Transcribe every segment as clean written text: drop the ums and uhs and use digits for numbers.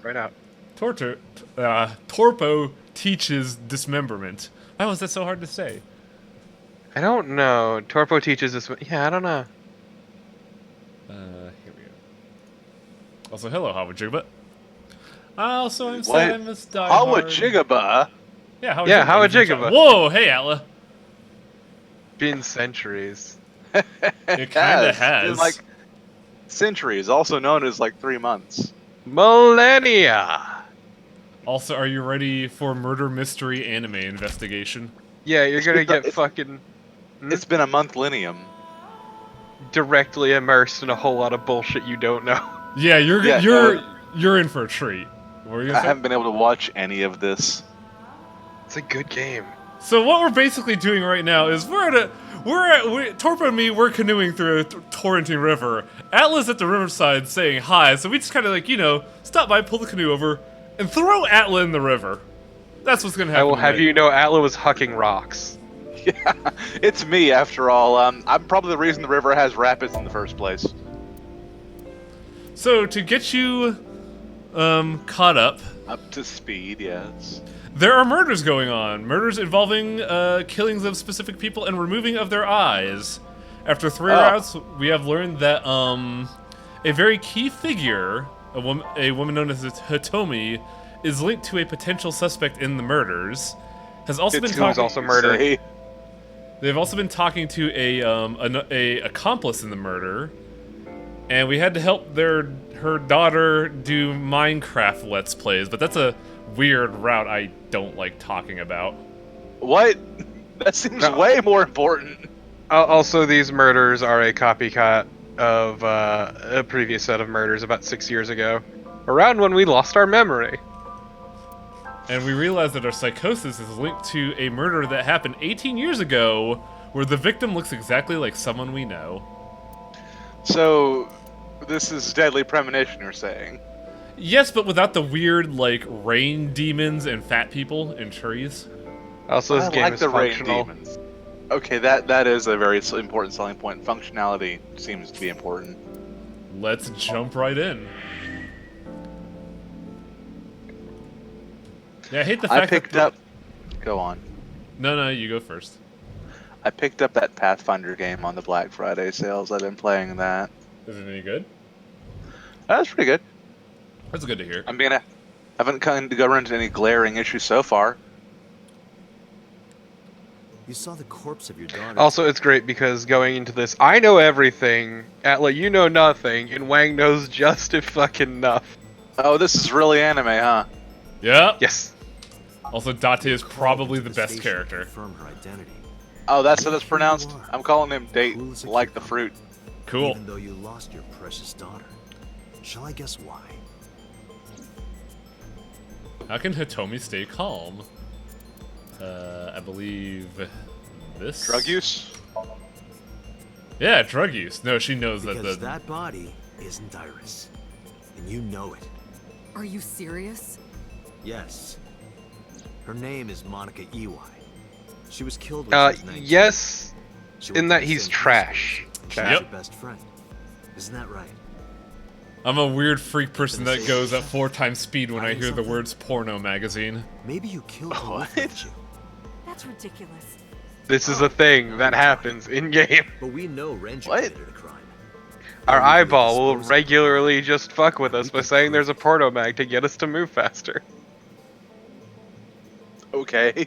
Right out. Torpo teaches dismemberment. Why was that so hard to say? I don't know. Torpo teaches this. Yeah, I don't know. Here we go. Also, hello, Hawajigba. Also, I'm sad I What? missed Die Hard. Hawajigaba? Yeah, Hawajigba. Yeah, Hawajigba. Whoa, hey, Atla. Been centuries. It kinda It's been has. like centuries, also known as like 3 months. Millennia. Also, are you ready for murder mystery anime investigation? Yeah, you're gonna get it's- fucking It's been a month-linium. directly immersed in a whole lot of bullshit you don't know. Yeah, you're in for a treat. What were you I gonna say? haven't been able to watch any of this. It's a good game. So what we're basically doing right now is Torpo and me, we're canoeing through a torrenting river. Atla's at the riverside saying hi, so we just kind of like, stop by, pull the canoe over, and throw Atla in the river. That's what's gonna happen. I will have tonight. you know Atla was hucking rocks. Yeah, it's me after all. I'm probably the reason the river has rapids in the first place. So to get you caught up, Up to speed, yes. there are murders going on. Murders involving killings of specific people and removing of their eyes. After 3 rounds, we have learned that a very key figure, a woman known as Hitomi, is linked to a potential suspect in the murders. Has also been talking. also murdered. Say, They've also been talking to a accomplice in the murder, and we had to help her daughter do Minecraft Let's Plays, but that's a weird route I don't like talking about. what? That seems No. way more important. Also, these murders are a copycat of a previous set of murders about 6 years ago, around when we lost our memory. And we realize that our psychosis is linked to a murder that happened 18 years ago, where the victim looks exactly like someone we know. So, this is Deadly Premonition, you're saying? Yes, but without the weird, like, rain demons and fat people in trees. Also, this I game like is the rain functional. demons. Okay, that is a very important selling point. Functionality seems to be important. Let's jump right in. Yeah, I hate the fact I picked that... up... Go on. No, you go first. I picked up that Pathfinder game on the Black Friday sales. I've been playing that. Is it any good? That's pretty good. That's good to hear. I mean, I haven't come to go into any glaring issues so far. You saw the corpse of your daughter. Also, it's great because going into this, I know everything. Atla, you know nothing, and Wang knows just fucking enough. Oh, this is really anime, huh? Yeah. Yes. Also, Date is Called probably into the best station to character. confirm her identity. Oh, that's how that's Here you pronounced? are. I'm calling him Date Cool as a like the cucumber. fruit. Cool. Even though you lost your precious daughter. Shall I guess why? How can Hitomi stay calm? I believe this. Drug use? Yeah, drug use. No, she knows Because that that body isn't Iris. And you know it. Are you serious? Yes. Her name is Monica Iwai. She was killed when she was 19. Yes, She in went that to the he's same trash. high school, and Chat. She's Yep. your best friend. Isn't that right? I'm a weird freak person that goes at 4 times speed when I hear the words porno magazine. Maybe you killed her What? with you. That's ridiculous. This is a thing that happens in game. But we know Renji What? committed a crime. Our Maybe we eyeball will dispose of her. regularly just fuck with us We by can saying prove there's a it. porno mag to get us to move faster. Okay.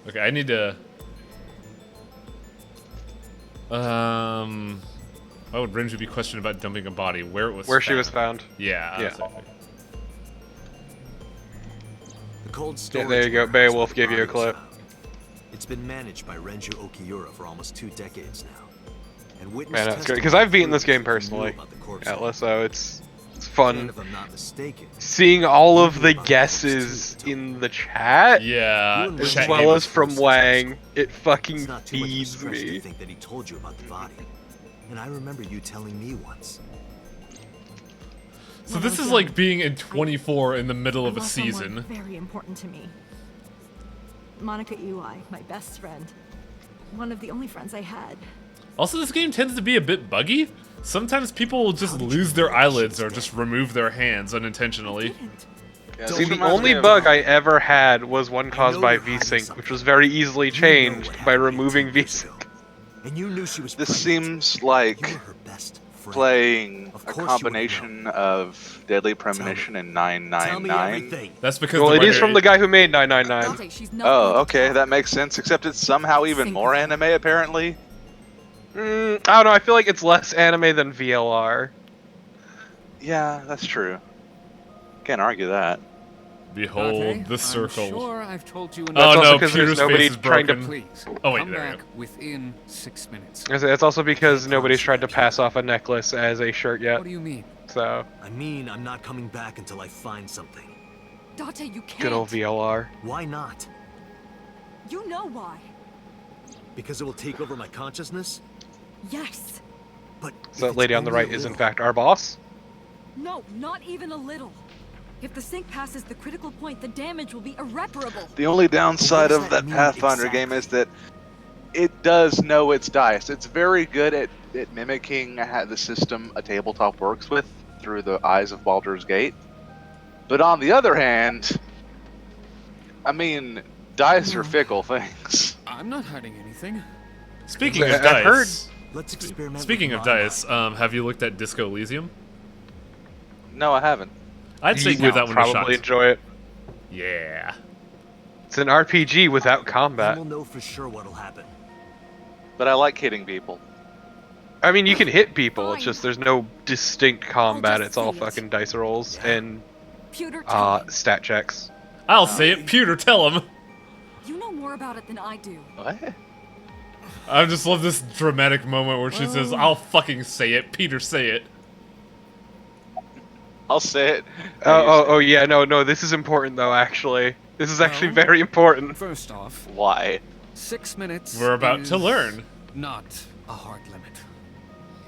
Okay, I need to. Why would Renju be questioned about dumping a body? Where it was Where she was found. Yeah. Yeah. that's okay. The cold Yeah, storage there you go. warehouse Beowulf where gave you a the body was clip. found. It's been managed by Renju Okiura for almost 2 decades now. And witness Man, that's great. testimony Because I've beaten this proves game he knew personally, about the corpse. Atlas, so it's And fun if I'm not mistaken, seeing all of the guesses in the chat, Yeah. You and as Chat chat well game as was- from Wang. It fucking it's not too much of a feeds stretch to me. think that he told you about the body. And I remember you telling me once. So this is like being in 24 in the middle I of a lost someone season. very important to me. Monica Iwai, my best friend. One of the only friends I had. Also, this game tends to be a bit buggy. Sometimes people will just lose their eyelids or just remove their hands unintentionally. Yeah, See, this the reminds only me of- bug I ever had was one caused know by you're hiding VSync, something. which was very easily You know changed what by happened removing 18 years ago. VSync. And you knew she was This pregnant. seems You like were her best friend. playing Of a course you would've combination of Deadly Premonition and Tell me 999. everything. That's because Well, the it is writer- from the guy who made 999. Dante, she's not Oh, going to okay, talk. that makes sense. Except it's somehow even Sync more with her. anime, apparently. I don't know, I feel like it's less anime than VLR. Yeah, that's true. Can't argue that. Behold Dante, the circle. I'm sure I've told you Oh enough. also no, 'cause there's Peter's nobody face is trying to- broken. Please, Oh, wait, come there we back go. within 6 minutes. It's also because nobody's tried to pass off a necklace as a shirt yet. What do you mean? So, I mean, I'm not coming back until I find something. Dante, you can't. good old VLR. Why not? You know why. Because it will take over my consciousness? Yes. But So if that lady it's on the only right a is in little- fact our boss. No, not even a little. If the sync passes the critical point, the damage will be irreparable. The only downside does of that that mean Pathfinder game is that it does know its dice. It's very good at mimicking how the system a tabletop works with through the eyes of Baldur's Gate. But on the other hand, I mean, dice are fickle things. I'm not hiding anything. Speaking of I've dice, heard- Let's experiment speaking with of my dice, mind. have you looked at Disco Elysium? No, I haven't. I'd say You give that one a shot. probably enjoy it. Yeah. It's an RPG without Then combat. we'll know for sure what'll happen. But I like hitting people. I mean, you can hit people, it's Fine. just there's no distinct combat, just it's all say it. fucking dice rolls and Pewter, tell me. stat checks. I'll say it. Pewter, tell him. You know more about it than I do. What? I just love this dramatic moment where she says, "I'll fucking say it." Peter, say it. I'll say it. Oh, yeah, no, this is important though, actually. This is actually Well- very important. First off, Why? 6 minutes. We're about to is learn. Not a hard limit.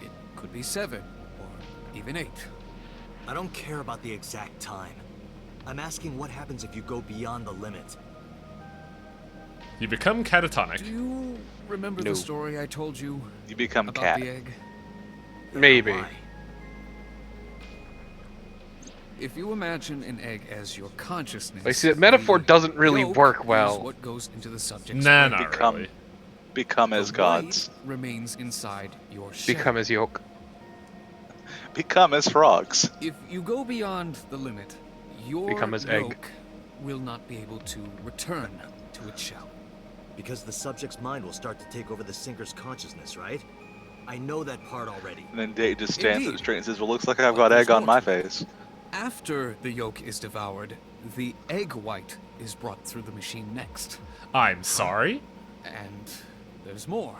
It could be 7 or even 8. I don't care about the exact time. I'm asking what happens if you go beyond the limit. You become catatonic. Do you remember No. the story I told you You become about cat. the egg? Maybe. Why? If you imagine an egg as your consciousness, I see that metaphor the doesn't really yolk work is well. what goes into the subject's Nah, brain. not Become- really. Become The as gods. white remains inside your shell. Become as yolk. Become as frogs. If you go beyond the limit, your Become as egg. yolk will not be able to return to its shell. Because the subject's mind will start to take over the sinker's consciousness, right? I know that part already. And then Date just stands Indeed. up straight and says, "Well, looks like I've got egg on my face." After the yolk is devoured, the egg white is brought through the machine next. I'm sorry. And there's more.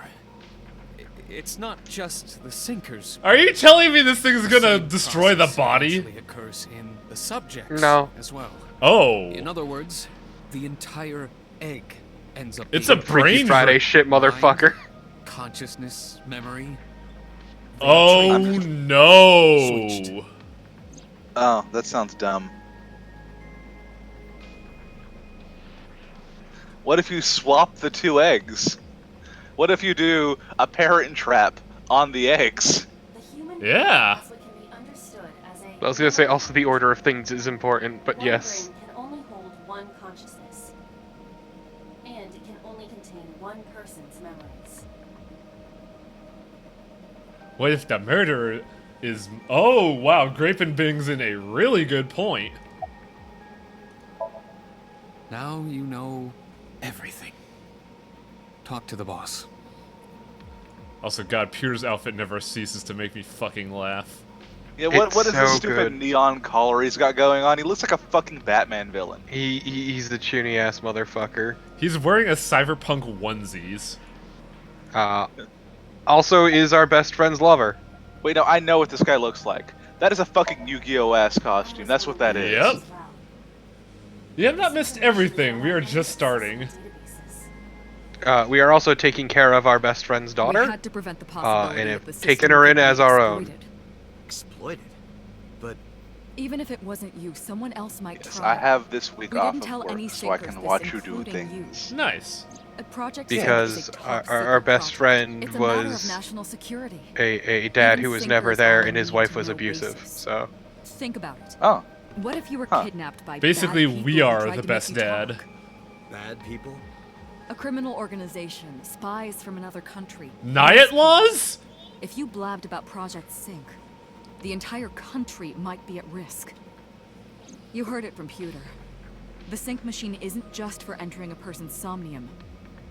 It's not just the sinkers. Are you telling me this thing's The gonna same destroy the process body? actually occurs in the subjects No. as well. Oh. In other words, the entire egg ends up It's a being Freaky brain Friday hurt. shit, motherfucker. consciousness, memory. Oh Switched. no. Oh, that sounds dumb. What if you swap the two eggs? What if you do a parent trap on the eggs? The human Yeah. brain is what can be understood as a I was gonna say also the order of things is important, but one yes. brain can only hold one consciousness, and it can only contain one person's memories. What if the murderer is... Oh, wow. Grapin brings in a really good point. Now you know everything. Talk to the boss. Also, God, Peter's outfit never ceases to make me fucking laugh. Yeah, what It's is this so stupid good. neon collar he's got going on? He looks like a fucking Batman villain. He's the chuny ass motherfucker. He's wearing a cyberpunk onesies. Also is our best friend's lover. Wait, no, I know what this guy looks like. That is a fucking Yu-Gi-Oh! Ass costume. That's what that is. Yep. You have not missed everything. We are just starting. Databases. We are also taking care of our best friend's daughter. We had to prevent the possibility and that have the taken system her in could be as our own. exploited. Exploited. But Even if it wasn't you, someone else might Yes, try. I have this week We off didn't of tell work any so I sinkers can this, watch you do including you. things. Nice. Project because Sync is a our top-secret best project. friend It's a matter of was national security. a dad Even who was never sinkers there are and his on wife was need-to-know abusive. basis. So Think about it. Oh, What if you were Huh. kidnapped by Basically, bad people we who are tried the to best make you dad. talk? Bad people? A criminal organization, spies from another country. Nyatt laws? If you blabbed about Project Sync, the entire country might be at risk. You heard it from Pewter. The Sync machine isn't just for entering a person's somnium.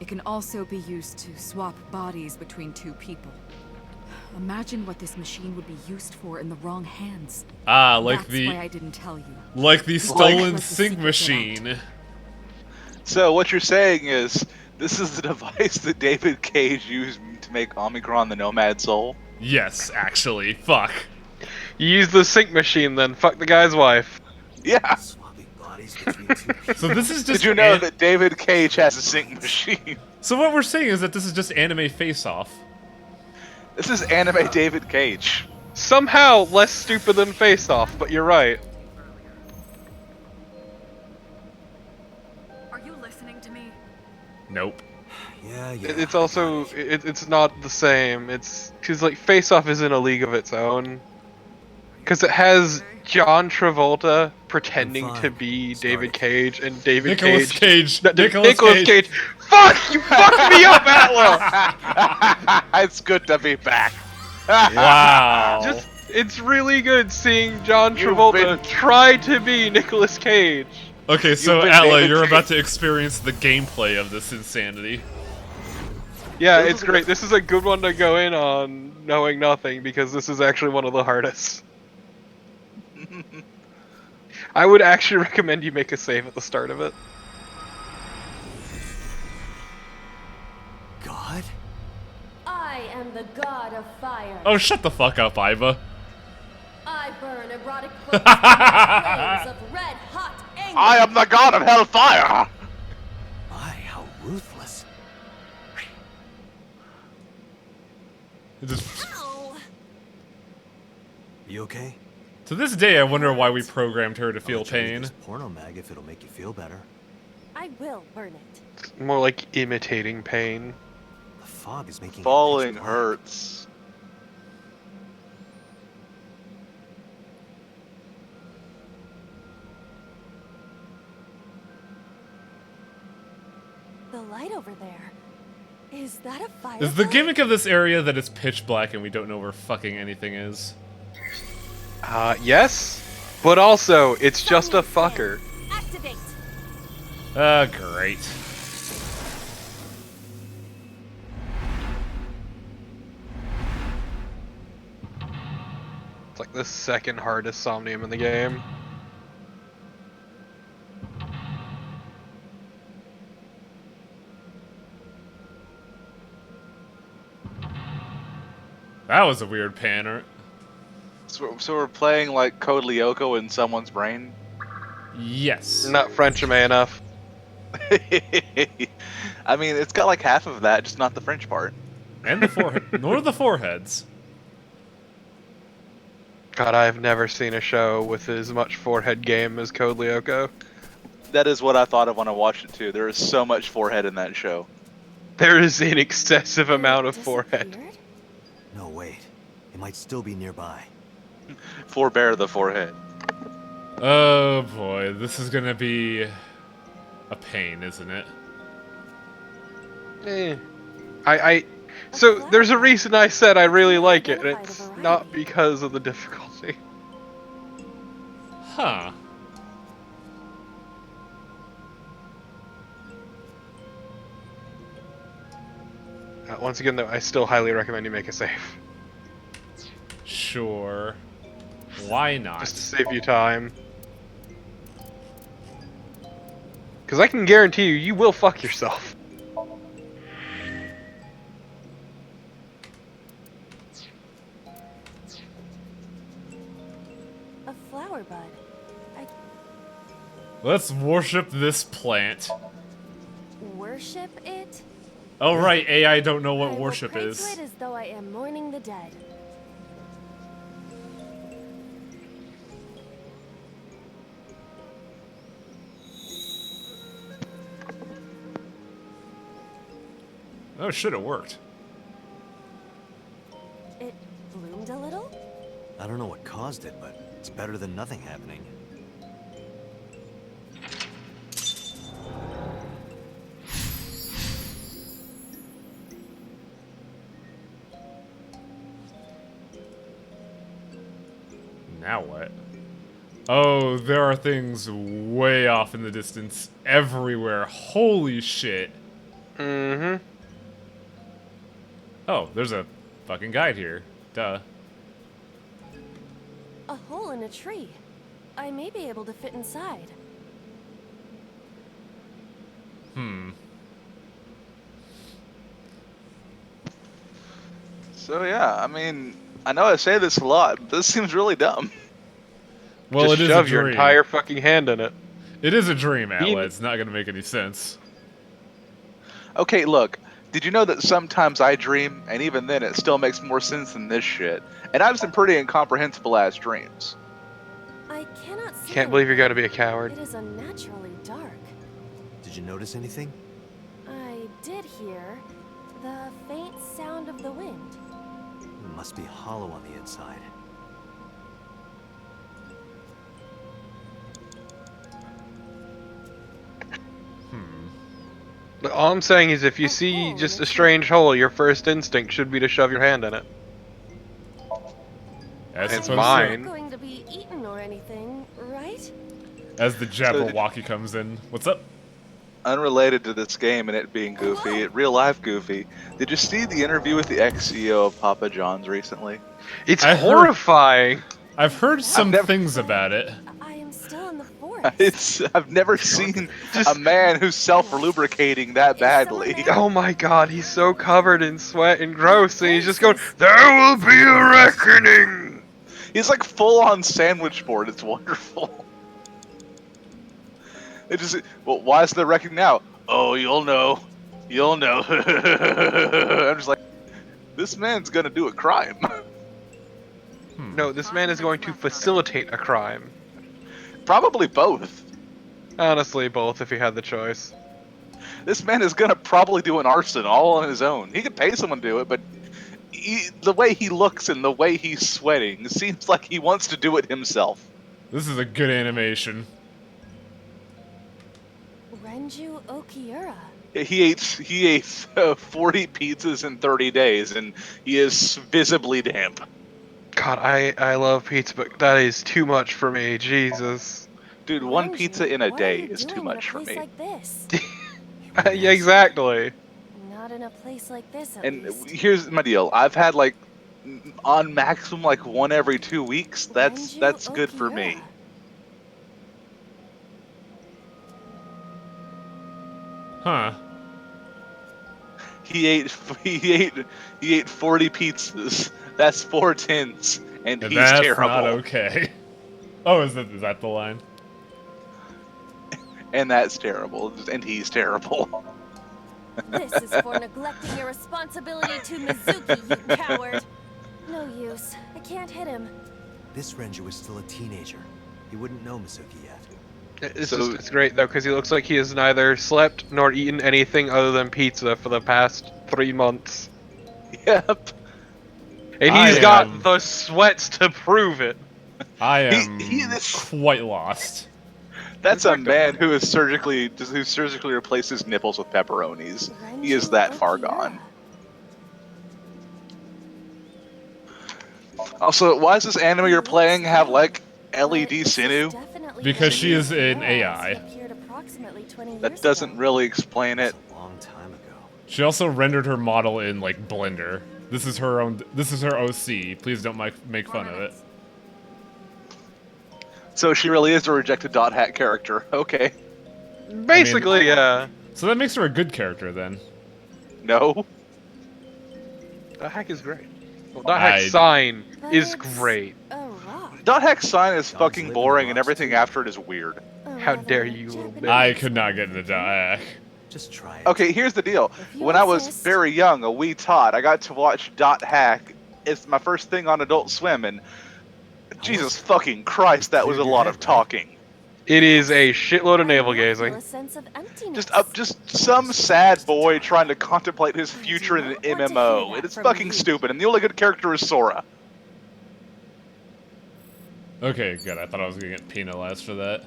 It can also be used to swap bodies between two people. Imagine what this machine would be used for in the wrong hands. Ah, like That's the why I didn't tell you. like the stolen Let the sync secret get machine. so what you're saying is this is the device that David Cage used to make Omicron the Nomad Soul? Yes, actually. Fuck. you use the sync machine, then fuck the guy's wife. Yeah. Swapping bodies between two people. So this is just Did you know an- that David Cage has a sync machine? So what we're saying is that this is just anime face-off. This is anime David Cage. Somehow less stupid than Face Off, but you're right. Are you listening to me? Nope. Yeah. It's also it's not the same. It's because like Face Off is in a league of its own. Because it has John Travolta pretending I'm to fine. be Start David it. Cage and David Nicolas Cage. No, Nicolas Nicolas Cage. Cage. Fuck! You fucked me up, Atla! It's good to be back. Wow. Just it's really good seeing John You've Travolta been- try to be Nicolas Cage. Okay, so You've been Atla, David you're Cage. about to experience the gameplay of this insanity. Yeah, This it's is- great. This is a good one to go in on knowing nothing because this is actually one of the hardest. I would actually recommend you make a save at the start of it. God? I am the god of fire. Oh, shut the fuck up, Iva. I burn erotic books in flames of red hot anger. I am the god of hellfire! My, how ruthless. It just- Ow! You okay? To this day, I wonder why we programmed her to feel I'll let you read pain. this porno mag if it'll make you feel better. I will burn it. More like imitating pain. The fog is making it Falling pitch black. hurts. The light over there. Is that a fire? Is the gimmick of this area that it's pitch black and we don't know where fucking anything is? Yes, but also it's just a fucker. Activate. Great. It's like the second hardest Somnium in the game. That was a weird pan. So we're playing like Code Lyoko in someone's brain? Yes. Not Frenchime enough. I mean, it's got like half of that, just not the French part. And the forehead. Nor the foreheads. God, I've never seen a show with as much forehead game as Code Lyoko. That is what I thought of when I watched it too. There is so much forehead in that show. There is an excessive amount of forehead. Disappeared? No, wait. It might still be nearby. Forbear the forehead. Oh boy, this is gonna be a pain, isn't it? So there's a reason I said I really like it, and it's not because of the difficulty. Huh. Once again, though, I still highly recommend you make a save, Sure. Why not? just to save you time. Because I can guarantee you, you will fuck yourself. A flower bud. I Let's worship this plant. worship it. Oh right, AI don't know I what will worship pray is. To it as though I am mourning the dead. Oh shit, it worked. It bloomed a little? I don't know what caused it, but it's better than nothing happening. Now what? Oh, there are things way off in the distance everywhere. Holy shit. Mm-hmm. Oh, there's a fucking guide here. Duh. A hole in a tree. I may be able to fit inside. So yeah, I mean, I know I say this a lot, but this seems really dumb. Well, Just it is a shove your dream. entire fucking hand in it. It is a dream, He- Atla. It's not gonna make any sense. Okay, look, did you know that sometimes I dream, and even then it still makes more sense than this shit? And I have some pretty incomprehensible ass dreams. I cannot see. Can't believe you're anything. gonna be a coward. It is unnaturally dark. Did you notice anything? I did hear the faint sound of the wind. It must be hollow on the inside. But all I'm saying is if you A see hole in just a a tree. strange hole, your first instinct should be to shove your hand in it. As It's opposed mine. Not going to be eaten or anything, right? as the Jabberwocky comes in. What's up? Unrelated to this game and it being goofy, real life goofy. Did you see the interview with the ex-CEO of Papa John's recently? It's I heard- horrifying. I've heard some never- things about it. I am still in the forest. I've never seen a man who's self-lubricating that badly. Oh my god, he's so covered in sweat and gross, and he's just going, "There will be a reckoning!" He's like full on sandwich board. It's wonderful. It just, well, why is there reckoning now? Oh, you'll know. You'll know. I'm just like, this man's gonna do a crime. No, this man is going to facilitate a crime. Probably both. Honestly, both if he had the choice. This man is gonna probably do an arson all on his own. He could pay someone to do it, but the way he looks and the way he's sweating seems like he wants to do it himself. This is a good animation. Renju Okiura. He ate 40 pizzas in 30 days, and he is visibly damp. God, I love pizza, but that is too much for me. Jesus. Dude, one Renju, pizza in a what are day you is too doing much in for a place me. like this? Yeah, exactly. Not in a place like this, at And least. here's my deal: I've had like on maximum like one every 2 weeks. That's Renju good for me. Okiura. Huh. He ate 40 pizzas. That's 4 tins, and And he's that's terrible. not okay. Oh, is that the line? And that's terrible, and he's terrible. This is for neglecting your responsibility to Mizuki, you coward. No use. I can't hit him. This Renju is still a teenager. He wouldn't know Mizuki yet. It's great though, because he looks like he has neither slept nor eaten anything other than pizza for the past 3 months. Yep. And I he's got am- the sweats to prove it. I am this- quite lost. That's a Exactly. man who surgically replaces nipples with pepperonis. He is Renju that far Okiura. gone. Also, why does this anime you're playing have like LED sinew? Because she is an AI. That doesn't really explain it. A long time ago. She also rendered her model in like Blender. This is her own. This is her OC. Please don't make fun of it. So she really is a rejected dot hat character. Okay. Basically, yeah. So that makes her a good character then. No. The hack is great. Well, the hack sign is great. A rock. Dot hack sign is Dogs fucking live in boring, and rocks, everything too. after it is weird. A How rather dare you, little Japanese- I could not get into Diak. Just try it. Okay, here's the deal. If you When I was insist. very young, a wee tot, I got to watch Dot Hack. It's my first thing on Adult Swim, and Jesus fucking Christ, that was a lot of talking. It is a shitload of navel I now feel gazing. a sense of emptiness. Just some sad boy trying to contemplate his I do future in an not want to hear MMO. that It is from fucking you. stupid, and the only good character is Sora. Okay, good. I thought I was gonna get penalized for that.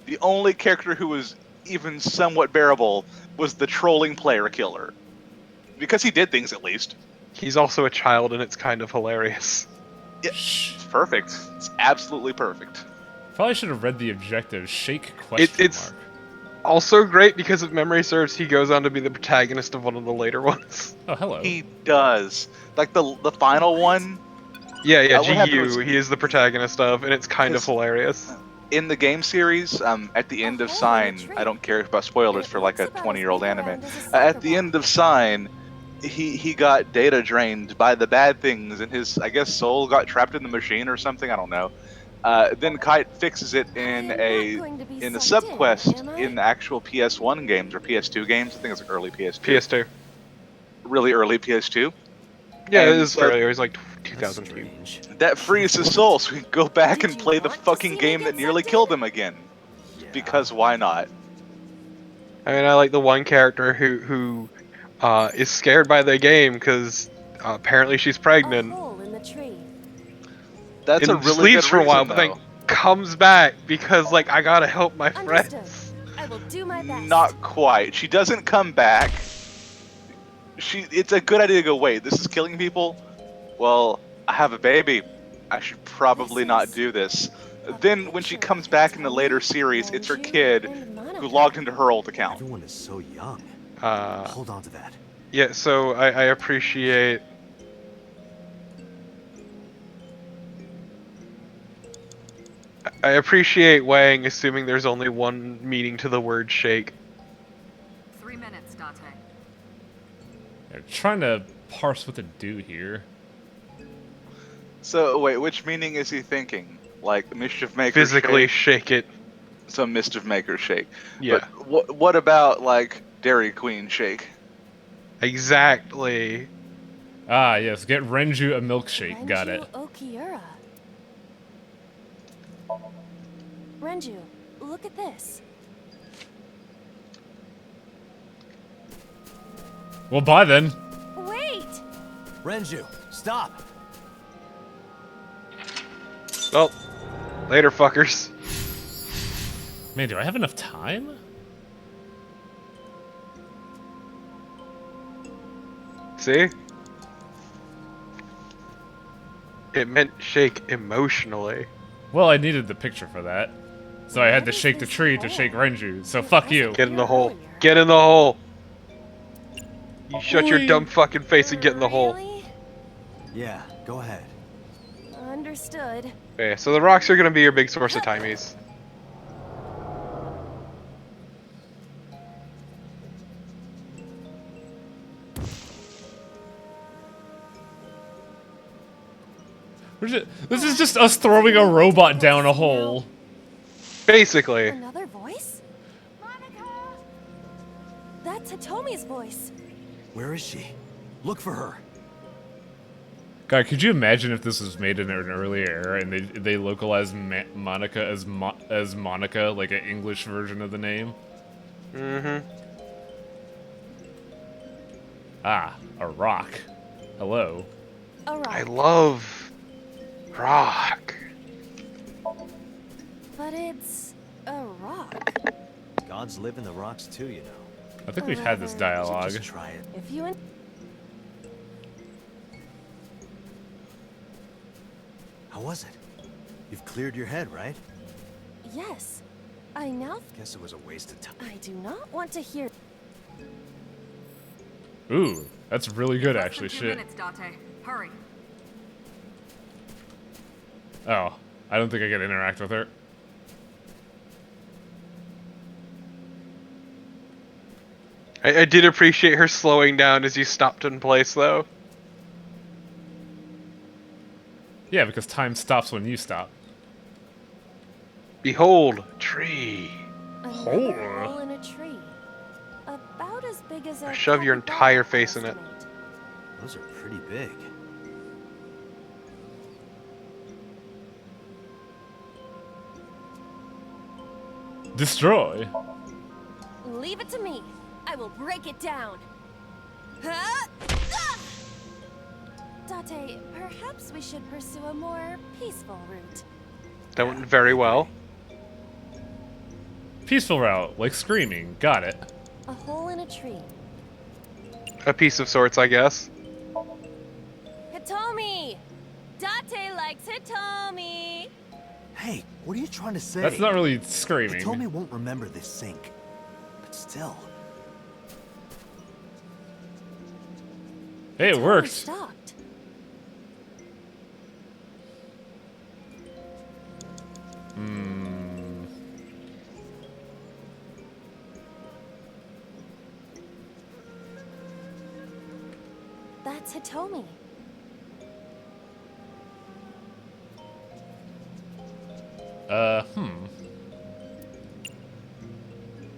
The only character who was even somewhat bearable was the trolling player killer. Because he did things, at least. He's also a child, and it's kind of hilarious. Shh. It's perfect. It's absolutely perfect. Probably should have read the objective. Shake question It's mark. also great because if memory serves, he goes on to be the protagonist of one of the later ones. Oh, hello. He does. Like the final one, Yeah, what happened GU, was- he is the protagonist of, and it's kind of 'cause- hilarious. in the game series, at the end of hole in a Sign, tree. I don't care about spoilers It for like a looks about as 20-year-old big anime. around as a soccer At the ball. end of Sign, he got data drained by the bad things, and his, I guess, soul got trapped in the machine or something. I don't know. Then Kite fixes it in I'm a not going to be in the sucked subquest am I? in the actual PS1 games or PS2 games. I think it's like early PS2, PS2. really early PS2. Yeah, it And is so- fairly. It was like That's 2002. strange. That frees his soul, so he can go back Did and you play the want to fucking see me game get that nearly sucked killed in? him again. Yeah. Because why not? I mean, I like the one character who is scared by the game because apparently she's A pregnant hole in the tree. That's a and just really leaves good for a while, reason, but then though. comes back because like I gotta help my Understood. friends. I will do my best. Not quite. She doesn't come back. It's a good idea to go, wait, this is killing people? Well, I have a baby. I should probably This not is do this. a Then when she picture comes of back in the Tony, later series, it's her Renju, kid and Monica. who logged into her old account. Everyone is so young. Uh, Hold on to that. yeah, so I appreciate. I appreciate Wang assuming there's only one meaning to the word shake. 3 minutes, Date. They're trying to parse what to do here. So wait, which meaning is he thinking? Like mischief maker Physically shake? shake it. Some mischief maker shake. Yeah. But what about like Dairy Queen shake? Exactly. Ah, yes. Get Renju a milkshake. Got it. Renju Okiura. Renju, look at this. Well, bye then. Wait! Renju, stop! Well, later, fuckers. Man, do I have enough time? See? It meant shake emotionally. Well, I needed the picture for that. So I had to What is shake the this tree to hole? shake Renju. So fuck you. Get in the hole. Earlier. Get in the hole. You shut your Whee. dumb fucking face and get in the hole. Really? Yeah, go ahead. Understood. Okay, so the rocks are gonna be your big source of timies. This is just us throwing a robot down a hole. Basically. Another voice? Monica! That's Hitomi's voice. Where is she? Look for her. God, could you imagine if this was made in an earlier era and they localized Monica as Monica, like an English version of the name? Mm-hmm. Ah, a rock. Hello. A rock. I love rock. But it's a rock. Gods live in the rocks too, you know. I think we've had this Rather, dialogue. Just try it. If you and How was it? You've cleared your head, right? yes, I now Guess it was a waste of time. I do not want to hear. Ooh, that's really good, Less actually. than 2 Shit. minutes, Date. Hurry. Oh, I don't think I can interact with her. I did appreciate her slowing down as you stopped in place, though. Yeah, because time stops when you stop. Behold, tree. Another Hole. hole in a tree. About as big as a Shove your capybara, entire I face in it. estimate. Those are pretty big. Destroy. Leave it to me. I will break it down. Huh? Ah! Date, perhaps we should pursue a more peaceful route. That went very well. Peaceful route, like screaming. Got it. A hole in a tree. A piece of sorts, I guess. Hitomi! Date likes Hitomi! Hey, what are you trying to say? That's not really screaming. Hitomi won't remember this sink. But still. Hey, it Hitomi worked. stopped. That's Hitomi.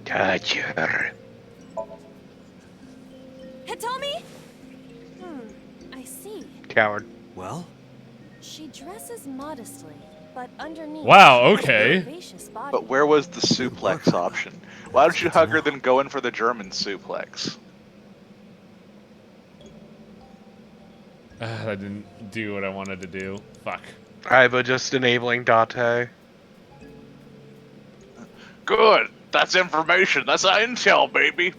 Touch her. Hitomi? I see. Coward. Well, She dresses modestly, but underneath. Wow, she has a okay. curvaceous body. But where was the suplex option? Why don't you hug her then go in for the German suplex? I didn't do what I wanted to do. Fuck. Iva just enabling Date. Good. That's information. That's intel, baby.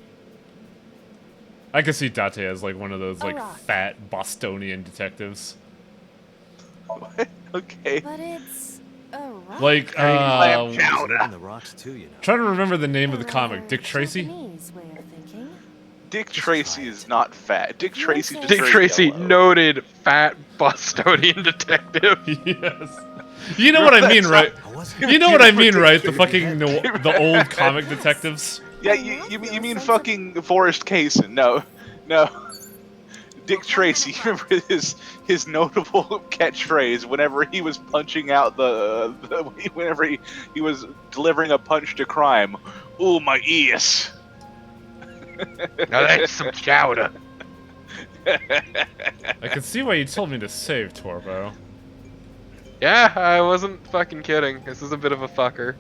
I could see Date as like one of those like rock. fat Bostonian detectives. What? Okay. But it's a rock. Like, Lamb he's chowder. living the rocks too, you know. trying to remember the name of the Or comic. Dick Tracy? Japanese way of thinking. Dick Tracy is not fat. Dick Tracy's just Dick very Tracy, yellow. noted fat Bostonian detective. Yes. You know what I mean, right? I wasn't. You know what I mean, Dick right? The Tracy. fucking the old comic detectives. Yeah, you mean fucking Forrest Kaysen? No. Dick Tracy, remember his notable catchphrase whenever he was punching out whenever he was delivering a punch to crime. Ooh, my ears. Now that's some chowder. I can see why you told me to save Torbo. Yeah, I wasn't fucking kidding. This is a bit of a fucker.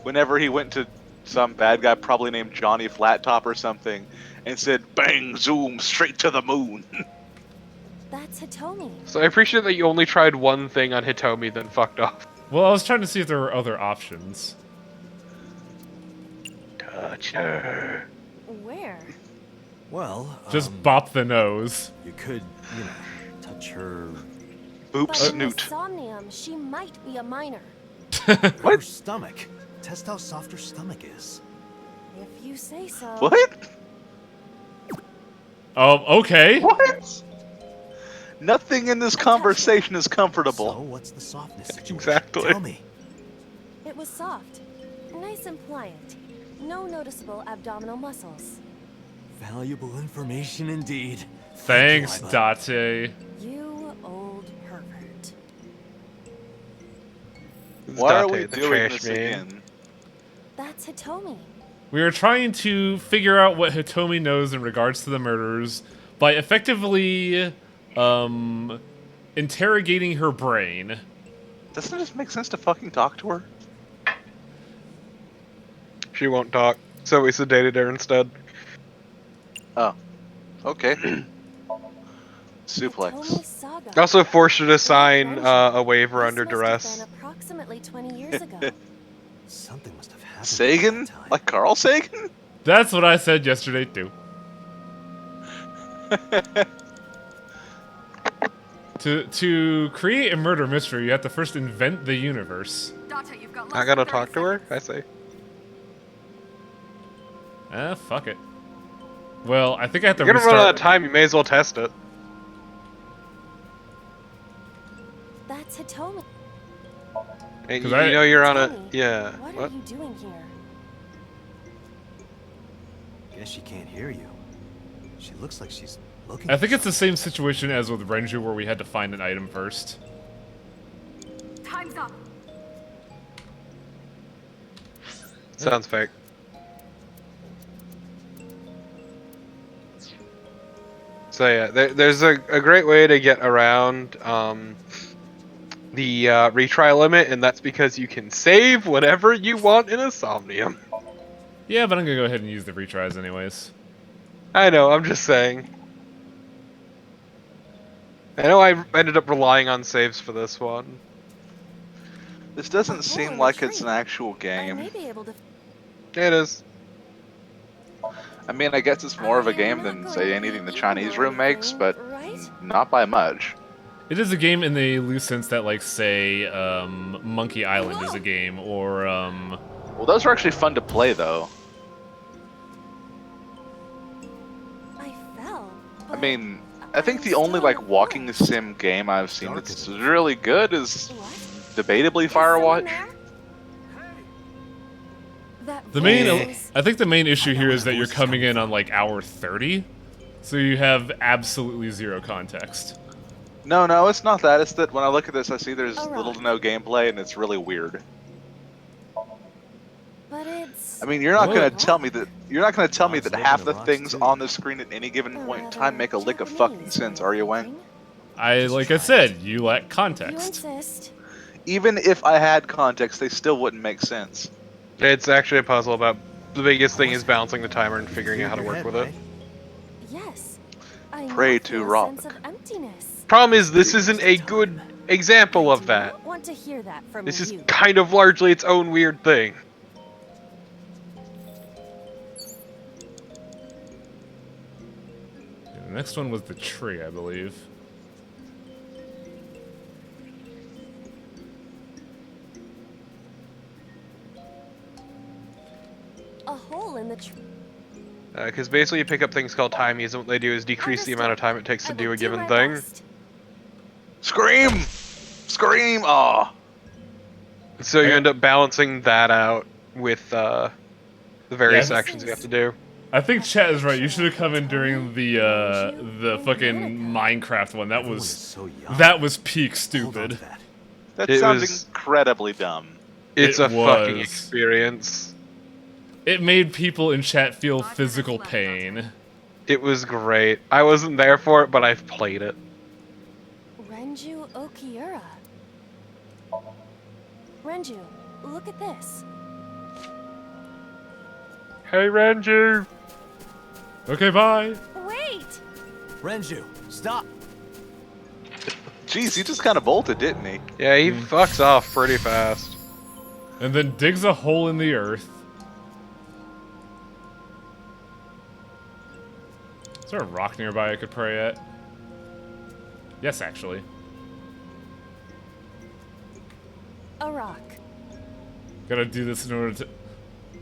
Whenever he went to some bad guy, probably named Johnny Flattop or something, and said, "Bang, zoom, straight to the moon." That's Hitomi. So I appreciate that you only tried one thing on Hitomi, then fucked off. Well, I was trying to see if there were other options. Touch her. Where? Well, Just bop the nose. you could, touch her. Boop But in the snoot. Somnium, she might be a minor. Her stomach. Test how soft her stomach is. If you say so. What? Okay. What? Nothing in this conversation is So, comfortable. what's the softness situation? Exactly. Tell me. It was soft. Nice and pliant. No noticeable abdominal muscles. Valuable information indeed. Thanks, Thank you, Iva. Date. You old pervert. Why are Date, we the doing trash this man. again? That's Hitomi. We are trying to figure out what Hitomi knows in regards to the murders by effectively, interrogating her brain. Doesn't it just make sense to fucking talk to her? She won't talk, so we sedated her instead. Oh. Okay. Hitomi Suplex. Saga. Also forced her to sign a waiver This under must have duress. been approximately 20 years ago. Something must have happened. Sagan? at that time. Like Carl Sagan? That's what I said yesterday, too. To create a murder mystery, you have to first invent the universe. Date, you've got less I than gotta 30 talk to her, seconds. I say. Fuck it. Well, I think I have to You're gonna run out of restart. time, you may as well test it. That's Hitomi. And 'Cause you I- know you're on a... Hitomi, Yeah. What What? are you doing here? Guess she can't hear you. She looks like she's looking. I think it's the same situation as with Renju, where we had to find an item first. Time's up. Sounds fake. So yeah, there's a great way to get around the retry limit, and that's because you can save whatever you want in a Somnium. Yeah, but I'm gonna go ahead and use the retries anyways. I know, I'm just saying. I know I ended up relying on saves for this one. This A doesn't hole seem in like the it's an tree. actual I game. may be able to. It is. I mean, I guess it's more of a I'm game not than, going say, to anything be the eaten Chinese or room makes, anything, but right? not by much. It is a game in the loose sense that, like, say, Monkey Island is a game, or, Well, those are actually fun to play, though. I fell. I But mean, I think I'm the only, still in like, the walking forest. sim game I've seen Dark that's as a really good is What? debatably Is someone Firewatch. there? That the main, voice. I think the main issue I know here where is the that you're voice is coming coming in on, from. like, hour 30, so you have absolutely zero context. No, it's not that. It's that when I look at this, I see there's A little rock. to no gameplay, and it's really weird. But it's. I mean, you're not Well, gonna tell me that Dogs live in half the the rocks things too, on you the screen at any given a point in time rather make a lick of fucking Japanese sense, way of are you, Wang? thinking. I, like I said, you lack You context. insist. Even if I had context, they still wouldn't make sense. It's actually a puzzle about the biggest thing What? is balancing the timer and You figuring out cleared how to your work head, with right? it. Yes. I Pray now to feel a rock. sense of emptiness. Problem is, this Pretty isn't waste a of time. good example I of do that. not want to hear that from This is you. kind of largely its own weird thing. The next one was the tree, I believe. A hole in the tree. Because basically you pick up things called timies, and what they do is decrease the amount of time it takes to do a given thing. Scream! Scream! Aw! So you end up balancing that out with the various Yeah, actions you have to do. I think chat is right. You should have come in during the fucking Minecraft one. That Everyone was is so young. that was peak Hold on stupid. to that. That It sounds was- incredibly dumb. It's It a fucking was. experience. It made people in chat feel physical pain. It was great. I wasn't there for it, but I've played it. Renju Okiura. Renju, look at this. Hey, Renju! Okay, bye. Wait! Renju, stop! Jeez, he just kind of bolted, didn't he? Yeah, he fucks off pretty fast. And then digs a hole in the earth. Is there a rock nearby I could pray at? Yes, actually. A rock. Gotta do this in order to...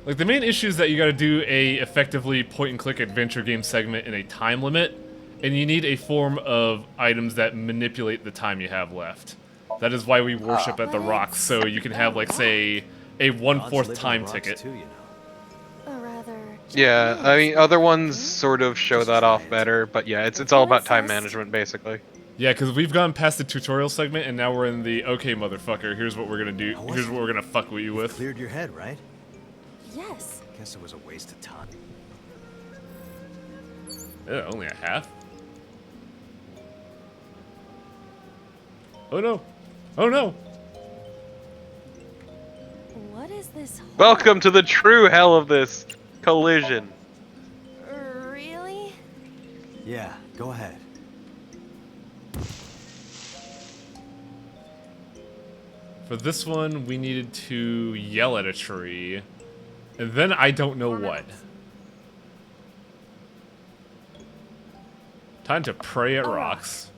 Like, the main issue is that you gotta do a effectively point-and-click adventure game segment in a time limit, and you need a form of items that manipulate the time you have left. That is why we worship at the rocks, so you can have, like, say, a Dogs 1/4 live in the time rocks ticket. too, you know. A rather. Yeah, I Japanese mean, way other of ones thinking. sort of show Just that try off it. better, but yeah, it's all about time Insist. management, basically. Yeah, because we've gone past the tutorial segment, and now we're in the, okay, motherfucker, here's what we're gonna do. How was Here's it? what we're gonna fuck with you You with. cleared your head, right? Yes. Guess it was a waste of time. Yeah, only a half? Oh no! Oh no! What is this hole? Welcome to the true hell of this collision. Really? Yeah, go ahead. For this one, we needed to yell at a tree, and then I don't know what. Time to pray at A rock. rocks.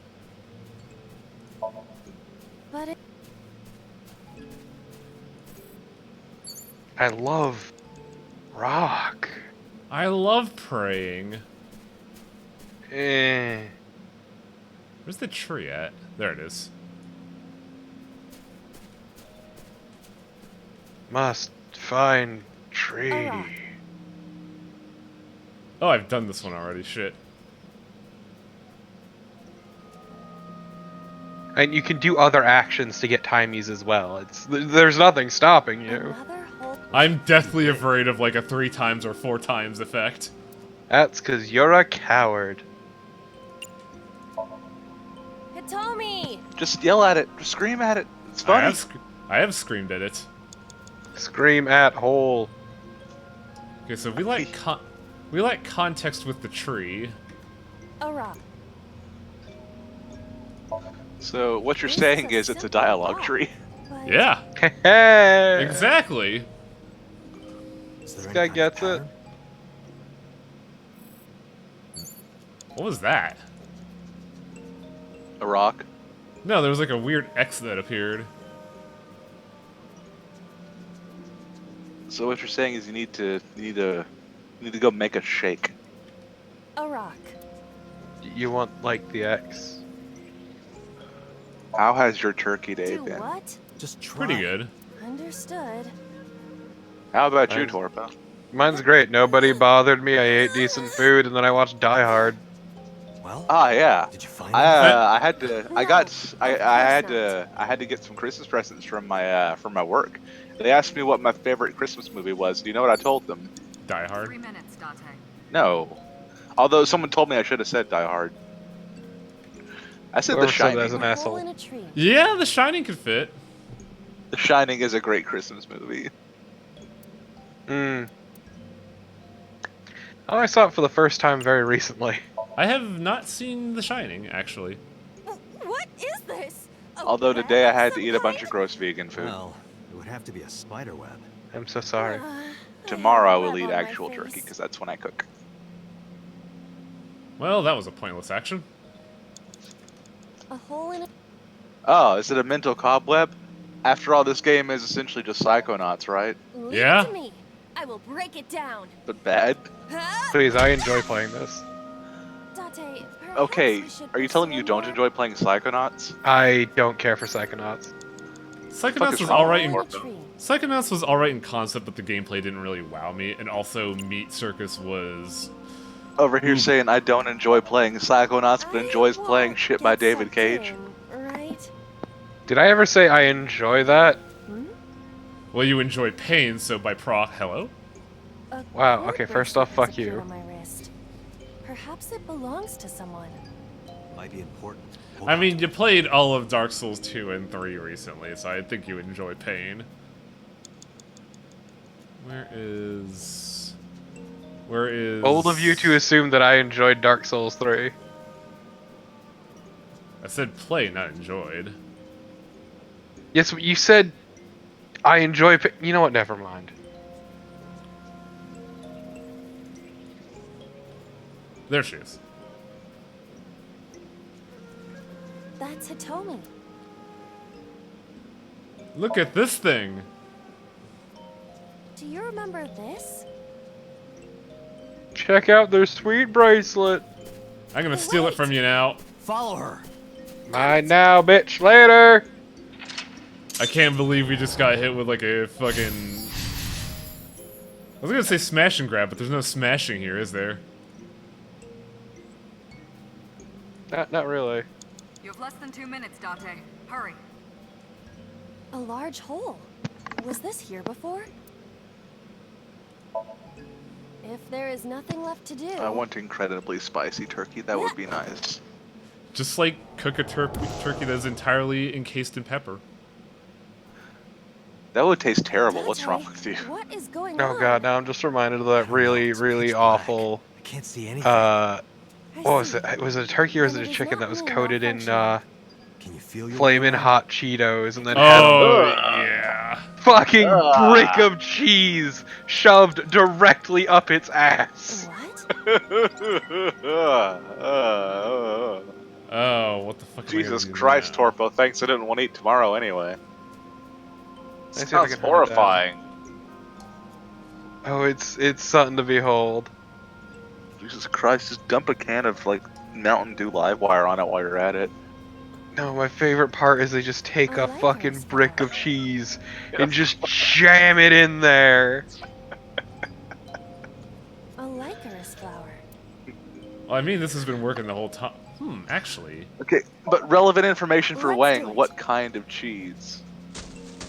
But it. I love rock. I love praying. Eh. Where's the tree at? There it is. Must find tree. A rock. Oh, I've done this one already. Shit. And you can do other actions to get timies as well. There's nothing stopping you. Another hole. I'm deathly afraid of like a 3 times or 4 times effect. That's because you're a coward. Hitomi! Just yell at it. Just scream at it. It's funny. I have screamed at it. Scream at hole. Okay, so we like context with the tree. A rock. So what you're This saying is a is it's a simple dialogue rock. tree. But Yeah, Hey! exactly. Is there This any guy kind of gets it. pattern? What was that? A rock. No, there was like a weird X that appeared. So what you're saying is you need to go make a shake. a rock. You want like the X? How has your turkey day Do been? what? Just try. Pretty good. Understood. How about you, Mine's- Torpa? Mine's great. Nobody bothered me. I ate decent food, and then I watched Die Hard. Well, Ah, yeah. did you find I anything? I had to I No, got of I had course to I had to get some Christmas presents from my work. They asked me what my favorite Christmas movie was. Do you know what I told them? Die Hard. 3 minutes, Date. No. Although someone told me I should have said Die Hard. I said Whoever The said Shining. that is an A asshole. hole in a tree. Yeah, The Shining could fit. The Shining is a great Christmas movie. Hmm. Oh, I saw it for the first time very recently. I have not seen The Shining, actually. What is this? A Although web today I of had to some eat a bunch kind? of gross vegan food. Well, it would have to be a spider web. I'm so sorry. I Tomorrow I have will web eat on my actual face. turkey because that's when I cook. Well, that was a pointless action. A hole in a Oh, is it a mental cobweb? After all, this game is essentially just Psychonauts, right? Leave Yeah? it to me. I will break it down. But bad. Huh? Please, I enjoy playing this. Date, perhaps Okay, we should are you telling me pursue you don't more enjoy playing Psychonauts? I don't care for Psychonauts. Psychonauts is was wrong alright with in you? hole in a tree. Psychonauts was alright in concept, but the gameplay didn't really wow me. And also, Meat Circus was Over here Ooh. saying I don't enjoy playing Psychonauts, but I enjoys playing won't shit by get David sucked Cage. in, right? Did I ever say I enjoy that? well, you enjoy pain, so by proc, hello. A Wow, cord okay, first off, bracelet fuck has appeared you. on my wrist. Perhaps it belongs to someone. Might be important. Hold I on. mean, you played all of Dark Souls 2 and 3 recently, so I think you enjoy pain. Where is... Bold of you to assume that I enjoyed Dark Souls 3. I said play, not enjoyed. Yes, but you said I enjoy. You know what? Never mind. There she is. That's Hitomi. Look at this thing! Do you remember this? Check out their sweet bracelet. I'm gonna steal it from you now. Follow her. Mine now, bitch. Later. I can't believe we just got hit with like a fucking... I was gonna say smash and grab, but there's no smashing here, is there? Not really. You have less than 2 minutes, Date. Hurry. A large hole. Was this here before? If there is nothing left to do. I want incredibly spicy turkey. That would be nice. Just like cook a turkey that is entirely encased in pepper. That would taste terrible. What's Date, wrong with you? What is going Oh on? god, now I'm just reminded of I that don't know, really, it's really pitch black. awful. I can't see anything. I What was see. it? Was it a turkey or was Then it a it is chicken not that was really coated in malfunctioning. Can you feel your flamin' way around? hot Cheetos and then had a Oh, yeah. fucking Ugh. brick of cheese shoved directly up its ass? What? Oh, what the fuck am I Jesus gonna do Christ, now? Torpo. Thanks, I didn't want to eat tomorrow anyway. see if I Sounds can hunt it down. horrifying. Oh, it's something to behold. Jesus Christ, just dump a can of like Mountain Dew Livewire on it while you're at it. No, my favorite part is they just take I a like fucking those brick flowers. of cheese and just jam it in there. A Lycaris flower. Well, I mean, this has been working the whole time. Actually. Okay, but relevant information for Let's Wang, do it. what kind of cheese? I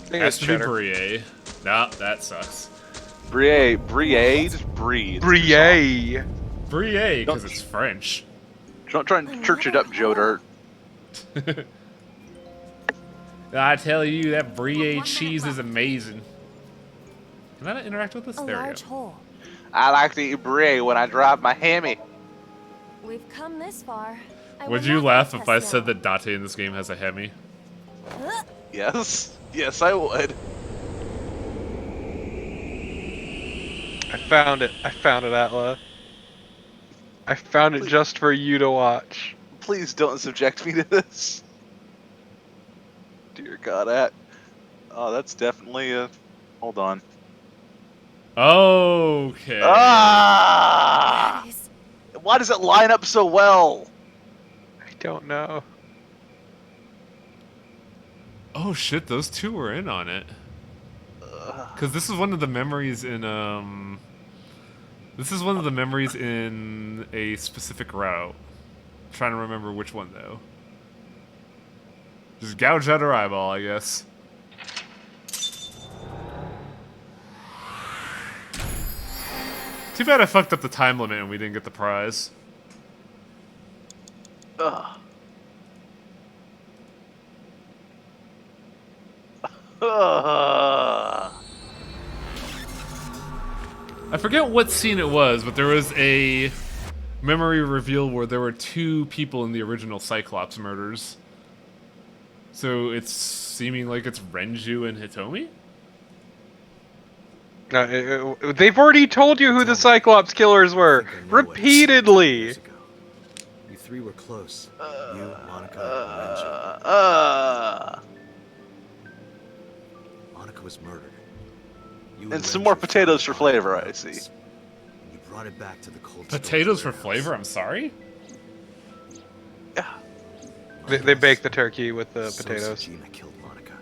think Has it's to be cheddar. Brie. Nah, that sucks. Brie, just breed. Brie. Brie, because Don't- it's French. Don't try and church it up, Joe Dirt. I tell you, that Brie One cheese minute is left. amazing. Can I interact with this? A There we large go. hole. I like to eat brie when I drive my Hemi. We've come this far. I Would will you not laugh if protest I said now. that Date in this game has a Hemi? Huh? Yes. Yes, I would. I found it. I found it, Atla. I found it Please. just for you to watch. Please don't subject me to this. Dear God, oh, that's definitely a. Hold on. Okay. Ah! That is. Why does it line up so well? I don't know. Oh shit, those two were in on it. Ugh. Because this is one of the memories in, This is one of the memories in a specific route. I'm trying to remember which one, though. Just gouge out her eyeball, I guess. Too bad I fucked up the time limit and we didn't get the prize. Ugh. Ugh. I forget what scene it was, but there was a memory reveal where there were two people in the original Cyclops murders. So it's seeming like it's Renju and Hitomi? They've already told you who the Cyclops killers were I think I know what happened 2 repeatedly. years ago. You three were close. You, Monica, and Renju. Monica was murdered. You And some more Renju potatoes for found the body flavor, in the I see. mountains, and you brought it back to the cold Potatoes for storage flavor? warehouse. I'm sorry? Yeah. They bake the turkey with the So potatoes. Sajima killed Monica.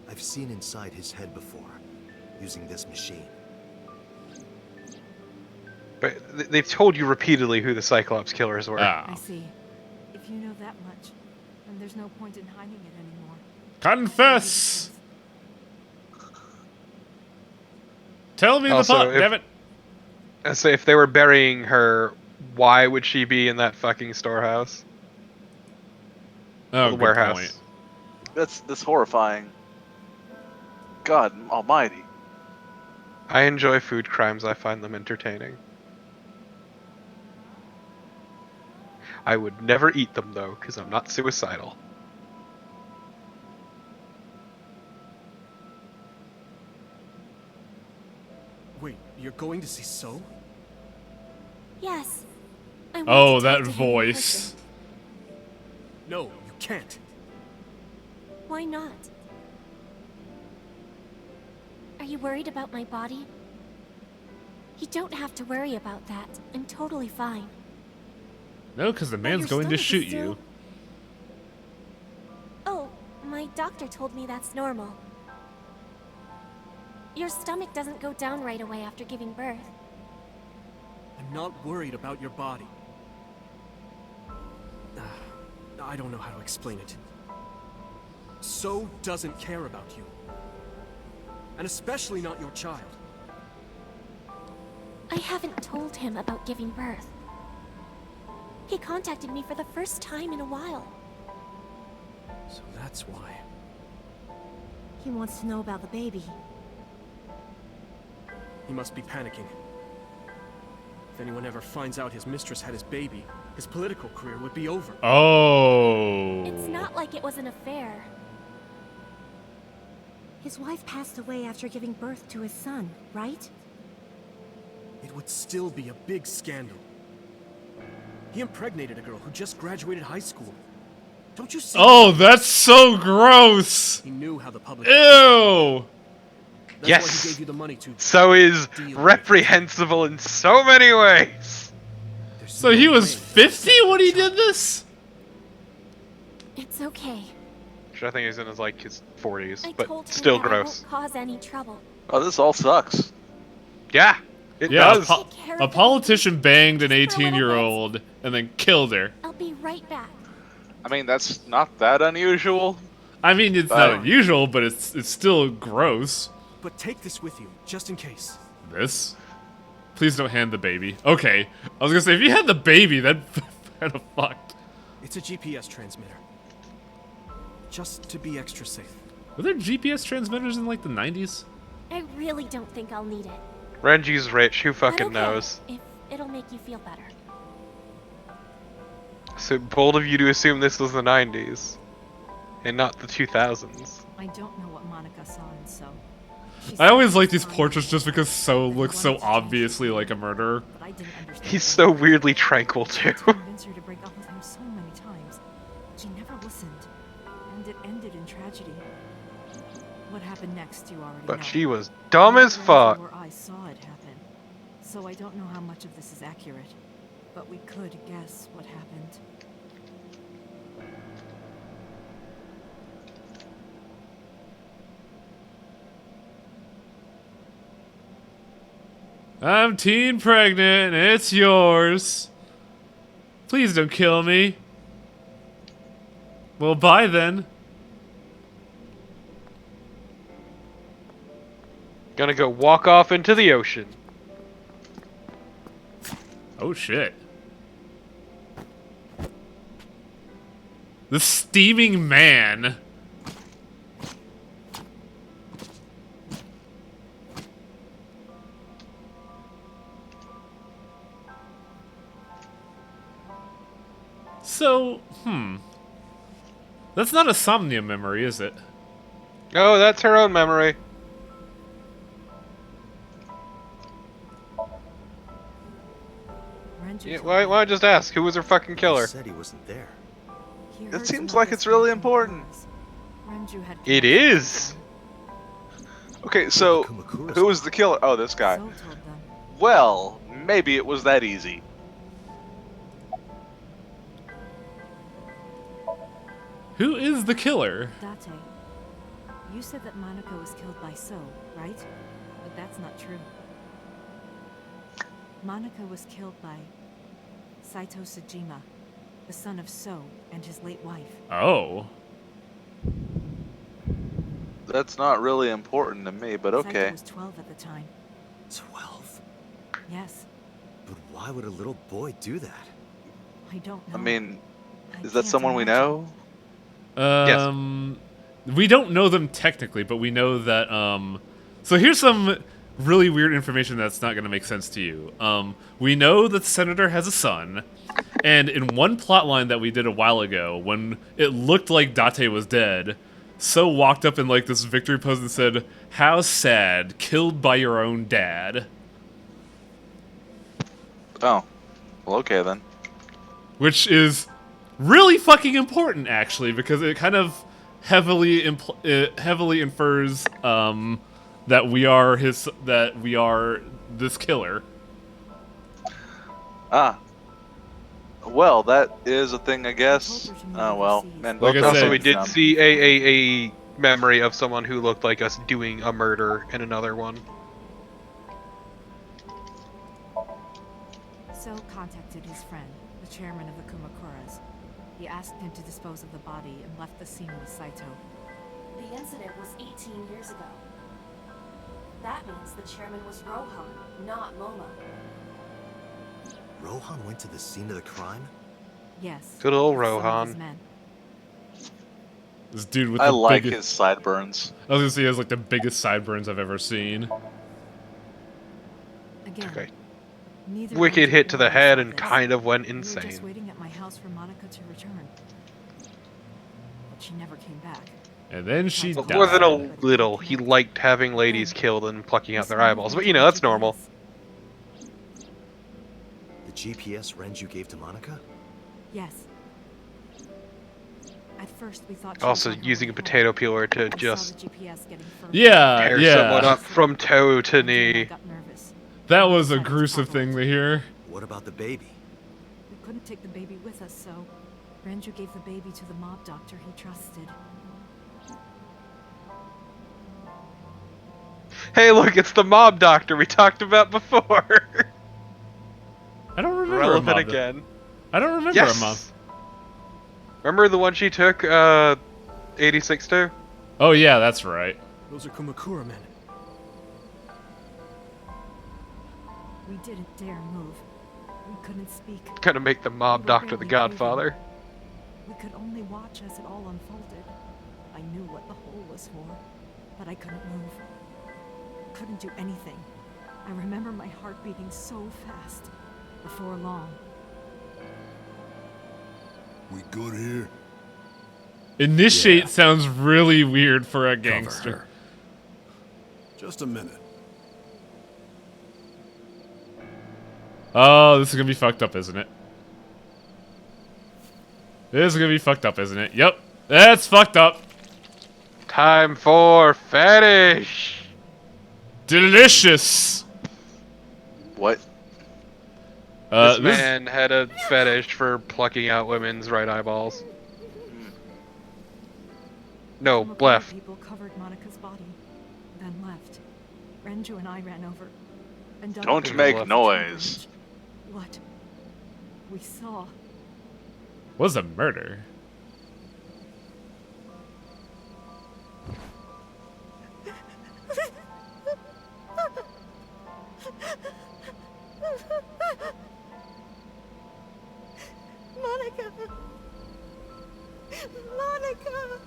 I've seen inside his head before, using this machine. But they've told you repeatedly who the Cyclops killers were. Ah. I see. If you know that much, then there's no point in hiding it anymore. Confess! Tell me Also, the plot, if- damn it! So if they were burying her, why would she be in that fucking storehouse? Oh, The good warehouse. point. That's horrifying. God almighty. I enjoy food crimes. I find them entertaining. I would never eat them though, because I'm not suicidal. Wait, you're going to see So? Yes. I want Oh, to that talk to him in voice. person. No, you can't. Why not? Are you worried about my body? You don't have to worry about that. I'm totally fine. No, because the But man's your going to stomach is shoot still- you. Oh, my doctor told me that's normal. Your stomach doesn't go down right away after giving birth. I'm not worried about your body. I don't know how to explain it. So doesn't care about you. And especially not your child. I haven't told him about giving birth. He contacted me for the first time in a while. So that's why. He wants to know about the baby. He must be panicking. If anyone ever finds out his mistress had his baby, his political career would be over. Oh. It's not like it was an affair. His wife passed away after giving birth to his son, right? It would still be a big scandal. He impregnated a girl who just graduated high school. Don't you see? Oh, that's so gross! He knew how the public. Ew! That's Yes. why he gave you the money to. So is Deal with it. reprehensible in so many ways. There's So no he was way. 50 when he did this? It's okay. Which I think he's in his like his 40s, I but told him still that I gross. won't cause any trouble. Oh, this all sucks. Yeah, it Yeah, does. Take care of a the politician baby. banged an Just for a little 18-year-old and then killed her. bit. I'll be right back. I mean, that's not that unusual. I mean, it's not unusual, but it's still gross. But take this with you, just in case. This? Please don't hand the baby. Okay. I was gonna say, if you had the baby, that'd kind of fucked. It's a GPS transmitter. just to be extra safe. Were there GPS transmitters in like the 90s? I really don't think I'll need it. Renji's rich. Who But fucking okay, knows? if it'll make you feel better. So bold of you to assume this was the 90s, and not the 2000s. I don't know what Monica saw in So. She I said always like it these was portraits just because So but he looks so wanted to change obviously it. like a murderer. But I didn't understand He's why. so weirdly tranquil I too. tried to convince her to break up with him so many times. She never listened. And it ended in tragedy. What happened next, you already know. But she was dumb as Neither fuck. Andrew or I saw it happen. So I don't know how much of this is accurate. But we could guess what happened. I'm teen pregnant, and it's yours. Please don't kill me. Well, bye then. Gonna go walk off into the ocean. Oh shit. The steaming man. So, That's not a Somnium memory, is it? Oh, that's her own memory. Renju Yeah, told why me don't I just ask, who was her fucking He killer? said he wasn't there. he It heard seems some like of it's this really from important. Kumakuras. Renju had It connections with is. them. Okay, so Kumakuras. who was the killer? Oh, this guy. So told them. Well, maybe it was that easy. Who is the killer? Date, you said that Monica was killed by So, right? But that's not true. Monica was killed by Saito Sejima, the son of So and his late wife. Oh. That's not really important to me, but Saito okay. was 12 at the time. 12? Yes, But why would a little boy do that? I don't know. I mean, I is that can't someone we imagine. know? We don't know them technically, but we know that, So here's some really weird information that's not going to make sense to you. We know that the senator has a son, and in one plotline that we did a while ago, when it looked like Date was dead, So walked up in like this victory pose and said, "How sad, killed by your own dad." Oh. Well, okay then. Which is really fucking important, actually, because it kind of heavily infers that we are this killer. Ah. Well, that is a thing, I guess. told her to move Oh well. overseas. Man, Like I both Also, said- we sides did dumb. see a memory of someone who looked like us doing a murder in another one. So contacted his friend, the chairman of the Kumakuras. He asked him to dispose of the body and left the scene with Saito. The incident was 18 years ago. That means the chairman was Rohan, not Momo. Rohan went to the scene of the crime? Yes. Good old with some of his Rohan. men. This dude with I the like biggest... his sideburns. I was gonna say he has like the biggest sideburns I've ever seen. Again. Okay. Neither Wicked Renju hit to or the I head saw and this. kind of went We were just insane. waiting at my house for Monica to return. But she never came back. And then she But died. more than a little, he liked having ladies killed and plucking out their eyeballs. But you know, that's normal. The GPS Renju gave to Monica? Yes. At first we thought she Also, was on her using way a potato peeler to home. We saw just the GPS getting further. Yeah, tear yeah. someone up from toe to Renju and I knee. got nervous. That was a Decided to gruesome follow thing it. to hear. What about the baby? We couldn't take the baby with us, so Renju gave the baby to the mob doctor he trusted. Hey, look, it's the mob doctor we talked about before. I don't remember a Relevant mob. again. I don't remember Yes. a mob. Remember the one she took 86 to? Oh yeah, that's right. Those are Kumakura men. We didn't dare move. We couldn't speak. Gonna make the mob We were doctor the barely godfather. breathing. We could only watch as it all unfolded. I knew what the hole was for, but I couldn't move. Couldn't do anything. I remember my heart beating so fast. Before long. We good here? Initiate Yeah. sounds really weird for a Cover gangster. her. Just a minute. Oh, this is gonna be fucked up, isn't it? This is gonna be fucked up, isn't it? Yep, that's fucked up. Time for fetish. Delicious. What? This This man had a fetish for plucking out women's right eyeballs. No, Chemical left. people covered Monica's body, then left. Renju and I ran over. And dug Don't up make the noise. What we saw. was a murder. Monica! Monica!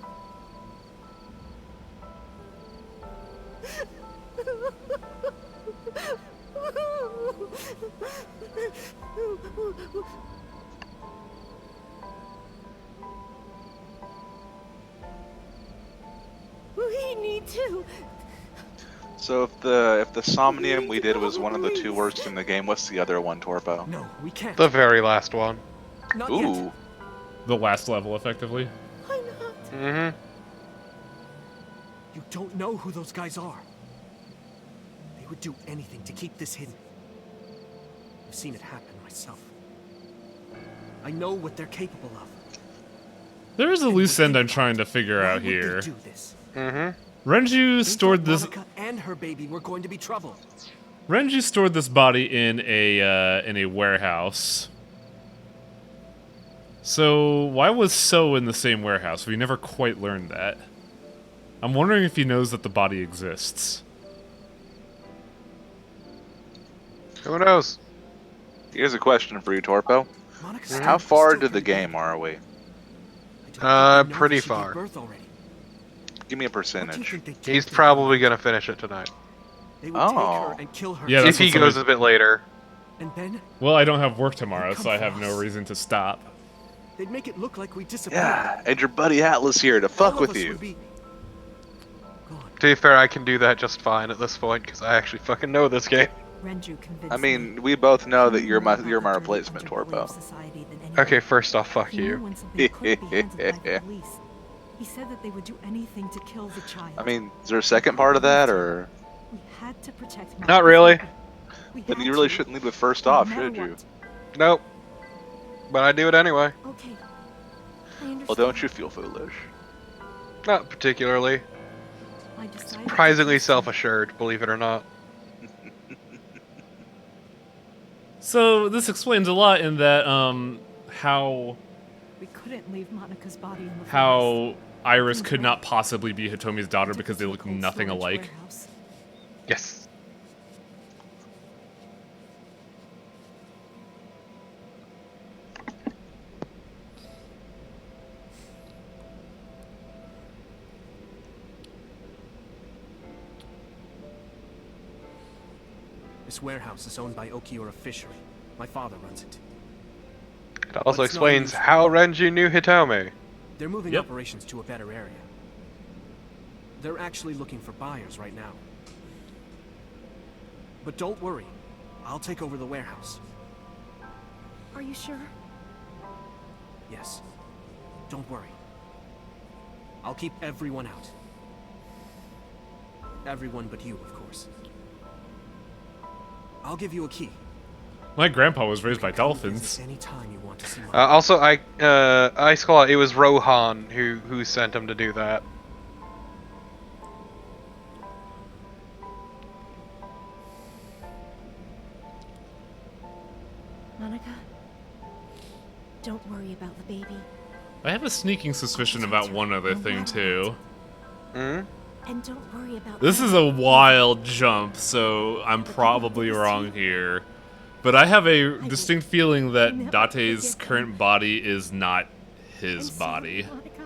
We need to. So if the Somnium we did was one of the two worst in the game, what's the other one, Torpo? No, we can't. The very last one. Not Ooh. yet. The last level, effectively. Why not? Mm-hmm. You don't know who those guys are. They would do anything to keep this hidden. I've seen it happen myself. I know what they're capable of. There is a And loose we end think I'm trying to figure Why out would they here. do this? Mm-hmm. Renju They stored thought this. Monica and her baby were going to be trouble. Renju stored this body in a warehouse. So why was So in the same warehouse? We never quite learned that. I'm wondering if he knows that the body exists. Who knows? Here's a question for you, Torpo. Monica's How still far pretty into the bad. game are we? I don't think they know that Pretty she gave far. birth already. Give me a What do you percentage. think they'd do He's if they probably found gonna finish it tonight. out? They would take Oh. her and kill her. Yeah, If that's he what goes somebody- a bit later. And then Well, I don't have work tomorrow, Come so I for have no us. reason to stop. they'd make it look like we disappeared. Yeah, and your buddy Atlas here to All fuck of with us you. would be gone. To be fair, I can do that just fine at this point because I actually fucking know this game. Renju convinced I me. mean, we both know that He you're knew my about you're the my dirty replacement, underbelly of Torpo. society than anyone. Okay, first off, fuck He knew you. when something could be handled by the police. He said that they would do anything to kill the child. I mean, is there a second part of that, or We had to protect Not really. We then had you really to, shouldn't leave it first no off, matter should you? what. Nope. But I do it anyway. Okay. I understand. Well, don't you feel foolish? Not particularly. I decided to Surprisingly trust him. self-assured, believe it or not. So this explains a lot in that how We couldn't leave Monica's body in the forest. how Iris could not possibly be Hitomi's daughter because they To a look cold nothing storage alike. warehouse. Yes. This warehouse is owned by Okiura Fishery. My father runs it. It also But it's not explains usual. how Renji knew Hitomi. They're moving Yep. operations to a better area. They're actually looking for buyers right now. But don't worry, I'll take over the warehouse. Are you sure? Yes. Don't worry. I'll keep everyone out. Everyone but you, of course. I'll give you a key. My grandpa was raised by Come dolphins. visit anytime you want to see my Also, I saw it was Rohan who sent him to do that. Monica? Don't worry about the baby. I have a sneaking suspicion about one other thing too. Hmm? And don't worry about This is a wild jump, so I'm probably wrong here. But I have a distinct feeling that Date's current body is not his And so, body. Monica,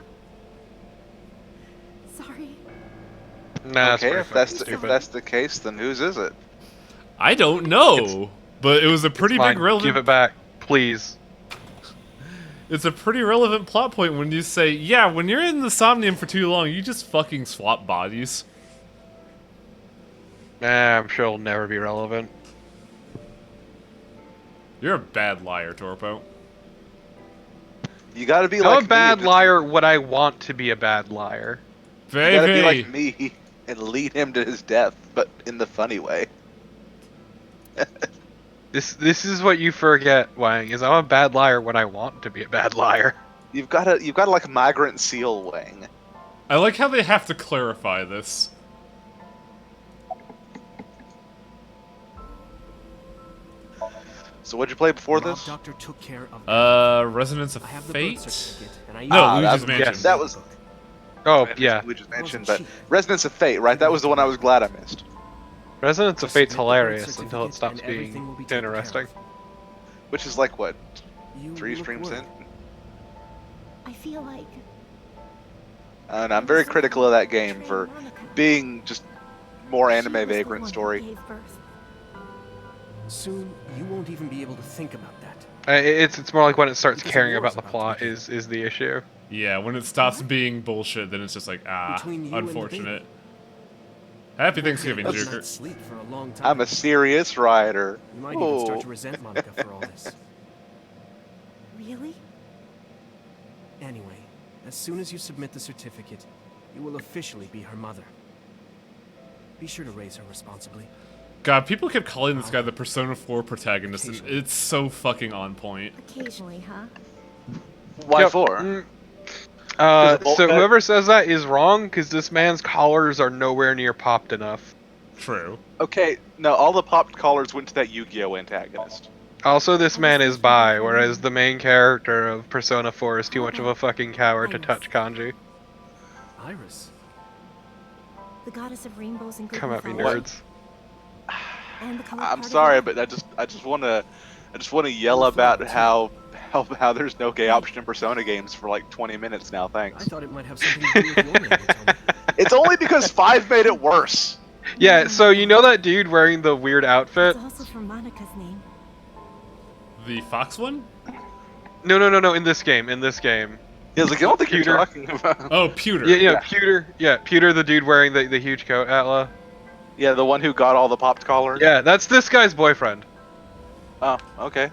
Nah, Okay, pretty if that's fucking if stupid. that's the case, then whose is it? I don't know, but it was a pretty It's mine. big relevant. Give it back, please. It's a pretty relevant plot point when you say, yeah, when you're in the Somnium for too long, you just fucking swap bodies. Nah, I'm sure it'll never be relevant. You're a bad liar, Torpo. You gotta be I'm like a bad me, and liar when I want to be a bad liar. you gotta be like Baby! me and lead him to his death, but in the funny way. This is what you forget, Wang, is I'm a bad liar when I want to be a bad liar. You've got like migrant seal Wang. I like how they have to clarify this. So what'd you play before The mob this? doctor took care of Resonance of I have the Fate? birth certificate, and I No, Ah, Luigi's that- Mansion. yes. That was Oh, yeah. we just mentioned, Wasn't but cheap. Resonance of Fate, right? That was the one I was glad I missed. Resonance of Just Fate's submit the birth hilarious until it certificate stops and everything will being be taken care interesting. of. Which is like what, You 3 look streams worried. in? I feel like And I'm very critical of that game for being just more anime vagrant story. Soon, you won't even be able to think about that. It's more like when it starts Because caring war's about the about to plot begin. is the issue. Yeah, when it stops being bullshit, then it's just like, Between you and the unfortunate. baby. Happy Thanksgiving, You won't get Joker. night's sleep for a long time. I'm a serious writer. You might even start Oh. to resent Monica for all this. Really? Anyway, as soon as you submit the certificate, you will officially be her mother. Be sure to raise her responsibly. God, people kept calling this guy the Persona 4 protagonist, and it's so fucking on point. Occasionally, huh? Why Yep. for? Mm. Is it So Voltec? whoever says that is wrong, because this man's collars are nowhere near popped enough. True. Okay, no, all the popped collars went to that Yu-Gi-Oh antagonist. Also, this man is bi, whereas the main character of Persona 4 is too much of a fucking coward to touch kanji. Iris. The goddess of rainbows and good Come at me, mythology. nerds. And the color I'm part of sorry, life. but I just want to yell about how there's no gay option in Persona games for like 20 minutes now. I Thanks. thought it might have something to do with your name, Tony. It's only because 5 made it worse. Yeah, so you know that dude wearing the weird outfit? It's also from Monica's name. The Fox one? No, in this game, He was like, I don't think you're Pewter. talking about. Oh, Pewter. Yeah, Pewter, the dude wearing the huge coat, Atla. Yeah, the one who got all the popped collars. Yeah, that's this guy's boyfriend. Oh, okay.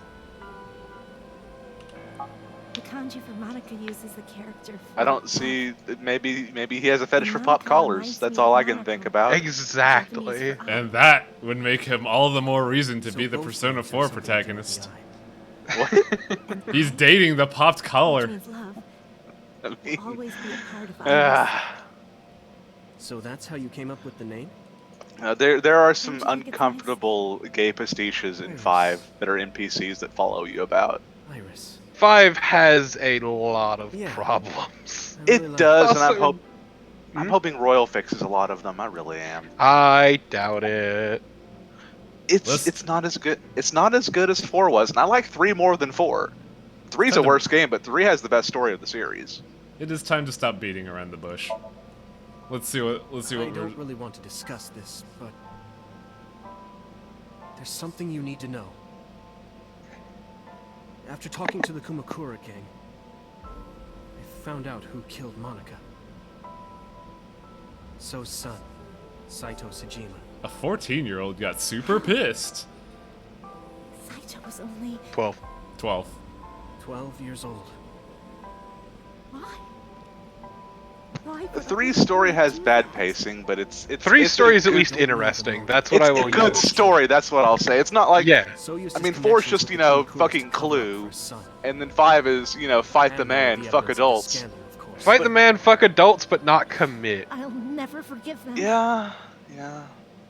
The kanji for Monica uses the character. I don't see. Maybe he has a fetish for Monica popped collars. reminds That's me all of I can Monica. think about. Exactly. And that would make him all the more reason to So be the both Persona names have 4 something to do with protagonist. the What? He's dating the popped Which collar. means love I will mean, always be a part of Iris. ah. eye. So that's how you came up with the name? There are some Don't you think it's uncomfortable gay pastiches in 5 that are NPCs that follow you about. Iris. 5 has a lot of Yeah. problems. I really It like does, and Also- I'm hoping Royal fixes a lot of them. I really am. I doubt it. Let's- It's not as good. It's not as good as 4 was, and I like 3 more than 4. 3's a Time to- worse game, but 3 has the best story of the series. It is time to stop beating around the bush. Let's see what I we're... don't really want to discuss this, but there's something you need to know. After talking to the Kumakura gang, I found out who killed Monica. So's son, Saito Sejima. A 14-year-old got super pissed. Saito was only 12. 12. 12 years old. why? Why? The would 3 I story do has bad that? pacing, but it's 3 it's a story is at good- least interesting. That's what It's I will a good use. story. That's what I'll say. It's not like Yeah. So used I his mean, 4 is connections just, with you the know, Kumakuras fucking to cover up Clue. for his son. and then 5 is, you know, fight the And all man, the fuck evidence of the adults. scandal, of course. Fight the man, fuck adults, but not commit. I'll never forgive them. Yeah.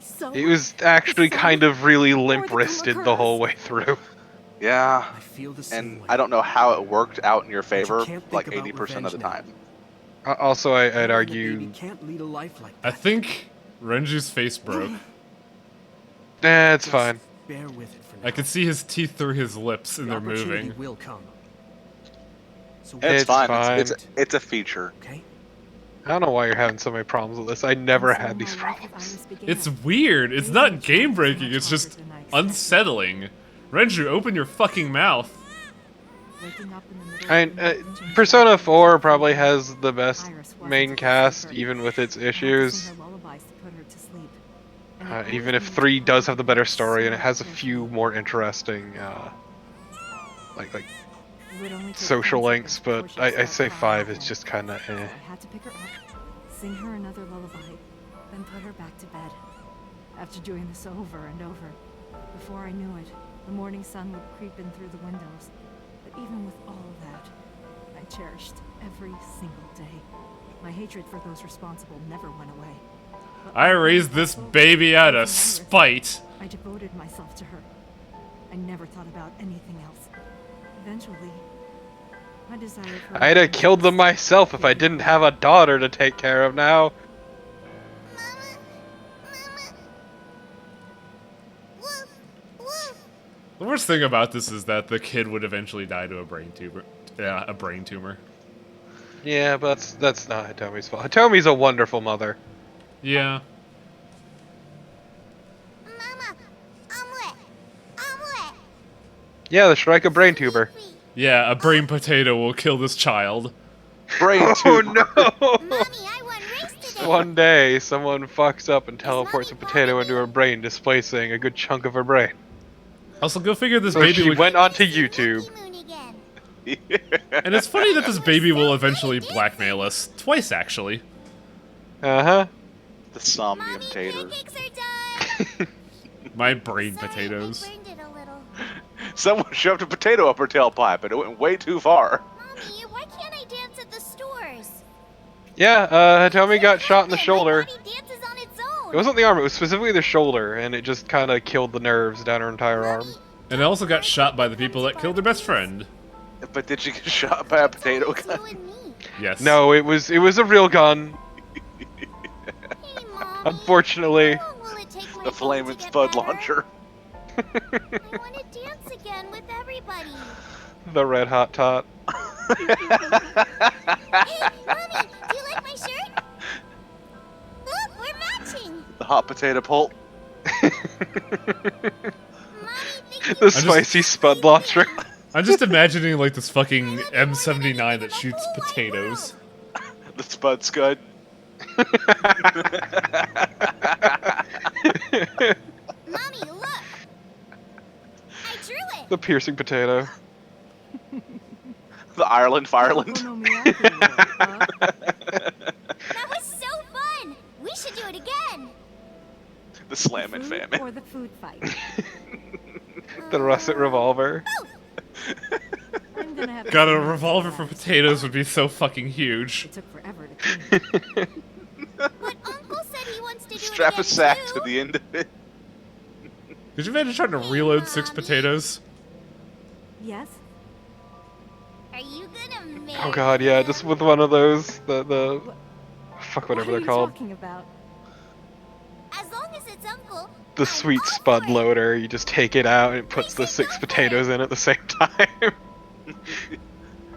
So It was actually Son kind of really or the limp-wristed the Kumakuras. whole way through. Yeah. I feel the same And way. I don't know how it worked out in your you favor, can't think like about 80% of the revenge time. Also, I'd You and the argue... baby can't lead a life like I that. think Renju's face broke. it's Just fine. Bear with it for now. I could see his teeth through his lips and The they're opportunity moving. will come. So It's It's fine. fine. It's a feature. okay? I don't know why you're having so many problems with this. I never And so had these my life with problems. Iris began. It's weird. It's not game breaking. It's just unsettling. Renju, open your fucking mouth. Waking up in the middle I of the night mean, and changing Persona everything 4 to probably sleep. has the best Iris wasn't main a cast, sleeper. even with its I had to issues. sing her lullabies to put her to sleep. And it always Even if made me 3 does cry have the better so story, and it has a carefully. few more interesting, like It would only take social 10 links, seconds but before she'd I start say crying 5 is again. just kinda So eh. I had to pick her up, sing her another lullaby, then put her back to bed. After doing this over and over, before I knew it, the morning sun would creep in through the windows. But even with all of that, I cherished every single day. My hatred for those responsible never went away. But I when raised I this got baby out of Iris, spite. I devoted myself to her. I never thought about anything else. Eventually, my desire for I'd have killed them myself if I didn't have a daughter to take care of now. The worst thing about this is that the kid would eventually die to a brain tumor. Yeah, a brain tumor. Yeah, but that's not Hitomi's fault. Hitomi's a wonderful mother. Yeah. Mama, omelet, omelet. Yeah, the Shrike a brain tuber. Yeah, a brain potato will kill this child. Brain Oh tumor. no! Mommy, I won race today. One day, someone fucks up and teleports a Mommy potato proud of into me? her brain, displacing a good chunk of her brain. Also, go figure this So baby she would... went onto YouTube. Lucky Moon again. And it's funny that this baby will eventually blackmail us. Twice, actually. Uh-huh. The Somnium Mommy, Tater. pancakes are done. My brain Sorry, potatoes. I burned it a little. Someone shoved a potato up her tailpipe and it went way too far. Mommy, why can't I dance at the stores? Yeah, Hitomi got shot in the My shoulder. body dances on its own. It wasn't the arm, it was specifically the shoulder, and it just kind of killed the nerves down her entire arm. And I also got shot by the people that killed her best friend. But did she get shot by a potato It's gun? you and me. Yes. No, it was a real gun. Hey, Mommy. Unfortunately. How long will it take my The phone flaming to get spud better? launcher. I want to dance again with everybody. The red hot tot. Hey, Mommy, do you like my shirt? Look, we're matching. The hot potato pulp. Mommy, think you The spicy spud launcher. I'm just imagining like this fucking M79 that shoots potatoes. The spud scud. Mommy, look. I drew it. The piercing potato. The Ireland Fireland. That was so fun. We should do it again. The slam and Food famine. or the food fight. The russet revolver. I'm gonna have to God, a clean revolver this for up. potatoes would be so fucking huge. It took forever to clean. But Uncle said he wants to do Strap it a again sack too. to the end of it. Could you imagine trying to reload 6 potatoes? Yes? Are you gonna marry Oh god, yeah, him? just with one of those, the fuck, What whatever are they're you called. talking about? As long as it's Uncle. The I'm sweet all spud for it. loader, you just take it out and it puts the 6 potatoes in at the same time.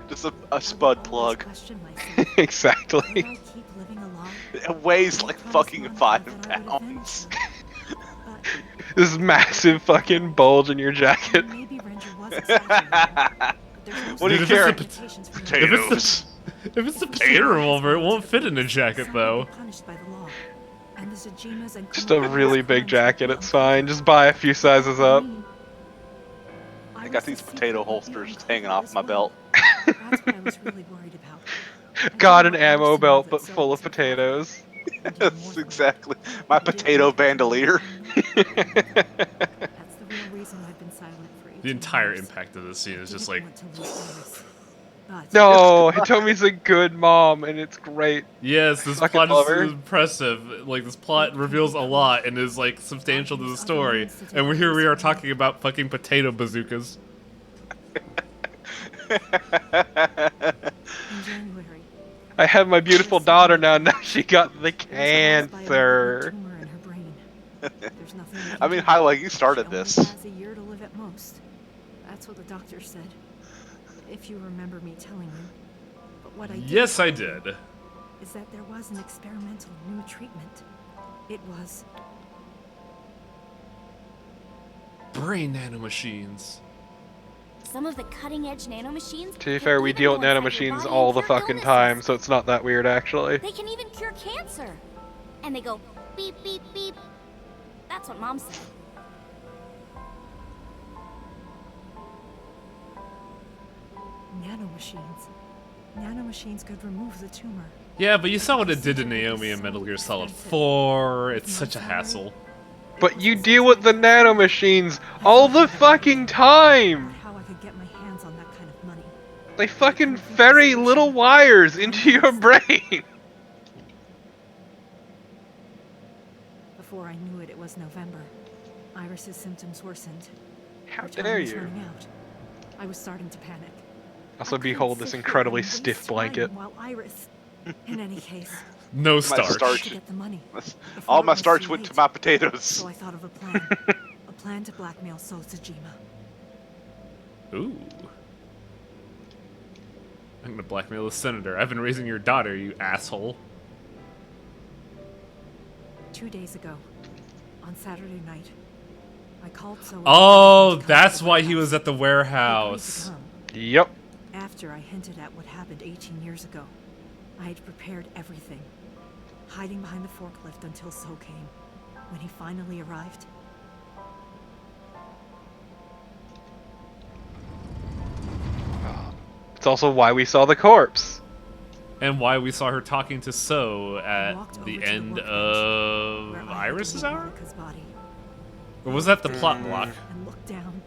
Just a spud I've always plug. questioned myself. Would Exactly. I keep living a lie? It weighs like Promise fucking Monica 5 that I would pounds. avenge her. This massive fucking bulge in your But jacket. maybe Ranger was exaggerating. But there's no What do you Dude, if care? it's limitations for me. Potatoes. If it's a potato revolver, it won't fit in a jacket Some though. will be punished by the law. And the Zajimas and Just a Komodos really big crimes jacket, will be it's fine. Just buy a few sizes uncovered. up. Me. I got was these the potato secret would be holsters just hanging uncovered off as my well. belt. That's what I was really worried about. I Got didn't an want ammo Iris to know belt, that but Zoe full was of her father. potatoes. And do more That's for me. exactly my I didn't potato want her to bandolier. know. That's the real reason I've been silent for 18 The entire years. impact of this scene is I just didn't like, want to lose Iris. But No, Hitomi's a good mom, and it's great. yes, this Fucking plot love her. is impressive. Like, this plot reveals a lot and is, like, substantial to the story. And here we are talking about fucking potato bazookas. in January, I have my beautiful daughter now, now she got the I was caused by a malignant cancer. tumor in her brain. There's nothing we I can mean, do. Highlight, you started She only this. has a year to live at most. That's what the doctor said. If you remember me telling you. But what I did Yes, I tell you did. is that there was an experimental new treatment. It was... Brain nanomachines. Some of the cutting-edge nanomachines. To be can fair, we even deal go with inside your nanomachines body all and the cure fucking illnesses. time, so it's not that weird, actually. They can even cure cancer. And they go beep, beep, beep. That's what Mom said. nanomachines. Nanomachines could remove the tumor. Yeah, but you saw what it did to Naomi in Metal Gear Solid 4. It's such a hassle. But you deal with the nanomachines all the fucking time! How I could get my hands on that kind of money. They fucking ferry little wires into your brain! Before I knew it, it was November. Iris's symptoms worsened. How Her time dare was you? running out. I was starting to panic. Also, I couldn't behold this sit here incredibly and stiff waste time blanket. While Iris... In any case, No My starch. starch. to get the money. All before my it was starch too went to late. my potatoes. So I thought of a plan. A plan to blackmail Sojima. Ooh. I'm gonna blackmail the senator. I've been raising your daughter, you asshole. 2 days ago, on Saturday night, I called Sojima. Oh, to come that's to the why he warehouse. was at the He agreed to warehouse. come. Yep. After I hinted at what happened 18 years ago, I had prepared everything, hiding behind the forklift until So came. When he finally arrived, It's also why we saw the corpse. And why we saw her talking to So I walked at over the to the end workbench of where I had to Iris's meet hour? Monica's body, Or was that the plot block? and looked down.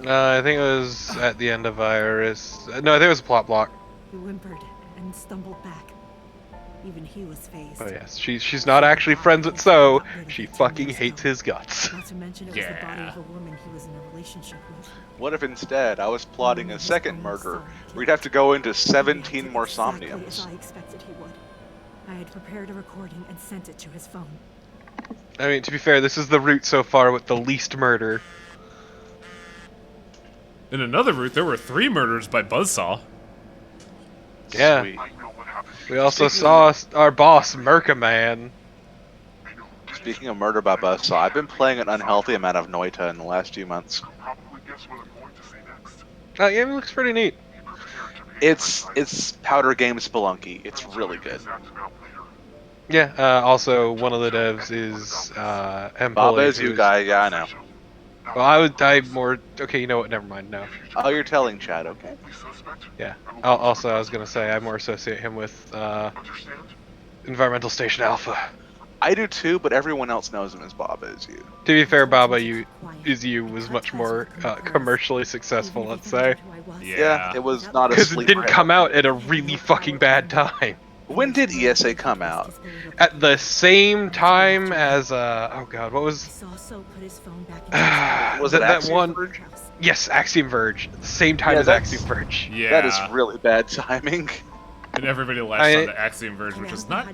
I think it was at the end of Iris. No, I think it was a plot block. He whimpered and stumbled back. Even he was phased. Oh yes, she's not actually friends with So. She fucking hates his guts. Not to mention it was the body Yeah. of a woman he was in a relationship with. What if instead I was plotting a second murder? We'd have to go into 17 more Exactly as Somniums. I expected he would. I had prepared a recording and sent it to his phone. I mean, to be fair, this is the route so far with the least murder. In another route, there were 3 murders by Buzzsaw. Yeah. Sweet. We also Speaking saw our boss, Merca Man. Speaking of murder by buzzsaw, I've been playing an unhealthy amount of Noita in the last few months. Oh, yeah, it looks pretty neat. It's Powder Game Spelunky. It's really good. Yeah, also, one of the devs is, Bob Empoli, is you who's- guy, yeah I know. Well, I would die more... Okay, you know what, never mind, no. Oh, you're telling Chad, okay. Yeah. Also, I was gonna say, I more associate him with, Environmental Station Alpha. I do too, but everyone else knows him as Bob is you. To be fair, Baba was much more, commercially successful, let's say. Yeah. It was not a Because it sleep didn't trap. come out at a really fucking bad time. When did ESA come out? At the same time as, oh god, what I was... saw So put his phone back in his Was that it Axiom one... Verge? Yes, Axiom Verge. At the same time Yeah, as that's- Axiom Verge. Yeah. That is really bad timing. And everybody latched I- on the Axiom Verge, which is not...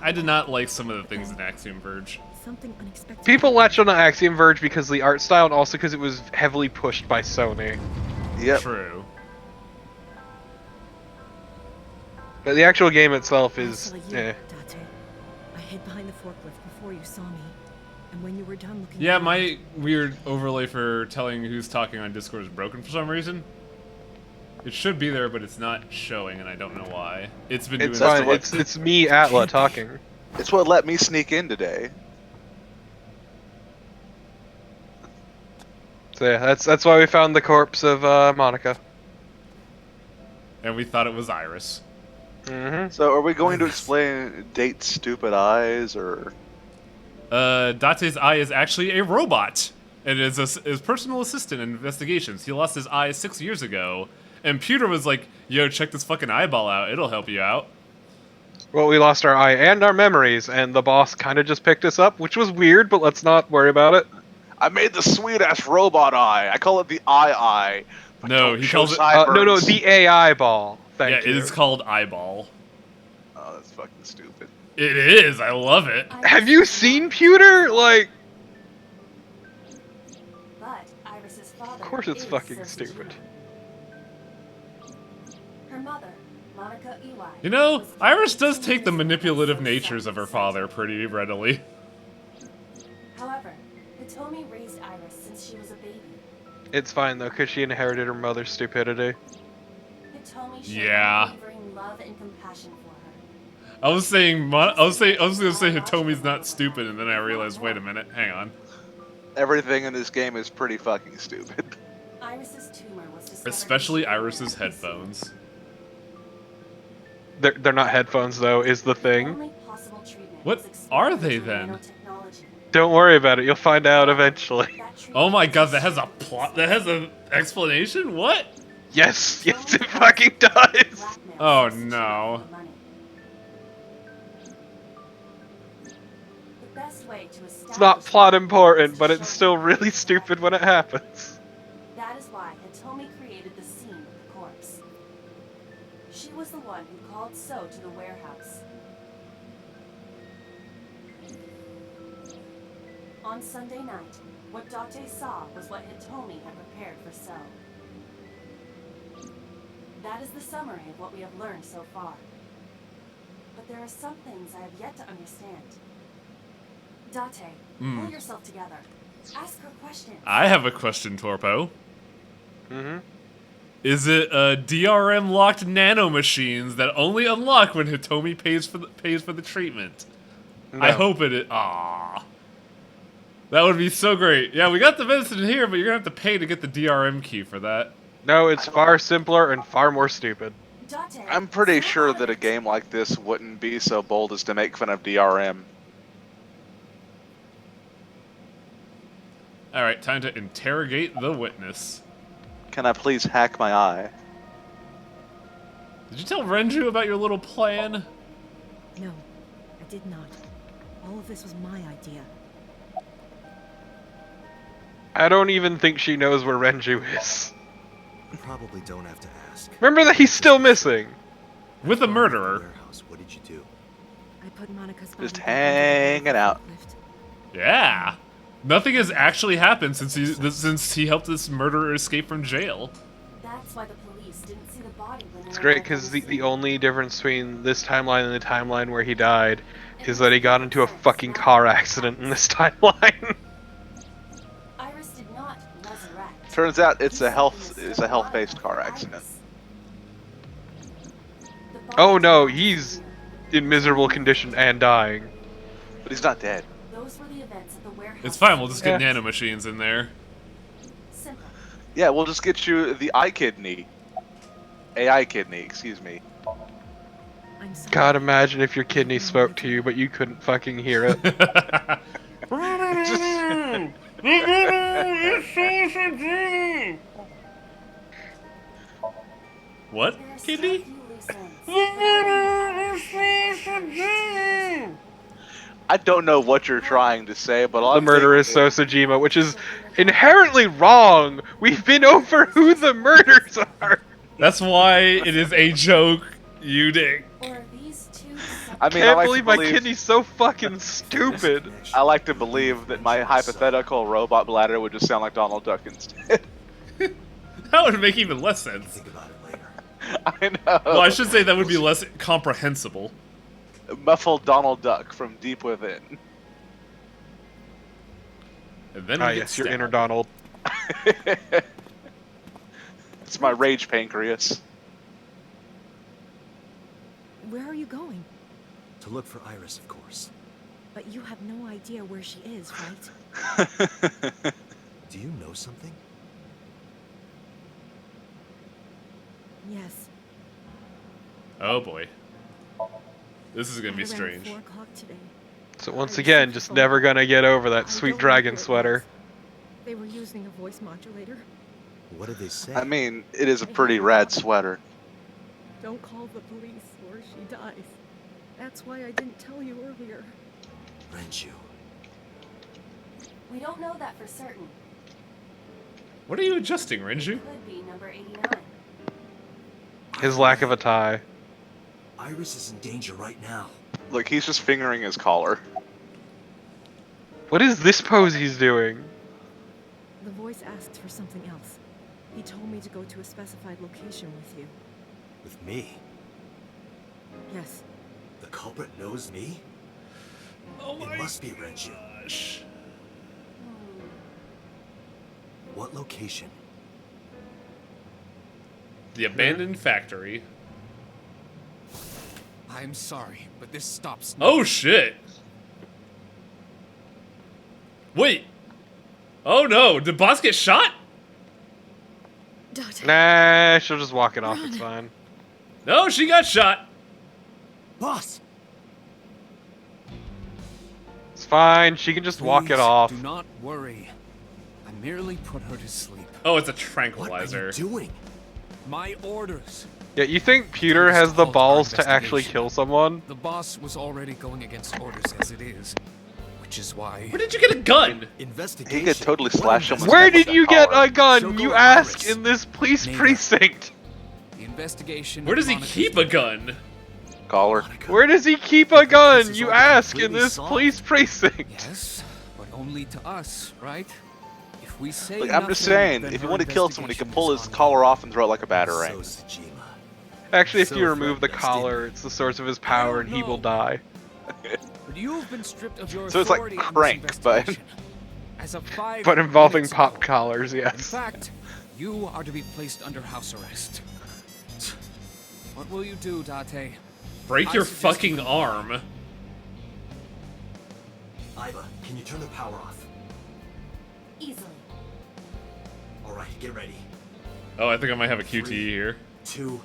I did not like some of the things in Axiom Verge. Something unexpected. People latched on to Axiom Verge because of the art style and also because it was heavily pushed by Sony. Yep. True. But the actual game itself I is, saw you, eh. Date. I hid behind the forklift before you saw me. And when you were done looking Yeah, around, my weird overlay for telling who's talking on Discord is broken for some reason. It should be there, but it's not showing, and I don't know why. It's been It's doing fine. this. It's me, Atla, talking. It's what let me sneak in today. So yeah, that's why we found the corpse of Monica. And we thought it was Iris. Mm-hmm. So are we going to explain Date's stupid eyes, or... Date's eye is actually a robot. And is his personal assistant in investigations. He lost his eye 6 years ago. And Pewter was like, yo, check this fucking eyeball out. It'll help you out. Well, we lost our eye and our memories, and the boss kind of just picked us up, which was weird, but let's not worry about it. I made the sweet-ass robot eye. I call it the eye. But No, don't he show calls it- No, sideburns. the AI ball. Thank Yeah, you. it is called eyeball. Oh, that's fucking stupid. It is. I love it. Have you seen Pewter? Like, But Iris's father of course it's is fucking Sojima. stupid. Her mother, Monica Iwai. You know, was Iris killed does 18 take the years ago manipulative by natures of her father pretty readily. However, Hitomi raised Iris since she was a baby. It's fine though, cause she inherited her mother's stupidity. Hitomi showed Yeah. unwavering love and compassion for her. I was gonna say Hitomi's not stupid, and then I realized, wait a minute, hang on. Everything in this game is pretty fucking stupid. Iris's tumor was discovered Especially in January Iris's of this year. headphones. They're not headphones though, is the The thing. only possible treatment What was are experimental they then? nanotechnology. Don't worry about it, you'll find out eventually. That treatment Oh my was god, that has a restricted to plot. That has an explanation. What? Yes, yes Hitomi it fucking tried to does! blackmail Oh, substitute no. for money. The best way to It's not establish plot that important, was but to it's show still him really the stupid when it happens. That is why Hitomi created the scene with the corpse. She was the one who called So to the warehouse. On Sunday night, what Date saw was what Hitomi had prepared for So. That is the summary of what we have learned so far. But there are some things I have yet to understand. Date, pull yourself together. Ask her questions. I have a question, Torpo. Mm-hmm. Is it DRM locked nanomachines that only unlock when Hitomi pays for the treatment? I hope it is. Aww. That would be so great. Yeah, we got the medicine here, but you're gonna have to pay to get the DRM key for that. No, it's far simpler and far more stupid. Date, I'm pretty snap sure out of that a it. game like this wouldn't be so bold as to make fun of DRM. Alright, time to interrogate the witness. Can I please hack my eye? Did you tell Renju about your little plan? No, I did not. All of this was my idea. I don't even think she knows where Renju is. You probably don't have to ask. Remember that he's still missing. With a At the murderer. warehouse, what did you do? I put Monica's body Just back under the hanging out. forklift. Yeah. Nothing has actually happened since he helped this murderer escape from jail. That's why the police didn't see the body when they It's great arrived on because the the scene. only difference between this timeline and the timeline where he died is that he got into a fucking car accident in this timeline. Iris did not resurrect. Turns out it's He a simply health-based car Iris. accident. The body Oh no, did not he's disappear. in miserable condition and dying. But he's not dead. Those were the events at the warehouse. It's fine, we'll just get Yeah. nanomachines in there. Simple. Yeah, we'll just get you the eye kidney. AI kidney, excuse me. I'm sorry. God, imagine if your kidney spoke to you, but you couldn't fucking hear it. What, There are so kidney? few loose ends. I don't know what you're trying to say, but all The I'm murderer is thinking Sosajima, which is inherently wrong. We've been over who the murders are. That's why it is a joke, you dick. Or are these two I mean, I Can't like believe to my believe kidney's so fucking stupid. I like to believe that my hypothetical robot bladder would just sound like Donald Duck instead. That would make even less sense. Think about it later. I know. Well, I should say that would be less comprehensible. Muffled Donald Duck from deep within. And then we Ah, get yes, your stabbed. inner Donald. It's my rage pancreas. Where are you going? To look for Iris, of course. But you have no idea where she is, right? Do you know something? Yes. Oh boy. This is gonna be At around strange. 4 o'clock today. So once again, just never gonna get over that I sweet don't know dragon who it sweater. was. They were using a voice modulator. What did they say? I mean, it is a pretty rad sweater. Don't call the police or she dies. That's why I didn't tell you earlier. Renju. We don't know that for certain. What are you adjusting, Renju? Could be number 89. His lack of a tie. Iris is in danger right now. Look, he's just fingering his collar. What is this pose he's doing? The voice asked for something else. He told me to go to a specified location with you. With me. Yes. The culprit knows me? Oh my It must be Renju. gosh. What location? The abandoned factory. I'm sorry, but this stops. Oh shit. Wait. Oh no, did Boss get shot? Date. Nah, she'll just walk it off. It's fine. No, she got shot. Boss! It's fine. She can just walk it Please, off. Do not worry. I merely put her to sleep. Oh, it's a What are tranquilizer. you doing? My orders. Yeah, you think Pewter has the balls to actually kill someone? The boss was already going against orders as it is, which is why. Where did you get a gun? He Investigation. could totally What slash someone's Where neck with did that you get collar. a gun? Shogo You ask Iris. in this police Neither. precinct. The investigation. Where of does he Monica's keep a gun? Collar. Monica. Where does he keep a I think this gun? is You all ask in completely this solved. police precinct. Yes, but only to us, right? If we say Look, I'm just nothing, saying, then if you her want to kill someone, he can investigation pull is his on collar off and throw it like a batarang. So Sejima. Actually, if So you remove the threatened us, collar, didn't it's the source of his power and he will know. die. But you've been stripped of your So it's like authority on this Crank, but- investigation. As of 5 But involving minutes pop ago. collars, In yes. fact, you are to be placed under house arrest. What will you do, Date? Break I your suggest fucking you- arm. Iva, can you turn the power off? Easily. All right, get ready. Oh, I think I might have a QTE here. 2,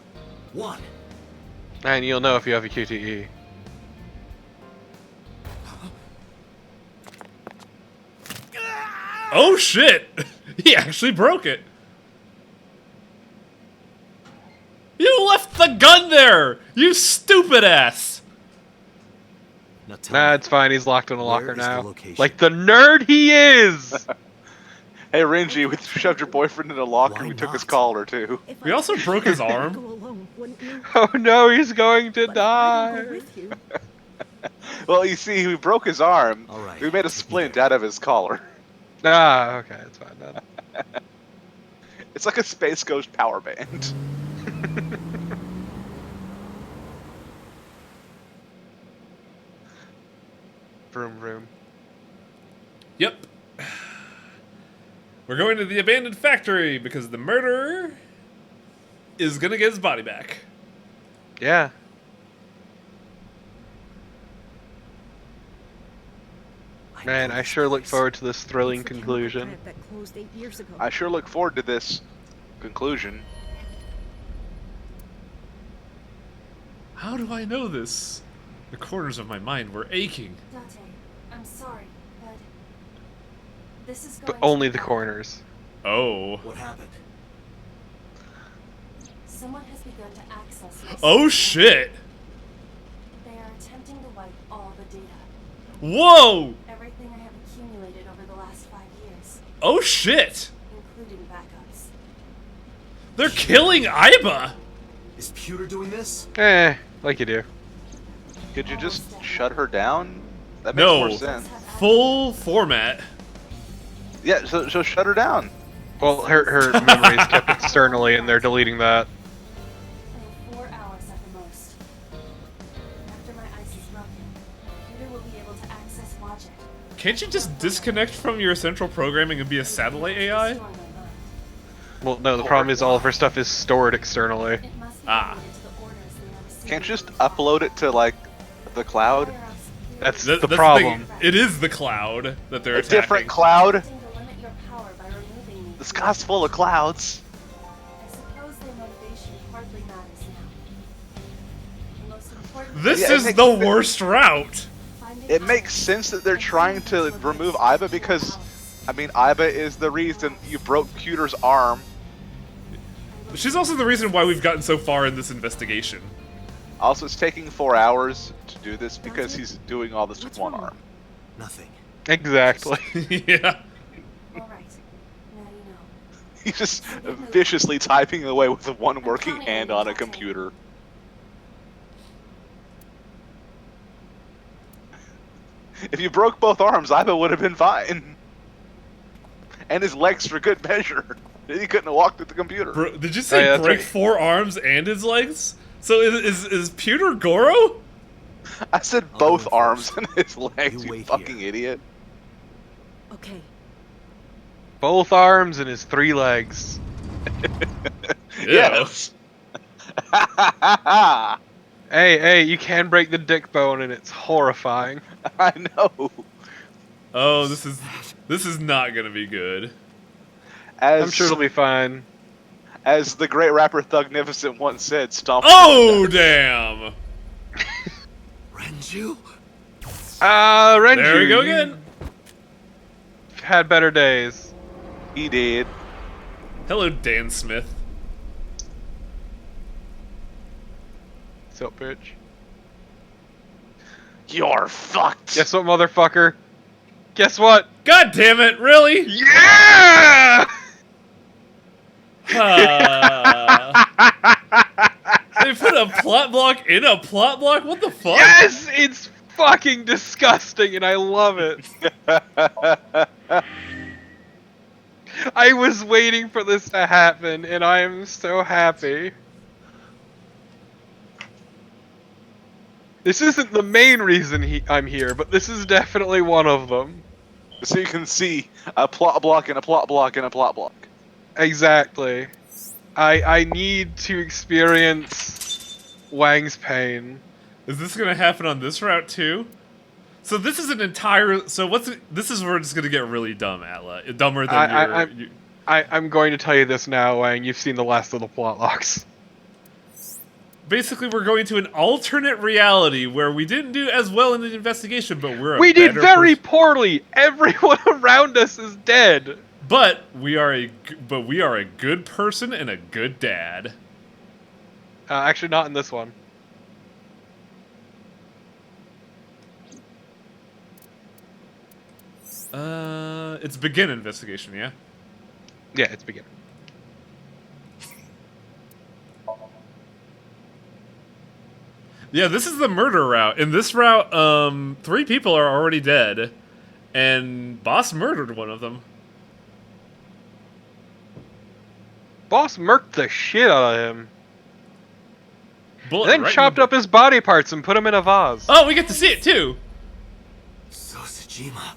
1. And you'll know if you have a QTE. Oh shit! He actually broke it. You left the gun there! You stupid ass! Now tell Nah, me, it's fine. He's locked in a where locker is the now. location? Like the nerd he is! Hey, Renji, we shoved your boyfriend in a locker Why and we took his not? collar, too. If We I also broke his go arm. alone, wouldn't you? Oh no, he's going to But if I don't die! go with you, Well, you see, we broke his arm. All right, We made a take me splint there. out of his collar. Ah, okay, it's fine then. It's like a Space Ghost power band. Vroom vroom. Yep. We're going to the abandoned factory because the murderer is gonna get his body back. Yeah. Man, know I this sure look place. forward to this thrilling it's the conclusion. chemical plant that closed 8 years ago. I sure look forward to this conclusion. How do I know this? The corners of my mind were aching. Date, I'm sorry, but this is But going to only be the bad. corners. Oh. What happened? Someone has begun to access my Oh system. shit! They are attempting to wipe all the data. Whoa! Everything I have accumulated over the last 5 years, Oh shit! including backups. They're killing Iba! Is Pewter doing this? Like you do. Could you just shut her down? That makes No. more sense. Full format. Yeah, so shut her down. Well, her memory's kept externally and they're deleting that. I have 4 hours at the most. After my ice is broken, Peter will be able to access logic. Can't you just disconnect from your central programming and be a satellite AI? Destroy my mind. Well, no, the problem is all of her stuff is stored externally. It must be Ah. related to the orders they are receiving. Can't you just upload it to, like, the cloud? Higher ups here That's That's the thing. problem. It is the cloud that they're A attacking. different cloud? attempting to limit your power by removing me. The sky's full of clouds. I suppose their motivation hardly matters now. The most important This Yeah, it is makes the sense. worst route. finding It out makes sense that they're trying to remove Iba because, I mean, Iba is the reason you broke Pewter's arm. She's also the reason why we've gotten so far in this investigation. Also, it's taking 4 hours to do this because he's doing all this with one arm. Nothing. Exactly. Yeah. All right. Now you know. He's just viciously typing away with one working hand on a computer. If you broke both arms, Iba would have been fine. And his legs for good measure. He couldn't have walked at the computer. Bro, did you say Oh, yeah, that's break right. 4 arms and his legs? So is Pewter Goro? I said I'll both go in arms first. and his legs, You you wait fucking here. idiot. Okay. Both arms and his 3 legs. Ew. Yes. Hey, you can break the dick bone and it's horrifying. I know. Oh, this is not gonna be good. I'm sure it'll be fine. As the great rapper Thugnificent once said, stomp. Oh damn! Renju? Renju, There we go you again. had better days. He did. Hello, Dan Smith. So, bitch. You're fucked. Guess what, motherfucker? Guess what? God damn it! Really? Yeah! They put a plot block in a plot block? What the fuck? Yes! It's fucking disgusting and I love it. I was waiting for this to happen and I am so happy. This isn't the main reason I'm here, but this is definitely one of them. So you can see a plot block and a plot block and a plot block. Exactly. I need to experience Wang's pain. Is this gonna happen on this route too? So this is an entire. So this is where it's gonna get really dumb, Atla. Dumber than I'm going to tell you this now, Wang. You've seen the last of the plot locks. Basically, we're going to an alternate reality where we didn't do as well in the investigation, but We did very poorly. Everyone around us is dead. But we are a good person and a good dad. Actually, not in this one. It's begin investigation, yeah? Yeah, it's beginning. Yeah, this is the murder route. In this route, 3 people are already dead, and Boss murdered one of them. Boss murked the shit out of him. Bullet And then right in chopped the- up his body parts and put them in a vase. Oh, we get to see it too! Sosajima.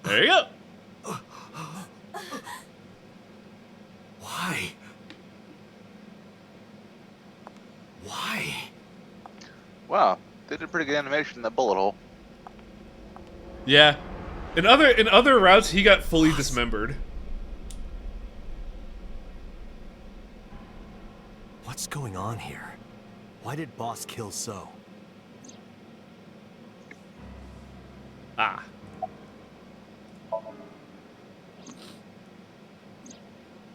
There you go! Why? Why? Wow, they did pretty good animation in that bullet hole. Yeah. In other routes, he got fully dismembered. What's going on here? Why did Boss kill So? Ah.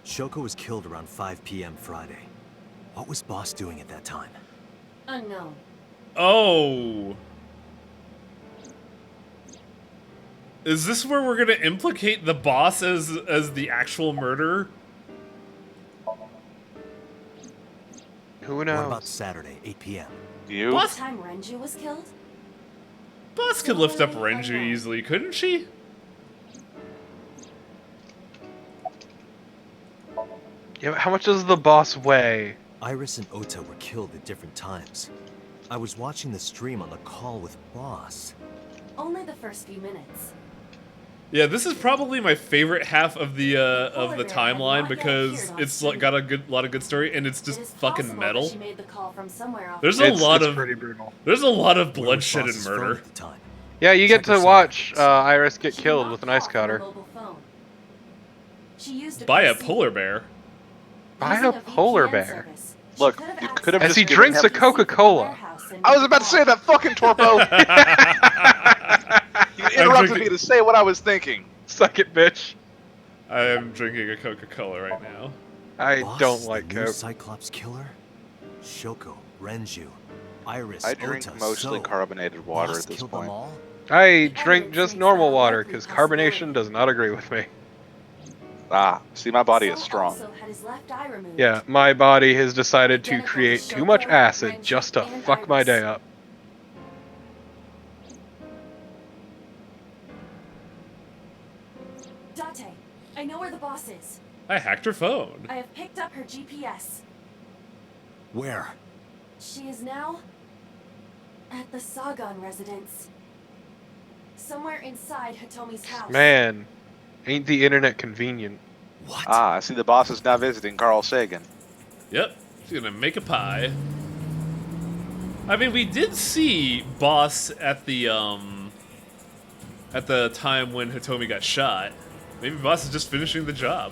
Shoko was killed around 5 p.m. Friday. What was Boss doing at that time? Unknown. Oh. Is this where we're gonna implicate the boss as the actual murderer? Who What about knows? Saturday, 8 p.m.? You? What time Renju was killed? Boss could lift up Renju easily, couldn't she? Yeah, but how much does the boss weigh? Iris and Ota were killed at different times. I was watching the stream on the call with Boss. Only the first few minutes. Yeah, this is probably my favorite half of the timeline because it's got a lot of good story and it's just fucking metal. She made the call from somewhere off There's It's pretty brutal. there's a lot of Where was bloodshed and Boss's phone murder. at the time? Yeah, you get Check her to watch surroundings. Iris get She killed did with an not ice call from cutter. mobile phone. She used a By a PC. polar bear. By Using a polar VPN bear. service. She Look, could have you accessed could have As just he given drinks him- a Coca-Cola. warehouse and I was about to say that fucking Torpo. You interrupted drinking- me to say what I was thinking. Suck it, bitch. I am drinking a Coca-Cola right now. I Boss don't is like the new Coke. Cyclops killer? Shoko, Renju, Iris, I drink Ota, mostly So. carbonated water Boss at this killed point. them all? I drink just normal water because carbonation does not agree with me. Ah, see, my body is So strong. also had his left eye removed. Yeah, my body has decided to Identical create to too much Shoko, acid Renju, just to and fuck my Iris. day up. Date, I know where the boss is. I hacked her phone. I have picked up her GPS. Where? She is now at the Sagan residence. Somewhere inside Hitomi's house. Man, ain't the internet convenient? What? Ah, I see the boss is now visiting Carl Sagan. Yep, she's gonna make a pie. I mean, we did see Boss at the time when Hitomi got shot. Maybe Boss is just finishing the job.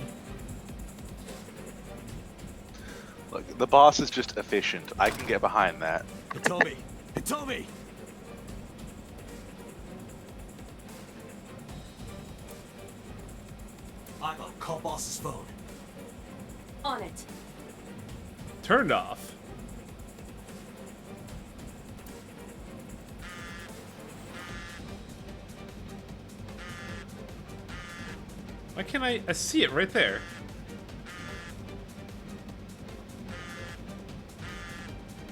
Look, the boss is just efficient. I can get behind that. Hitomi! Hitomi! Aiba, call boss's phone. On it. Turned off. Why can't I see it right there?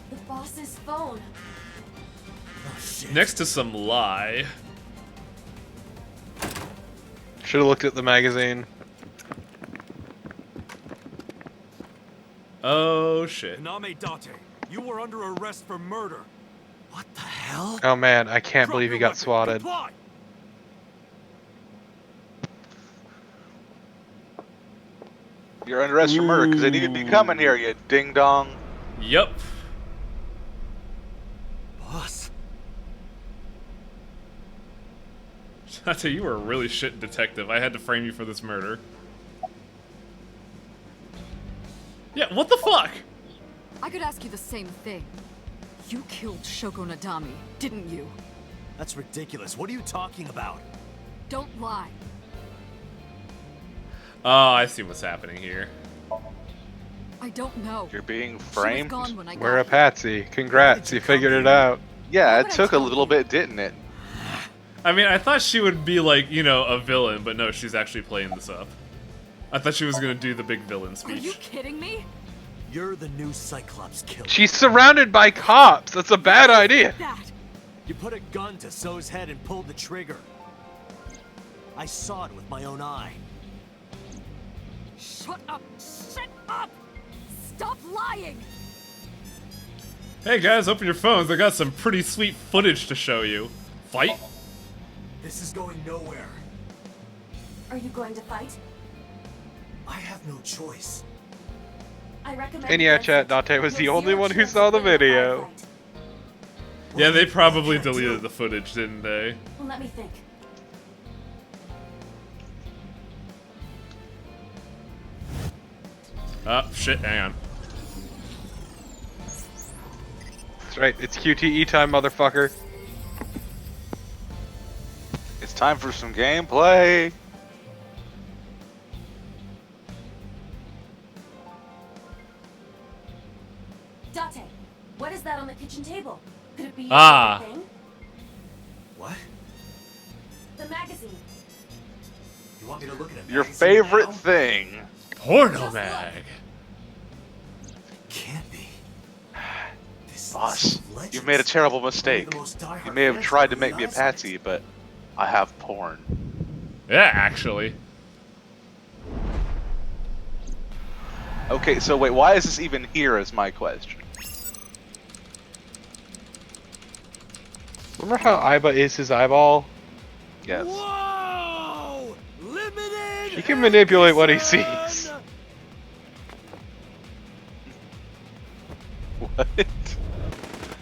The boss's phone. Oh shit. Next to some lie. Should have looked at the magazine. Oh shit. Name Date, you were under arrest for murder. What the hell? Oh man, I can't Drop believe he your got weapon. swatted. Comply. You're under arrest for murder because they need to be coming here, you ding dong. Yup. Boss? I tell you, you were a really shit detective. I had to frame you for this murder. Yeah, what the fuck? I could ask you the same thing. You killed Shoko Nadami, didn't you? That's ridiculous. What are you talking about? Don't lie. Oh, I see what's happening here. I don't know. You're being She was framed? gone when I We're a got here. patsy. Congrats, you figured it out. Yeah, Why it would I took a tell little you? bit, didn't it? I mean, I thought she would be like, you know, a villain, but no, she's actually playing this up. I thought she was gonna do the big villain Are you speech. kidding me? You're the new Cyclops killer. She's surrounded by cops. That's a bad idea. That. You put a gun to So's head and pulled the trigger. I saw it with my own eye. Shut up. Shut up. Stop lying. Hey guys, open your phones. I got some pretty sweet footage to show you. Fight? This is going nowhere. Are you going to fight? I have no choice. I recommend. And yeah, against chat, it. Date was You'll the see only your one who chance saw of the winning a video. firefight. Yeah, they probably What do you deleted do? the footage, didn't they? Well, let me think. Oh, shit, hang on. That's right, it's QTE time, motherfucker. It's time for some gameplay. Date, what is that on the kitchen table? Could it be your Ah. favorite thing? What? The magazine. You want me to look at it? Your favorite thing. Porno Just mag. Can't be. This Boss, is Legends. you've made a terrible Only mistake. the most diehard You may have fans tried to know make who me a the eyes are. patsy, but I have porn. Yeah, actually. Okay, so wait, why is this even here is my question. Remember how Aiba is his eyeball? Yes. Whoa! Limited. He can manipulate what he edition! sees. What?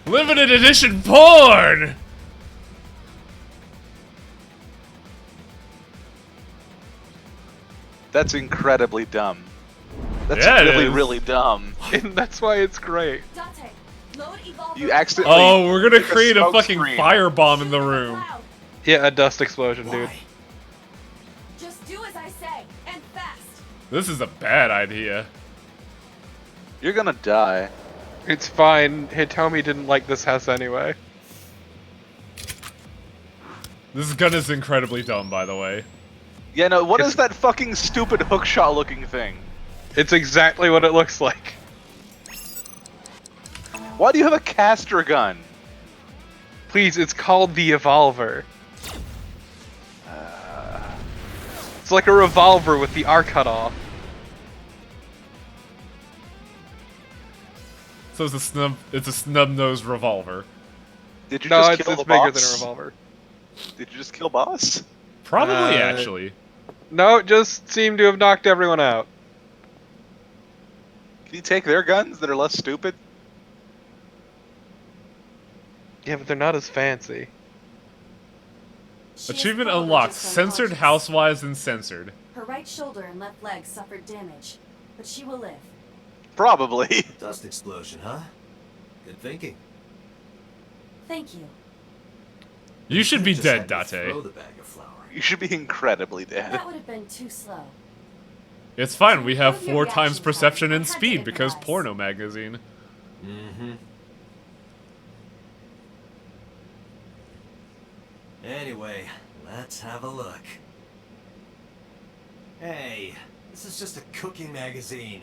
Limited edition porn! That's incredibly dumb. That's Yeah, it really, is. really dumb. And that's why it's great. Date, load Evolver. You accidentally. Oh, we're gonna make a create a smoke fucking screen. firebomb in Shoot the it out room. loud. Yeah, a dust explosion, dude. Why? Just do as I say, and fast. This is a bad idea. You're gonna die. It's fine. Hitomi didn't like this house anyway. This gun is incredibly dumb, by the way. Yeah, no, what It's- is that fucking stupid hookshot looking thing? It's exactly what it looks like. Why do you have a caster gun? Please, it's called the Evolver. It's like a revolver with the R cut off. So it's a snub-nosed revolver. Did you No, just it's kill the bigger boss? than a revolver. Did you just kill boss? Probably, actually. No, it just seemed to have knocked everyone out. Can you take their guns that are less stupid? Yeah, but they're not as fancy. She is Achievement probably unlocked. just Censored, unconscious. housewives, and censored. Her right shoulder and left leg suffered damage, but she will live. Probably. Dust explosion, huh? Good thinking. Thank you. You should be Just dead, had to Date. Throw the bag of flour. You should be incredibly dead. That would have been too slow. It's fine, we have Improve your 4 reaction times time. perception I and had to speed because improvise. porno magazine. Mm-hmm. Anyway, let's have a look. Hey, this is just a cooking magazine.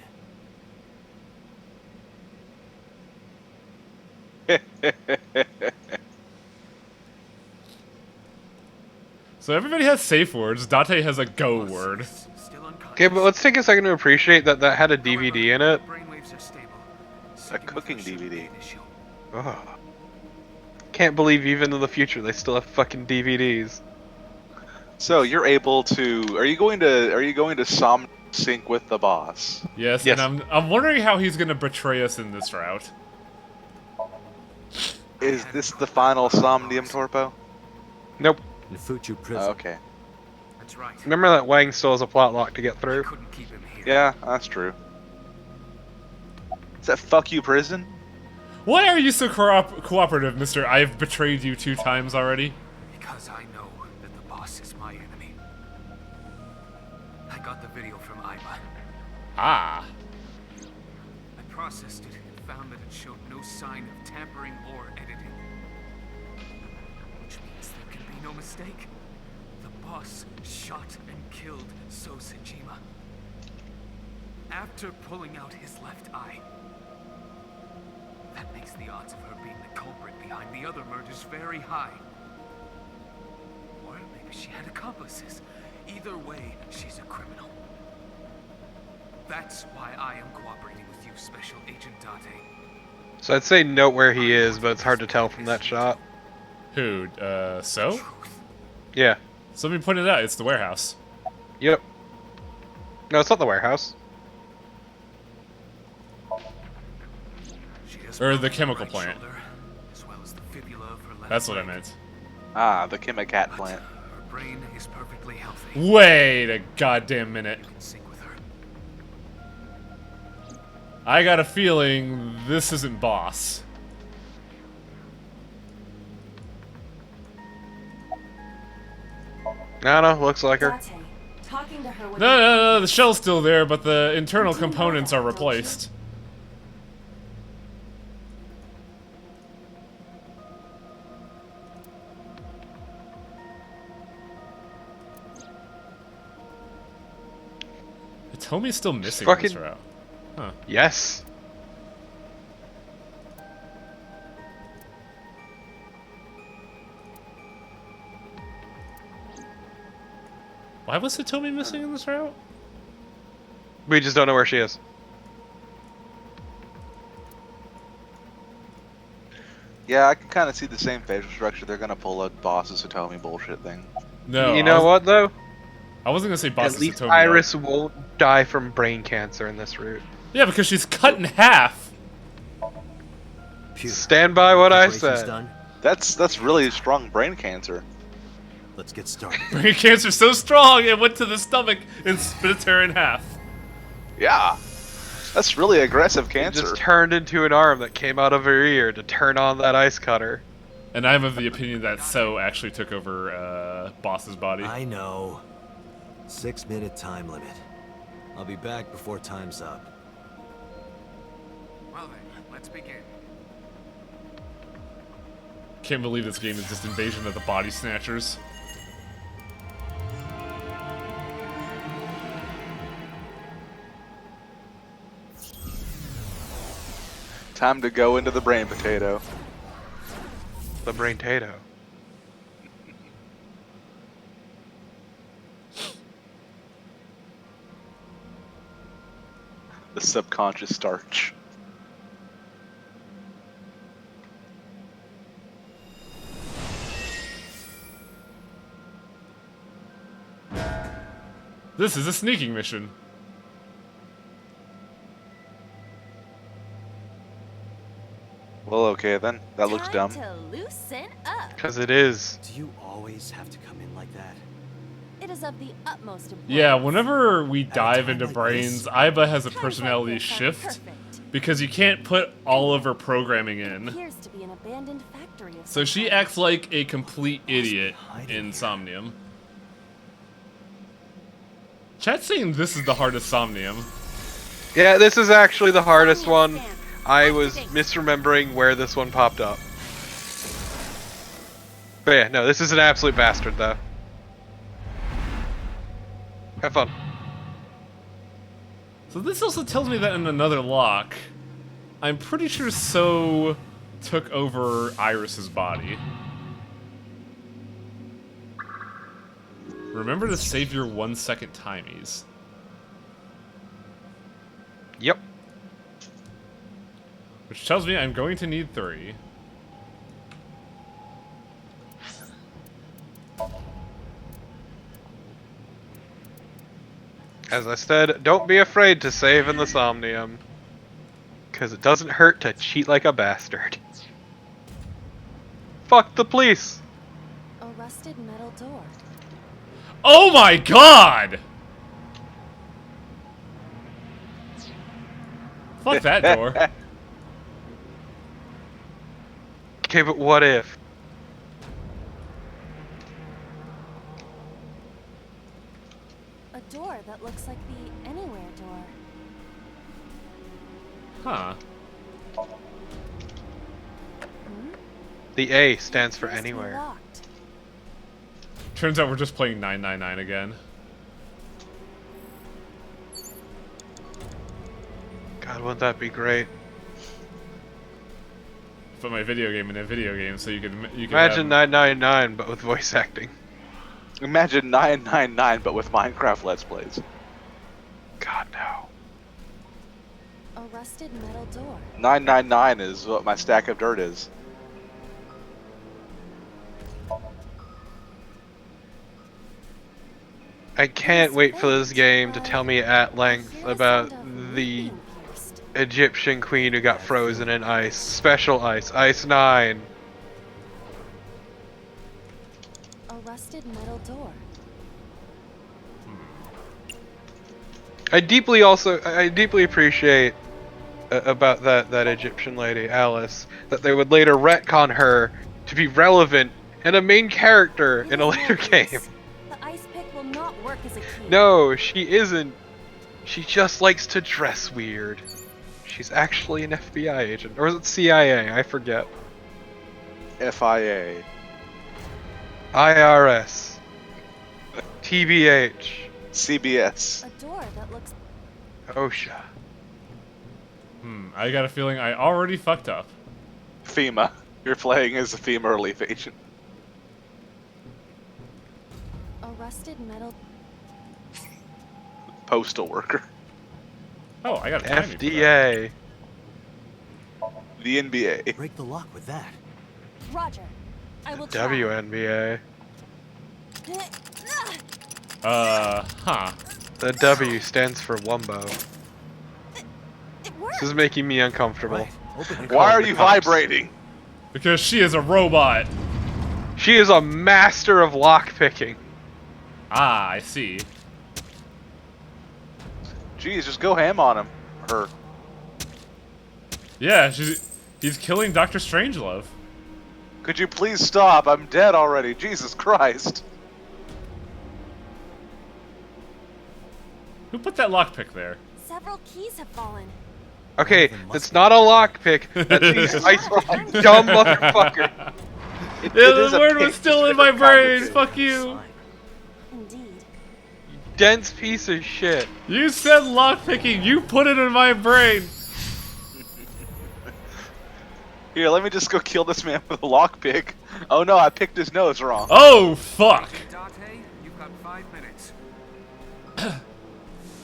So everybody has safe words. Date has a go word. Still unconscious. Okay, but let's take a second to appreciate that that had a DVD in it. Brainwaves are stable. A Syncing cooking with her shouldn't be DVD. an issue. Ugh. Can't believe even in the future they still have fucking DVDs. So you're able to. Are you going to sync with the boss? Yes, Yes. and I'm wondering how he's gonna betray us in this route. Is this the final Somnium Torpo? Nope. Nefuchu Oh, prison. okay. That's right. Remember that Wang still has a plot lock to get I through? couldn't keep him here. Yeah, that's true. Is that fuck you prison? Why are you so cooperative, Mister? I've betrayed you 2 times already. Because I know that the boss is my enemy. I got the video from Iva. Ah. I processed it and found that it showed no sign of tampering or editing. Which means there can be no mistake. The boss shot and killed So Sejima. After pulling out his left eye. That makes the odds of her being the culprit behind the other murders very high. Or maybe she had accomplices. Either way, she's a criminal. That's why I am cooperating with you, Special Agent Date. So I'd say note where he is, but it's hard to tell from that shot. Who? So? Truth. Yeah. Somebody pointed out it's the warehouse. Yep. No, it's not the warehouse. She has Or the broken chemical right plant. shoulder, as well as the fibula of her left That's what I leg. meant. Ah, the Chemicat plant. Her brain is perfectly healthy. Wait a goddamn minute. You can sync with her. I got a feeling this isn't boss. No, no, looks like her. Date, talking to her would No, be- no, no, the shell's still there, but the internal components are replaced. Tommy's still missing on this fucking- route. Huh. Yes. Why was Hitomi missing in this route? We just don't know where she is. Yeah, I can kind of see the same facial structure. They're gonna pull a boss's Hitomi bullshit thing. No. You know what, though? I wasn't gonna say boss At least Hitomi. Iris won't die from brain cancer in this route. Yeah, because she's cut in half. Phew. Stand by what I Preparations said. done? That's really strong brain cancer. Let's get started. Brain cancer's so strong it went to the stomach and split her in half. Yeah, that's really aggressive It cancer. just turned into an arm that came out of her ear to turn on that ice cutter. And I'm of the opinion that So actually took over Boss's body. I know. 6-minute time limit. I'll be back before time's up. Well then, let's begin. Can't believe this game is just Invasion of the Body Snatchers. Time to go into the brain potato. The brain tato. The subconscious starch. This is a sneaking mission. Well, okay then. That looks dumb. Time to loosen up. Because it is. Do you always have to come in like that? It is of the utmost importance. Yeah, whenever we dive time into like brains, this, Aiba has a Times like personality this are shift perfect. because you can't put all of her programming It in. appears to be an abandoned factory of So some she kind. acts like a complete idiot hiding in here? Somnium. Chat's saying this is the hardest Somnium. Yeah, this is actually the hardest one. I was misremembering where this one popped up. But yeah, no, this is an absolute bastard, though. Have fun. So this also tells me that in another lock, I'm pretty sure So took over Iris's body. Remember to save your 1 second timies. Yep. Which tells me I'm going to need 3. As I said, don't be afraid to save in the Somnium. Because it doesn't hurt to cheat like a bastard. Fuck the police! A rusted metal door. Oh my god! Fuck that door. Okay, but what if? A door that looks like the anywhere door. Huh. The A stands for Appears to be anywhere. locked. Turns out we're just playing 999 again. God, wouldn't that be great? Put my video game in a video game so you can Imagine have, 999, but with voice acting. Imagine 999, but with Minecraft Let's Plays. God, no. A rusted metal door. 999 is what my stack of dirt is. I can't wait for this game to tell me at length about the Egyptian queen who got frozen in ice. Special ice. Ice 9. A rusted metal door. I deeply appreciate about that Egyptian lady, Alice, that they would later retcon her to be relevant and a main character in a later game. The ice pick will not work as a key. No, she isn't. She just likes to dress weird. She's actually an FBI agent. Or is it CIA? I forget. FIA. IRS. TBH. CBS. A door that looks OSHA. I got a feeling I already fucked up. FEMA. You're playing as a FEMA relief agent. a rusted metal. Postal worker. Oh, I got a timing for that. FDA. The NBA. Break the lock with that. Roger. I will try. WNBA. Huh. The W stands for Wumbo. It worked. This is making me uncomfortable. Right. Open it. Why are the you cops. vibrating? Because she is a robot. She is a master of lockpicking. Ah, I see. Jeez, just go ham on him. Her. Yeah, he's killing Dr. Strangelove. Could you please stop? I'm dead already. Jesus Christ. Who put that lockpick there? Several keys have fallen. Okay, that's not a lockpick. That's the ice pick, dumb motherfucker. It Yeah, is the a word pick, was still just in my different kind of brain. pick. Fuck you. Sign. Indeed. Dense piece of shit. You said lockpicking. You put it in my brain. Here, let me just go kill this man with a lockpick. Oh no, I picked his nose wrong. Oh, fuck. Date, you've got 5 minutes.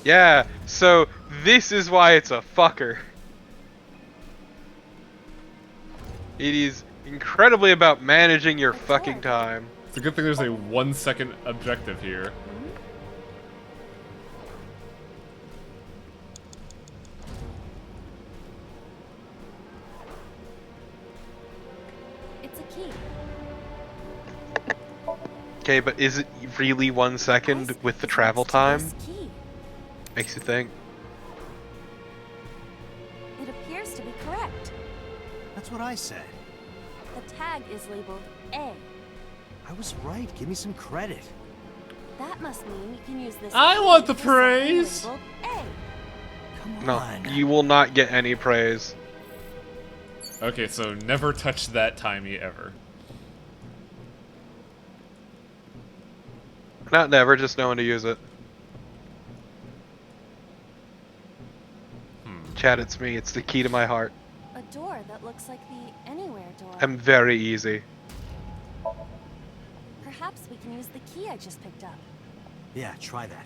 Yeah, so This is why it's a fucker. It is incredibly about managing your fucking time. It's a good thing there's a 1 second objective here. It's a key. Okay, but is it really 1 second with the travel time? Makes you think. It appears to be correct. That's what I said. The tag is labeled A. I was right. Give me some credit. That must mean you can use this. I key want the for something praise. labeled A. Come No, on. you will not get any praise. Okay, so never touch that timey ever. Not never, just knowing to use it. Chad, it's me. It's the key to my heart. A door that looks like the anywhere door. I'm very easy. Perhaps we can use the key I just picked up. Yeah, try that.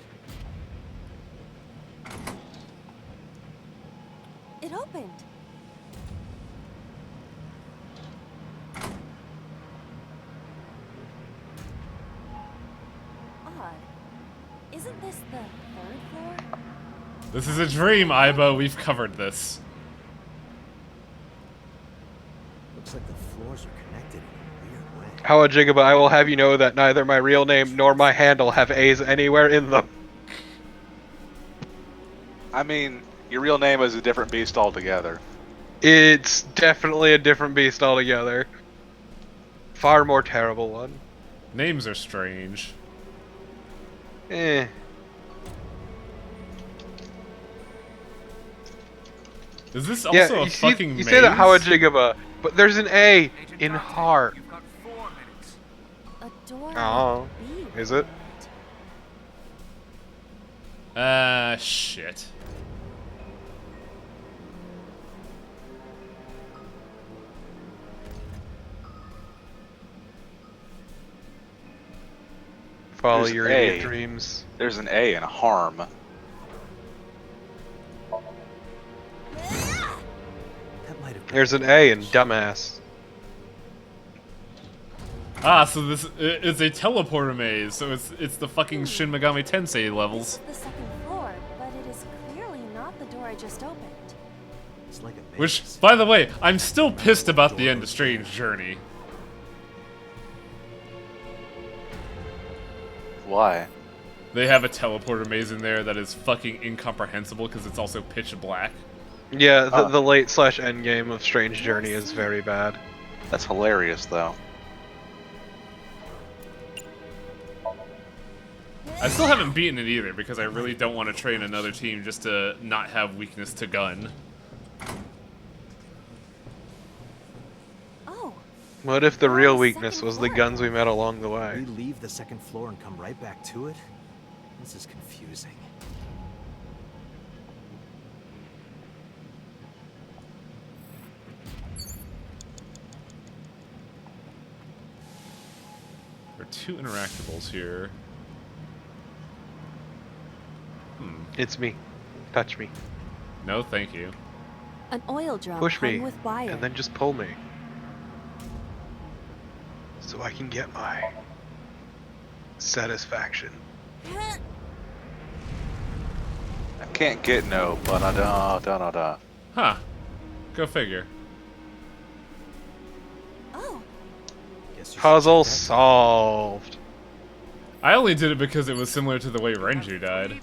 It opened. Odd. Isn't this the third floor? This is a dream, Aiba. We've covered this. Looks like the floors are connected in a weird way. How Jigaba, I will have you know that neither my real name nor my handle have A's anywhere in them. I mean, your real name is a different beast altogether. It's definitely a different beast altogether. Far more terrible one. Names are strange. Eh. Is this also Yeah, a you fucking maze? say that Hawajigaba, but there's an A in heart. A door. Oh, with B is it? Shit. Follow There's your A. idiot dreams. There's an A in harm. That might have been There's an A in dumbass. Ah, so this it's a teleporter maze. So it's the fucking Shin Megami Tensei levels. This is the second floor, but it is clearly not the door I just opened. It's like a maze. Which, by the way, I'm still pissed about the end of Strange Journey. Why? They have a teleporter maze in there that is fucking incomprehensible because it's also pitch black. Yeah, the late / end game of Strange Journey is very bad. That's hilarious, though. I still haven't beaten it either because I really don't want to train another team just to not have weakness to gun. Oh, What if the We're on real the weakness second was the floor. guns we met along the way? We leave the second floor and come right back to it? This is confusing. There are 2 interactables here. It's me. Touch me. No, thank you. an oil drum Push hung me. with wire. And then just pull me. So I can get my satisfaction. I can't get no, but da. Huh. Go figure. Oh, Guess you should Puzzle check that. solved. I only did it because it was similar to the way Renju died.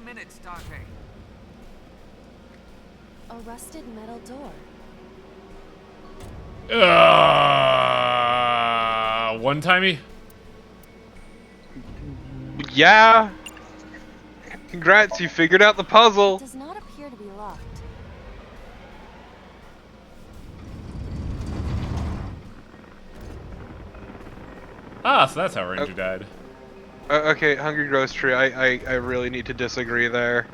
a rusted metal door. One-timey? Yeah. Congrats, you figured out the puzzle. Does not appear to be locked. Ah, so that's how Renju died. Okay, Hungry Ghost Tree, I really need to disagree there.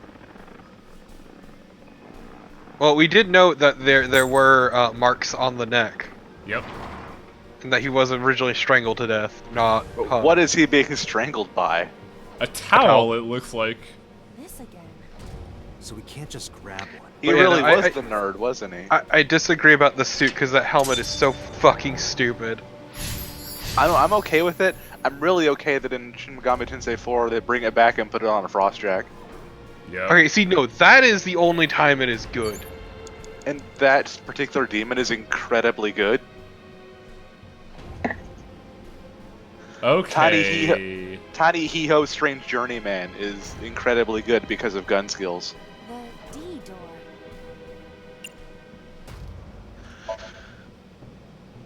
Well, we did note that there were marks on the neck, Yep. and that he was originally strangled to death, not hung. What is he being strangled by? A towel, it looks like. This again. so we can't just grab one. He But yeah, really no, was the nerd, wasn't he? I disagree about the suit because that helmet is so fucking stupid. I'm okay with it. I'm really okay that in Shin Megami Tensei 4 they bring it back and put it on a frost jack. Yeah. Okay, see, no, that is the only time it is good. And that particular demon is incredibly good. Okay. Tiny Hee-Ho Strange Journeyman is incredibly good because of gun skills. The D door.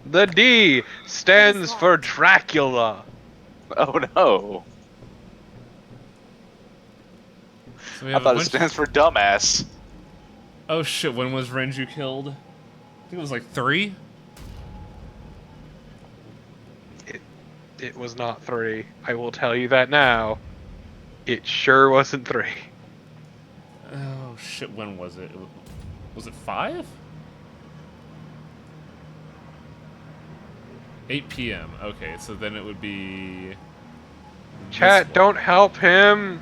The D stands for Dracula. Oh no. So we I have a thought it bunch. stands for dumbass. Oh shit! When was Renju killed? I think it was like 3. It was not 3. I will tell you that now. It sure wasn't 3. Oh shit! When was it? Was it 5? 8 p.m. Okay, so then it would be. Chat, don't help him.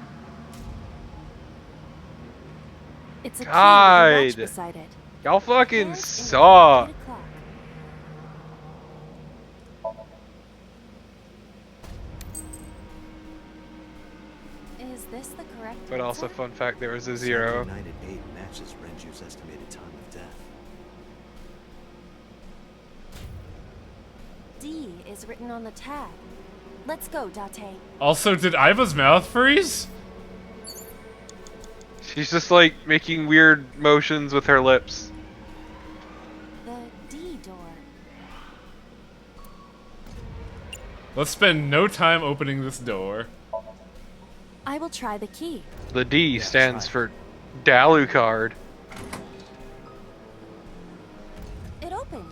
It's a key with a God. watch beside it. Y'all fucking And suck. 8 o'clock. Is this the correct But also, answer? fun fact, there was a Cyber 0. United 8 matches Renju's estimated time of death. D is written on the tab. Let's go, Date. Also, did Iva's mouth freeze? She's just like making weird motions with her lips. The D door. Let's spend no time opening this door. I will try the key. The D stands for Dalucard. It opened.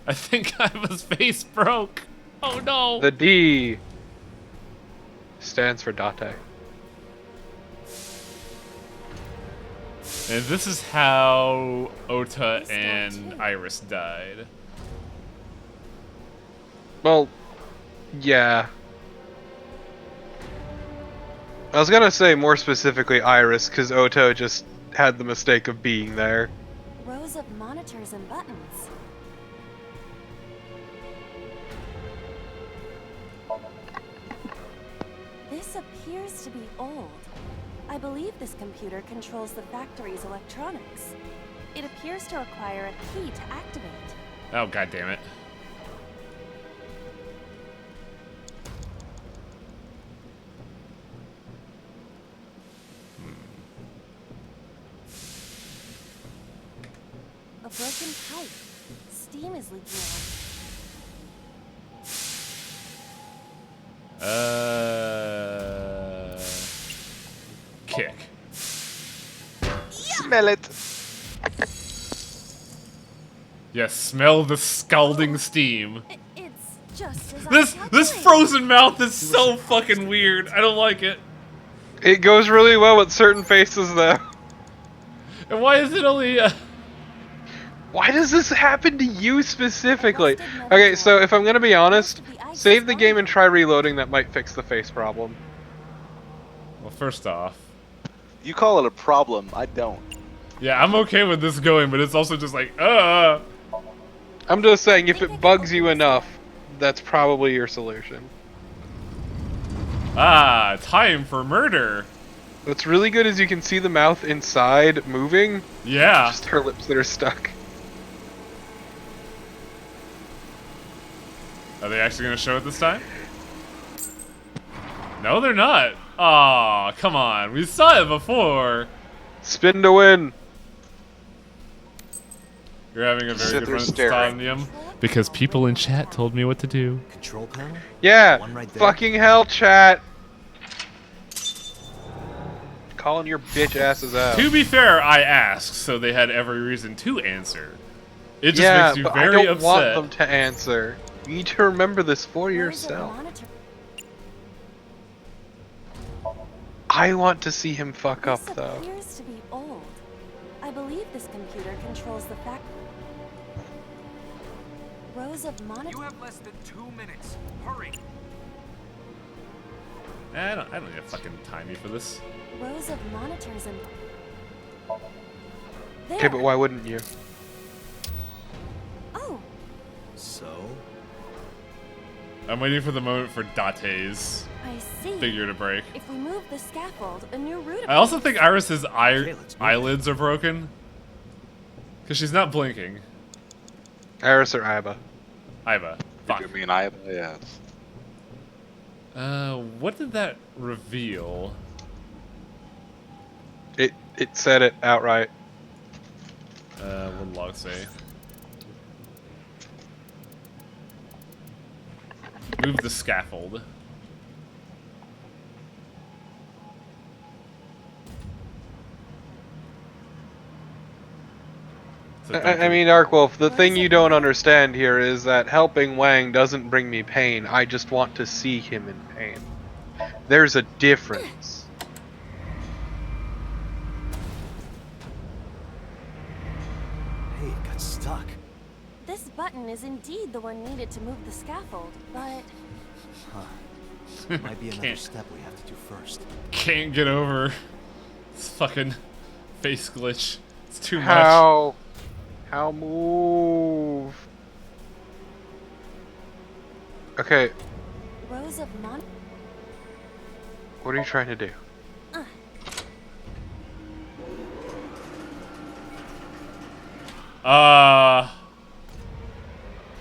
I think Iva's face broke. Oh no! The D stands for Date. And this is how Ota and Iris died. Well, yeah. I was gonna say more specifically Iris, because Oto just had the mistake of being there. Rows of monitors and buttons. This appears to be old. I believe this computer controls the factory's electronics. It appears to require a key to activate. Oh god damn it. A broken pipe. Steam is leaking out. Kick. Smell it. Yes, smell the scalding steam. It's just as I This calculated. frozen mouth is so fucking weird. I don't like it. It goes really well with certain faces, though. And why is it only? Why does this happen to you specifically? Okay, so if I'm gonna be honest, save the game and try reloading. That might fix the face problem. Well, first off, You call it a problem. I don't. yeah, I'm okay with this going, but it's also just like, I'm just saying, if it bugs you enough, that's probably your solution. time for murder. What's really good is you can see the mouth inside moving. Yeah. Just her lips that are stuck. Are they actually gonna show it this time? No, they're not. Aw, come on. We saw it before. Spin to win. You're having a very Sit good there run at staring. Somnium. Because people in chat told me what to do. Control panel? Yeah, One right there. fucking hell, chat. Calling your bitch asses out. To be fair, I asked, so they had every reason to answer. It just Yeah, makes you but very I don't upset. want them to answer. You need to remember this for Rows of yourself. monitor- I want to see him fuck up, This though. appears to be old. I believe this computer controls the fact. Rows of monitors. You have less than 2 minutes. Hurry. I don't need a fucking timey for this. Rows of monitors and There. Okay, but why wouldn't you? Oh, So? I'm waiting for the moment for Date's I see. figure to break. If we move the scaffold, a new route. I also appears. think Iris's Okay, let's move eyelids are broken. Because she's not blinking. Iris or Iba? Iva. Fuck. You mean I? Yes. What did that reveal? It said it outright. What did log say? Move the scaffold. I mean, Arkwolf, the thing you don't understand here is that helping Wang doesn't bring me pain. I just want to see him in pain. There's a difference. Hey, it got stuck. This button is indeed the one needed to move the scaffold, but Might be another Can't. step we have to do first. Can't get over this fucking face glitch. It's too much. How move? Okay, rows of mon. what are you trying to do?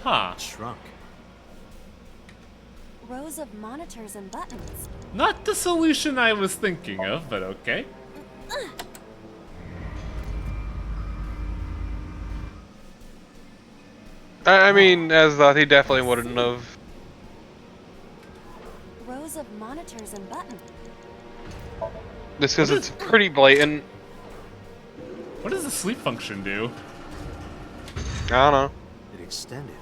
Huh. Shrunk. Rows of monitors and buttons. Not the solution I was thinking of, but okay. I mean, as that he definitely wouldn't have. Rows of monitors and buttons. Just because it's pretty blatant. What does the sleep function do? I don't know. It extended.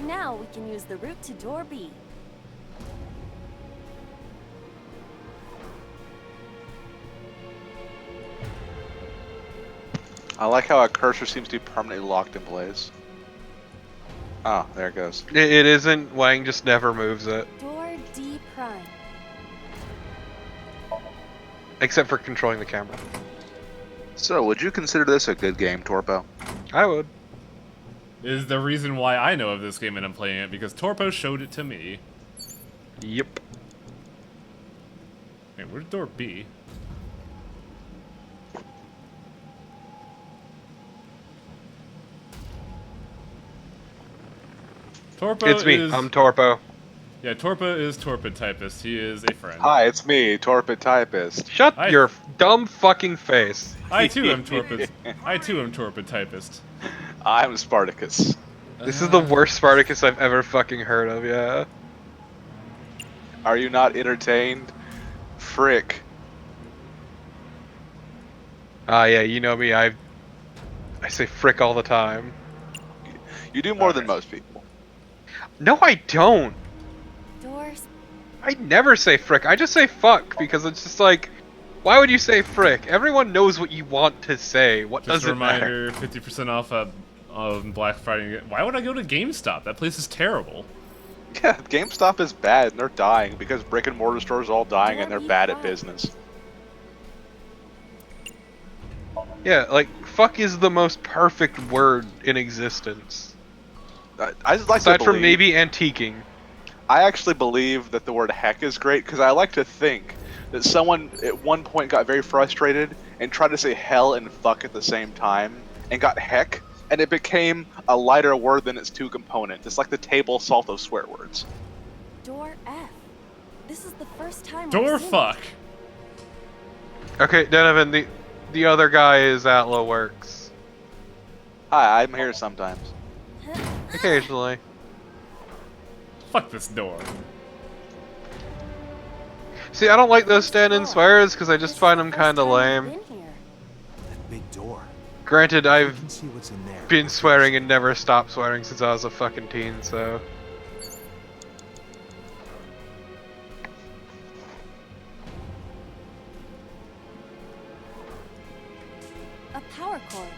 Now we can use the route to door B. I like how a cursor seems to be permanently locked in place. Oh, there it goes. It isn't. Wang just never moves it. Door D prime. Except for controlling the camera. So, would you consider this a good game, Torpo? I would. Is the reason why I know of this game and I'm playing it because Torpo showed it to me. Yep. Wait, where's door B? Torpo It's me. is... I'm Torpo. Yeah, Torpo is Torpid Typist. He is a friend. Hi, it's me, Torpid Typist. Shut I- your dumb fucking face. I too am Torpid. I too am Torpid Typist. I'm Spartacus. This is the worst Spartacus I've ever fucking heard of, yeah. Are you not entertained? Frick. Ah, yeah, you know me. I say frick all the time. You do more than most people. No, I don't. Doors. I never say frick. I just say fuck because it's just like, why would you say frick? Everyone knows what you want to say. What Just does a it matter? reminder, 50% off on Black Friday. Why would I go to GameStop? That place is terrible. Yeah, GameStop is bad and they're dying because brick and mortar stores are all dying and they're bad at business. Yeah, like fuck is the most perfect word in existence. I just like Aside to from believe, maybe antiquing. I actually believe that the word heck is great because I like to think that someone at one point got very frustrated and tried to say hell and fuck at the same time and got heck, and it became a lighter word than its two components. It's like the table salt of swear words. Door F. This is the first time. Door I've seen fuck. Okay, Donovan, the other guy is Atla Works. Hi, I'm here sometimes. it. Occasionally. Fuck this door. See, I don't like those stand-in swears because I just This find is them the kind first of time I've lame. been here. That big door. Granted, You I've can see what's in there. been swearing and never stopped swearing since I was a fucking teen, so... A power cord.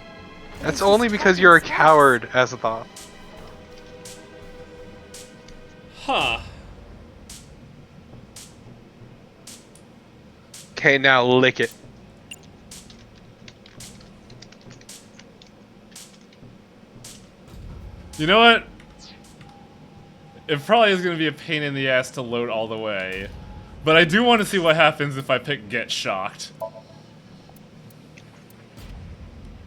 That's This only is because you're a charging coward, as a thought. Huh. Okay, now lick it. You know what? It probably is going to be a pain in the ass to load all the way. But I do want to see what happens if I pick Get Shocked.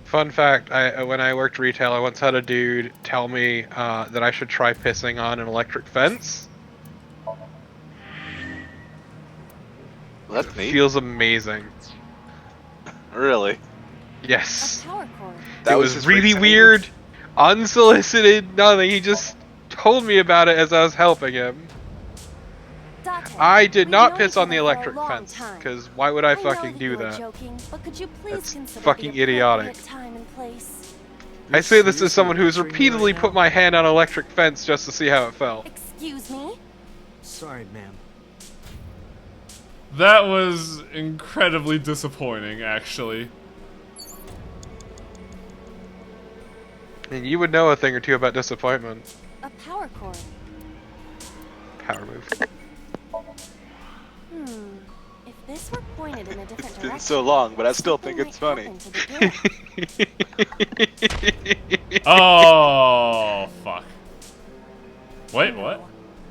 Fun fact, when I worked retail, I once had a dude tell me that I should try pissing on an electric fence. That's neat. Feels amazing. Really? Yes. A power cord. That it was was his really reasoning? weird, unsolicited, nothing. He just told me about it as I was helping him. Date, I did we've not known piss each on the other for a electric long fence, time. because why would I know fucking that do you were that? joking, but could you please That's consider fucking the idiotic. appropriate time and place? I say this seriously as someone who's lecturing me repeatedly right put now? my hand on an electric fence just to see how it felt. Excuse me? Sorry, ma'am. That was incredibly disappointing, actually. And you would know a thing or two about disappointment. A power cord. Power move. If this were pointed in a different It's direction, been so long, but I still think something it's might funny. happen to the door. Oh, fuck. Wait, No, what?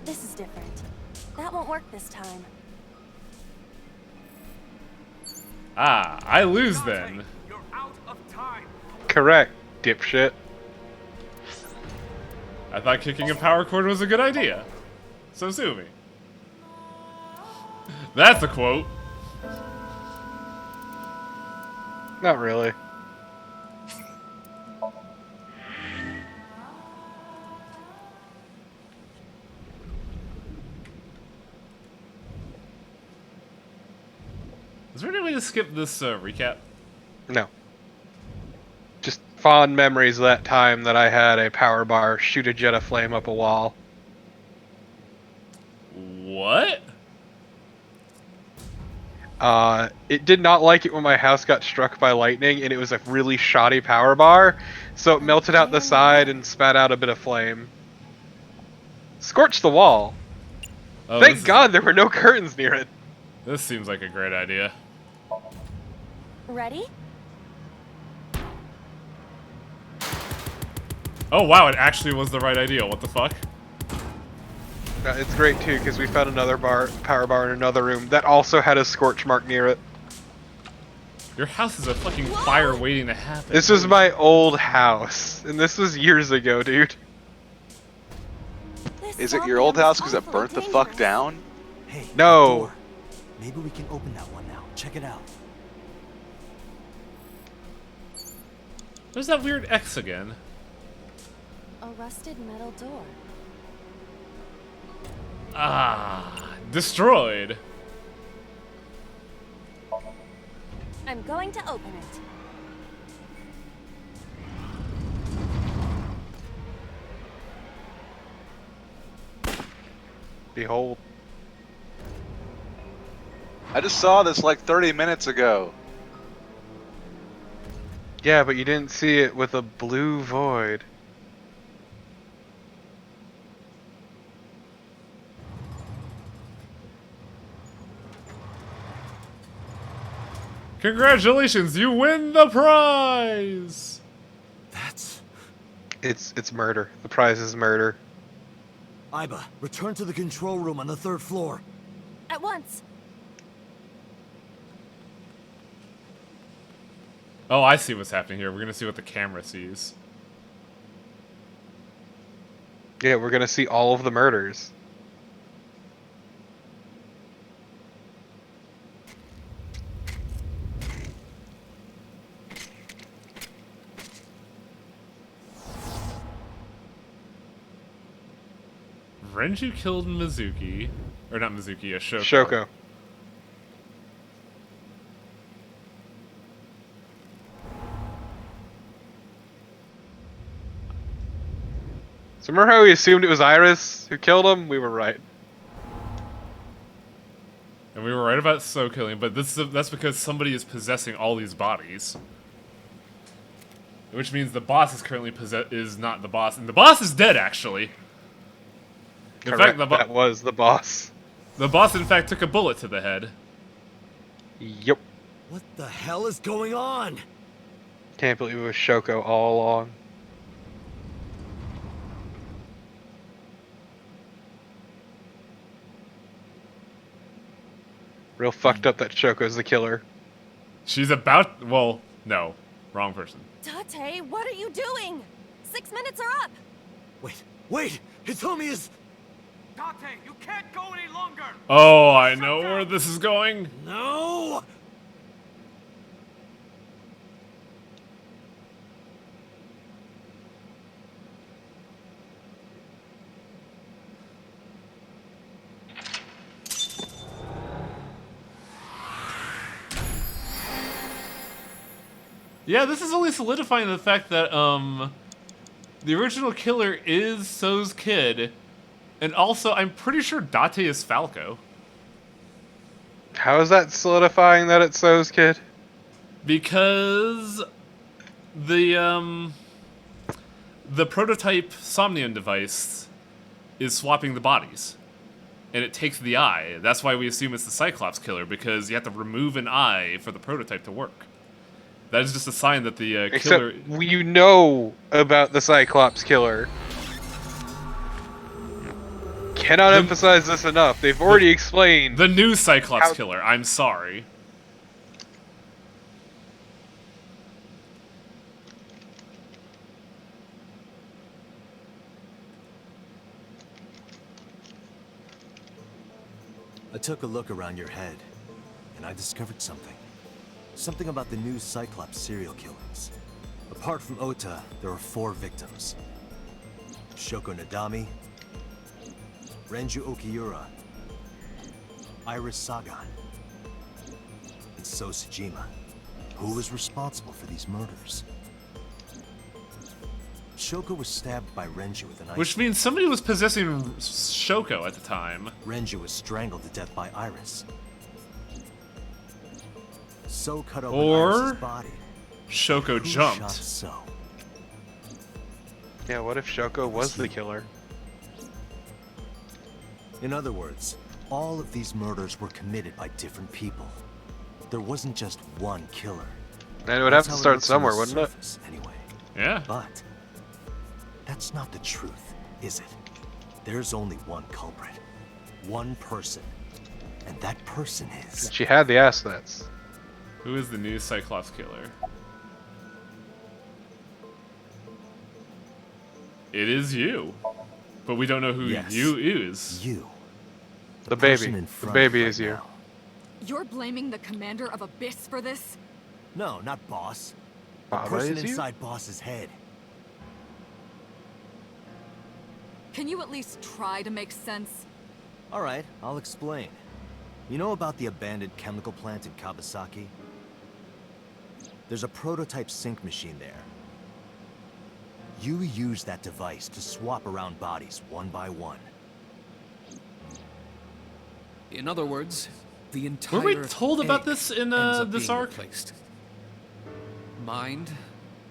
This is different. That won't work this time. Ah, I lose then. You're out of time. Correct, dipshit. I thought kicking a power cord was a good idea. So sue me. That's a quote. Not really. Is there any way to skip this recap? No. Just fond memories of that time that I had a power bar shoot a jet of flame up a wall. What? It did not like it when my house got struck by lightning, and it was a really shoddy power bar, so it melted out the side and spat out a bit of flame. Scorched the wall. Oh, Thank God there were no curtains near it. This seems like a great idea. Ready? Oh wow, it actually was the right idea. What the fuck? It's great too, because we found another power bar in another room that also had a scorch mark near it. Your house is a fucking fire waiting to happen. This was my old house, and this was years ago, dude. This Is it your Somnium old is house because it awfully burnt the fuck dangerous. down? Hey, No. that door. Maybe we can open that one now. Check it out. There's that weird X again. A rusted metal door. Ah, destroyed. I'm going to open it. Behold. I just saw this like 30 minutes ago. Yeah, but you didn't see it with a blue void. Congratulations, you win the prize! That's... It's murder. The prize is murder. Iba, return to the control room on the 3rd floor. At once. Oh, I see what's happening here. We're gonna see what the camera sees. Yeah, we're gonna see all of the murders. Renju killed Mizuki. Or not Mizuki, Shoko. Shoko. So remember how we assumed it was Iris who killed him? We were right. And we were right about So killing, but that's because somebody is possessing all these bodies. Which means the boss is currently is not the boss. And the boss is dead, actually. In Correct, fact, that was the boss. the boss, in fact, took a bullet to the head. Yep. What the hell is going on? Can't believe it was Shoko all along. Real fucked up that Shoko's the killer. She's about. Well, no, wrong person. Date, what are you doing? 6 minutes are up. Wait! Hitomi is... Date, you can't go any longer! Oh, I know where this is going. No! Yeah, this is only solidifying the fact that the original killer is So's kid, and also I'm pretty sure Date is Falco. How is that solidifying that it's So's kid? Because the prototype Somnium device is swapping the bodies. And it takes the eye. That's why we assume it's the Cyclops killer, because you have to remove an eye for the prototype to work. That is just a sign that the killer... Except you know about the Cyclops killer. Cannot emphasize this enough. They've already explained... The new Cyclops killer, I'm sorry. I took a look around your head, and I discovered something. Something about the new Cyclops serial killings. Apart from Ota, there are 4 victims. Shoko Nadami, Renju Okiura, Iris Sagan, and So Tsujima. Who was responsible for these murders? Shoko was stabbed by Renju with an ice. Which means somebody was possessing Shoko at the time. Renju was strangled to death by Iris. So cut open Or Iris's body. Shoko Who jumped. shot So? Yeah, what if Shoko was the killer? In other words, all of these murders were committed by different people. There wasn't just one killer. And it would have to start somewhere, wouldn't it? Anyway. Yeah. But that's not the truth, is it? There's only one culprit. One person. And that person is... She had the assets. Who is the new Cyclops killer? It is you. But we don't know who Yes. you is. You. The person baby. in The front baby right is you. now. You're blaming the commander of Abyss for this? No, not Boss. The Baba person is you? inside Boss's head. Can you at least try to make sense? Alright, I'll explain. You know about the abandoned chemical plant in Kawasaki? There's a prototype sync machine there. You use that device to swap around bodies one by one. In other words, the entire Were we told about egg this in ends up this being arc? replaced. Mind,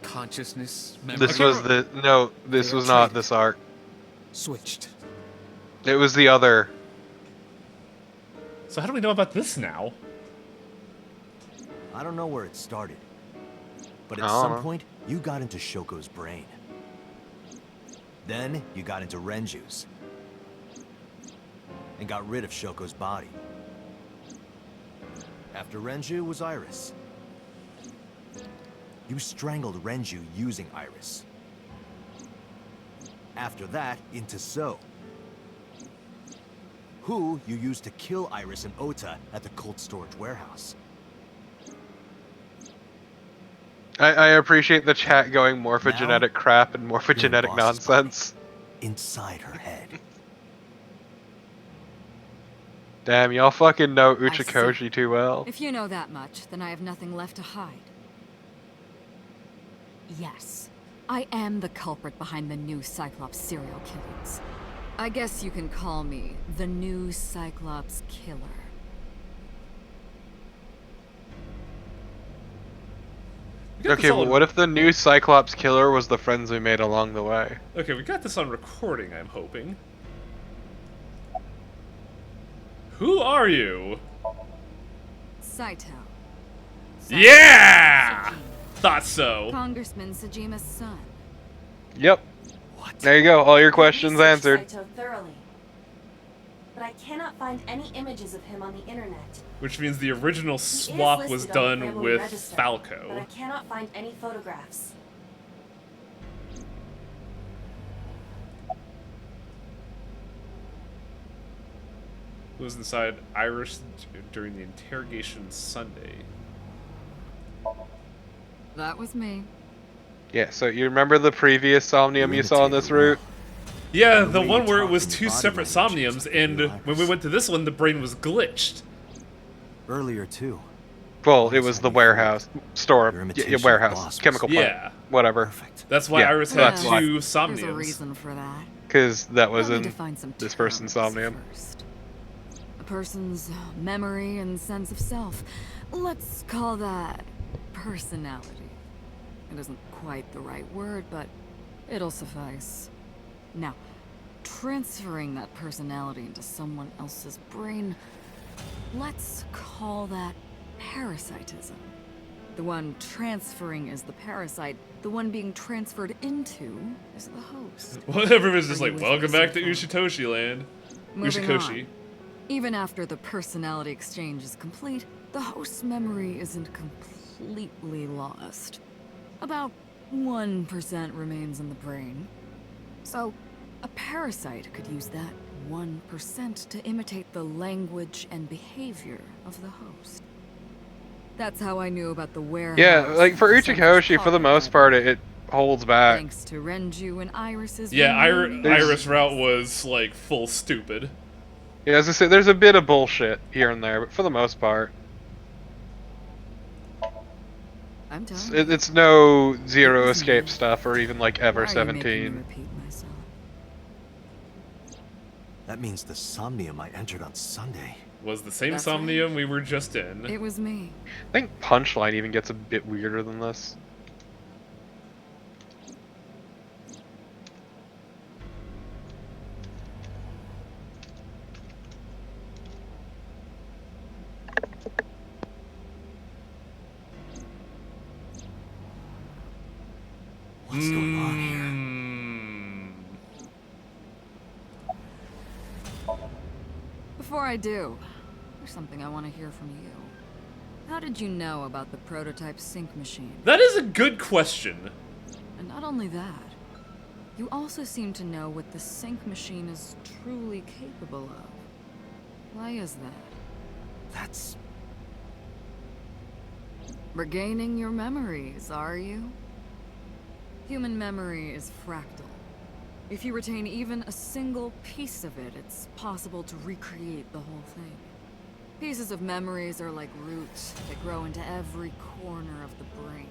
consciousness, memory. This was the... No, this They are was not traded. this arc. Switched. It was the other. So how do we know about this now? I don't know where it started. But at I don't some know. point, you got into Shoko's brain. Then, you got into Renju's. And got rid of Shoko's body. After Renju was Iris. You strangled Renju using Iris. After that, into So. Who you used to kill Iris and Ota at the cold storage warehouse. I appreciate the chat going more for Now, genetic crap and more for you're in genetic Boss's nonsense. Inside her head. Damn, y'all fucking know I see. Uchikoshi too well. If you know that much, then I have nothing left to hide. Yes, I am the culprit behind the new Cyclops serial killings. I guess you can call me the new Cyclops killer. We got Okay, this all but on- what if the new Cyclops killer was the friends we made along the way? Okay, we got this on recording, I'm hoping. Who are you? Saito, Yeah! Sajima. Thought so. Congressman Sajima's son. Yep. What? There you go. All your I questions researched answered. Saito thoroughly, but I cannot find any images of him on the internet. Which means the original He is swap was listed on the done family with register, Falco. but I cannot find any photographs. Who was inside Iris during the interrogation Sunday? That was me. Yeah, so you remember the previous Somnium you saw on this route? Yeah, The the way one you where it talk was and your two body separate language Somniums, is and new when we Iris. went to this one, the brain was glitched. Earlier too. Well, it Boss was had the me warehouse, fooled. store, Your yeah, imitation of warehouse, Boss was chemical plant, Yeah. whatever. Perfect. That's why Yeah, Iris had that's why. two There's a Somniums. reason for that. Because that was Let me in define some this person's terms Somnium. first. A person's memory and sense of self. Let's call that personality. It isn't quite the right word, but it'll suffice. Now, transferring that personality into someone else's brain, let's call that parasitism. The one transferring is the parasite. The one being transferred into is the host. Well, everyone's just Are you like, with welcome me back so to far? Ushitoshi land. Moving Ushikoshi. on. Even after the personality exchange is complete, the host's memory isn't completely lost. About 1% remains in the brain. So, a parasite could use that 1% to imitate the language and behavior of the host. That's how I knew about the warehouse. Yeah, like for and the Uchikoshi, for the Center's most pocket part, diver. it holds back. Thanks to Renju and Iris's Yeah, remaining Iris memories. route was like full stupid. Yeah, as I say, there's a bit of bullshit here and there, but for the most part, I'm telling you. it's no It Zero was Escape me. stuff or even like Ever Why are you making me 17. repeat myself? That means the Somnium I entered on Sunday. Was the same That's Somnium we were just in. It was me. I think Punchline even gets a bit weirder than this. What's going on here? Before I do, there's something I want to hear from you. How did you know about the prototype sync machine? That is a good question. And not only that, you also seem to know what the sync machine is truly capable of. Why is that? That's... Regaining your memories, are you? Human memory is fractal. If you retain even a single piece of it, it's possible to recreate the whole thing. Pieces of memories are like roots that grow into every corner of the brain,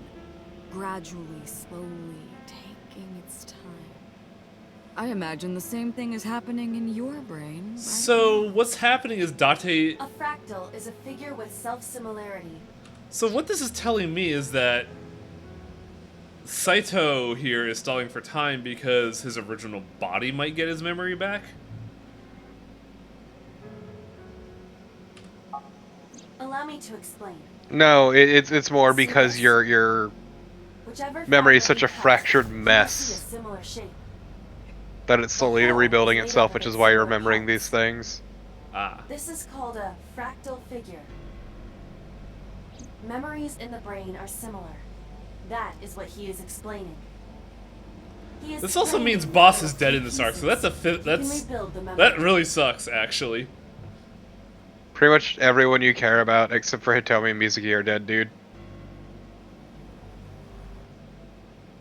gradually, slowly, taking its time. I imagine the same thing is happening in your brain, right? So what's happening is Date. A fractal is a figure with self-similarity. So what this is telling me is that Saito here is stalling for time because his original body might get his memory back. Allow me to explain. No, it's more because your Whichever memory is fragment such you a touch, fractured you will mess. see a similar shape. that it's slowly whole rebuilding is made itself, up which of is its why you're similar remembering parts. these things. Ah. This is called a fractal figure. Memories in the brain are similar. That is what he is explaining. He is This also training means you Boss to is dead in this arc, so that's a pieces. You can that's rebuild the memory. that really sucks actually. Pretty much everyone you care about, except for Hitomi and Mizuki, are dead, dude.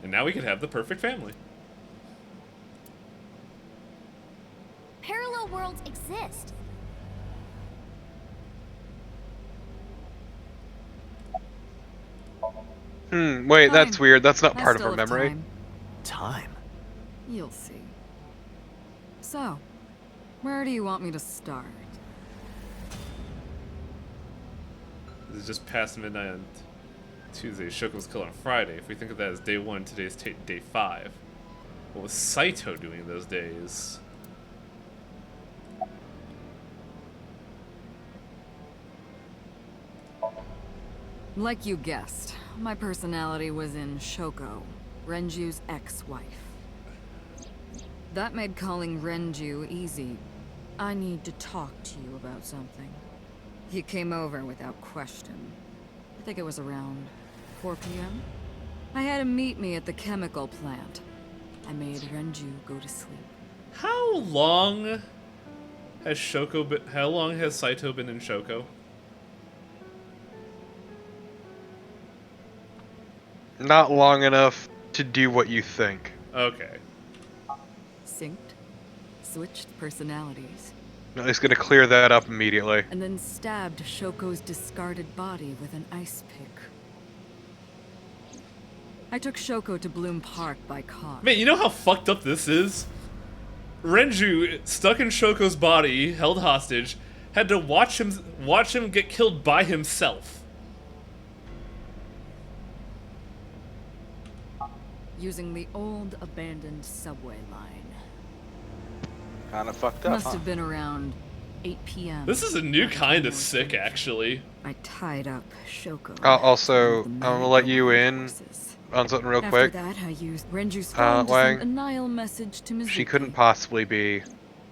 And now we could have the perfect family. Parallel worlds exist. Wait, that's Fine. weird. That's not I part of still her have memory. time. time. You'll see. So, where do you want me to start? This is just past midnight on Tuesday. Shoko was killed on Friday. If we think of that as day 1, today's day 5. What was Saito doing those days? Like you guessed, my personality was in Shoko, Renju's ex-wife. That made calling Renju easy. I need to talk to you about something. He came over without question. I think it was around 4 p.m. I had him meet me at the chemical plant. I made Renju go to sleep. How long has Saito been in Shoko? Not long enough to do what you think. Okay. Synced, switched personalities, No, he's gonna clear that up immediately. and then stabbed Shoko's discarded body with an ice pick. I took Shoko to Bloom Park by car. Man, you know how fucked up this is? Renju, stuck in Shoko's body, held hostage, had to watch him get killed by himself. Using the old abandoned subway line. Kind of fucked up, Must huh? have been around 8 p.m. This is a new After kind the of war sick, finished. actually. I tied up Shoko. Also, to I'm one of the gonna let you merry-go-round in horses. on something real After quick. that, I used Renju's phone to Wang, send a Nile message to Mizuki. She couldn't possibly be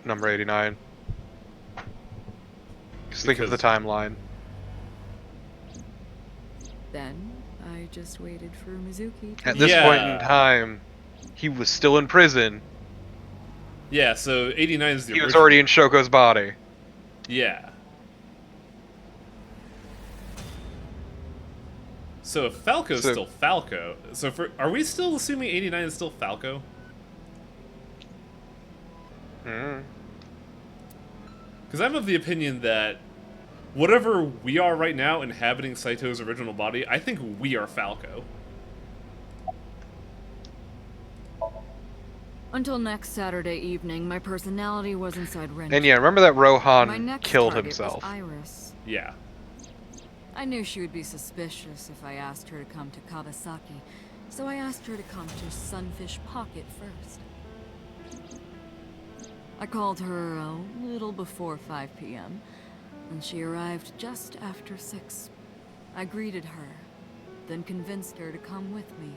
number 89. Just think of the timeline. Then, I just waited for Mizuki to... At this point in time, he was still in prison. Yeah, so 89 is the He was original. already in Shoko's body. Yeah. So if Falco's So- still Falco, are we still assuming 89 is still Falco? Hmm. Because I'm of the opinion that whatever we are right now inhabiting Saito's original body, I think we are Falco. Until next Saturday evening, my personality was inside Renju. And yeah, remember that My Rohan next killed target himself. was Iris. Yeah. I knew she would be suspicious if I asked her to come to Kawasaki, so I asked her to come to Sunfish Pocket first. I called her a little before 5 p.m., and she arrived just after 6. I greeted her, then convinced her to come with me.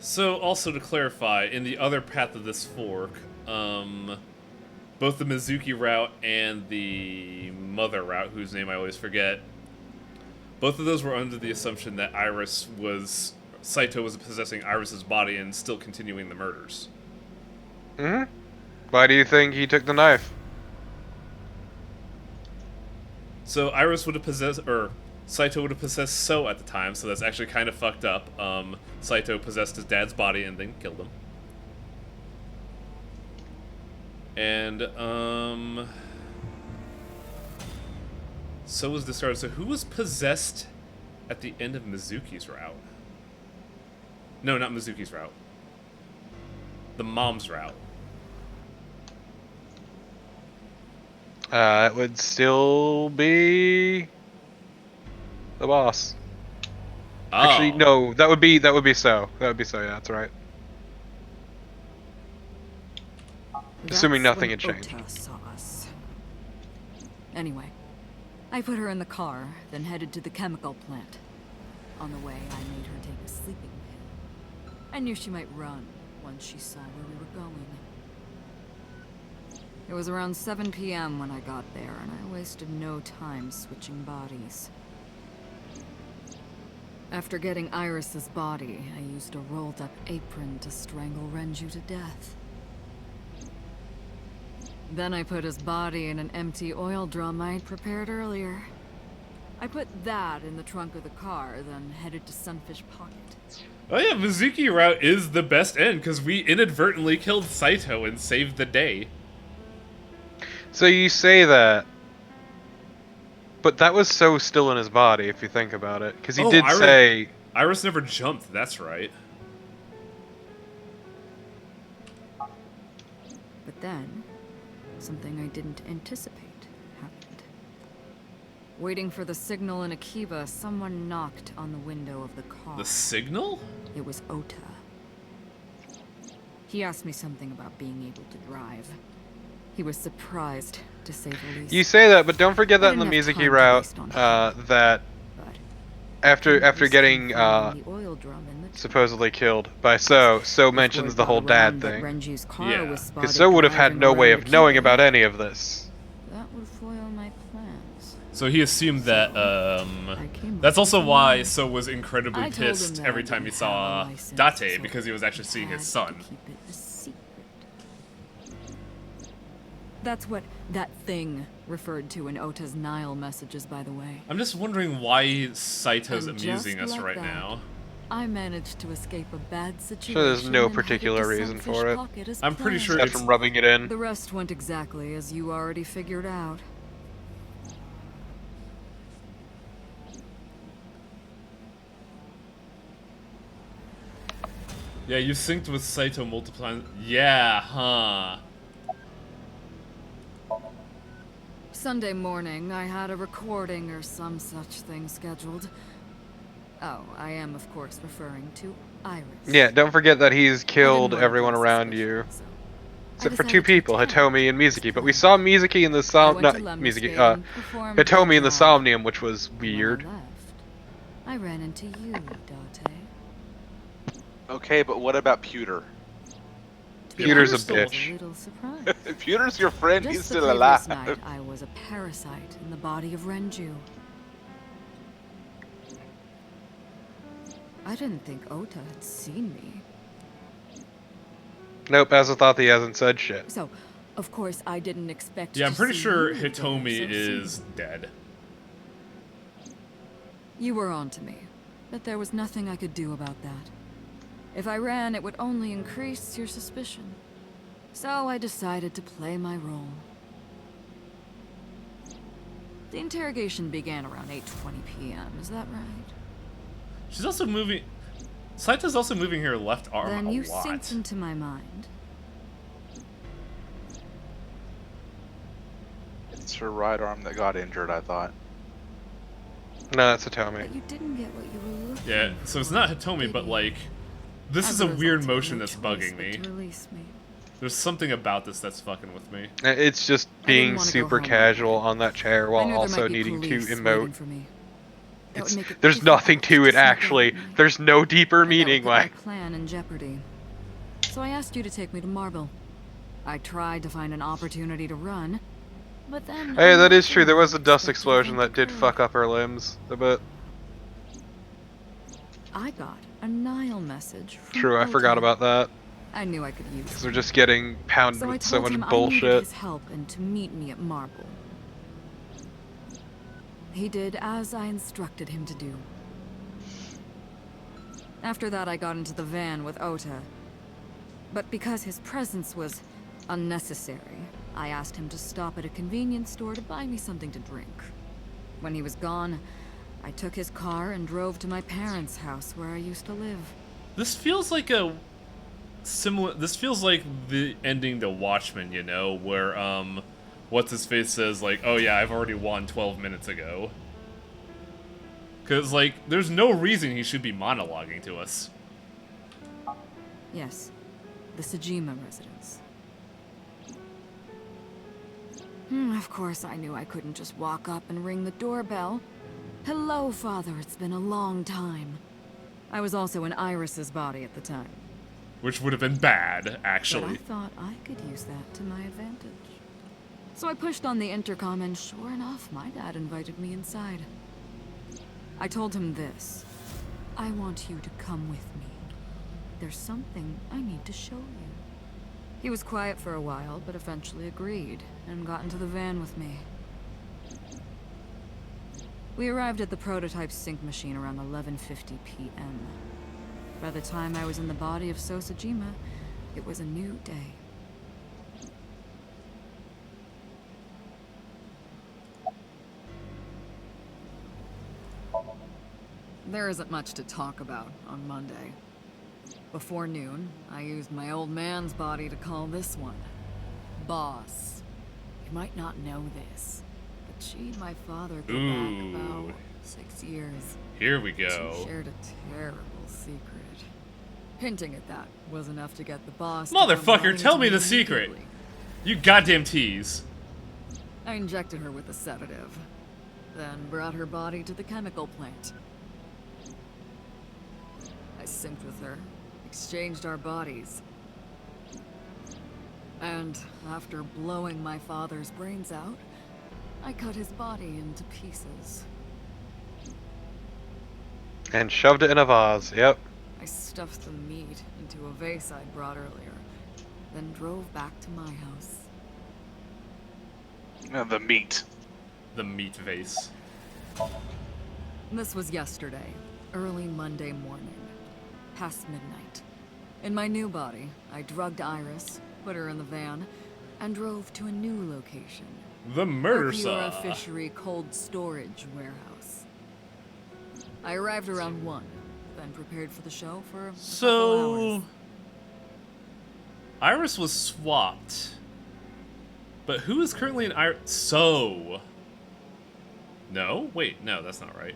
So, also to clarify, in the other path of this fork, both the Mizuki route and the Mother route, whose name I always forget, both of those were under the assumption that Saito was possessing Iris's body and still continuing the murders. Hmm? Why do you think he took the knife? So Iris would have possessed, or Saito would have possessed So at the time, so that's actually kind of fucked up. Saito possessed his dad's body and then killed him. And, So was discarded. So who was possessed at the end of Mizuki's route? No, not Mizuki's route. The mom's route. It would still be the boss. Oh. Actually, no, that would be so. That would be so. Yeah, that's right. Assuming That's nothing when had changed. Ota saw us. Anyway, I put her in the car, then headed to the chemical plant. On the way, I made her take a sleeping pill. I knew she might run once she saw where we were going. It was around 7 p.m. when I got there, and I wasted no time switching bodies. After getting Iris's body, I used a rolled-up apron to strangle Renju to death. Then I put his body in an empty oil drum I'd prepared earlier. I put that in the trunk of the car, then headed to Sunfish Pocket. Oh yeah, Mizuki route is the best end, because we inadvertently killed Saito and saved the day. So you say that, but that was so still in his body if you think about it, because he did say Iris never jumped, that's right. But then, something I didn't anticipate happened. Waiting for the signal in Akiba, someone knocked on the window of the car. The signal? It was Ota. He asked me something about being able to drive. He was surprised, to say the least. You say that, but don't forget I that in the didn't have Mizuki time to route, waste on him. that But after getting The oil drum in the supposedly killed by So mentions the whole dad thing. Renju's car Yeah. was spotted Because So would have had driving no way around of the knowing quay. about any of this. That would foil my plans. So he assumed that, I came that's up also with a why lie. So was incredibly I told him pissed that every I time he didn't saw have a license, Date, so because he was actually I seeing his had son. to keep it a secret. That's what that thing referred to in Ota's Nile messages, by the way. I'm just wondering why Saito's And amusing just us like right that, now. I managed to escape a bad situation. Sure, there's no and hide particular the reason sunfish for it. pocket as I'm pretty planned. sure Aside it's... from rubbing it in. The rest went exactly as you already figured out. Yeah, you synced with Saito multiple times. Yeah, huh. Sunday morning, I had a recording or some such thing scheduled. Oh, I am, of course, referring to Iris. Yeah, don't forget that he's I didn't killed want to everyone draw around suspicion, you. so Except I for two decided to people, attempt Hitomi and his Mizuki. But we plan. saw Mizuki in the I went to Mizuki, Lemniscate and performed a Hitomi in the good job. Somnium, which was When I weird. left, I ran into you, Date. Okay, but what about Pewter? Pewter's a I was bitch. a little surprised. Pewter's your friend. Just He's the still previous alive. night, I was a parasite in the body of Renju. I didn't think Ota had seen me. Nope, Azathoth hasn't said shit. So, of course, I didn't expect Yeah, I'm to pretty see sure you there Hitomi so is soon. dead. You were on to me, but there was nothing I could do about that. If I ran, it would only increase your suspicion. So I decided to play my role. The interrogation began around 8:20 p.m., is that right? She's also moving... Saito's also moving her left arm Then a you lot. synced into my mind. It's her right arm that got injured, I thought. No, that's Hitomi. But you didn't get what you were looking Yeah, so it's not Hitomi, did but you? like... This As is a result, weird you had motion no that's choice bugging but me. to release me. There's something about this that's fucking with me. It's just didn't being wanna go super home casual right away. on that chair I while knew there also might be needing to police emote. waiting for me. That would make it There's difficult nothing to it sneak out actually. at night. There's no deeper And that would meaning. put my Like, plan in jeopardy. So I asked you to take me to Marble. I tried to find an opportunity to run, but then... hey, that is nothing true. There was a dust unexpected explosion that event did occurred. fuck up her limbs a bit. I got a Nile message from True, I forgot Ota. about that. I knew I could use Because it. they're just getting pounded So I with so told much him I needed bullshit. his help and to meet me at Marble. He did as I instructed him to do. After that, I got into the van with Ota. But because his presence was unnecessary, I asked him to stop at a convenience store to buy me something to drink. When he was gone, I took his car and drove to my parents' house where I used to live. This feels like a similar... This feels like the ending to Watchmen, you know, where, what's-his-face says, like, oh yeah, I've already won 12 minutes ago. Because, like, there's no reason he should be monologuing to us. Yes, the Sajima residence. Of course, I knew I couldn't just walk up and ring the doorbell. Hello, Father, it's been a long time. I was also in Iris's body at the time. Which would have been bad, But actually. I thought I could use that to my advantage. So I pushed on the intercom and sure enough, my dad invited me inside. I told him this. I want you to come with me. There's something I need to show you. He was quiet for a while, but eventually agreed and got into the van with me. We arrived at the prototype sync machine around 11:50 p.m. By the time I was in the body of Sosajima, it was a new day. There isn't much to talk about on Monday. Before noon, I used my old man's body to call this one Boss. You might not know this, but she and my father go Ooh. back about 6 years. Here we She go. shared a terrible secret. Hinting at that was enough to get the boss to come Motherfucker, running tell to me the secret. immediately. You goddamn tease. I injected her with a sedative, then brought her body to the chemical plant. synced with her, exchanged our bodies. And after blowing my father's brains out, I cut his body into pieces. And shoved it in a vase, yep. I stuffed the meat into a vase I'd brought earlier, then drove back to my house. The meat. The meat vase. This was yesterday, early Monday morning, past midnight. In my new body, I drugged Iris, put her in the van, and drove to a new location. The murder a saw. Fishery cold storage warehouse. I arrived around 1, then prepared for the show for a couple So hours. Iris was swapped. But who is currently in Iris? So. No? Wait, no, that's not right.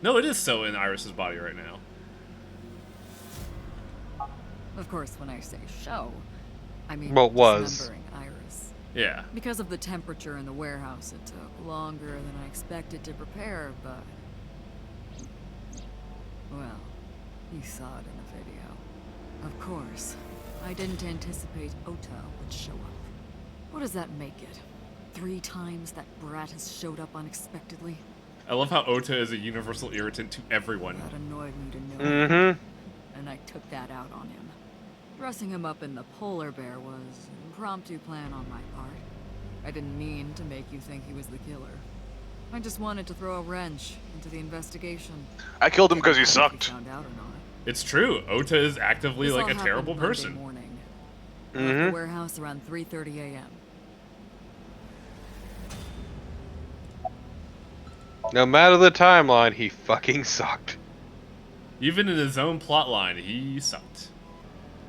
No, it is So in Iris's body right now. Of course, when I say show, I mean Well, it was. dismembering Iris. Yeah. Because of the temperature in the warehouse, it took longer than I expected to prepare, but... well, you saw it in the video. Of course, I didn't anticipate Ota would show up. What does that make it? 3 times that brat has showed up unexpectedly? I love how Ota is a universal irritant to everyone. That annoyed me to no end, Mm-hmm. and I took that out on him. Dressing him up in the polar bear was an impromptu plan on my part. I didn't mean to make you think he was the killer. I just wanted to throw a wrench into the investigation. I killed him because he If sucked. found out or not. It's true. Ota is actively This all like a happened terrible Monday person. morning. I left the warehouse around 3:30 a.m. No matter the timeline, he fucking sucked. Even in his own plotline, he sucked.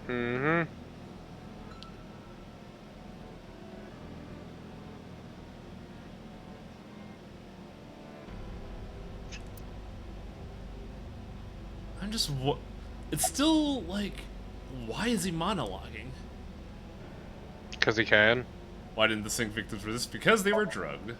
Mm-hmm. I'm just it's still like, why is he monologuing? Because he can. Why didn't the sync victims resist? Because they were drugged.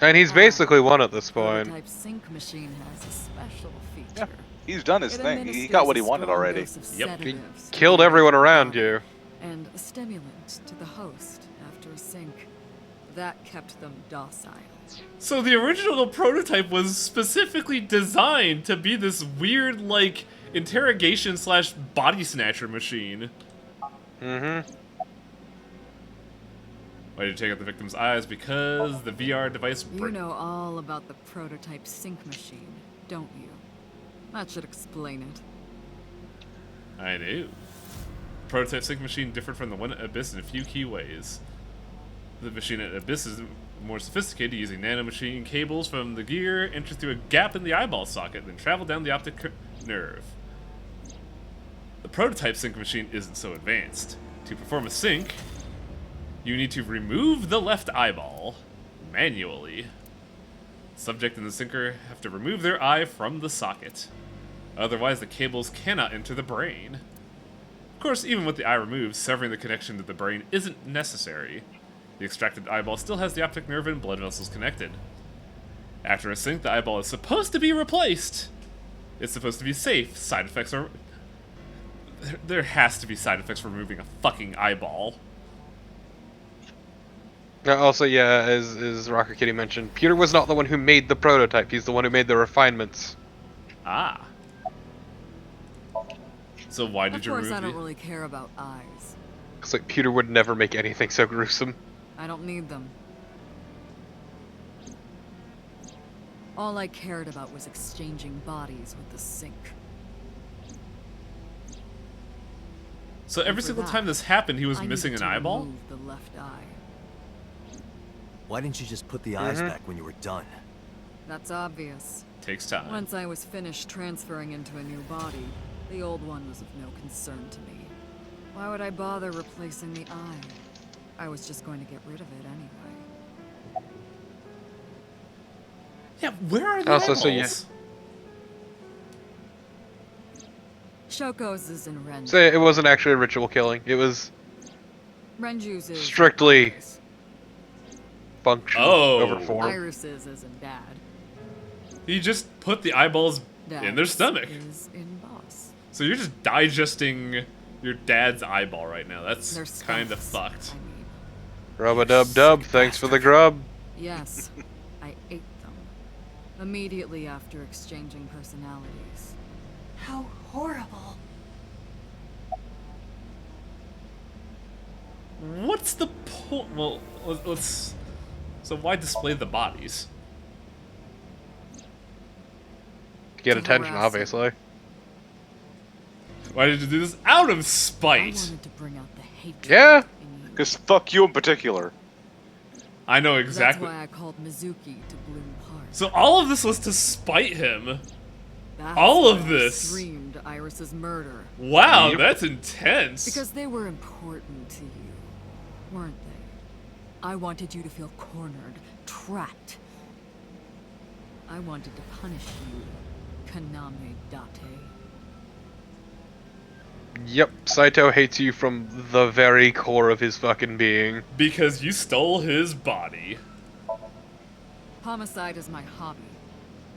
And he's basically one at this point. Prototype sync machine has a special feature. Yeah, he's done his It thing. He administers got what he a wanted strong already. dose of Yep. He sedatives to killed the everyone victim's around body, you. and a stimulant to the host after a sync. That kept them docile. So the original prototype was specifically designed to be this weird, like, interrogation slash body snatcher machine. Mm-hmm. Why did you take out the victim's eyes? Because the VR device You know all about the prototype sync machine, don't you? That should explain it. I do. The prototype sync machine differed from the one at Abyss in a few key ways. The machine at Abyss is more sophisticated, using nanomachine cables from the gear enter through a gap in the eyeball socket, then travel down the optic nerve. The prototype sync machine isn't so advanced. To perform a sync, you need to remove the left eyeball manually. Subject and the syncer have to remove their eye from the socket. Otherwise, the cables cannot enter the brain. Of course, even with the eye removed, severing the connection to the brain isn't necessary. The extracted eyeball still has the optic nerve and blood vessels connected. After a sync, the eyeball is supposed to be replaced. It's supposed to be safe. Side effects are... There has to be side effects for removing a fucking eyeball. Also, yeah, as Rocker Kitty mentioned, Peter was not the one who made the prototype. He's the one who made the refinements. Ah. So why did you Of course, remove I don't the... really care about eyes. Because like Peter would never make anything so gruesome. I don't need them. All I cared about was exchanging bodies with the sync. So every for single that, time this happened, he was I missing needed an to eyeball? remove the left eye. Why didn't you just put the eyes back when you were done? That's obvious. Takes time. Once I was finished transferring into a new body, the old one was of no concern to me. Why would I bother replacing the eye? I was just going to get rid of it anyway. Yeah, where are the Also, eyeballs? so yeah. Shoko's is in Renju. So it wasn't actually a ritual killing. It was Renju's is strictly Iris. function Oh. over form. Iris's isn't bad. He just put the eyeballs in their stomach. Is in Boss. So you're just digesting your dad's eyeball right now. That's Their kind of stomachs, fucked. I mean. Rub-a-dub-dub, thanks for the grub. Yes, I ate them. Immediately after exchanging personalities. How horrible. What's the point? Well, let's. So why display the bodies? To get To attention, harass obviously. Why did you do this? Out of I spite. wanted to bring out the hatred Yeah. in you. Because fuck you in particular. I know exactly. That's why I called Mizuki to bloom apart. So all of this was to spite him. That's all why of I this. screamed Iris's murder. Wow, Yep. that's intense. Because they were important to you, weren't they? I wanted you to feel cornered, trapped. I wanted to punish you, Kaname Date. Yep, Saito hates you from the very core of his fucking being. Because you stole his body. Homicide is my hobby.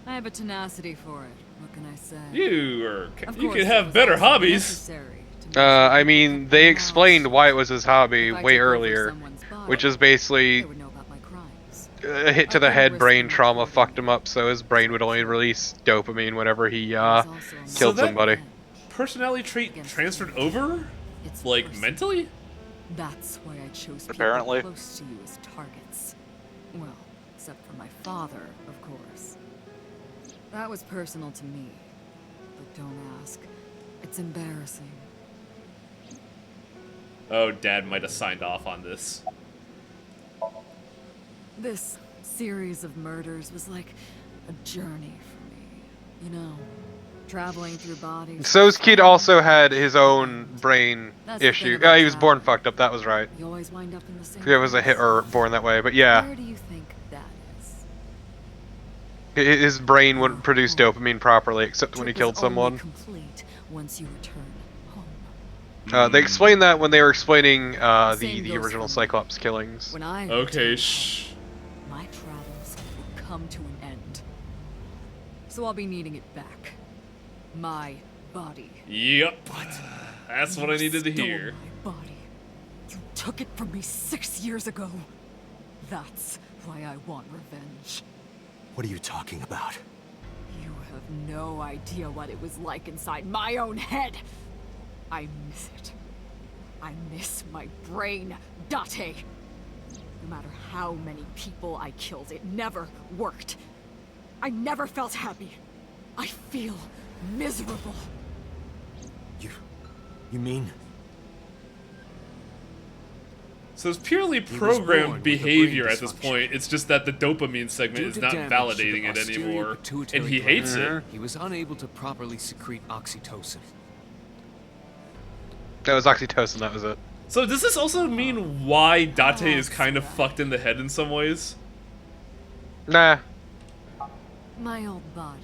I have a tenacity for it. What can I say? You Of could course, it have was better also hobbies. necessary to make sure I people mean, kept they their explained mouths why it was his hobby If I way took over earlier, someone's body, which is they basically would know about my crimes. a hit to I the couldn't head risk brain them trauma reporting fucked him me. up, so his brain would only release dopamine whenever he There's also a killed that- somebody. revenge. Personality trait Against transferred the over? It's Like, personal. mentally? That's why I chose Apparently. people close to you as targets. Well, except for my father, of course. That was personal to me. But don't ask. It's embarrassing. Oh, Dad might have signed off on this. This series of murders was like a journey for me. You know, traveling through bodies. So's kid also had his own brain That's the thing issue. about He was born traveling. fucked up, that was right. You always wind up in the same It was a place. hit or born that way, but yeah. Where do you think that is? His brain wouldn't produce dopamine properly except when he Trip is killed someone. only complete once you return home. They explained that when they were explaining Same the goes original for me. Cyclops killings. When I Okay, return shh. home, my travels will come to an end. So I'll be needing it back. My body. Yep. That's what I needed to Stole hear. My body. You took it from me 6 years ago. That's why I want revenge. What are you talking about? You have no idea what it was like inside my own head. I miss it. I miss my brain, Date. No matter how many people I killed, it never worked. I never felt happy. I feel miserable. You mean? So it's purely was born programmed with a behavior brain at this dysfunction. point. It's just that the dopamine segment Due is to not damage to validating the it posterior anymore. pituitary And he hates gland, it. He was unable to properly secrete oxytocin. That was oxytocin, that was it. So does this also mean why Date is kind of fucked in the head in some ways? Nah. My old body.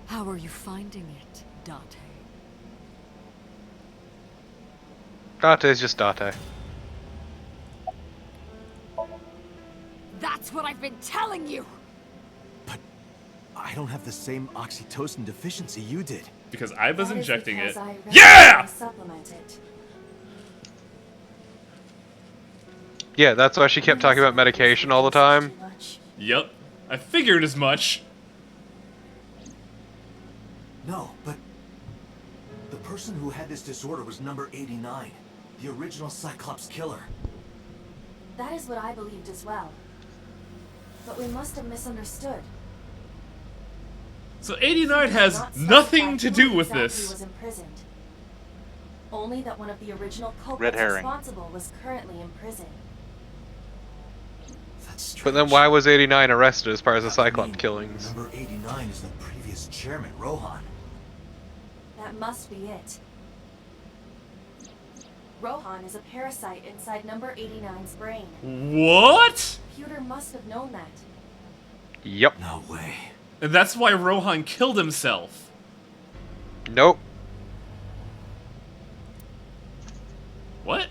How are you finding it, Date? Date's just Date. That's what I've been telling you! I don't have the same oxytocin deficiency you did. Because I was That is injecting it. because I Yeah! regularly supplement it. Yeah, that's why she kept talking about medication all the time. Too much. Yep. I figured as much. No, but the person who had this disorder was number 89, the original Cyclops killer. That is what I believed as well. But we must have misunderstood. So 89 has Not nothing to specified do who with exactly this. was imprisoned. Only that one of the original Red culprits herring. responsible was currently in prison. That's strange. But then why was 89 arrested as part of the I mean, Cyclops killings? Number 89 is the previous chairman, Rohan. That must be it. Rohan is a parasite inside number 89's brain. What? Pewter must have known that. Yep. No way. And that's why Rohan killed himself. Nope. What?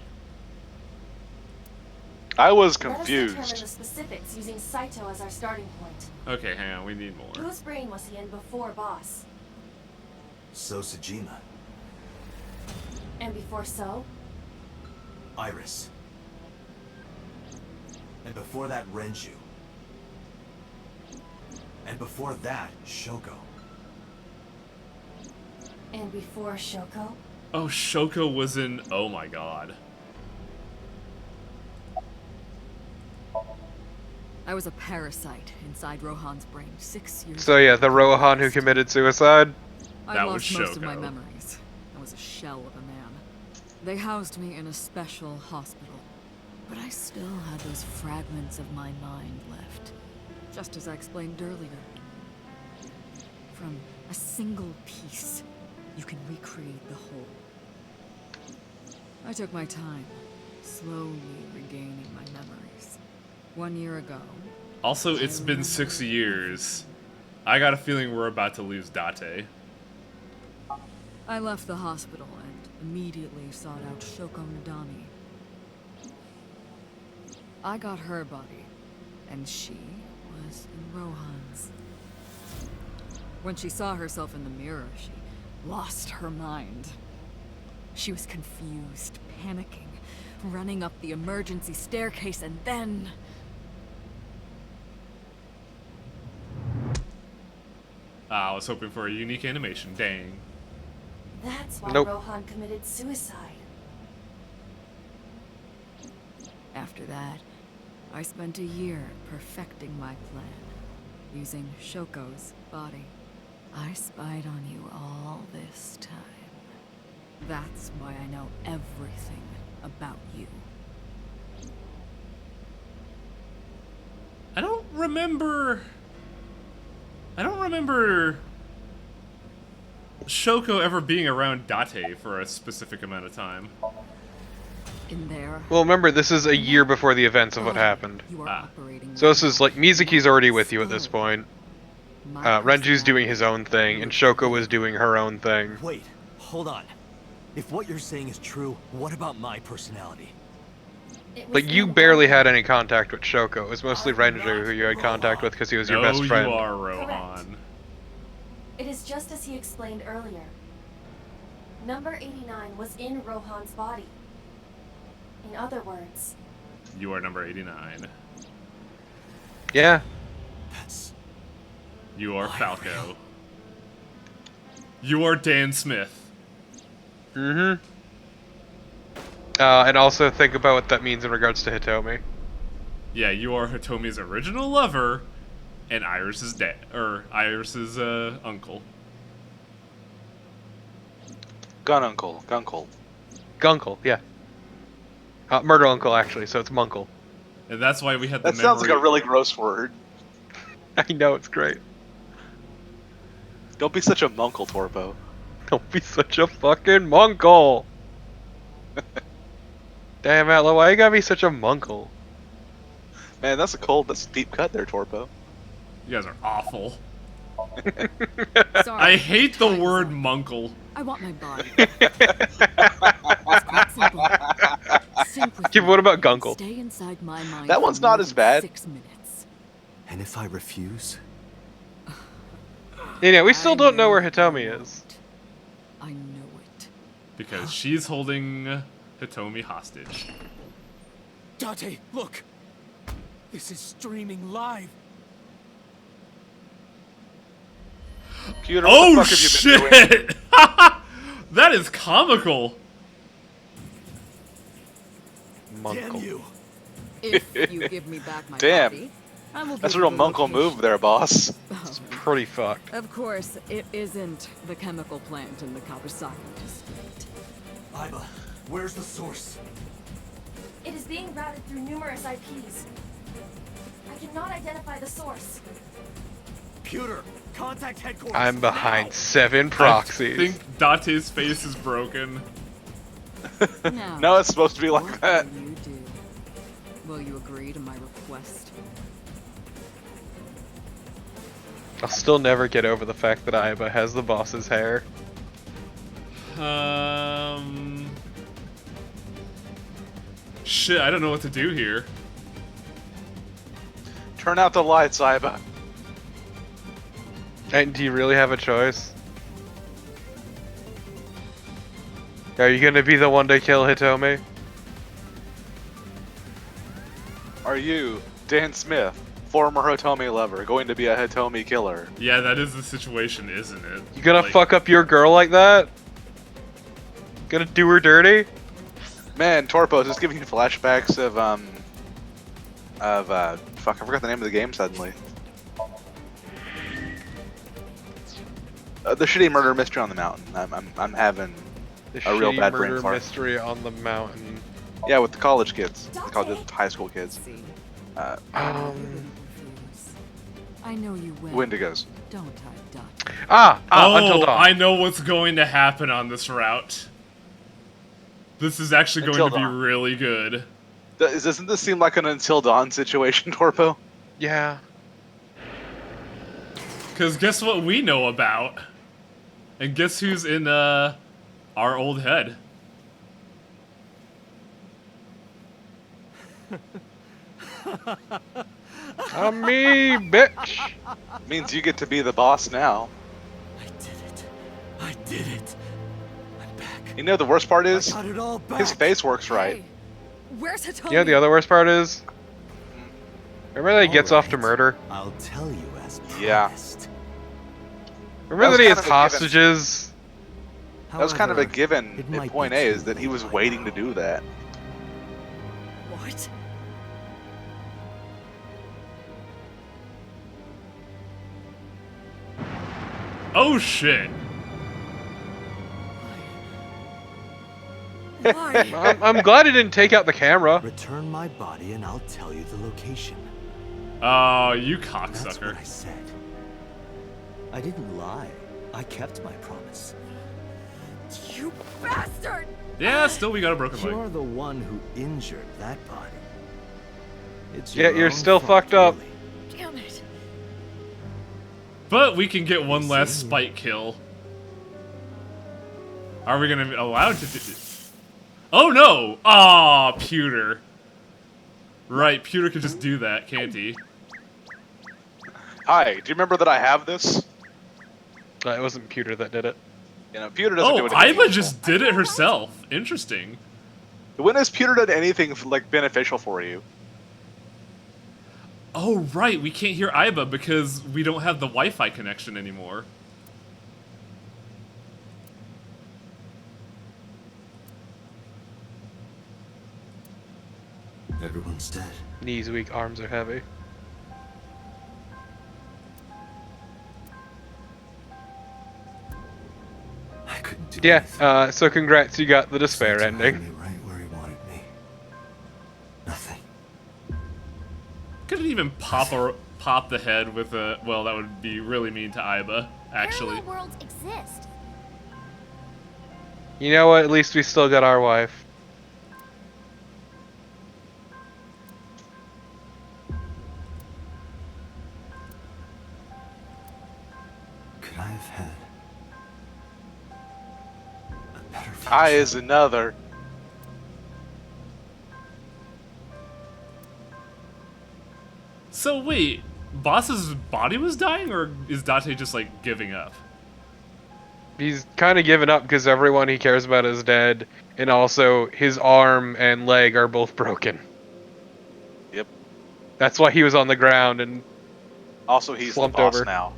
I was Let us determine the confused. specifics using Saito as our starting point. Okay, hang on, we need more. Whose brain was he in before Boss? So Sejima. And before so? Iris. And before that, Renju. And before that, Shoko. And before Shoko? Oh, Shoko was in... Oh my god. I was a parasite inside Rohan's brain 6 years So yeah, the ago. Rohan who committed suicide. I That lost was most of my Shoko. memories. I was a shell of a man. They housed me in a special hospital, but I still had those fragments of my mind left, just as I explained earlier. From a single piece, you can recreate the whole. I took my time, slowly regaining my memories. 1 year ago, Also, it's been 6 years. I got a feeling we're about to lose Date. I left the hospital and immediately sought out Shoko Nadami. I got her body, and she was in Rohan's. When she saw herself in the mirror, she lost her mind. She was confused, panicking, running up the emergency staircase, and then... I was hoping for a unique animation. Dang. That's why Nope. Rohan committed suicide. After that, I spent a year perfecting my plan, using Shoko's body. I spied on you all this time. That's why I know everything about you. I don't remember Shoko ever being around Date for a specific amount of time. In there, Well, remember, this is a year before the events of what happened. you are operating. So this is like Mizuki's already with you at this point. My Renju's doing his own thing, and Shoko was doing her own thing. Wait, hold on. If what you're saying is true, what about my personality? It was Like, you no barely longer- had any contact with Shoko. It was mostly Renju who you had contact with because he was your No, best friend. you are Rohan. It is just as he explained earlier. Number 89 was in Rohan's body. In other words, You are number 89. Yeah. That's... You are Falco. You are Dan Smith. Mm-hmm. And also think about what that means in regards to Hitomi. Yeah, you are Hitomi's original lover and Iris's dad, or Iris's uncle. Gununcle. Gunkle, yeah. Murder uncle, actually, so it's Munkle. And that's why we had the That sounds like a memory- really gross word. I know, it's great. Don't be such a munkle, Torpo. Don't be such a fucking Munkle! Damn, Atla, why you gotta be such a Munkle? Man, that's a deep cut there, Torpo. You guys are awful. Sorry, I hate the time's word up. munkle. I want my body. It's quite simple. Sync with Yeah, me what about and Gunkle? Stay inside my mind That for one's not more as than bad. 6 minutes. And if I refuse? Yeah, we still I don't know where know Hitomi you is. won't. I know it. Because she's holding Hitomi hostage. Date, look! This is streaming live. Computer, Oh what the fuck have you been doing? shit! That is comical. Damn Munkle. you! If you give me back my Damn. body, I will That's a give real you the munkle move location. there, boss. Oh, Pretty fucked. of course, it isn't the chemical plant in the Kawasaki district. Iba, where's the source? it is being routed through numerous IPs. I cannot identify the source. Computer, contact headquarters. I'm behind now. 7 proxies. I think Date's face is broken. Now, No, it's supposed to be like what that. will you do? Will you agree to my request? I'll still never get over the fact that Aiba has the boss's hair. Shit, I don't know what to do here. Turn out the lights, Iba. And do you really have a choice? Are you gonna be the one to kill Hitomi? Are you, Dan Smith, former Hitomi lover, going to be a Hitomi killer? Yeah, that is the situation, isn't it? You gonna Like, fuck up your girl like that? Gonna do her dirty? Man, Torpos is giving you flashbacks fuck, I forgot the name of the game suddenly. The shitty murder mystery on the mountain. I'm having The a real shitty bad brain murder fart. mystery on the mountain. Yeah, with the college kids, the high school kids, I know you will. Wendigos. Don't I, Doc? Until oh, dawn. I know what's going to happen on this route. This is actually going Until to be Dawn. really good. Doesn't this seem like an Until Dawn situation, Torpo? Yeah. Because guess what we know about? And guess who's in our old head? Me, bitch. Means you get to be the boss now. I did it. I did it. I'm back. You know the worst part I is, got it all back. his face works right. Hey, where's Hitomi? You know the other worst part is? Remember that he gets off to Alright. murder? I'll tell you as Yeah. promised. Remember That that he was has kind of a given. hostages? That was kind of a However, given it in might point be A, too is that he late was by waiting to now. do that. What? Oh shit. Why? I'm glad he didn't take out the camera. Return my body and I'll tell you the location. Oh, you That's cocksucker. what I said. I didn't lie. I kept my promise. You bastard! Yeah, still we got a broken You're leg. the one who injured that body. It's Yeah, your you're own still fault, fucked up. really. Damn it. But we can get one last spite kill. Are we gonna be allowed to do it? Oh no! Aw, Pewter. Right, Pewter could just do that, can't he? Hi, do you remember that I have this? It wasn't Pewter that did it. You know, Pewter doesn't do Oh, anything. Iva just did it herself. Interesting. When has Pewter done anything like beneficial for you? Oh, right, we can't hear Iba because we don't have the Wi-Fi connection anymore. Everyone's dead. Knees weak, arms are heavy. I couldn't do Yeah, anything. so congrats, you got the despair Santa had ending. me right where he wanted me. Nothing. Couldn't even pop the head with a... Well, that would be really mean to Iba, actually. Parallel worlds exist. You know what? At least we still got our wife. Could I have had a better I future? is another. So wait, Boss's body was dying, or is Date just like giving up? He's kind of given up because everyone he cares about is dead, and also his arm and leg are both broken. Yep. That's why he was on the ground, and Also, he's Slumped the boss over. now.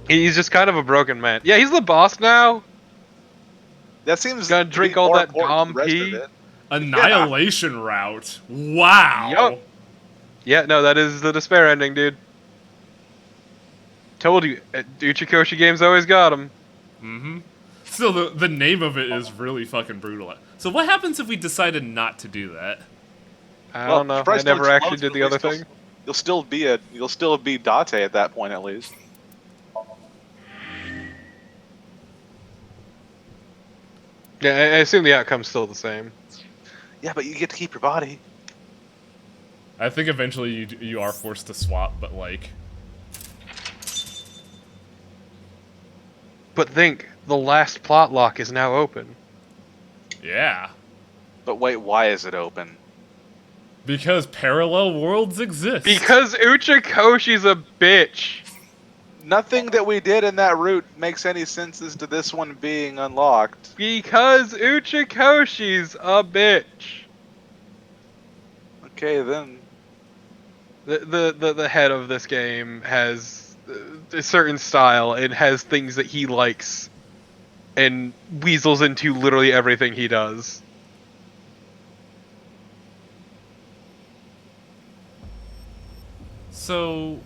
he's just kind of a broken man. Yeah, he's the boss now. That seems Gotta to be drink all more that important than the rest Dom of pee. it. Annihilation route. Wow. Yup. Yeah, no, that is the despair ending, dude. Told you, Uchikoshi games always got him. Mm-hmm. Still, the name of it is really fucking brutal. So what happens if we decided not to do that? I Well, don't know. I Bryce never Dallas actually did the will other still- thing. You'll still be Date at that point, at least. Yeah, I assume the outcome's still the same. Yeah, but you get to keep your body. I think eventually you are forced to swap, but like... But think, the last plot lock is now open. Yeah. But wait, why is it open? Because parallel worlds exist. Because Uchikoshi's a bitch. Nothing that we did in that route makes any sense as to this one being unlocked. Because Uchikoshi's a bitch. Okay, then. The head of this game has a certain style and has things that he likes and weasels into literally everything he does. So,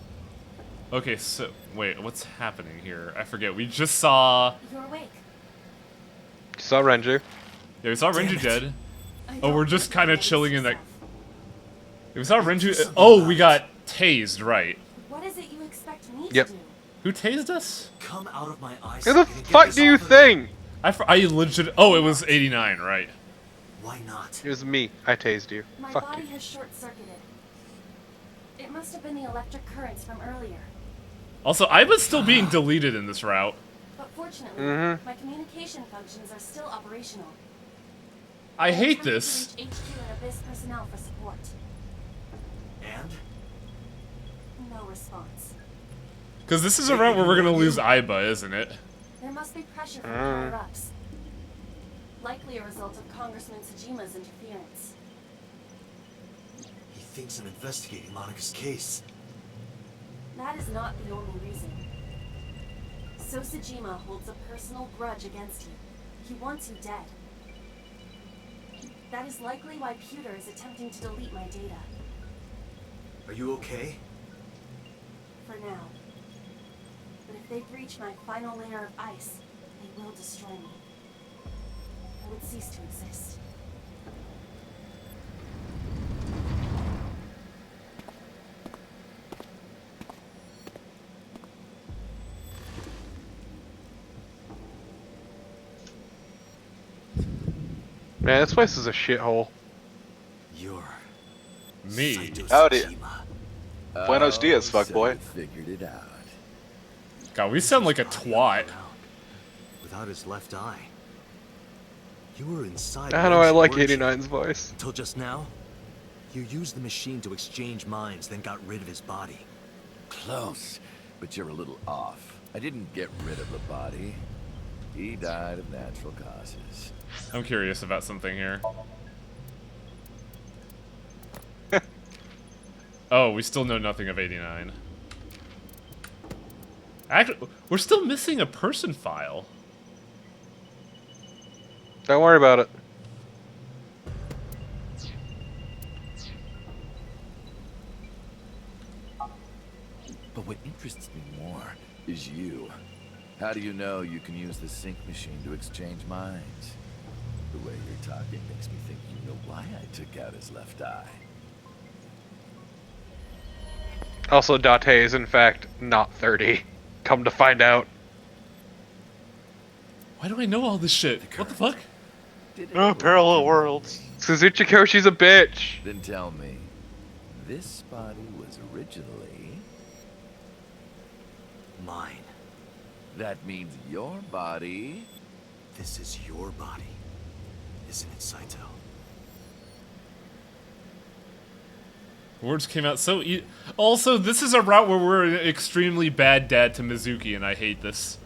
okay, so wait, what's happening here? I forget. We just saw. You're awake. Saw Renju. Yeah, we saw Damn Renju it. dead. I Oh, don't we're just think kind of that chilling is in that. yourself. We saw Renju. something Oh, about we it. got tased, right? What is it you expect me Yep. to do? Who tased us? Come out of my eyes. Who the fuck do you think? I legit. Oh, it was 89, right? Why not? It was me. I tased you. My Fuck body you. has short-circuited. It must have been the electric currents from earlier. Also, I was still being deleted in this route. But fortunately, Mhm. my communication functions are still operational. I hate tried to this. reach HQ and Abyss personnel for support. And? No response. Because this is a route where we're gonna lose Aiba, isn't it? There must be pressure from higher-ups. Likely a result of Congressman Tsujima's interference. He thinks I'm investigating Monika's case. That is not the only reason. So Tsujima holds a personal grudge against you. He wants you dead. That is likely why Pewter is attempting to delete my data. Are you okay? For now. But if they breach my final layer of ice, they will destroy me. I would cease to exist. Man, this place is a shithole. You're Me. Saito Howdy. Tsushima. Buenos dias, So fuckboy. you figured it out. God, we sound like a twat. Without his left eye. You were inside. I know I like weren't you? 89's voice. Until just now, you used the machine to exchange minds, then got rid of his body. Close, but you're a little off. I didn't get rid of the body. He died of natural causes. I'm curious about something here. Oh, we still know nothing of 89. Actually, we're still missing a person file. Don't worry about it. But what interests me more is you. How do you know you can use the sync machine to exchange minds? The way you're talking makes me think you know why I took out his left eye. Also, Date is in fact not 30. Come to find out. Why do I know all this shit? What the fuck? Did it Oh, work parallel in worlds. me? Suzuchikoshi's a bitch. Then tell me, this body was originally... Mine. That means your body... This is your body. Isn't it, Saito? Words came out so Also, this is a route where we're an extremely bad dad to Mizuki, and I hate this.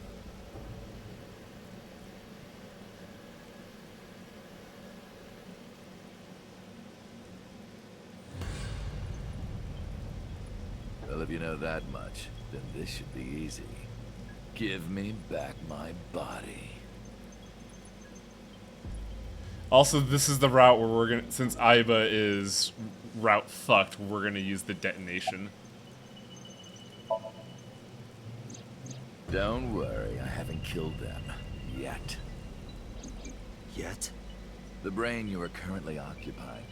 Well, if you know that much, then this should be easy. Give me back my body. Also, this is the route where we're gonna, since Aiba is route fucked, we're gonna use the detonation. Don't worry, I haven't killed them. Yet. Yet? The brain you are currently occupying...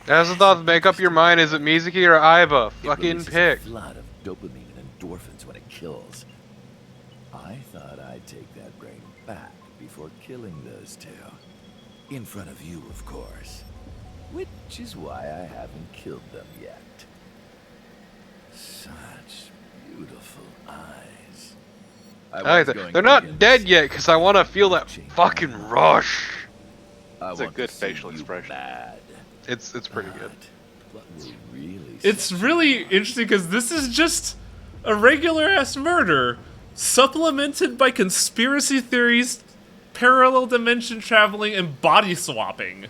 As a thought, make up your mind. Is it Mizuki or Aiba? it Fucking releases pick. a flood of dopamine and endorphins when it kills. I thought I'd take that brain back before killing those two. In front of you, of course. Which is why I haven't killed them yet. Such beautiful eyes. I was going They're to not begin dead to yet, because I want to feel that change fucking my mind. rush. I It's a want good to see facial you expression. mad. It's pretty good. But what will really It's set really you on interesting because this is just A regular-ass murder, supplemented by conspiracy theories, parallel dimension traveling, and body swapping.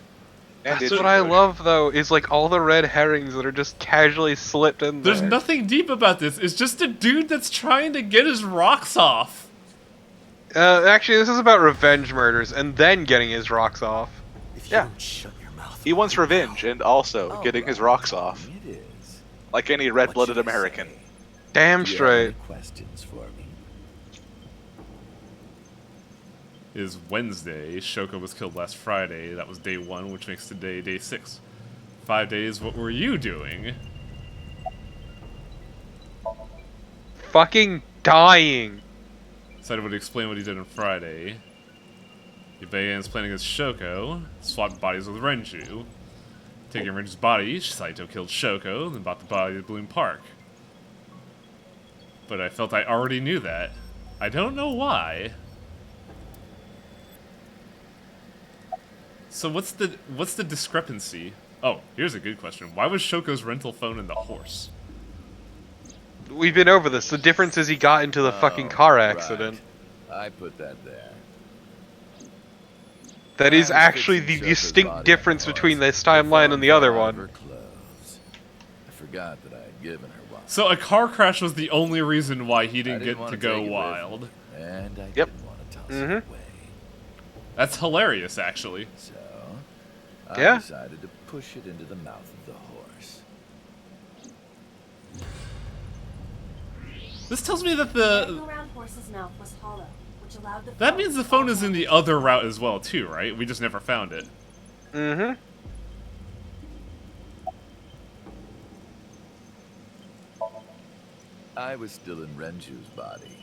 And That's what I love, though, is like all the red herrings that are just casually slipped in there. There's nothing deep about this. It's just a dude that's trying to get his rocks off. Actually, this is about revenge murders and then getting his rocks off. If you don't shut your mouth. He wants revenge and also getting his rocks off. It is. Like any red-blooded American. Damn Do you have any straight. questions for me? Is Wednesday. Shoko was killed last Friday. That was day 1, which makes today day 6. 5 days, what were you doing? Fucking dying. Said would explain what he did on Friday. He begins planning against Shoko, swapped bodies with Renju. Taking Renju's body, Saito killed Shoko, then bought the body at Bloom Park. But I felt I already knew that. I don't know why. So what's the discrepancy? Oh, here's a good question. Why was Shoko's rental phone in the horse? We've been over this. The difference is he got into the fucking car accident. Right. I put that there. That is I was actually fixing the Shoko's distinct body difference on the between horse. this timeline and the other Found her one. clothes. I forgot that I had given her one. So a car crash was the only reason why he I didn't get want to take go it with me, wild. And I Yep. didn't want to toss it away. That's hilarious, actually. So, I Yeah. decided to push it into the mouth of the horse. This tells me that Going around horse's mouth was hollow, which allowed the that phone means the to phone fall is in down. the other route as well, too, right? We just never found it. Mm-hmm. I was still in Renju's body.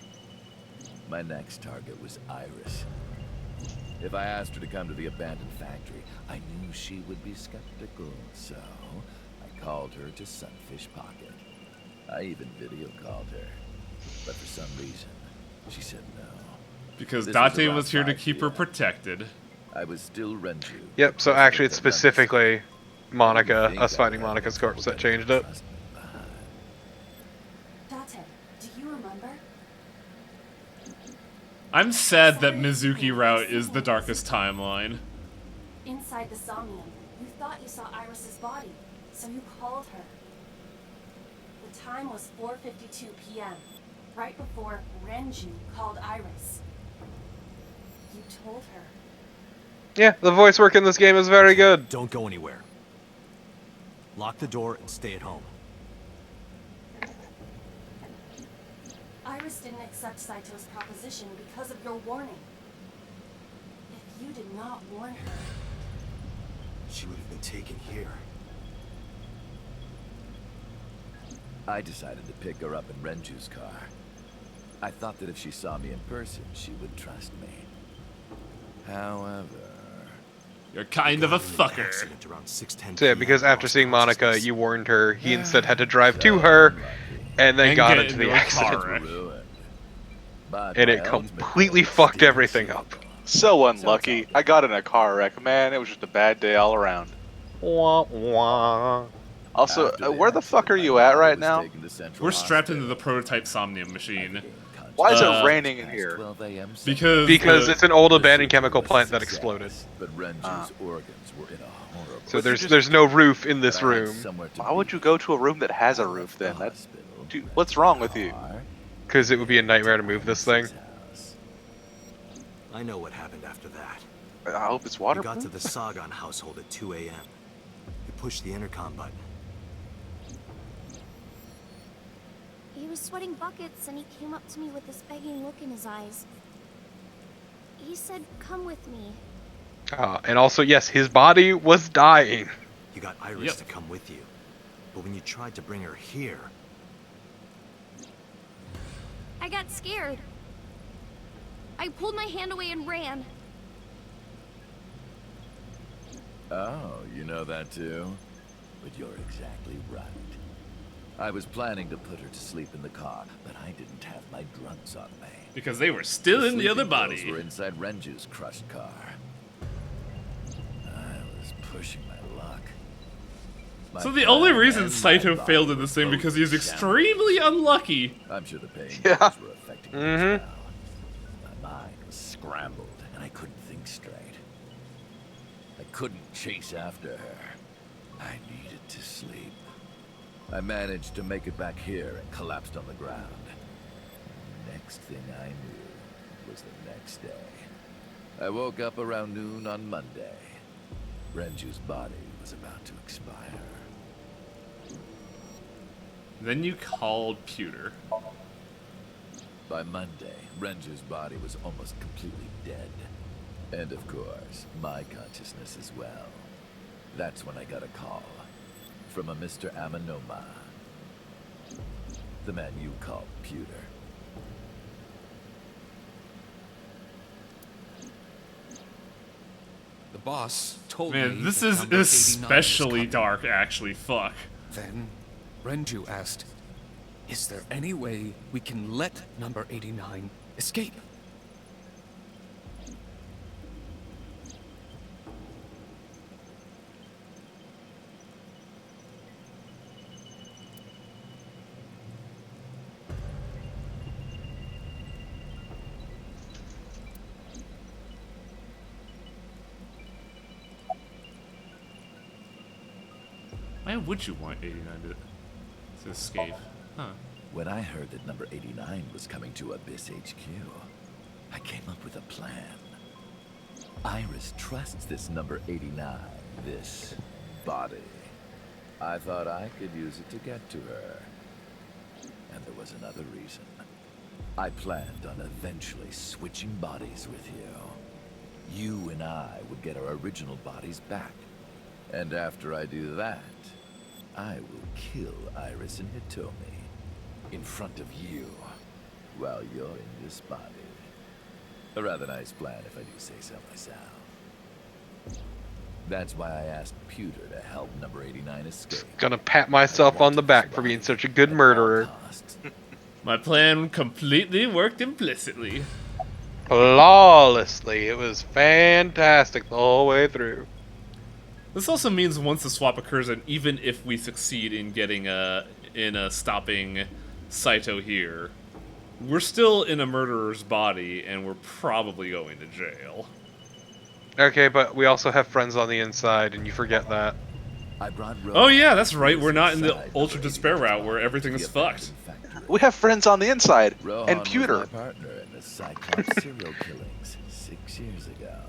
My next target was Iris. If I asked her to come to the abandoned factory, I knew she would be skeptical, so I called her to Sunfish Pocket. I even video called her, but for some reason, she said no. Because This was Date around was here to 5 keep her p.m. protected. I was still Renju. Yep, so but actually it's with the numbers. specifically Monica, I didn't us think finding I'd have Monica's trouble corpse that getting changed it. trust behind. Date, do you remember? I'm sad that Mizuki route is the darkest timeline. Inside the Somnium, you thought you saw Iris's body, so you called her. The time was 4:52 p.m., right before Renju called Iris. You told her. Yeah, the voice work in this game is very good. Don't go anywhere. Lock the door and stay at home. Iris didn't accept Saito's proposition because of your warning. If you did not warn her, She would have been taken here. I decided to pick her up in Renju's car. I thought that if she saw me in person, she would trust me. However... You're kind of a fucker. Accident around 6:10 So yeah, PM, because after lost seeing Monica, consciousness. you warned her. He instead had to drive to her, and then And got get into the into a car accident. wreck. ruined. But And my it ultimate completely goal is fucked still everything up. achievable. So unlucky. I got in a car wreck, man. It was just a bad day all around. Wah, wah. Also, After where the fuck are accident, you my at body right was now? taken to Central We're strapped into Hospital. the prototype Somnium machine. Why is Uh, it raining in here? 12 a.m. Because the- it's an old The abandoned surgery chemical was plant a that success, exploded. But Renju's organs were in a horrible So state. there's no roof in this But I had room. somewhere to Why would be. you go to a room that has a roof then? The That's, hospital, dude, what's wrong with you? car, Because it would be a nightmare to move this thing. house. I know what happened after that. I hope it's We got to waterproof. the Sagan household at 2 a.m. We pushed the intercom button. He was sweating buckets and he came up to me with this begging look in his eyes. He said, "Come with me." And also, yes, his body was dying. You got Iris Yep. to come with you. But when you tried to bring her here, I got scared. I pulled my hand away and ran. Oh, you know that too? But you're exactly right. I was planning to put her to sleep in the car, but I didn't have my drugs on me. Because they were still in the other sleeping pills body. were inside Renju's crushed car. I was pushing my luck. So the only reason Saito failed in this thing because he was extremely unlucky. I'm sure the pain Yeah. were affecting me as well. My mind was scrambled, and I couldn't think straight. I couldn't chase after her. I needed to sleep. I managed to make it back here and collapsed on the ground. Next thing I knew was the next day. I woke up around noon on Monday. Renju's body was about to expire. Then you called Pewter. By Monday, Renju's body was almost completely dead. And of course, my consciousness as well. That's when I got a call from a Mr. Amanoma. The man you call Pewter. The boss told me. Man, this that is number 89 was especially coming. dark, actually. Fuck. Then Renju asked, "Is there any way we can let number 89 escape?" Why would you want 89 to escape? Huh. When I heard that number 89 was coming to Abyss HQ, I came up with a plan. Iris trusts this number 89, this body. I thought I could use it to get to her. And there was another reason. I planned on eventually switching bodies with you. You and I would get our original bodies back. And after I do that, I will kill Iris and Hitomi in front of you while you're in this body. A rather nice plan if I do say so myself. That's why I asked Pewter to help number 89 escape. Gonna pat myself on the back for being such a good murderer. My plan completely worked implicitly. Flawlessly. It was fantastic the whole way through. This also means once the swap occurs, and even if we succeed in getting stopping Saito here, we're still in a murderer's body, and we're probably going to jail. Okay, but we also have friends on the inside, and you forget that. I brought Oh yeah, that's right. We're not in the Ultra Despair route where everything is fucked. We have friends on the inside, Rohan and was Pewter. my partner in the Cyclops serial killings 6 years ago.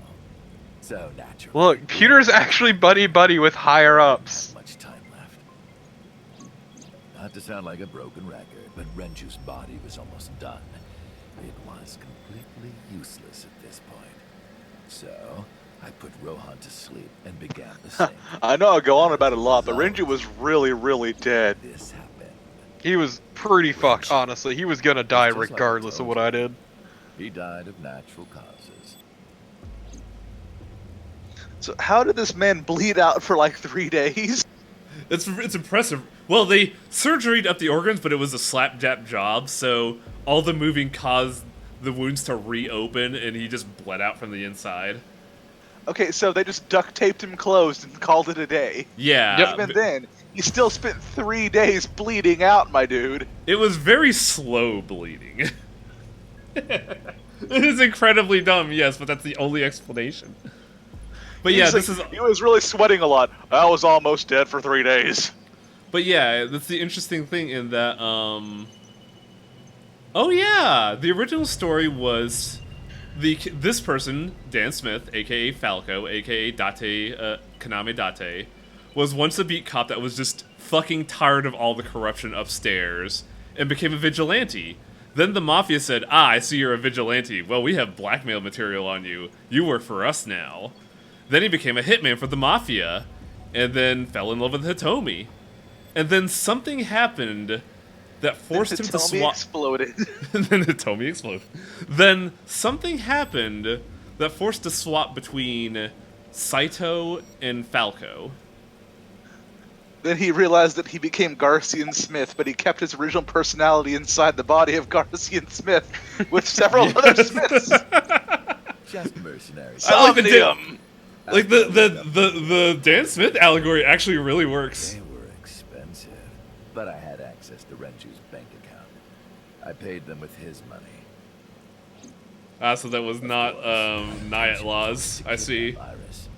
So natural. Look, Peter's actually buddy-buddy with higher-ups. Much time left. Not to sound like a broken record, but Renju's body was almost done. It was completely useless at this point. So, I put Rohan to sleep and began the same. I know I go on about it a lot, but Renju was really, really dead. This happened. He was pretty fucked, honestly. He was gonna die regardless of what I did. He died of natural causes. So how did this man bleed out for like 3 days? It's impressive. Well, they surgeried up the organs, but it was a slapjap job, so all the moving caused the wounds to reopen, and he just bled out from the inside. Okay, so they just duct taped him closed and called it a day. Yeah. Even then, he still spent 3 days bleeding out, my dude. It was very slow bleeding. It is incredibly dumb, yes, but that's the only explanation. But yeah, He was really sweating a lot. I was almost dead for 3 days. But yeah, that's the interesting thing in that, oh yeah! The original story was this person, Dan Smith, aka Falco, aka Date, Kaname Date, was once a beat cop that was just fucking tired of all the corruption upstairs and became a vigilante. Then the Mafia said, I see you're a vigilante. Well, we have blackmail material on you. You work for us now. Then he became a hitman for the Mafia, and then fell in love with Hitomi. And then something happened that forced him to swap. Exploded. Then Hitomi exploded. Then something happened that forced a swap between Saito and Falco. Then he realized that he became Garcian Smith, but he kept his original personality inside the body of Garcian Smith with several other Smiths. Just mercenaries. Somnium. Like the Dan Smith allegory actually really works. They were but I had access to Renju's bank account. I paid them with his money. So that was not Nyatt laws. I see. Iris.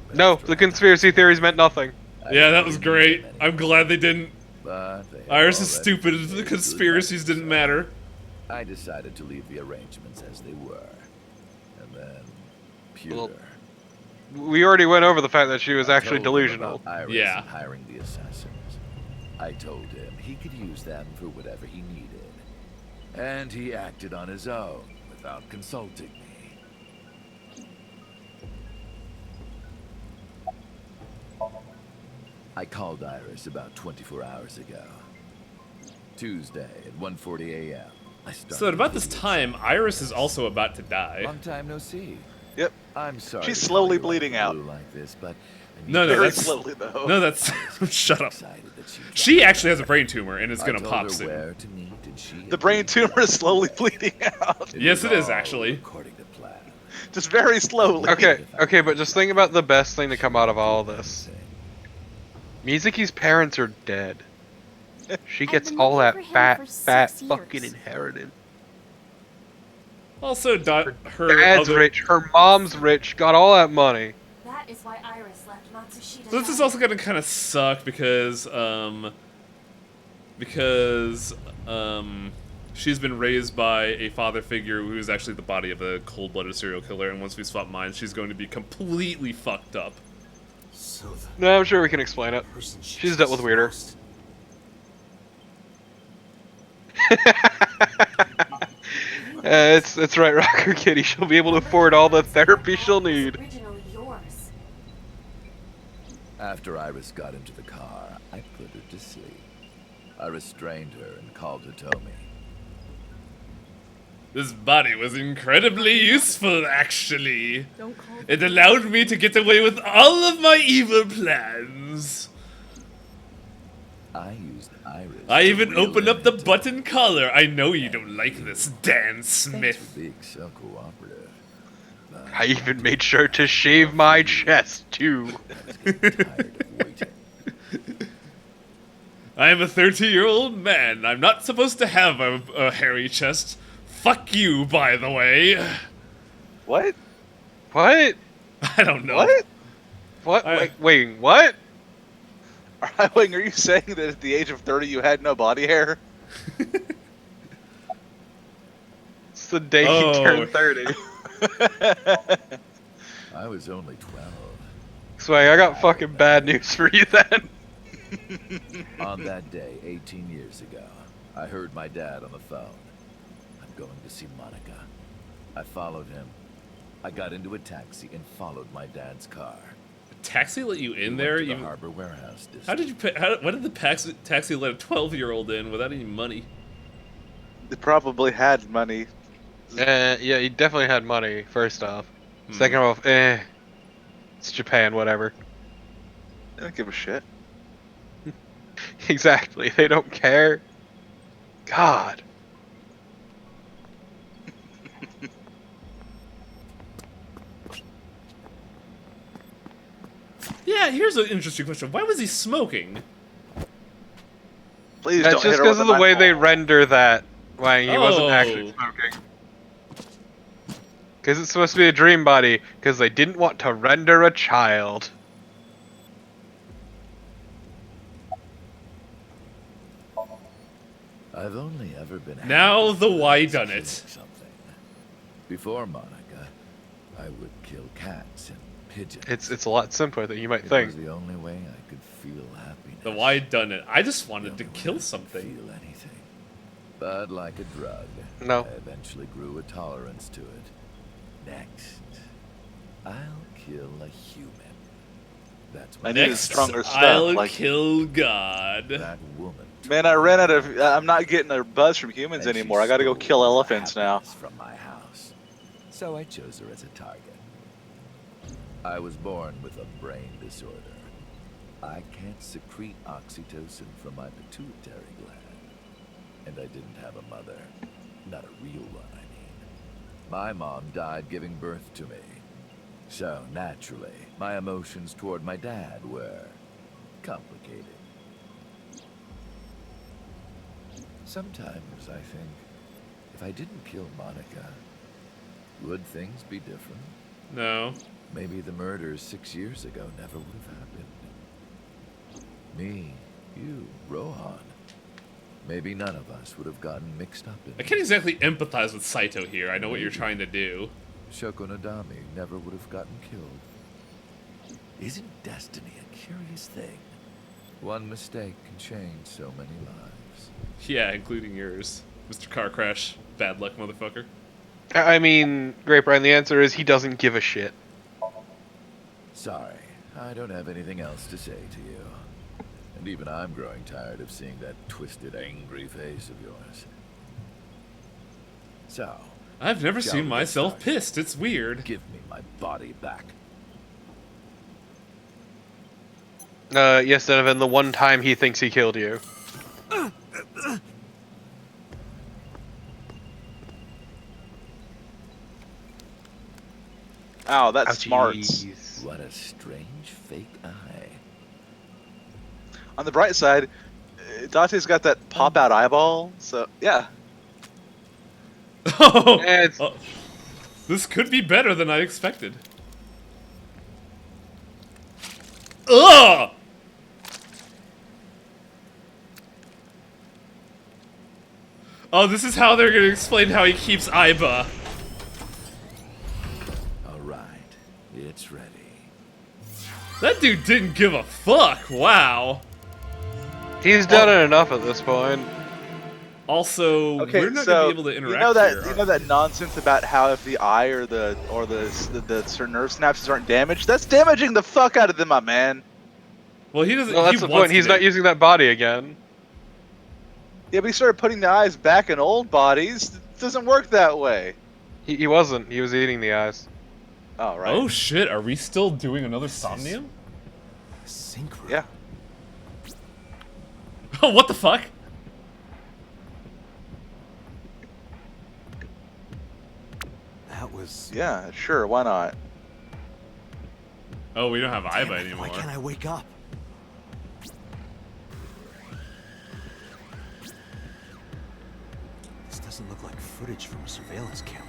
But No, after the I conspiracy theories meant nothing. I Yeah, that didn't was really need great. them I'm glad they didn't. But they had Iris is already stupid. made The good conspiracies by didn't themselves. matter. I decided to leave the arrangements as they were. And then, Well, Pewter. We already went over the fact that she was I actually told him delusional. about Iris Yeah. and hiring the assassins. I told him he could use them for whatever he needed. And he acted on his own without consulting me. I called Iris about 24 hours ago. Tuesday at 1:40 a.m. I started So at about this video time, Iris is also about to die. Long time no see. Yep. I'm sorry. She's to slowly call you bleeding out out. of the blue like this, but I need No, to no, Very that's slowly, though. no, that's shut up. excited that She actually has a brain tumor and is I gonna told pop her soon. where to meet, and she The brain agreed. tumor is slowly bleeding out. Yes, was it is, all actually. According to plan. Just very slowly. Okay, but just think about the best thing to come out of all this. Mizuki's parents are dead. She I've gets been all that looking for him fat, for fat 6 fucking years. inheritance. Also, her Dad's other... rich, her mom's rich, got all that money. That is why Iris left Matsushita. So this is also gonna kind of suck because she's been raised by a father figure who is actually the body of a cold-blooded serial killer, and once we swap minds, she's going to be completely fucked up. So the No, I'm sure we can explain it. person She's dealt with weirder. lost. It's right, Rocker Kitty. She'll be able to afford all the therapy she'll need. Originally yours. After Iris got into the car, I put her to sleep. I restrained her and called her Tomi. This body was incredibly useful, actually. Don't call It allowed me to get away with all of my evil plans. I used Iris. I to even reel opened them up the into button collar. I know you don't like this, Dan Thanks Smith. for being so cooperative. But I even made sure to shave my chest, too. I was getting tired of waiting. I am a 30-year-old man. I'm not supposed to have a hairy chest. Fuck you, by the way. What? What? I don't know. What? What? I- Wait, what? Wait, are you saying that at the age of 30 you had no body hair? It's the day Oh. you turn 30. I was only 12. Sway, I got fucking bad news for you then. On that day, 18 years ago, I heard my dad on the phone. I'm going to see Monica. I followed him. I got into a taxi and followed my dad's car. Taxi let you in We went there? to the You? Harbor Warehouse district. How did you pay? Why did the taxi let a 12-year-old in without any money? They probably had money. Yeah, he definitely had money, first off. Hmm. Second off, it's Japan, whatever. They don't give a shit. Exactly, they don't care. God. Yeah, here's an interesting question. Why was he smoking? Please That's don't just hit her because with of the way knife. they render that. Why he wasn't actually Oh. smoking. Because it's supposed to be a dream body, because they didn't want to render a child. I've only ever been Now happy the when I why was done killing it. Something. Before Monica, I would kill cats and pigeons. It's a lot simpler than you might It think. was the only way I could feel happiness. The why done it? I just The wanted to only way I kill could something. Feel anything. But like a drug, No. I eventually grew a tolerance to it. Next, I'll kill a human. That's I what needed Next, stronger stuff, I'll like- kill God. that woman. Man, I ran out of. I'm not getting a buzz from humans And she anymore. I gotta go stole kill all the elephants now. happiness from my house. So I chose her as a target. I was born with a brain disorder. I can't secrete oxytocin from my pituitary gland. And I didn't have a mother. Not a real one, I mean. My mom died giving birth to me. So, naturally, my emotions toward my dad were complicated. Sometimes I think, if I didn't kill Monica, would things be different? No. Maybe the murders 6 years ago never would have happened. Me, you, Rohan. Maybe none of us would have gotten mixed up in I can't exactly empathize with Saito here. I know what you're trying to do. Shoko Nadami never would have gotten killed. Isn't destiny a curious thing? One mistake can change so many lives. Yeah, including yours, Mr. Car Crash. Bad luck, motherfucker. I mean, Great Brian, the answer is he doesn't give a shit. Sorry, I don't have anything else to say to you. And even I'm growing tired of seeing that twisted, angry face of yours. So, I've never shall seen we get myself started? pissed. It's weird. Give me my body back. Yes, Donovan, the one time he thinks he killed you. Ow, that Oh, smarts. jeez. What a strange fake eye. On the bright side, Dante's got that pop-out eyeball, so yeah. Oh, It's- oh, this could be better than I expected. Ugh! Oh, this is how they're gonna explain how he keeps Aiba. Alright, it's ready. That dude didn't give a fuck. Wow. He's done it enough at this point. Also, Okay, we're not so gonna be able to interact you know that here. you know that nonsense about how if the eye or the certain nerve synapses aren't damaged, that's damaging the fuck out of them, my man. Well, he doesn't. Well, he that's the wants point. He's to not do- using that body again. Yeah, but he started putting the eyes back in old bodies. It doesn't work that way. He wasn't. He was eating the eyes. Oh right. Oh shit! Are we still doing another Somnium? Synchro. Yeah. Oh, what the fuck? That was. Yeah, sure. Why not? Oh, we don't have Damn Aiba it, anymore. why can't I wake up? This doesn't look like footage from a surveillance camera.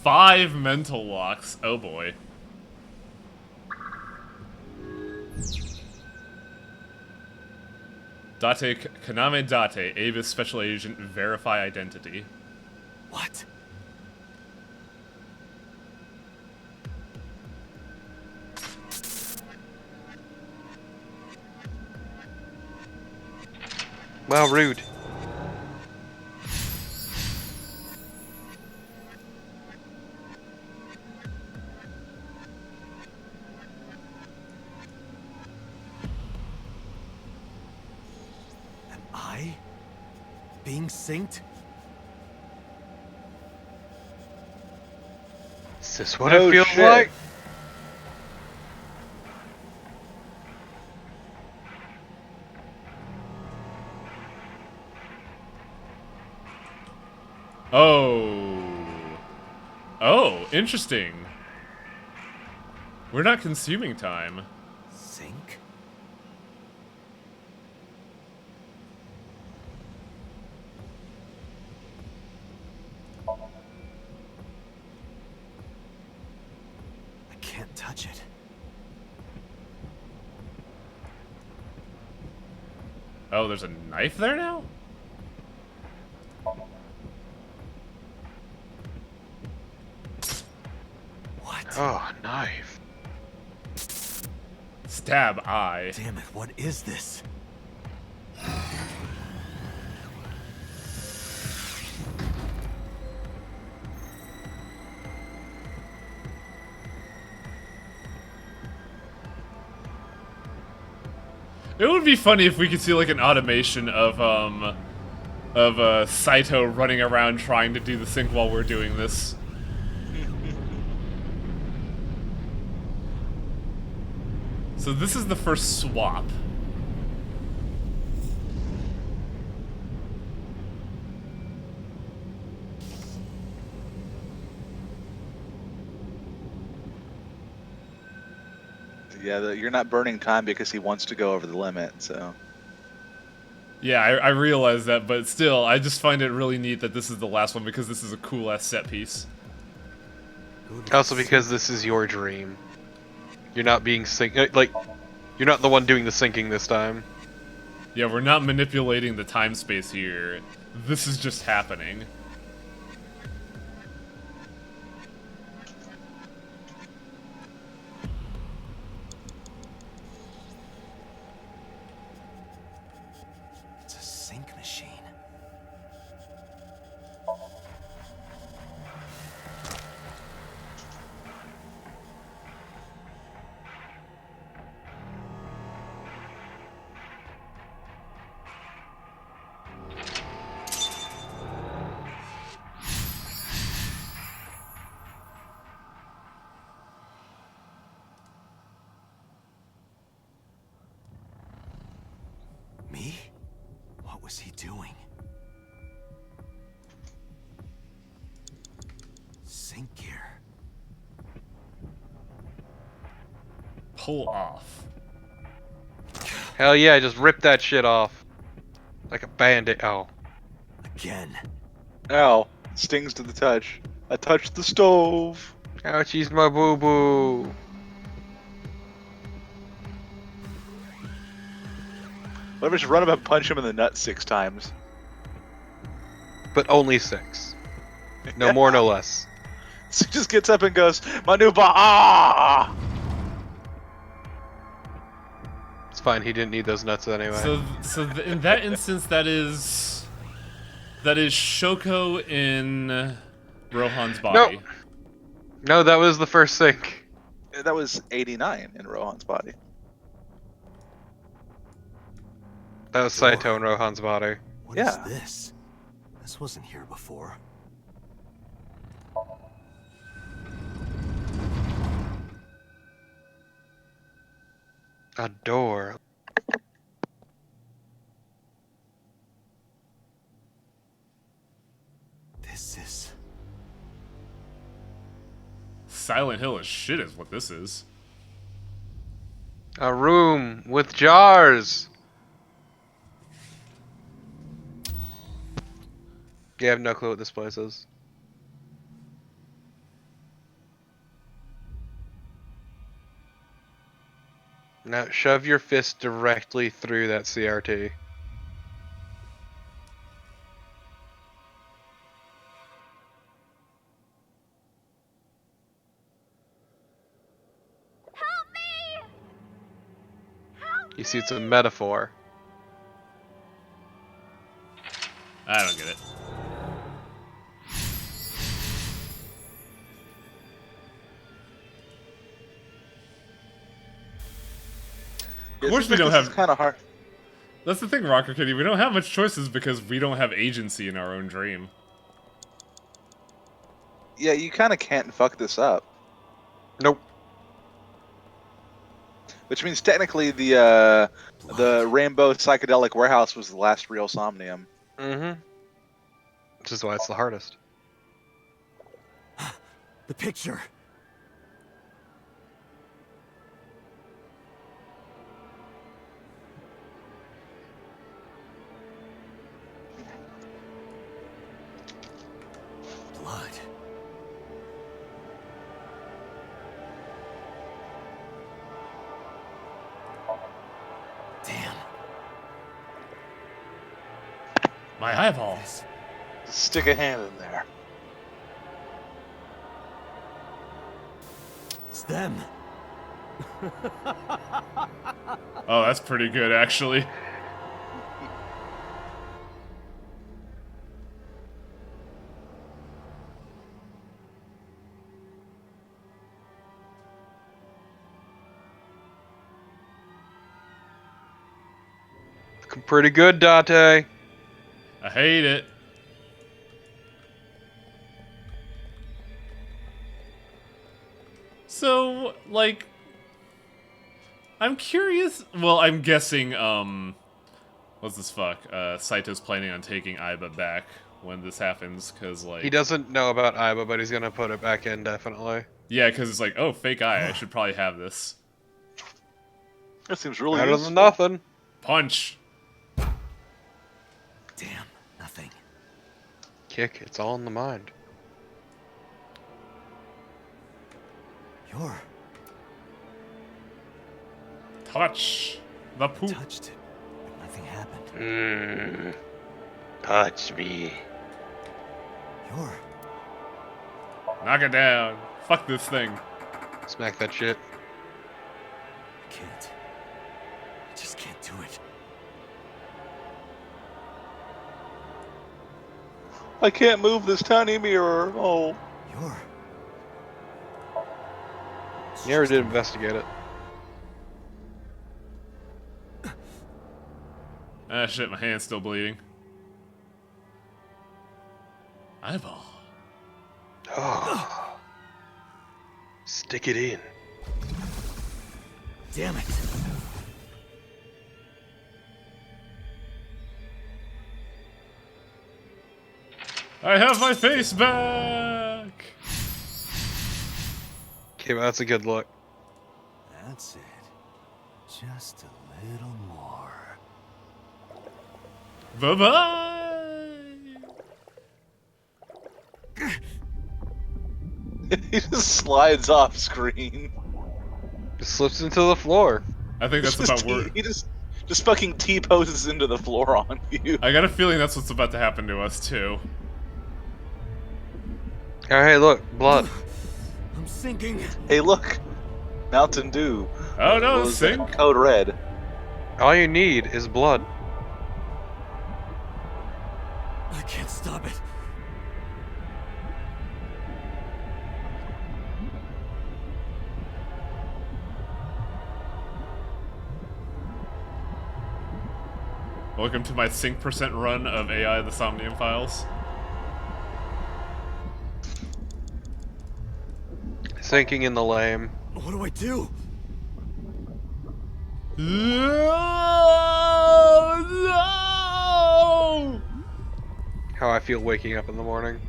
Five mental locks. Oh boy. Date Kaname Date, Avis Special Agent, verify identity. What? Well, rude. Am I being synced? Is this what No it feels shit. like? Oh. Oh, interesting. We're not consuming time. Sync? I can't touch it. Oh, there's a knife there now? What? Oh, knife. Stab eye. Damn it, what is this? It would be funny if we could see like an automation of of Saito running around trying to do the sync while we're doing this. So this is the first swap. Yeah, you're not burning time because he wants to go over the limit, so... Yeah, I realize that, but still, I just find it really neat that this is the last one because this is a cool-ass set piece. Also because this is your dream. You're not being you're not the one doing the syncing this time. Yeah, we're not manipulating the time-space here. This is just happening. It's a sync machine. Me? What was he doing? Sync gear. Pull off. Hell yeah, just rip that shit off. Like a bandit. Oh. Again. Ow. Stings to the touch. I touched the stove. Ouchie's my boo-boo. What if I just run up and punch him in the nuts 6 times? But only 6. No more, no less. So he just gets up and goes, my new ah! It's fine, he didn't need those nuts anyway. So in that instance, that is Shoko in Rohan's body. No, that was the first sync. That was 89 in Rohan's body. That was Saito and Rohan's body. What is this? This wasn't here before. A door. This is... Silent Hill as shit is what this is. A room with jars. Yeah, I have no clue what this place is. Now shove your fist directly through that CRT. Help me! Help You see, it's a metaphor. I don't get it. Of course we don't have... kind of hard. That's the thing, Rocker Kitty. We don't have much choices because we don't have agency in our own dream. Yeah, you kind of can't fuck this up. Nope. Which means technically the Rainbow Psychedelic Warehouse was the last real Somnium. Mm-hmm. Which is why it's the hardest. The picture. Blood. Damn. My eyeball. Stick a hand in there. It's them. Oh, that's pretty good, actually. Looking pretty good, Date. I hate it. So, like, I'm curious. Well, I'm guessing, what's this fuck? Saito's planning on taking Aiba back when this happens, because, like... He doesn't know about Aiba, but he's gonna put it back in, definitely. Yeah, because it's like, oh, fake eye, I should probably have this. That seems really Better useful. than nothing. Punch! Damn, nothing. Kick, it's all in the mind. You're... Touch the poop. touched it, but nothing happened. Touch me. You're... Knock it down. Fuck this thing. Smack that shit. I can't. I just can't do it. I can't move this tiny mirror. Oh. You're... You never did investigate it. Ah, shit, my hand's still bleeding. Eyeball. Oh. Stick it in. Damn it. I have my face back! Okay, well, that's a good look. That's it. Just a little more. Bye-bye! He just slides off screen. Just slips into the floor. I think that's about where... He just fucking T-poses into the floor on you. I got a feeling that's what's about to happen to us, too. Oh, hey, look, blood. I'm sinking. Hey, look, Mountain Dew. Oh no, What was that? sink! Code Red. All you need is blood. I can't stop it. Welcome to my sync percent run of AI the Somnium Files. Sinking in the lame. What do I do? No! How I feel waking up in the morning.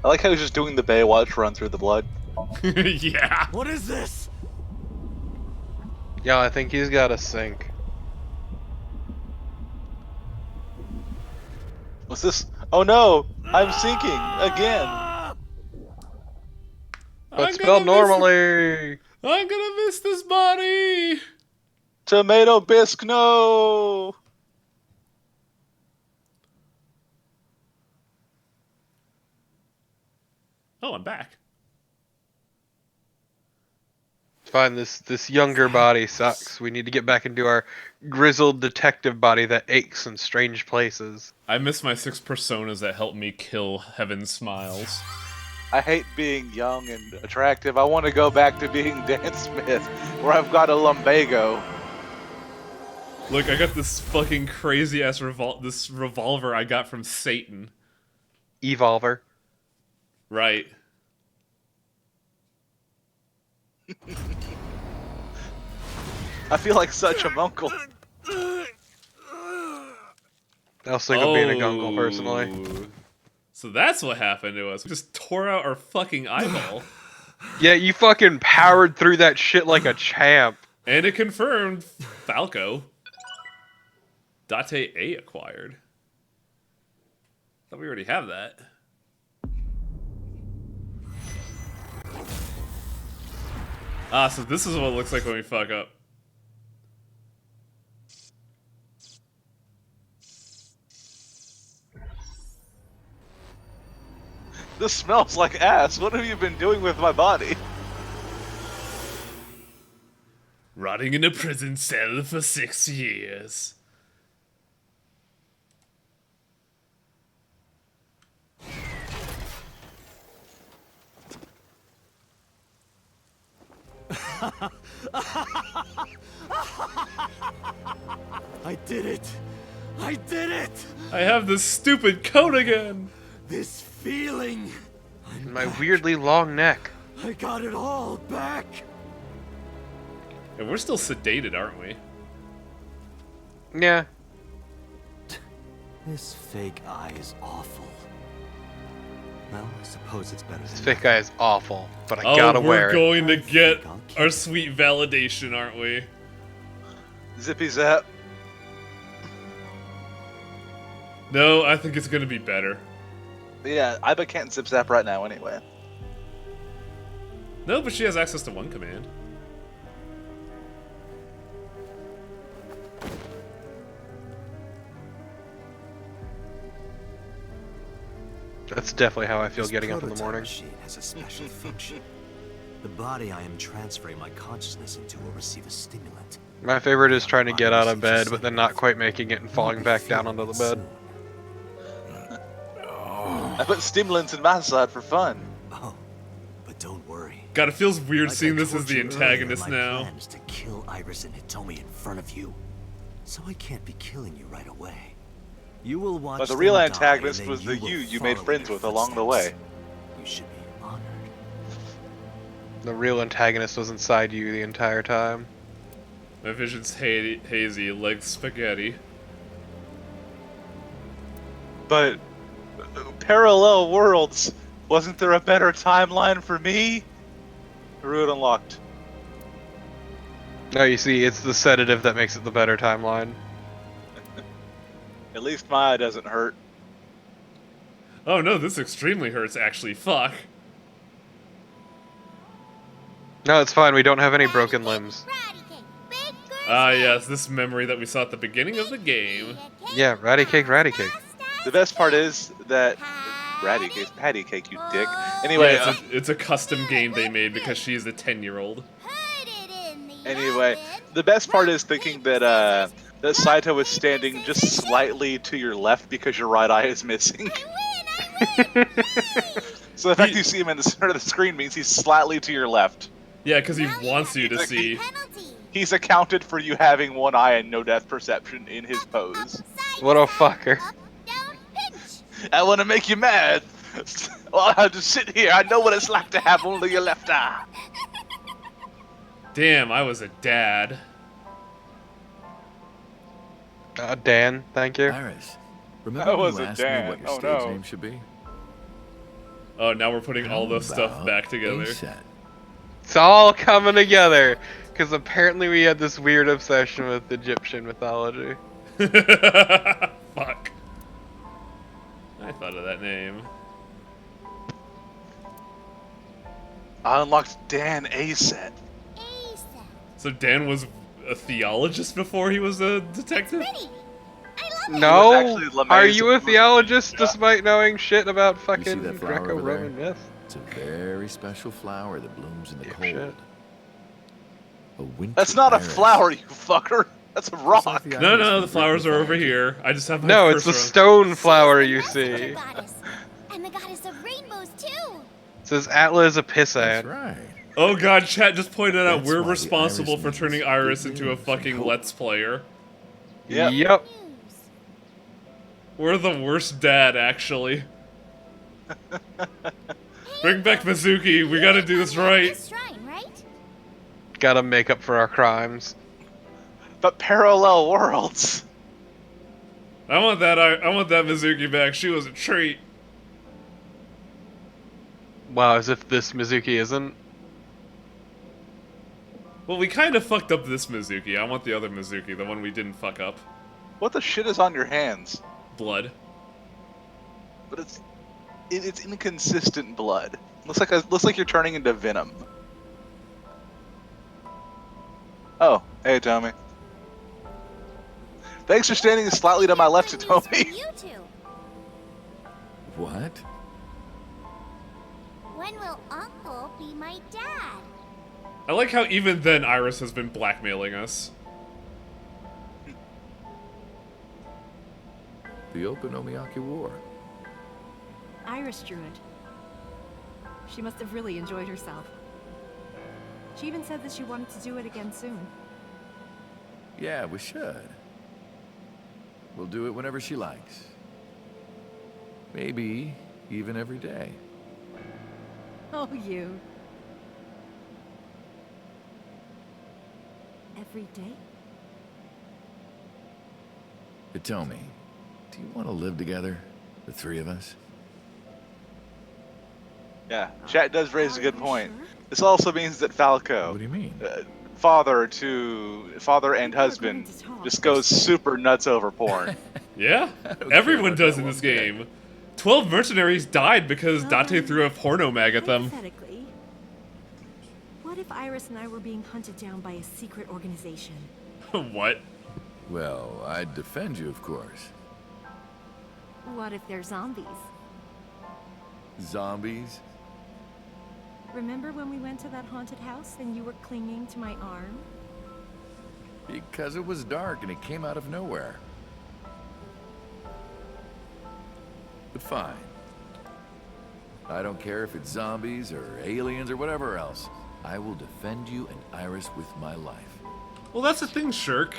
I like how he's just doing the Baywatch run through the blood. Yeah. What is this? Yeah, I think he's got a sink. What's this? Oh no! I'm sinking again. But spelled normally. I'm gonna miss this body. Tomato bisque, no! Oh, I'm back. Fine, this younger body sucks. We need to get back into our grizzled detective body that aches in strange places. I miss my 6 personas that helped me kill Heaven Smiles. I hate being young and attractive. I want to go back to being Dan Smith, where I've got a lumbago. Look, I got this fucking crazy ass revolver I got from Satan. Evolver. Right. I feel like such a uncle. I'll stick with being a gungle, personally. So that's what happened to us. We just tore out our fucking eyeball. Yeah, you fucking powered through that shit like a champ. And it confirmed Falco. Date A acquired. Thought we already have that. Ah, so this is what it looks like when we fuck up. This smells like ass. What have you been doing with my body? Rotting in a prison cell for 6 years. I did it! I did it! I have this stupid coat again! This feeling! I'm My back. weirdly long neck. I got it all back! And we're still sedated, aren't we? Yeah. This fake eye is awful. Well, I suppose it's better This than fake guy is awful, but I Oh, gotta wear we're it. going to I get think I'll keep our it. sweet validation, aren't we? Zippy zap. No, I think it's gonna be better. Yeah, Iba can't zip zap right now anyway. No, but she has access to one command. That's definitely how I feel This getting up in the prototype morning. machine has a special function. The body I am transferring my consciousness into will receive a stimulant. My favorite is trying to Body get out of receives a bed, but then not quite making it and You'll falling be back down feeling onto the it bed. soon. I put stimulants in my side for fun. Oh, but don't worry. God, it feels weird Like seeing I this as told the you earlier, antagonist my now. plan is to kill Iris and Hitomi in front of you, so I can't be killing you right away. You will watch. But the them real die, antagonist and then was the will you made follow friends their with along the footsteps. way. You should be honored. The real antagonist was inside you the entire time. My vision's hazy, like spaghetti. But parallel worlds, wasn't there a better timeline for me? Route unlocked. No, you see, it's the sedative that makes it the better timeline. At least my eye doesn't hurt. Oh no, this extremely hurts actually, fuck. No, it's fine, we don't have any broken limbs. Ah yes, this memory that we saw at the beginning of the game. Yeah, ratty cake, ratty cake. The best part is that ratty cake, patty cake, you dick. Anyway, Yeah, it's a custom game they made because she's a 10-year-old. anyway, the best part is thinking that that Saito is standing just slightly to your left because your right eye is missing. So the fact you see him in the center of the screen means he's slightly to your left. Yeah, because he wants you to see. He's accounted for you having one eye and no depth perception in his pose. What a fucker. I want to make you mad. Well, I'll just sit here. I know what it's like to have only your left eye. Damn, I was a dad. Dan, thank you. Iris, That remember when was you a asked me Dan. what your Oh, stage no. name should be? Oh, now we're putting all those stuff How back together. ASAP? It's all coming together. Because apparently we had this weird obsession with Egyptian mythology. Fuck. I thought of that name. I unlocked Dan A-set. So Dan was a theologist before he was a detective? No? actually LeMay's Are you a movie. theologist despite knowing shit about You see fucking that flower over Greco-Roman there? myth? It's a very special flower that blooms in the Dipshit. cold. A winter That's not a iris. flower, you fucker. That's a Just rock. like the No, iris no, from the flowers are over Greek here. I just have my No, it's first the row. stone flower you see. And the goddess of rainbows too. It says Atla is a That's pissant. right. Oh god, chat just pointed out That's we're why the responsible iris for turning means Iris good into a news and fucking hope. Let's Player. Yep. Yep. We're the worst dad, actually. Bring back Mizuki, we gotta do this right. Shrine, right? Gotta make up for our crimes. But parallel worlds. I want that Mizuki back, she was a treat. Wow, as if this Mizuki isn't. Well, we kind of fucked up this Mizuki. I want the other Mizuki, the one we didn't fuck up. What the shit is on your hands? Blood. But it's inconsistent blood. Looks like you're turning into Venom. Oh, hey Tommy. Thanks for standing slightly to my left, Tommy. You two. What? When will Uncle be my dad? I like how even then Iris has been blackmailing us. The Okonomiyaki War. Iris drew it. She must have really enjoyed herself. She even said that she wanted to do it again soon. Yeah, we should. We'll do it whenever she likes. Maybe even every day. Oh, you. Every day? Hitomi, do you want to live together? The three of us? Yeah, chat does raise a Are good you point. sure? This also means that Falco, What do you mean? father and People are going husband, to talk. just goes super nuts over porn. Yeah, I don't everyone care does about in that this one bit. game. 12 mercenaries died because Well, Dante then, threw a porno mag at them. Hypothetically, what if Iris and I were being hunted down by a secret organization? What? Well, I'd defend you, of course. What if they're zombies? Zombies? Remember when we went to that haunted house and you were clinging to my arm? Because it was dark and it came out of nowhere. But fine. I don't care if it's zombies or aliens or whatever else. I will defend you and Iris with my life. Well, that's the thing, Shirk.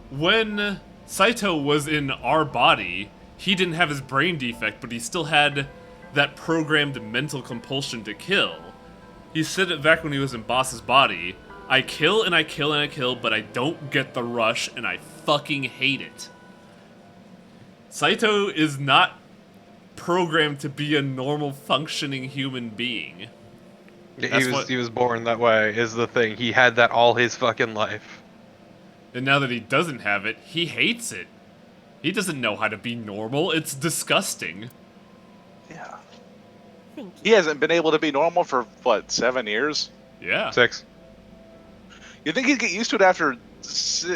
When Saito was in our body, he didn't have his brain defect, but he still had that programmed mental compulsion to kill. He said it back when he was in Boss's body. I kill and I kill and I kill, but I don't get the rush, and I fucking hate it. Saito is not programmed to be a normal, functioning human being. He was born that way, is the thing. He had that all his fucking life. And now that he doesn't have it, he hates it. He doesn't know how to be normal. It's disgusting. Yeah. Thank He you. hasn't been able to be normal for, what, 7 years? Yeah. 6. You think he'd get used to it after...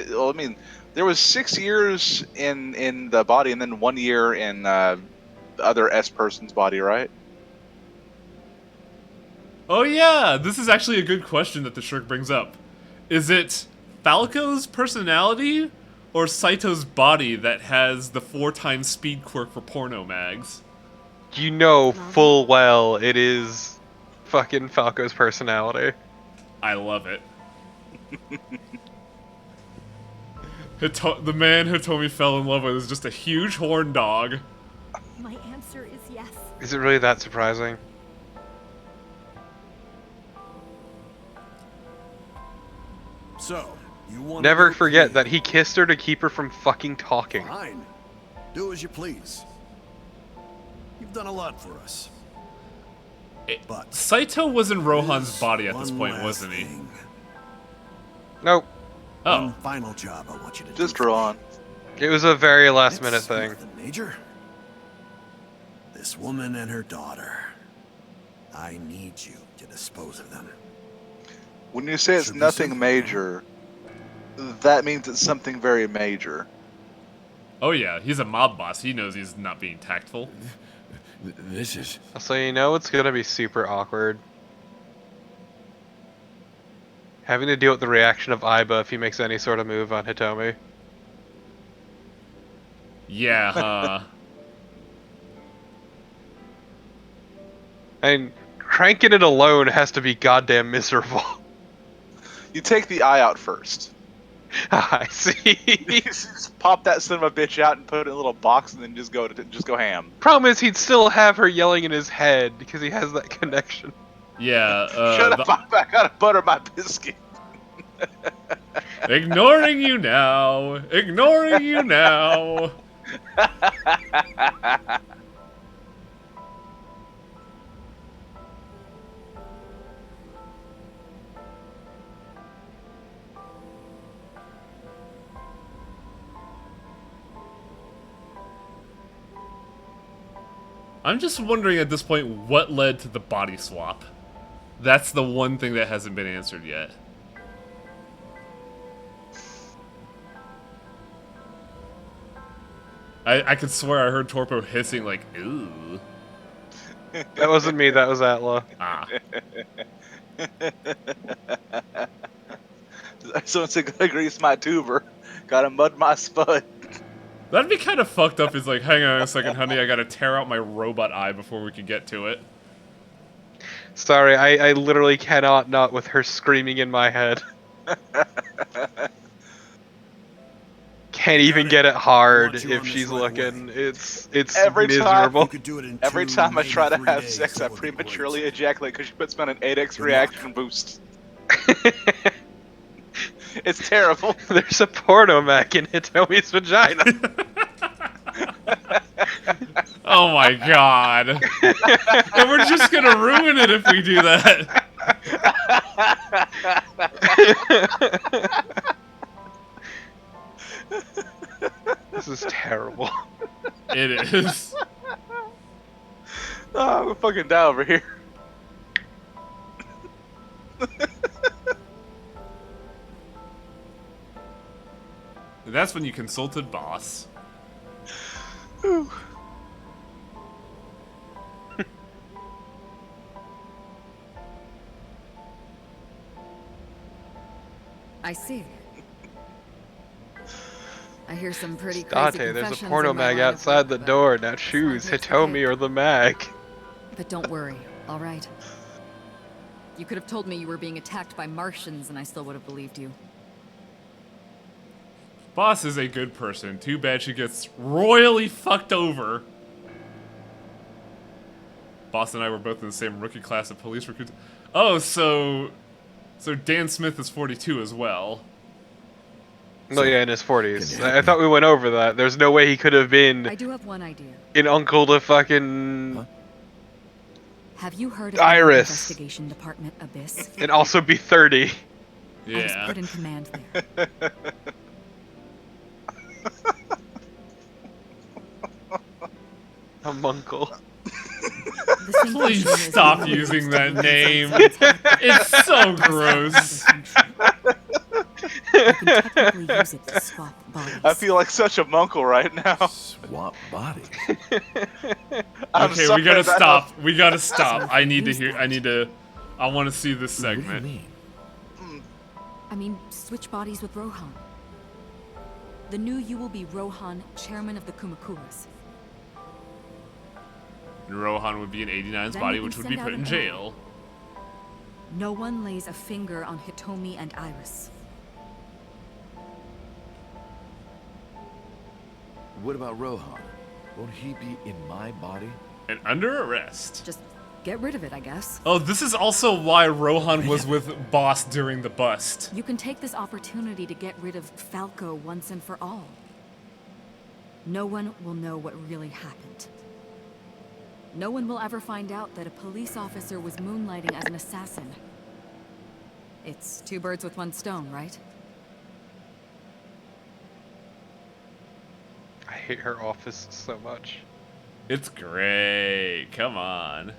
Well, I mean, there was 6 years in the body and then 1 year in the other S person's body, right? Oh yeah, this is actually a good question that the Shirk brings up. Is it Falco's personality or Saito's body that has the 4x speed quirk for porno mags? You know full well it is fucking Falco's personality. I love it. The man Hitomi fell in love with is just a huge horn dog. My answer is yes. Is it really that surprising? So, you want Never forget that he kissed her to keep her from fucking talking. Fine. Do as you please. You've done a lot for us. But Saito was in Rohan's there's body at this one point, last wasn't he? thing. Nope. Oh. One final job I want you to do. Just for me. Rohan. It was a very last minute It's thing. nothing major. This woman and her daughter. I need you to dispose of them. When you say it's Should be nothing simple, major, that means it's something very major. Oh yeah, he's a mob boss. He knows he's not being tactful. This is... So you know it's gonna be super awkward. Having to deal with the reaction of Aiba if he makes any sort of move on Hitomi. Yeah, huh? And cranking it alone has to be goddamn miserable. You take the eye out first. I see. You just pop that son of a bitch out and put it in a little box, and then just go ham. Problem is, he'd still have her yelling in his head because he has that connection. Yeah, Shut up! I gotta butter my biscuit. ignoring you now. Ignoring you now. I'm just wondering at this point what led to the body swap. That's the one thing that hasn't been answered yet. I could swear I heard Torpo hissing like, ooh. That wasn't me, that was Atla. Ah. Someone said, gotta grease my tuber. Gotta mud my spud. That'd be kind of fucked up. Is like, hang on a second, honey, I gotta tear out my robot eye before we can get to it. Sorry, I literally cannot not with her screaming in my head. Can't even get it hard want you if on this she's right looking. It's Every time- miserable. You could do it in Every 2, time I maybe try to 3 have days, sex, I that would be prematurely great. ejaculate because she puts me on an 8x Good reaction luck. boost. It's terrible. There's a porno mech in Hitomi's vagina. Oh my god. And we're just gonna ruin it if we do that. This is terrible. It is. Oh, I'm gonna fucking die over here. That's when you consulted boss. I see. I hear some pretty crazy Date, there's a confessions porno in my mag line of outside work, the but door. Now this one choose takes the Hitomi cake. or the mag. But don't worry, all right? You could have told me you were being attacked by Martians and I still would have believed you. Boss is a good person. Too bad she gets royally fucked over. Boss and I were both in the same rookie class of police recruits. Oh, so Dan Smith is 42 as well. No, yeah, in his 40s. Can you help I thought me? we went over that. There's no way he could have I been do have one idea. an uncle to fucking Huh? Have you heard of the Iris. investigation department Abyss? and also be 30. I was Yeah. put in command there. A uncle. The sync Please machine is stop the using lowest that name. it's It's so gross. You can technically use it to swap bodies. I feel like such a munkle right now. Swap bodies. I'm Okay, sorry we gotta that- stop. We gotta stop. I need to Use hear. that. I want to see this What do you segment. mean? I mean, switch bodies with Rohan. The new you will be Rohan, chairman of the Kumakuras. And Rohan would be in 89's Then body, you which can would be send put out in an jail. No one lays a finger on Hitomi and Iris. What about Rohan? Won't he be in my body? And under arrest. Just get rid of it, I guess. Oh, this is also why Rohan was with Boss during the bust. You can take this opportunity to get rid of Falco once and for all. No one will know what really happened. No one will ever find out that a police officer was moonlighting as an assassin. It's two birds with one stone, right? I hate her office so much. It's great. Come on.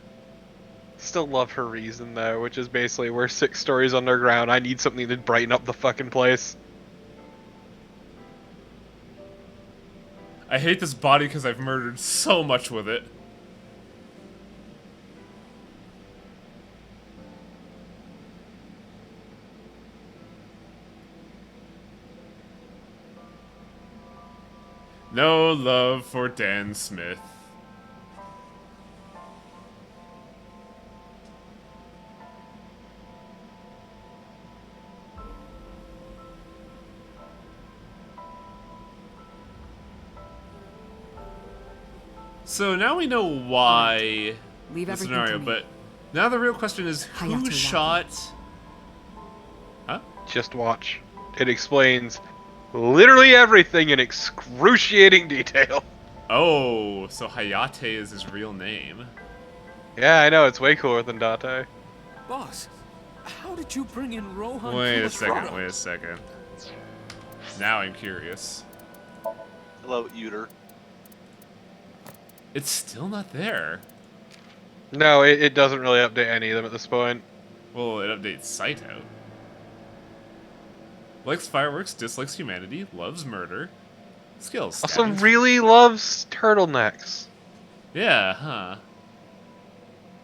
Still love her reason though, which is basically we're 6 stories underground. I need something to brighten up the fucking place. I hate this body because I've murdered so much with it. No love for Dan Smith. So now we know why Leave the everything scenario, to me. but now the real question is who Hayato shot... Huh? Just watch. It explains literally everything in excruciating detail. Oh, so Hayate is his real name. Yeah, I know, it's way cooler than Date. Boss, how did you bring in Rohan Wait a Kumatrana? second, wait a second. Now I'm curious. Hello, Uter. It's still not there. No, it doesn't really update any of them at this point. Well, it updates Saito. Likes fireworks, dislikes humanity, loves murder. Skills. Also stabbing- really loves turtlenecks. Yeah, huh.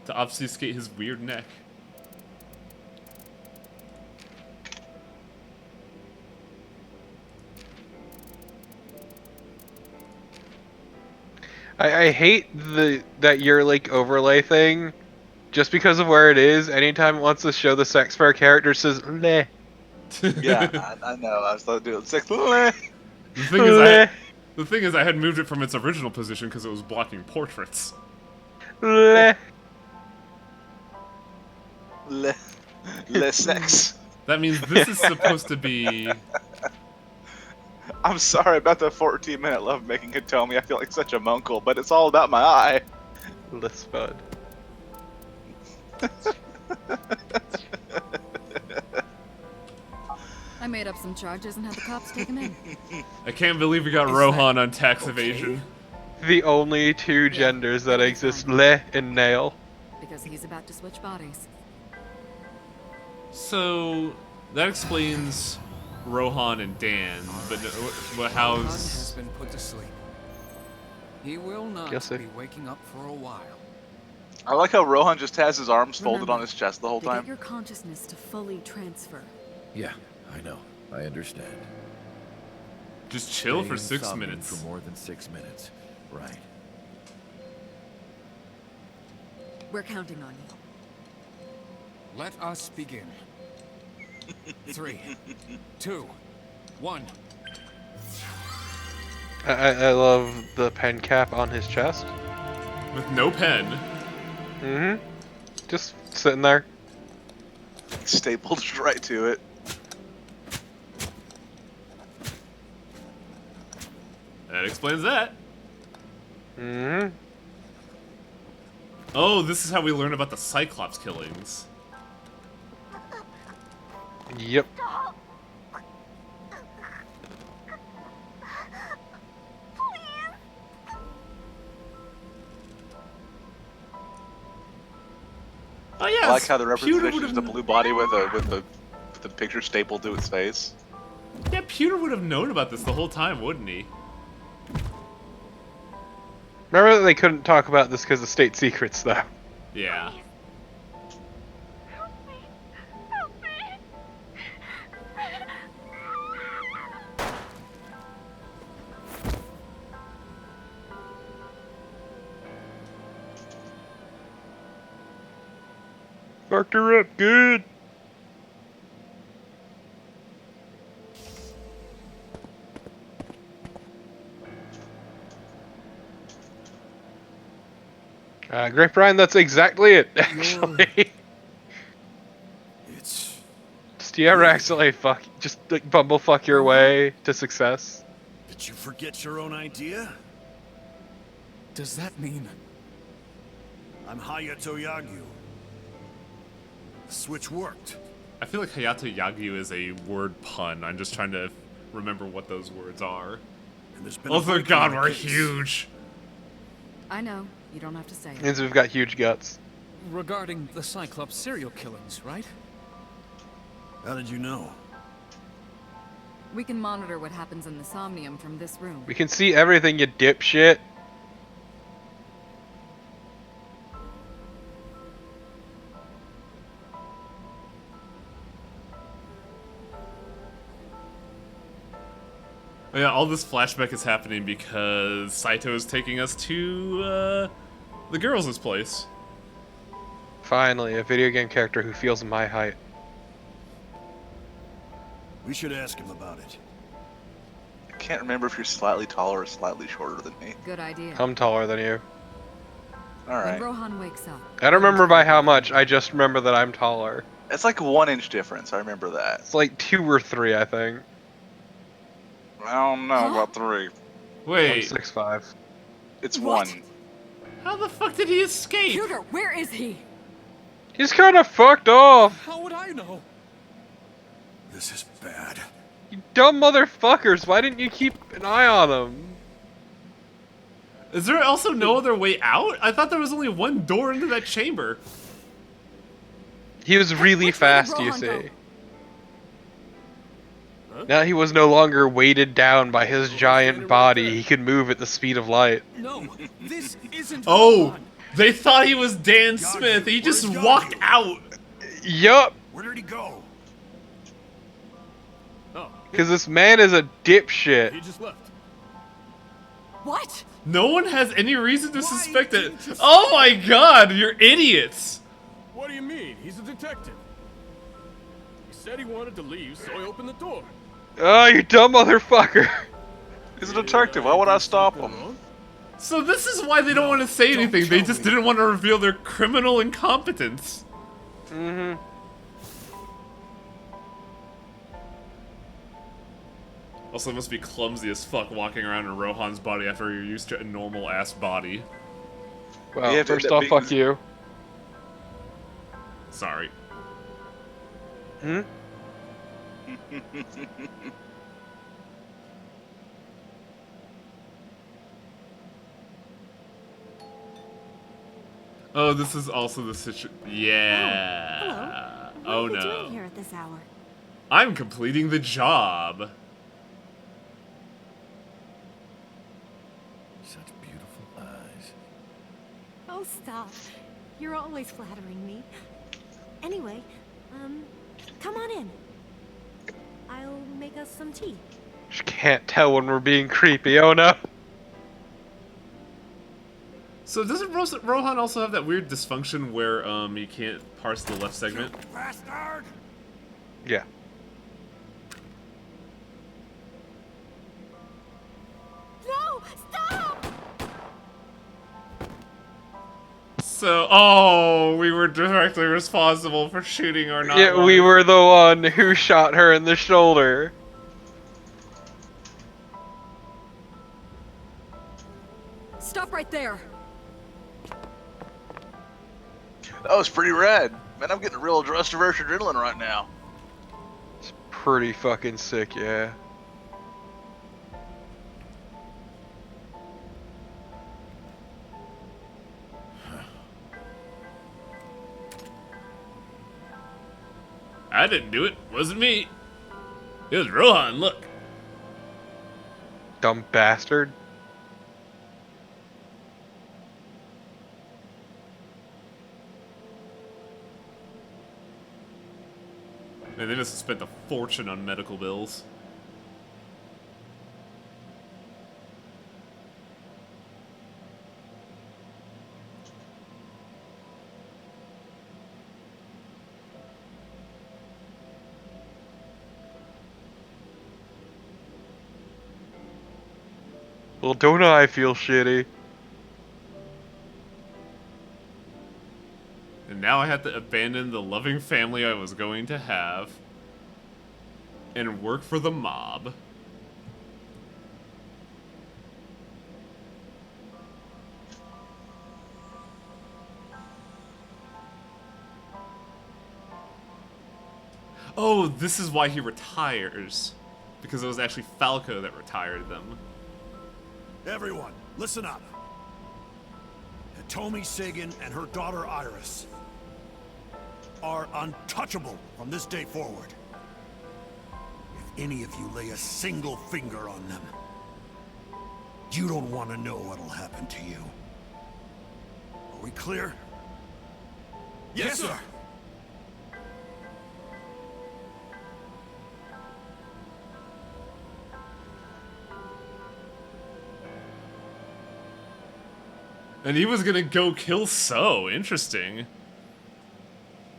To obfuscate his weird neck. I hate that your like overlay thing just because of where it is, anytime it wants to show the sex for a character, it says leh. Yeah, I know. I was like, dude, it's like, The thing is, Leh. I had moved it from its original position because it was blocking portraits. Leh. le sex. That means this is supposed to be. I'm sorry about the 14-minute lovemaking could tell me I feel like such a monkel, but it's all about my eye. Leh spud. I made up some charges and had the cops take him in. I can't believe we got Is Rohan that on tax okay? evasion. The only two genders that that'll be exist, fine. leh and nail. Because he's about to switch bodies. So that explains Rohan and Dan, but Rohan how's has been put to sleep. He will not Guess so. be waking up for a while. I like how Rohan just has his arms folded Remember, on his chest the whole To get time. your consciousness to fully transfer. Yeah, I know. I understand. just chill Stay for in 6 Somnium minutes? For more than 6 minutes. Right. We're counting on you. Let us begin. 3, 2, 1. I love the pen cap on his chest. With no pen. Mm-hmm. Just sitting there. Stapled right to it. That explains that. Mm-hmm. Oh, this is how we learn about the Cyclops killings. Yep. Oh yeah. I like how the Pewter representation is the would've- blue body with the picture stapled to its face. Yeah, Pewter would have known about this the whole time, wouldn't he? Remember that they couldn't talk about this because of state secrets, though. Yeah. Fucked her up good. Great Brian, that's exactly it, actually. It's... Just you ever accidentally just like bumblefuck your way to success? Did you forget your own idea? Does that mean I'm Hayato Yagyu. The switch worked. I feel like Hayato Yagyu is a word pun. I'm just trying to remember what those words are. And there's been Oh, a thank breakthrough God, in the we're case. huge. I know. You don't have to say it. Means we've got huge guts. regarding the Cyclops serial killings, right? How did you know? We can monitor what happens in the Somnium from this room. We can see everything, you dipshit. Oh, yeah, all this flashback is happening because Saito is taking us to the girls' place. Finally, a video game character who feels my height. We should ask him about it. I can't remember if you're slightly taller or slightly shorter than me. Good idea. I'm taller than you. When Alright. Rohan wakes up. I don't remember by how much, I just remember that I'm taller. It's like a 1-inch difference, I remember that. It's like 2 or 3, I think. I don't know about 3. I'm Wait, 6'5". It's What? 1. how the fuck did he escape? Pewter, where is he? He's kind of fucked off. How would I know? This is bad. You dumb motherfuckers, why didn't you keep an eye on him? Is there also no other way out? I thought there was only one door into that chamber. He was really Which way did fast, you Rohan go? see. Now he was no longer weighted down by his giant body. He could move at the speed of light. No, this isn't Oh, Rohan. they thought he was Dan Smith. He just Where's walked Yagyu? out. Yup, Where did he go? Oh, because this man is a dipshit. he just left. What? No one has any reason to Why suspect it. didn't you Oh my God, you're idiots. What do you mean? He's a detective. He said he wanted to leave, so I opened the door. Oh, you dumb motherfucker. He's a detective. Why would I stop him? So this is why they don't want to say anything. They just didn't want to reveal their criminal incompetence. Mm-hmm. Also, it must be clumsy as fuck walking around in Rohan's body after you're used to a normal-ass body. Well, Yeah, first that off, being- fuck you. Sorry. Hmm? Oh, this is also the situation. Yeah. Hello. What Oh are you no. doing here at this hour? I'm completing the job. Such beautiful eyes. Oh, stop. You're always flattering me. Anyway, come on in. I'll make us some tea. She can't tell when we're being creepy. Oh no. So doesn't Rohan also have that weird dysfunction where he can't parse the left segment? Bastard! Yeah. No! Stop! So, oh, we were directly responsible for shooting or not. Yeah, we were the one who shot her in the shoulder. Stop right there. That was pretty rad. Man, I'm getting a real rush of adrenaline right now. It's pretty fucking sick, yeah. I didn't do it. Wasn't me. It was Rohan. Look. Dumb bastard. Man, they must have spent a fortune on medical bills. Well, don't I feel shitty? And now I have to abandon the loving family I was going to have and work for the mob. Oh, this is why he retires. Because it was actually Falco that retired them. Everyone, listen up. Hitomi Sagan and her daughter Iris are untouchable from this day forward. If any of you lay a single finger on them, you don't want to know what'll happen to you. Are we clear? Yes, sir. And he was gonna go kill So. Interesting.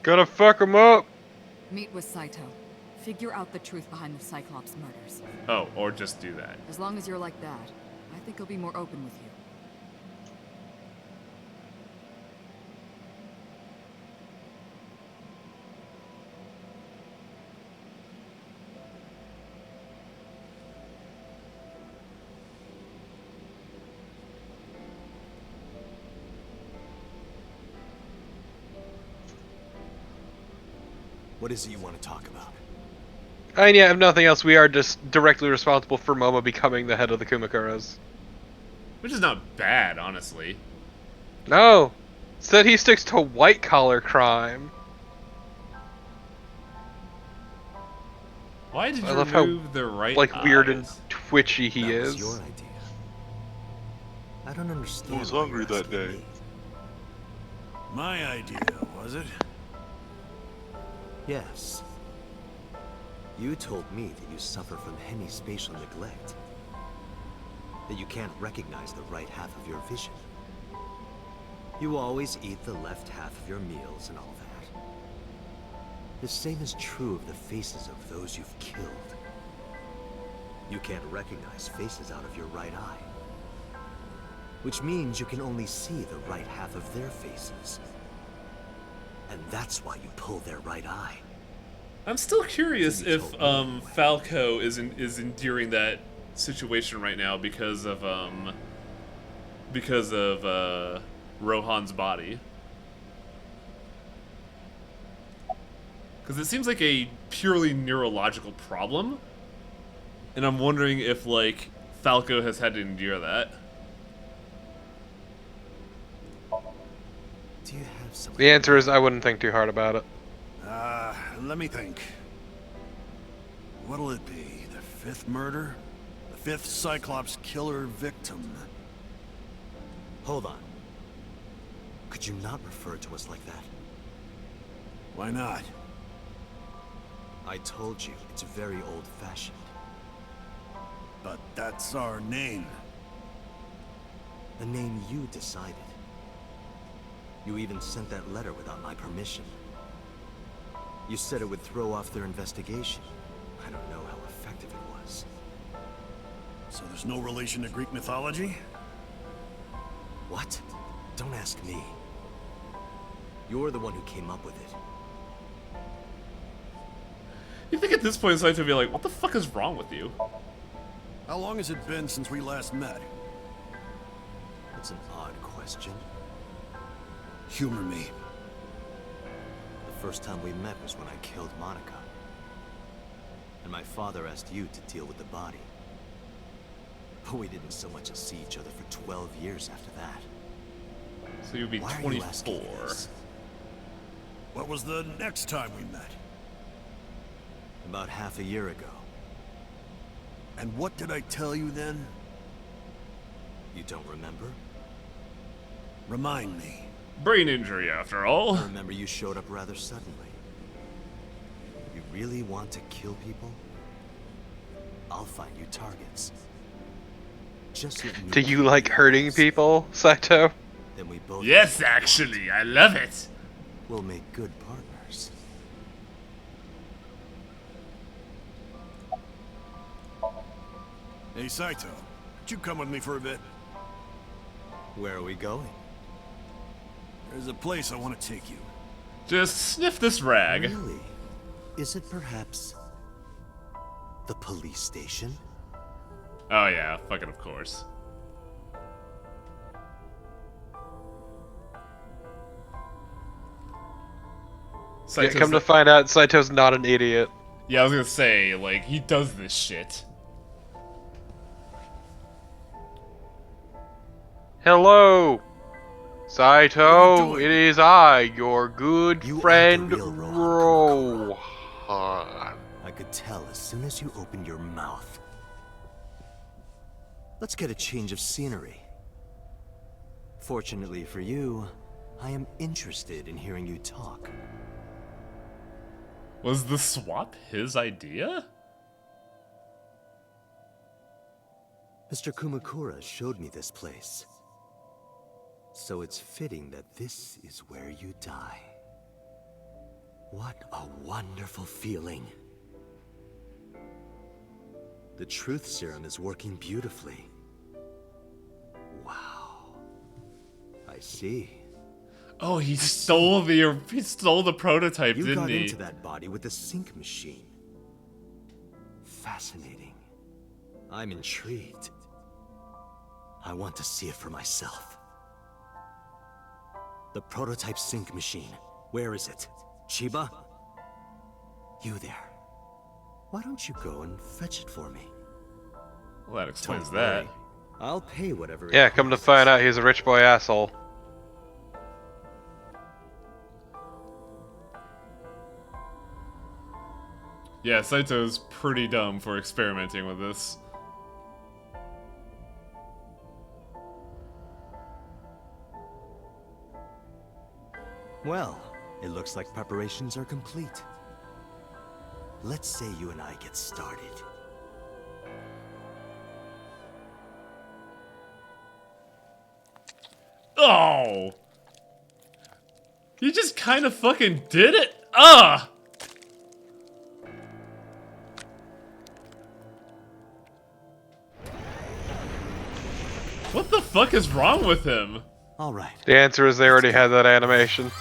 Gotta fuck him up. Meet with Saito. Figure out the truth behind the Cyclops murders. Oh, or just do that. As long as you're like that, I think he'll be more open with you. What is it you want to talk about? I mean, yeah, if nothing else, we are just directly responsible for Momo becoming the head of the Kumakuras. Which is not bad, honestly. No! Said he sticks to white-collar crime. Why did I you love how, remove the right like, weird and eyes? twitchy he That is. was your idea. I don't understand. I was why you're hungry that asking day. me. My idea, was it? Yes. You told me that you suffer from hemispatial neglect. That you can't recognize the right half of your vision. You always eat the left half of your meals and all The same is true of the faces of those you've killed. You can't recognize faces out of your right eye. Which means you can only see the right half of their faces. And that's why you pull their right eye. I'm still curious if Falco is enduring that situation right now because of Rohan's body. Because it seems like a purely neurological problem, and I'm wondering if like Falco has had to endure that. Do you have some? The answer is I wouldn't think too hard about it. Let me think. What'll it be? The fifth murder? The fifth Cyclops killer victim? Hold on. Could you not refer to us like that? Why not? I told you, it's very old-fashioned. But that's our name. A name you decided. You even sent that letter without my permission. You said it would throw off their investigation. I don't know how effective it was. So there's no relation to Greek mythology? What? Don't ask me. You're the one who came up with it. You think at this point Saito would be like, what the fuck is wrong with you? How long has it been since we last met? That's an odd question. Humor me. The first time we met was when I killed Monica. And my father asked you to deal with the body. But we didn't so much as see each other for 12 years after that. So you'd be Why are 24. you asking this? What was the next time we met? About half a year ago. And what did I tell you then? You don't remember? Remind me. Brain injury, after all. I remember you showed up rather suddenly. You really want to kill people? I'll find you targets. Just let me Do you like hurting people, Saito? Then we both. Yes, actually, I love it. We'll make good partners. Hey, Saito. Could you come with me for a bit? Where are we going? There's a place I want to take you. Just sniff this rag. Really? Is it perhaps the police station? Oh yeah, fucking of course. Yeah, come to find out, Saito's not an idiot. Yeah, I was gonna say, like, he does this shit. Hello, Saito. It is I, your good friend Rohan. I could tell as soon as you opened your mouth. Let's get a change of scenery. Fortunately for you, I am interested in hearing you talk. Was the swap his idea? Mr. Kumakura showed me this place. So it's fitting that this is where you die. What a wonderful feeling. The truth serum is working beautifully. Wow. I see. Oh, he stole the prototype, You didn't got he? into that body with the sync machine. Fascinating. I'm intrigued. I want to see it for myself. The prototype sync machine. Where is it? Chiba? You there. Why don't you go and fetch it for me? Well, that explains Don't that. worry. I'll pay whatever it Yeah, come to costs. find out he's a rich boy asshole. Yeah, Saito's pretty dumb for experimenting with this. Well, it looks like preparations are complete. Let's say you and I get started. Oh! You just kind of fucking did it? Ugh! What the fuck is wrong with him? All right. The answer is they already had that animation.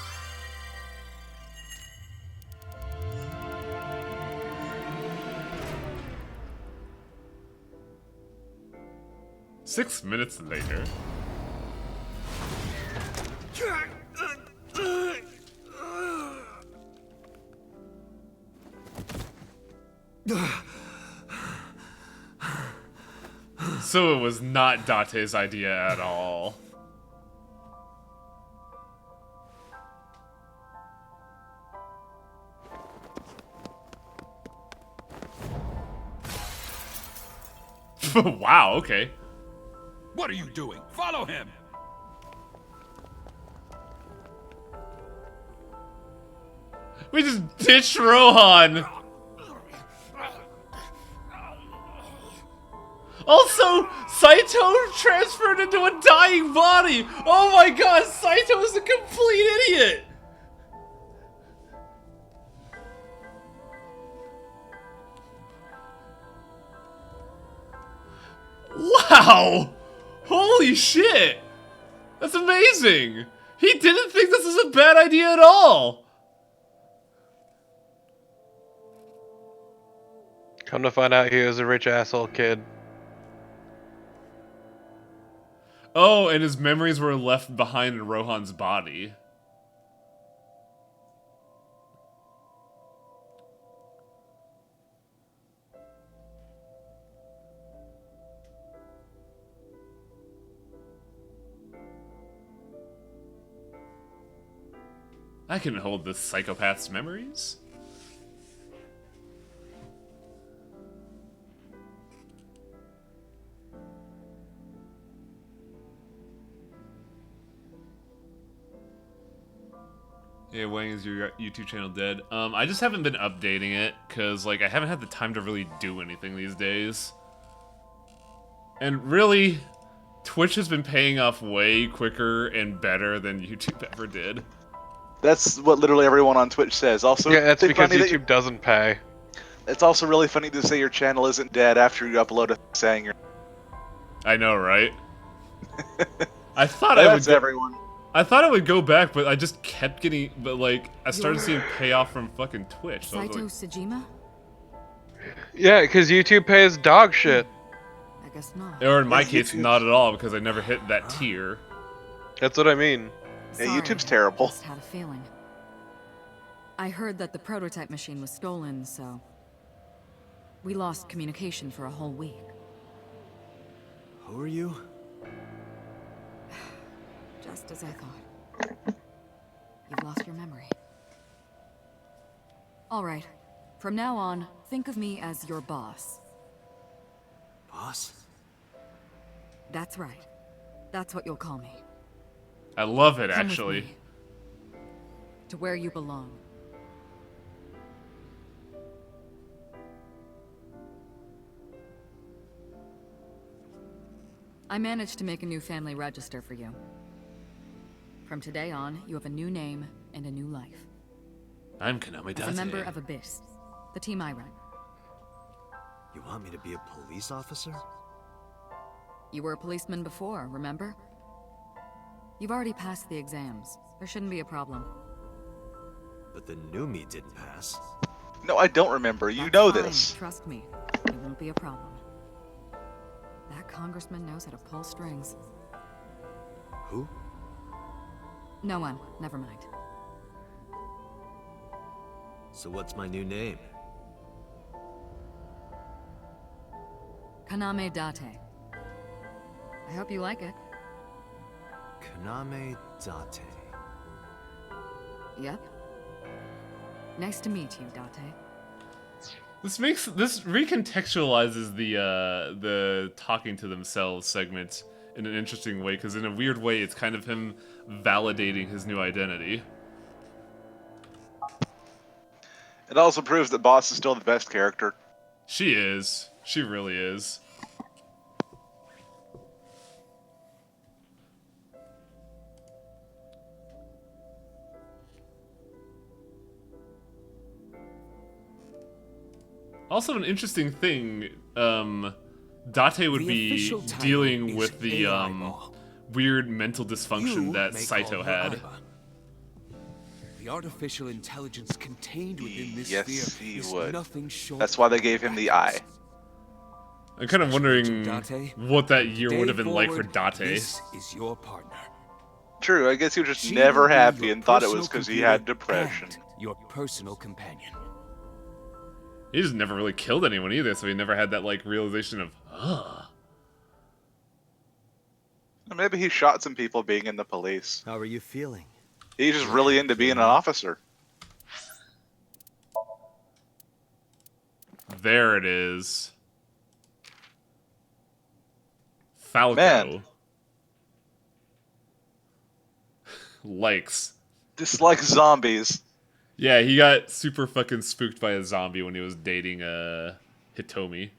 Six minutes later. So it was not Date's idea at all. Wow, okay. What are you doing? Follow him! We just ditched Rohan! Also, Saito transferred into a dying body! Oh my god, Saito is a complete idiot! Wow! Holy shit! That's amazing! He didn't think this was a bad idea at all! Come to find out he was a rich asshole kid. Oh, and his memories were left behind in Rohan's body. I can hold this psychopath's memories. Yeah, Wang, is your YouTube channel dead? I just haven't been updating it, because, like, I haven't had the time to really do anything these days. And really, Twitch has been paying off way quicker and better than YouTube ever did. That's what literally everyone on Twitch says. Also, Yeah, that's because funny YouTube doesn't pay. It's also really funny to say your channel isn't dead after you upload a saying you're... I know, right? I thought That's everyone. I thought it would go back, but I just kept getting... But, like, I started seeing payoff from fucking Twitch. So Saito like, Sejima? Yeah, because YouTube pays dog shit. I guess not. or in my Yeah, case, YouTube. not at all, because I never hit that tier. That's what I mean. Yeah, Sorry, YouTube's terrible. Just had a feeling. I heard that the prototype machine was stolen, so we lost communication for a whole week. Who are you? Just as I thought. You've lost your memory. All right. From now on, think of me as your boss. Boss? That's right. That's what you'll call me. I love it, Come with actually. me. To where you belong. I managed to make a new family register for you. From today on, you have a new name and a new life. I'm Kaname Date. As a member of Abyss, the team I run. You want me to be a police officer? You were a policeman before, remember? You've already passed the exams. There shouldn't be a problem. But the new me didn't pass. No, I don't remember. You That's know fine, this. Trust me. It won't be a problem. That congressman knows how to pull strings. Who? No one. Never mind. So what's my new name? Kaname Date. I hope you like it. Kaname Date. Yep. Nice to meet you, Date. This recontextualizes the talking to themselves segment in an interesting way, because in a weird way, it's kind of him validating his new identity. It also proves that Boss is still the best character. She is. She really is. Also, an interesting thing, Date would The be official title dealing is with the AI-Ball. weird mental dysfunction You that may Saito call her had. Aiba. The artificial intelligence contained within this Yes, sphere he is would. nothing short. That's why they gagave him the eye. I'm kind of Special wondering Agent Date, what that year day would have been like for forward, Date. This is your partner. True, I guess he was just She never will be happy your and thought it was personal because he computer had depression. and your personal companion. He just never really killed anyone either, so he never had that like realization of, Maybe he shot some people being in the police. How are you feeling? He's just really into being an officer. there it is. Falco. Man. Likes. Dislike zombies. Yeah, he got super fucking spooked by a zombie when he was dating Hitomi.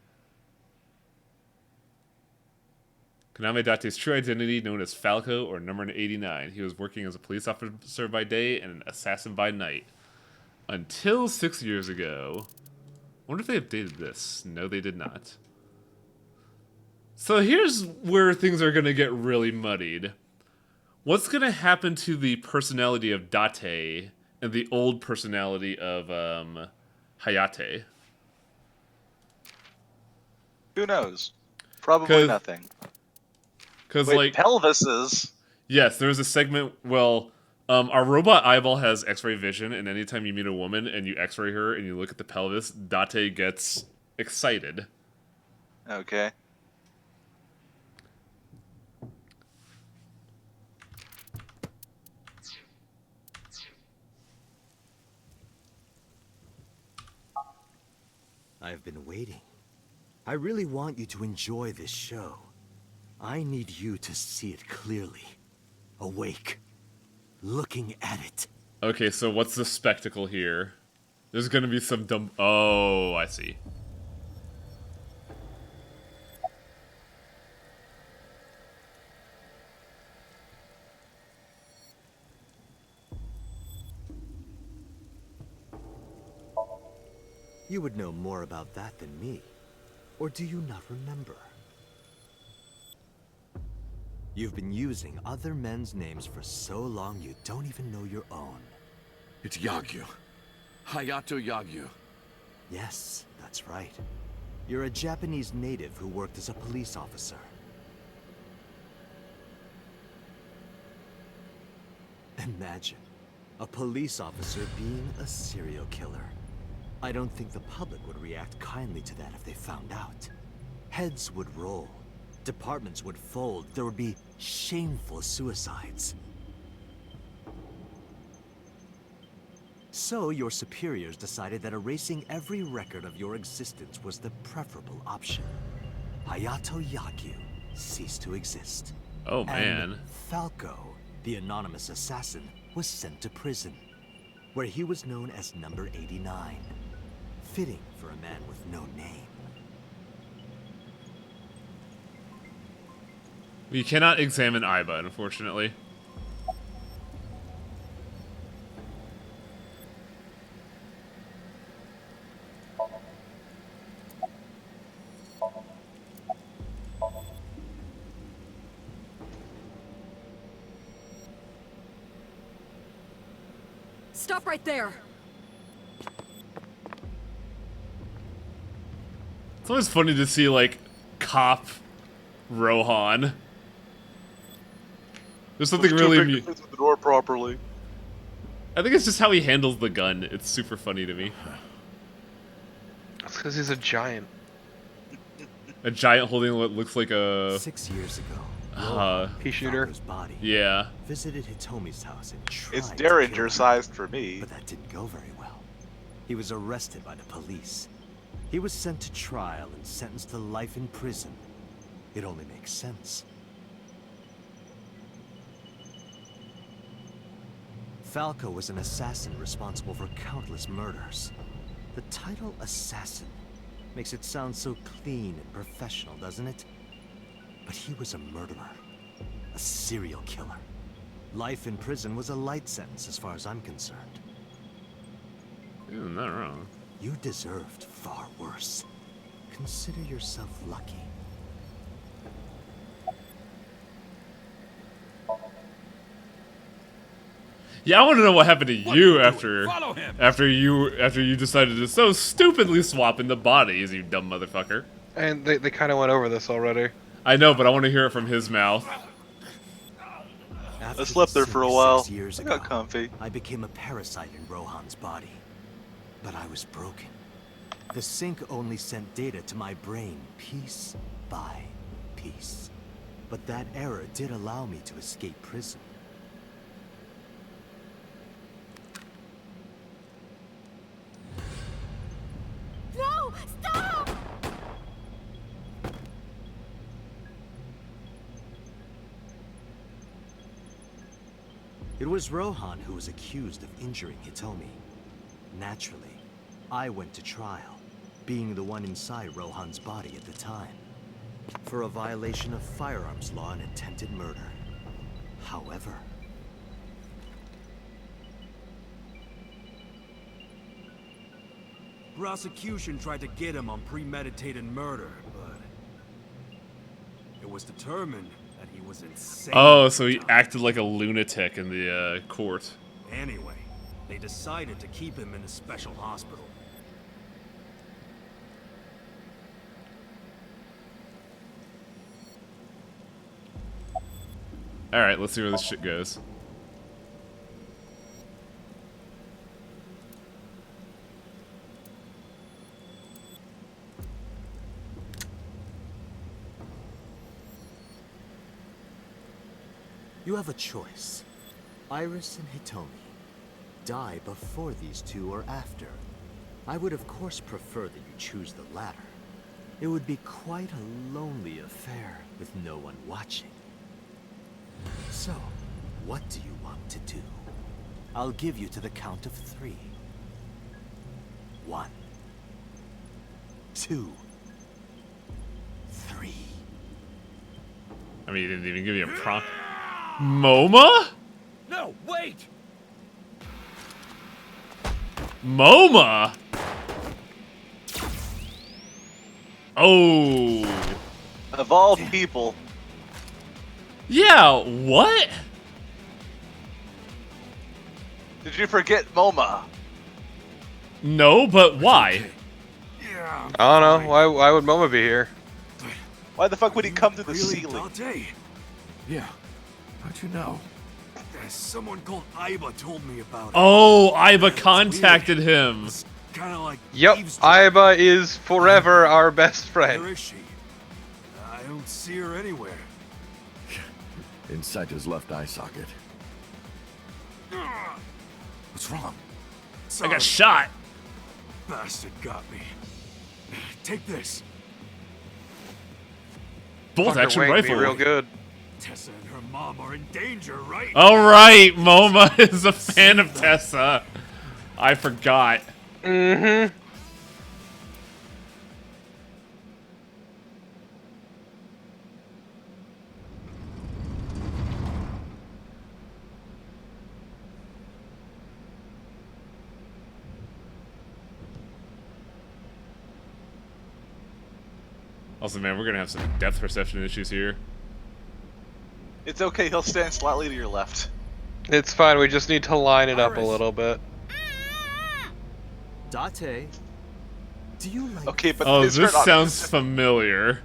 Konami Date's true identity, known as Falco or Number 89. He was working as a police officer by day and an assassin by night. Until 6 years ago. I wonder if they updated this. No, they did not. So here's where things are going to get really muddied. What's going to happen to the personality of Date and the old personality of Hayate? Who knows? Probably nothing. Because, Wait, like, pelvises. yes, there's a segment. Well, our robot eyeball has X-ray vision, and anytime you meet a woman and you X-ray her and you look at the pelvis, Date gets excited. Okay. I've been waiting. I really want you to enjoy this show. I need you to see it clearly. Awake. Looking at it. Okay, so what's the spectacle here? There's gonna be some dumb... Oh, I see. You would know more about that than me. Or do you not remember? You've been using other men's names for so long you don't even know your own. It's Yagyu. Hayato Yagyu. Yes, that's right. You're a Japanese native who worked as a police officer. Imagine a police officer being a serial killer. I don't think the public would react kindly to that if they found out. Heads would roll. Departments would fold. There would be shameful suicides. So your superiors decided that erasing every record of your existence was the preferable option. Hayato Yagyu ceased to exist. Oh, man. And Falco, the anonymous assassin, was sent to prison, where he was known as Number 89. Fitting for a man with no name. We cannot examine Aiba, unfortunately. Stop right there! It's always funny to see, like, cop Rohan. There's something really... the door properly. I think it's just how he handles the gun. It's super funny to me. That's because he's a giant. A giant holding what looks like a... 6 years ago, pea shooter. Falco's body Yeah. visited Hitomi's house and tried It's to kill Derringer her. sized for me. But that didn't go very well. He was arrested by the police. He was sent to trial and sentenced to life in prison. It only makes sense. Falco was an assassin responsible for countless murders. The title assassin makes it sound so clean and professional, doesn't it? But he was a murderer, a serial killer. Life in prison was a light sentence as far as I'm concerned. You're not wrong. You deserved far worse. Consider yourself lucky. Yeah, I want to know what happened to What you are you after doing? Follow him. after you decided to so stupidly swap into bodies, you dumb motherfucker. And they kind of went over this already. I know, but I want to hear it from his mouth. I slept there for a while. I got comfy. I became a parasite in Rohan's body. But I was broken. The sink only sent data to my brain piece by piece. But that error did allow me to escape prison. No! Stop! It was Rohan who was accused of injuring Hitomi. Naturally, I went to trial, being the one inside Rohan's body at the time, for a violation of firearms law and attempted murder. However, Prosecution tried to get him on premeditated murder, but it was determined that he was insane. Oh, so he acted like a lunatic in the court. Anyway, they decided to keep him in a special hospital. Alright, let's see where this shit goes. you have a choice. Iris and Hitomi. Die before these two or after. I would of course prefer that you choose the latter. It would be quite a lonely affair with no one watching. So, what do you want to do? I'll give you to the count of 3. 1, 2, 3. I mean, he didn't even give you a prompt. MoMA? No, wait! MoMA? Oh. Of all people. Yeah, what? Did you forget MoMA? No, but why? Yeah. I don't know. Why would Moma be here? Why the fuck would he come through the Really, ceiling? Dante? Yeah. How'd you know? Someone called Iba told me about it. Oh, Iba contacted him. It's kind of like Yep, eavesdropping. Iba is forever our best Where friend. is she? I don't see her anywhere. Inside his left eye socket. What's wrong? I got shot. Bastard got me. Take this. Bolt Fucker action wanged me rifle. real good. Tessa and her mom are in danger, right? All right, MoMA is a fan of Tessa. I forgot. Mm-hmm. Also, man, we're gonna have some depth perception issues here. It's okay, he'll stand slightly to your left. It's fine, we just need to line it up a Iris. little bit. Date, do you like... Okay, but Oh, is there this an option sounds just- familiar.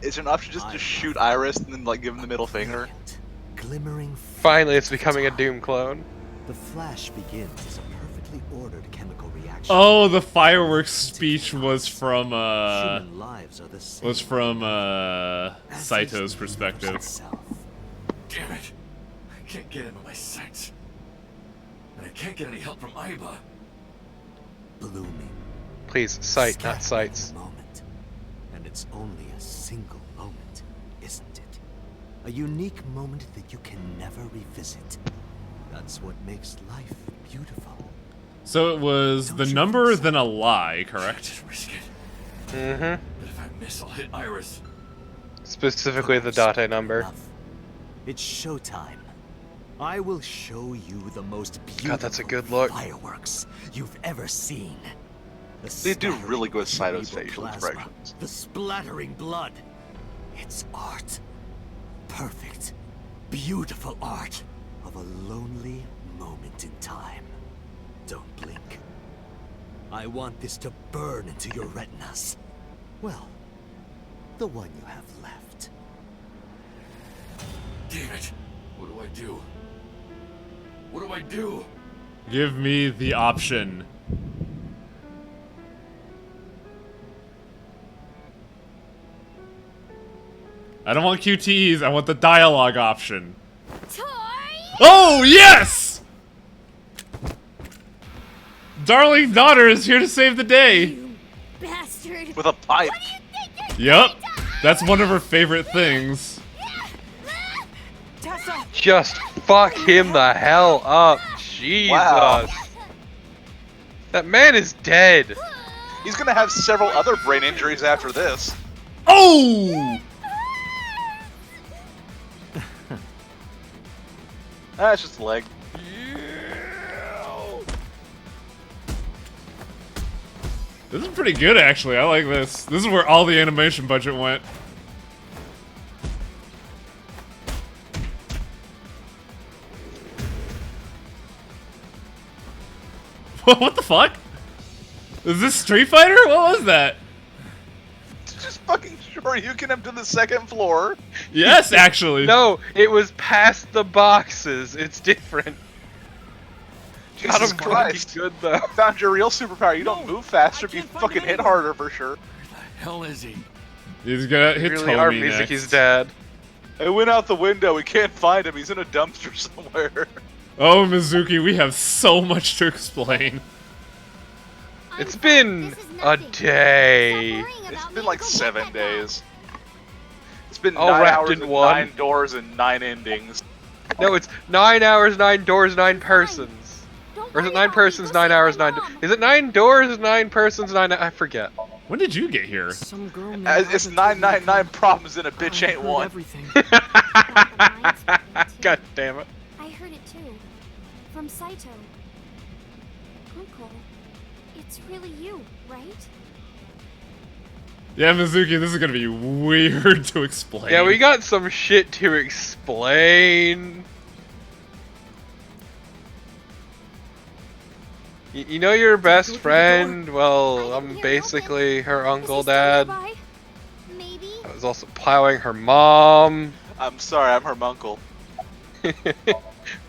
Is there an option just to shoot Iris and then like give him the middle finger? Glimmering... Finally, it's becoming a Doom clone. The flash begins as a perfectly ordered chemical reaction. Oh, the fireworks speech was from Human lives are the same. was from as is Saito's the perspective. universe itself. Damn it. I can't get into my sights. And I can't get any help from Iba. Blooming. Please, sight, not scattering sights. Moment. And it's only a single moment, isn't it? A unique moment that you can never revisit. That's what makes life beautiful. So it was Don't the you number, think so? then a lie, correct? Just risk it. Mm-hmm. But if I miss, I'll hit Iris. Specifically the Date number. Enough. It's showtime. I will show you the most beautiful God, that's a good look. fireworks you've ever seen. The They do scattering really good with Saito's cerebral facial plasma, expressions. The splattering blood. It's art. Perfect. Beautiful art. of a lonely moment in time. Don't blink. I want this to burn into your retinas. Well, the one you have left. Damn it. What do I do? What do I do? Give me the option. I don't want QTEs, I want the dialogue option. Oh, yes! Darling daughter is here to save the day. Bastard! With a pipe. Yep, that's one of her favorite things. Just fuck him the hell up. Jesus. Wow. That man is dead. He's gonna have several other brain injuries after this. Oh! That's just a leg. This is pretty good, actually. I like this. This is where all the animation budget went. What the fuck? Is this Street Fighter? What was that? Just fucking sure you can up to the second floor. Yes, actually. No, it was past the boxes. It's different. Jesus God, I'm Christ. good though. I found your real superpower. You don't move faster, but you fucking hit harder for sure. Hell is he? He's gonna hit Really are Tommy Mizuki's next. dad. It went out the window. We can't find him. He's in a dumpster somewhere. Oh, Mizuki, we have so much to explain. It's been a day. It's been like 7 days. It's been All 9 wrapped hours in and one. 9 doors and 9 endings. No, it's 9 hours, 9 doors, 9 persons. Or is it 9 persons, 9 hours, 9 Is it 9 doors, 9 persons, 9 I forget. When did you get here? Some girl named It's 999 problems and a bitch ain't one. Everything. God damn it. I heard it too. From Saito. Uncle, it's really you, right? Yeah, Mizuki, this is gonna be weird to explain. Yeah, we got some shit to explain. You know your best friend? Well, I'm basically her uncle, dad. Maybe. I was also plowing her mom. I'm sorry, I'm her munkle.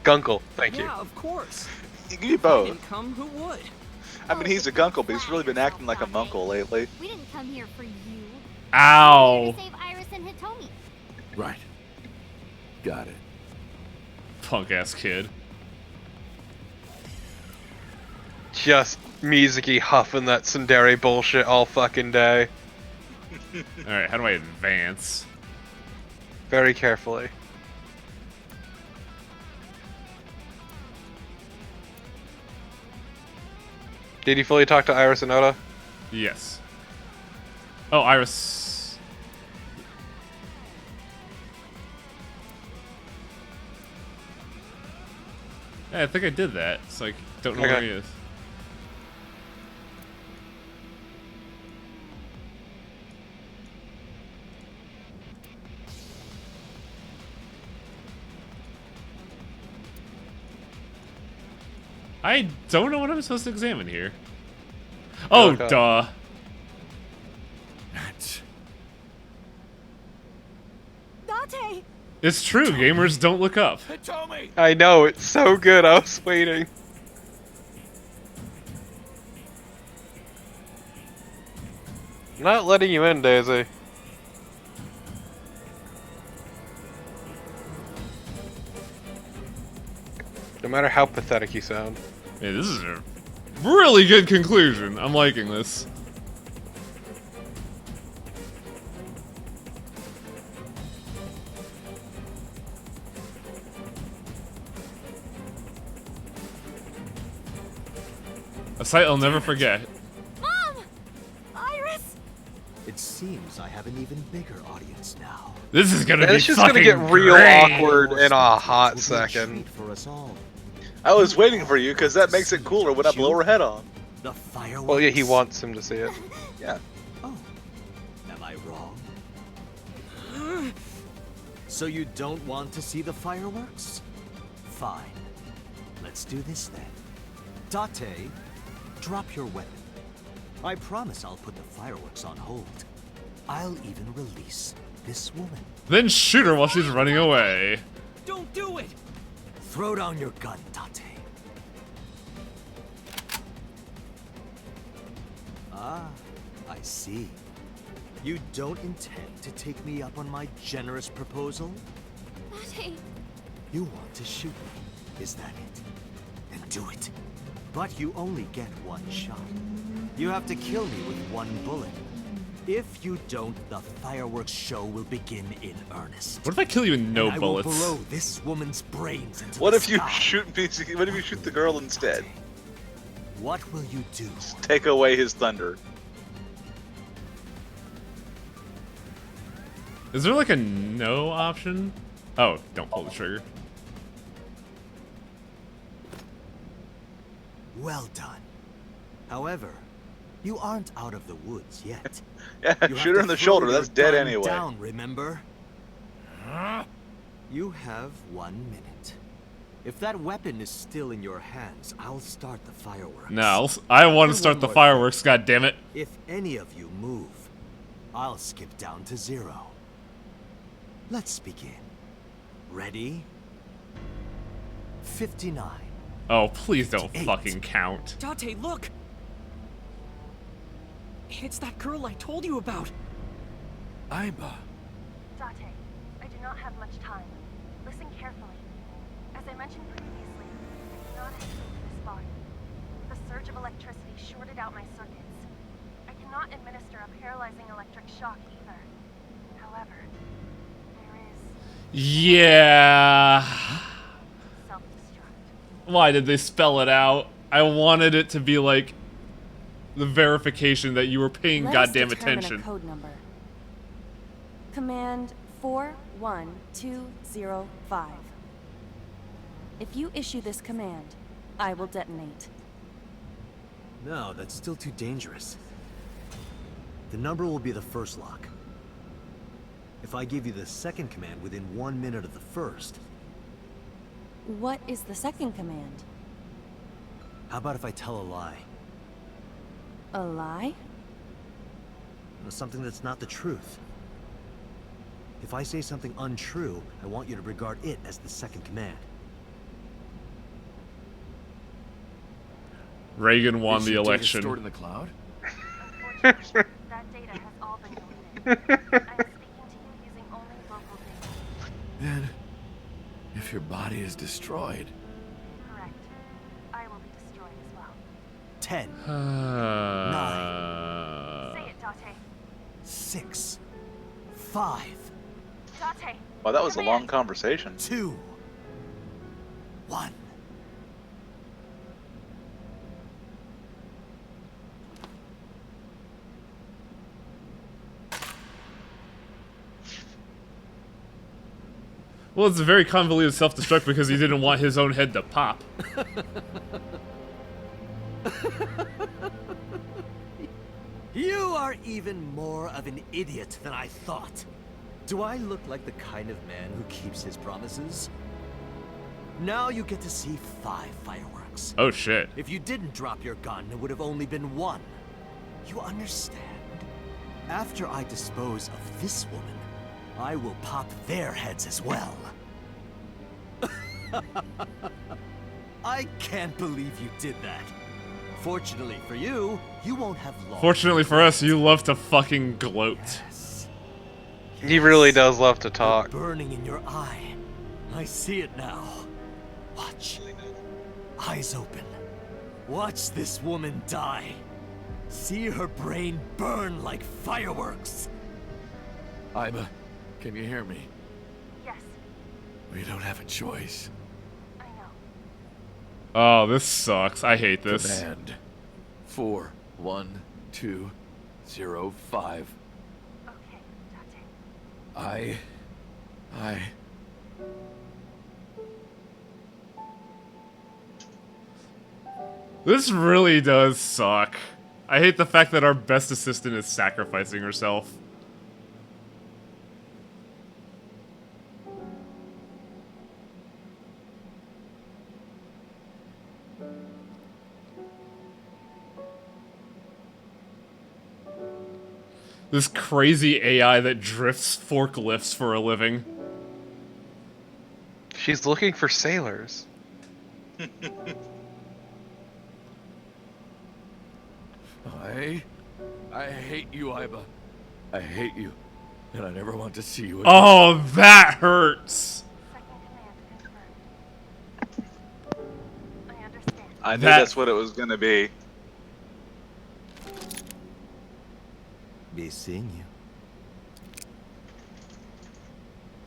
Gunkle, thank you. Yeah, of course. You can be If I both. didn't come, who would? I mean, he's a gunkle, but he's really been acting like a munkle lately. We didn't come here for you. Ow. We came here to save Iris and Hitomi. Right. Got it. Punk ass kid. Just Mizuki huffing that tsundere bullshit all fucking day. Alright, how do I advance? Very carefully. Did you fully talk to Iris and Oda? Yes. Oh, Iris. Yeah, I think I did that. It's like, don't know where Okay. he is. I don't know what I'm supposed to examine here. Oh, Okay. duh. Date! It's true, gamers don't look up. Hitomi! I know, it's so good, I was waiting. I'm not letting you in, Daisy. No matter how pathetic you sound. Yeah, this is a really good conclusion. I'm liking this. A sight I'll never forget. Mom! Iris! It seems I have an even bigger audience now. This is gonna be It's just fucking gonna get real great. awkward in a hot Will be a second. treat for us all. I was waiting for you because that makes it cooler when I blow her head off. The fireworks. Well, yeah, he wants him to see it. Yeah. Oh, am I wrong? So you don't want to see the fireworks? Fine. Let's do this then. Date, drop your weapon. I promise I'll put the fireworks on hold. I'll even release this woman. Then shoot her while she's running away. Don't do it! Throw down your gun, Date. Ah, I see. You don't intend to take me up on my generous proposal? Date. You want to shoot me, is that it? Then do it. But you only get one shot. You have to kill me with one bullet. If you don't, the fireworks show will begin in earnest. What if I kill you with no and bullets? I will blow this woman's brains into What the if you sky. shoot me? What if you shoot the girl instead? What will you do? Just take away his thunder. Is there like a no option? Oh, don't pull the trigger. Well done. However, you aren't out of the woods yet. Yeah, You shoot have her to in the throw shoulder. your That's dead gun anyway. Down, remember? You have 1 minute. If that weapon is still in your hands, I'll start the fireworks. No, I want to And start one the more fireworks, goddammit. If any of you move, I'll skip down to 0. Let's begin. Ready? 59. Oh, please don't 58. fucking count. Date, look! It's that girl I told you about. Aiba. Date, I do not have much time. Listen carefully. As I mentioned previously, I cannot escape this body. The surge of electricity shorted out my circuits. I cannot administer a paralyzing electric shock either. However, there is Yeah. self-destruct. Why did they spell it out? I wanted it to be like the verification that you were paying Let us goddamn determine attention. a code number. Command 41205. If you issue this command, I will detonate. No, that's still too dangerous. The number will be the first lock. If I give you the second command within 1 minute of the first, What is the second command? how about if I tell a lie? A lie? Something that's not the truth. If I say something untrue, I want you to regard it as the second command. Reagan won Is the your data election. stored in the cloud? Unfortunately, that data has all been deleted. I'm speaking to you using only local data. Then, if your body is destroyed, Correct. I will be destroyed as well. 10, Say it, Date. 6, 5, Date. Wow, that was a command. long conversation. 2, 1. Well, it's a very convoluted self-destruct because he didn't want his own head to pop. You are even more of an idiot than I thought. Do I look like the kind of man who keeps his promises? Now you get to see 5 fireworks. Oh shit. If you didn't drop your gun, it would have only been 1. You understand? After I dispose of this woman, I will pop their heads as well. I can't believe you did that. Fortunately for you, you won't have long. Fortunately for us, you love to fucking gloat. Yes. He really does love to The talk. burning in your eye. I see it now. Watch. Eyes open. Watch this woman die. See her brain burn like fireworks. Aiba, can you hear me? Yes, We don't have a choice. I know. Oh, this sucks. I hate this. Command 41205. Okay, Date. I. This really does suck. I hate the fact that our best assistant is sacrificing herself. This crazy AI that drifts forklifts for a living. She's looking for sailors. I hate you, Iba. I hate you. And I never want to see you again. Oh, that hurts. I knew that's what it was gonna be. Be seeing you.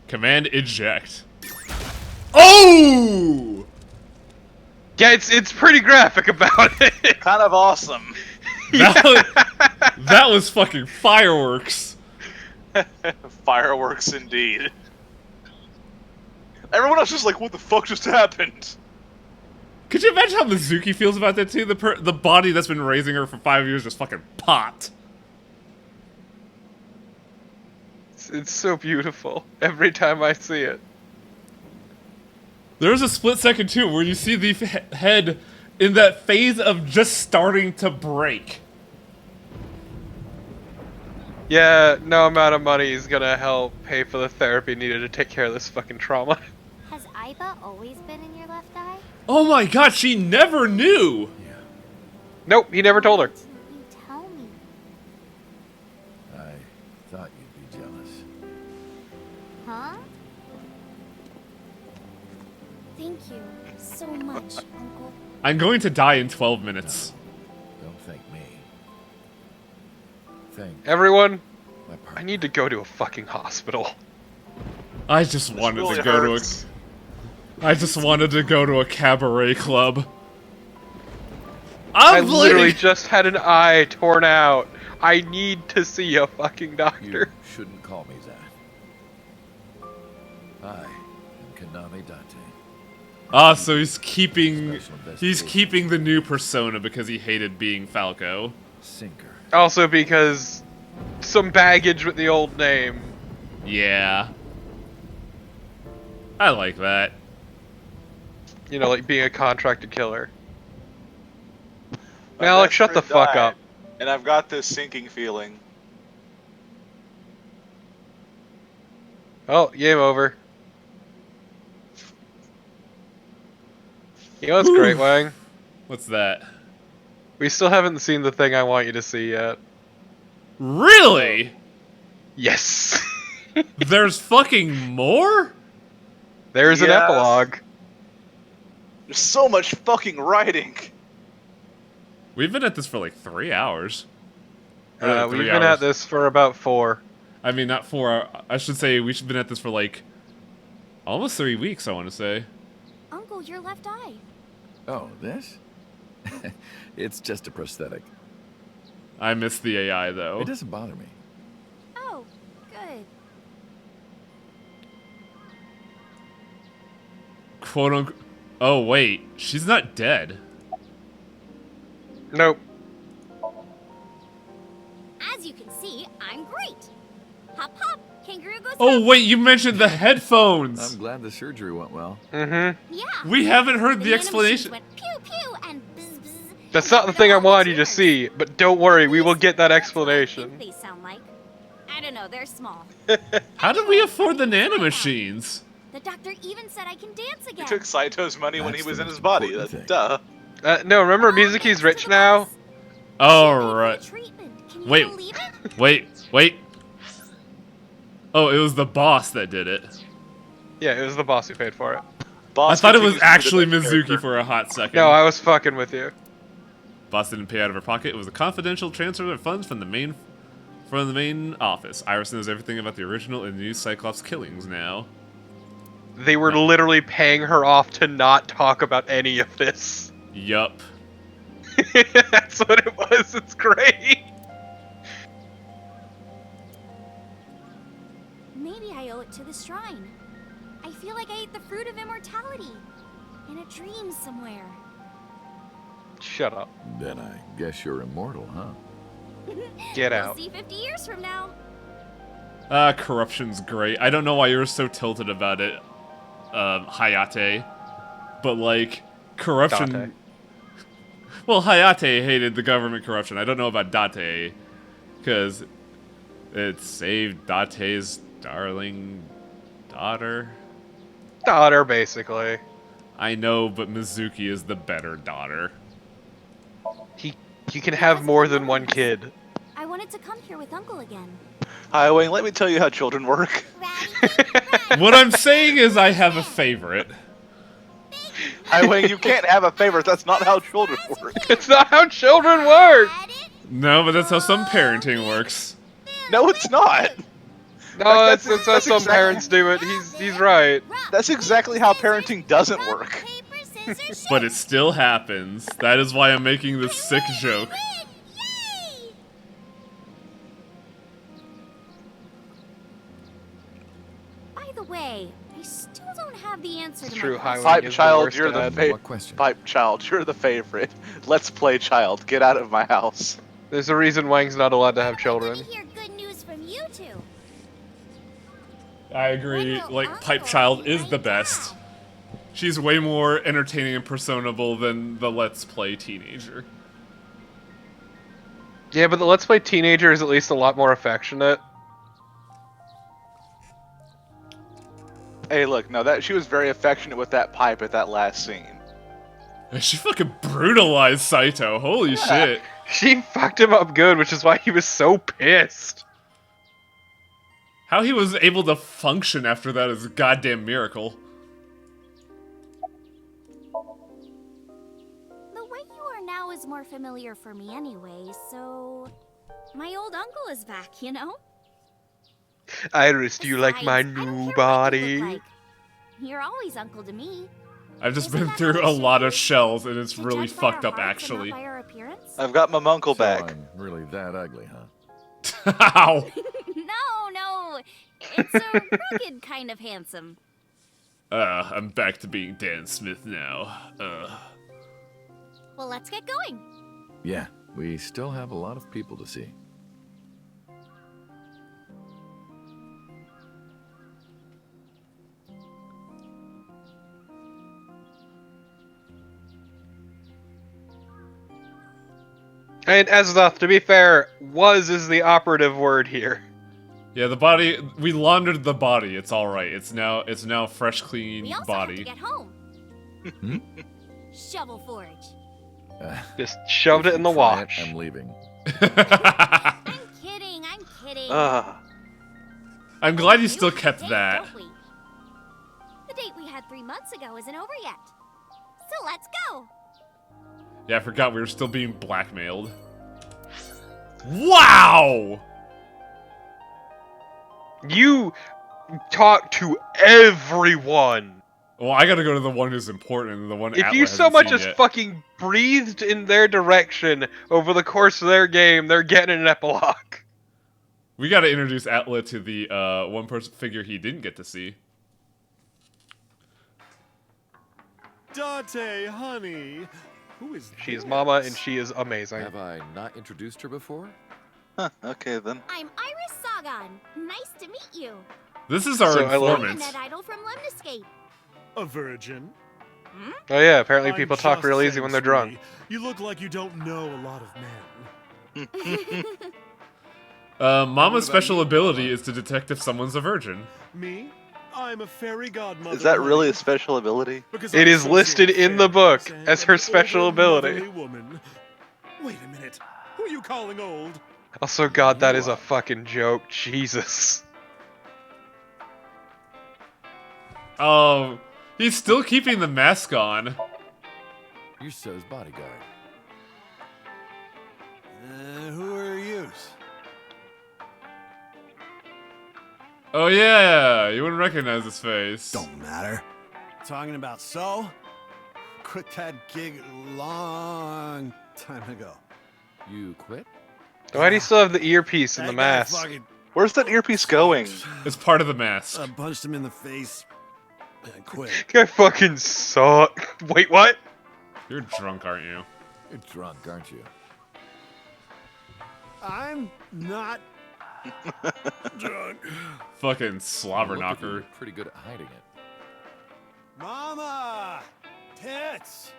Command eject. Oh! Yeah, it's pretty graphic about it. Kind of awesome. That was fucking fireworks. Fireworks indeed. Everyone else is like, what the fuck just happened? Could you imagine how Mizuki feels about that too? The body that's been raising her for 5 years just fucking popped. It's so beautiful every time I see it. There's a split second too where you see the head in that phase of just starting to break. Yeah, no amount of money is gonna help pay for the therapy needed to take care of this fucking trauma. Has Iba always been in your left eye? Oh my god, she never knew! Nope, he never told her. Why didn't you tell me? I thought you'd be jealous. Huh? Thank you so much, Uncle. I'm going to die in 12 minutes. Don't thank me. Thank Everyone, my partner. I need to go to a fucking hospital. I just wanted really to go hurts. to a... I just wanted to go to a cabaret club. I I'm literally bleeding. just had an eye torn out. I need to see a fucking doctor. You shouldn't call me that. I am Kaname Date. Ah, so he's keeping Special the new persona because he hated being Falco. Sinker. Also because some baggage with the old name. Yeah. I like that. You know, like being a contracted killer. My Alex, best shut the friend fuck died, up. And I've got this sinking feeling. Oh, game over. You know what's great, Wang? What's that? We still haven't seen the thing I want you to see yet. Really? Yes! There's fucking more? There's an Yes. epilogue. There's so much fucking writing. We've been at this for like 3 hours. Or, We've 3 been hours. at this for about 4. I mean, not 4. I should say we should have been at this for like almost 3 weeks, I want to say. Uncle, your left eye. Oh, this? It's just a prosthetic. I miss the AI though. It doesn't bother me. Oh, good. Quote unquote. Oh, wait. She's not dead. Nope. As you can see, I'm great. Hop, hop. Kangaroo goes Oh, hop. wait. You mentioned the headphones. I'm glad the surgery went well. Mm-hmm. Yeah. We haven't heard the nanomachines explanation. Went pew pew and bzz bzz. That's and not the covered thing I all the wanted you to tumors. see, but don't worry, we will get that That's what I explanation. think they sound like. I don't know, they're small. How did we Anyway, afford the let me try it out. nanomachines? The doctor even said I can dance He again. took Saito's money when he That's was the in his most body. important Duh. No, remember, Oh, Mizuki's thanks to rich the now? boss. Oh, She paid for right. the treatment. Can you Wait. believe it? Wait. Oh, it was the boss that did it. Yeah, it was the boss who paid for it. Boss I thought it was continues to be the actually best Mizuki character. for a hot second. No, I was fucking with you. Boss didn't pay out of her pocket. It was a confidential transfer of funds from the main office. Iris knows everything about the original and new Cyclops killings now. They were literally paying her off to not talk about any of this. Yup. That's what it was. It's great. Maybe I owe it to the shrine. I feel like I ate the fruit of immortality. In a dream somewhere. Shut up. Then I guess you're immortal, huh? Get We'll out. see 50 years from now. Corruption's great. I don't know why you're so tilted about it, Hayate. But, like, corruption... Date. Well, Hayate hated the government corruption. I don't know about Date, because It saved Date's darling daughter. Daughter, basically. I know, but Mizuki is the better daughter. He can have more than one kid. I wanted to come here with Uncle again. Hi, Wayne. Let me tell you how children work. What I'm saying is I have a favorite. Hi, Wayne. You can't have a favorite. That's not how children work. It's not how children work. No, but that's how some parenting works. No, it's not. No, that's how some parents do it. He's right. That's exactly how parenting doesn't work. But it still happens. That is why I'm making this sick joke. By the way, I still don't have the answer to True, my Highway Pipe is the child, worst you're the dad. favorite. Pipe child, you're the favorite. Let's play child. Get out of my house. There's a reason Wang's not allowed to have children. hear good news from you two. I agree, like, Pipe Child is the best. She's way more entertaining and personable than the Let's Play teenager. Yeah, but the Let's Play teenager is at least a lot more affectionate. Hey, look, no, she was very affectionate with that pipe at that last scene. She fucking brutalized Saito, holy shit. She fucked him up good, which is why he was so pissed. How he was able to function after that is a goddamn miracle. The way you are now is more familiar for me anyway, so... My old uncle is back, you know? Iris, do you like my Besides, I don't new care body? what you look like. You're always uncle to me. I've just been through a lot of shells and it's really fucked up actually. By our appearance? I've got my uncle So back. I'm really that ugly, huh? Ow! No, it's a rugged kind of handsome. I'm back to being Dan Smith now. Well, let's get going. Yeah, we still have a lot of people to see. And Azoth, to be fair, was is the operative word here. Yeah, the body, we laundered the body, it's alright. It's now fresh, clean We also body. have to get home. Shovel Forge. Just shoved it in the wash. I'm leaving. I'm kidding. I'm glad you still kept Date, that. don't we? The date we had 3 months ago isn't over yet. So let's go. Yeah, I forgot we were still being blackmailed. Wow! You talk to everyone. Well, I gotta go to the one who's important and the one If Atla you so hasn't much seen as yet. fucking breathed in their direction over the course of their game, they're getting an epilogue. We gotta introduce Atla to the one person figure he didn't get to see. Dante, honey. Who is She is this? Mama, and she is amazing. Have I not introduced her before? Huh, okay then. I'm Iris Sagan. Nice to meet you. This is our So I love- I'm a informant. net idol from Lemniscape. A virgin. Oh yeah, apparently I'm people talk just real easy saying, when they're drunk. sweetie, You look like you don't know a lot of men. Mama's special ability is to detect if someone's a virgin. Me? I'm a fairy godmother. Is that honey, really a special ability? because It I is associate listed in the fairies book and as her an special older, ability. motherly Woman. Wait a minute. Who are you calling old? Also, God, that is a fucking joke. Jesus. Oh, he's still keeping the mask on. You're So's bodyguard. Who are you? Oh yeah, you wouldn't recognize his face. Don't matter. Talking about So? Quit that gig long time ago. You quit? Why do you still have the earpiece and the That guy mask? fucking- Where's that earpiece going? It's part of the mask. I punched him in the face and quit. Guy fucking suck. Wait, what? You're drunk, aren't you? You're drunk, aren't you? I'm not drunk. Fucking slobber Look at you, knocker. you're pretty good at hiding it. Mama! Tits!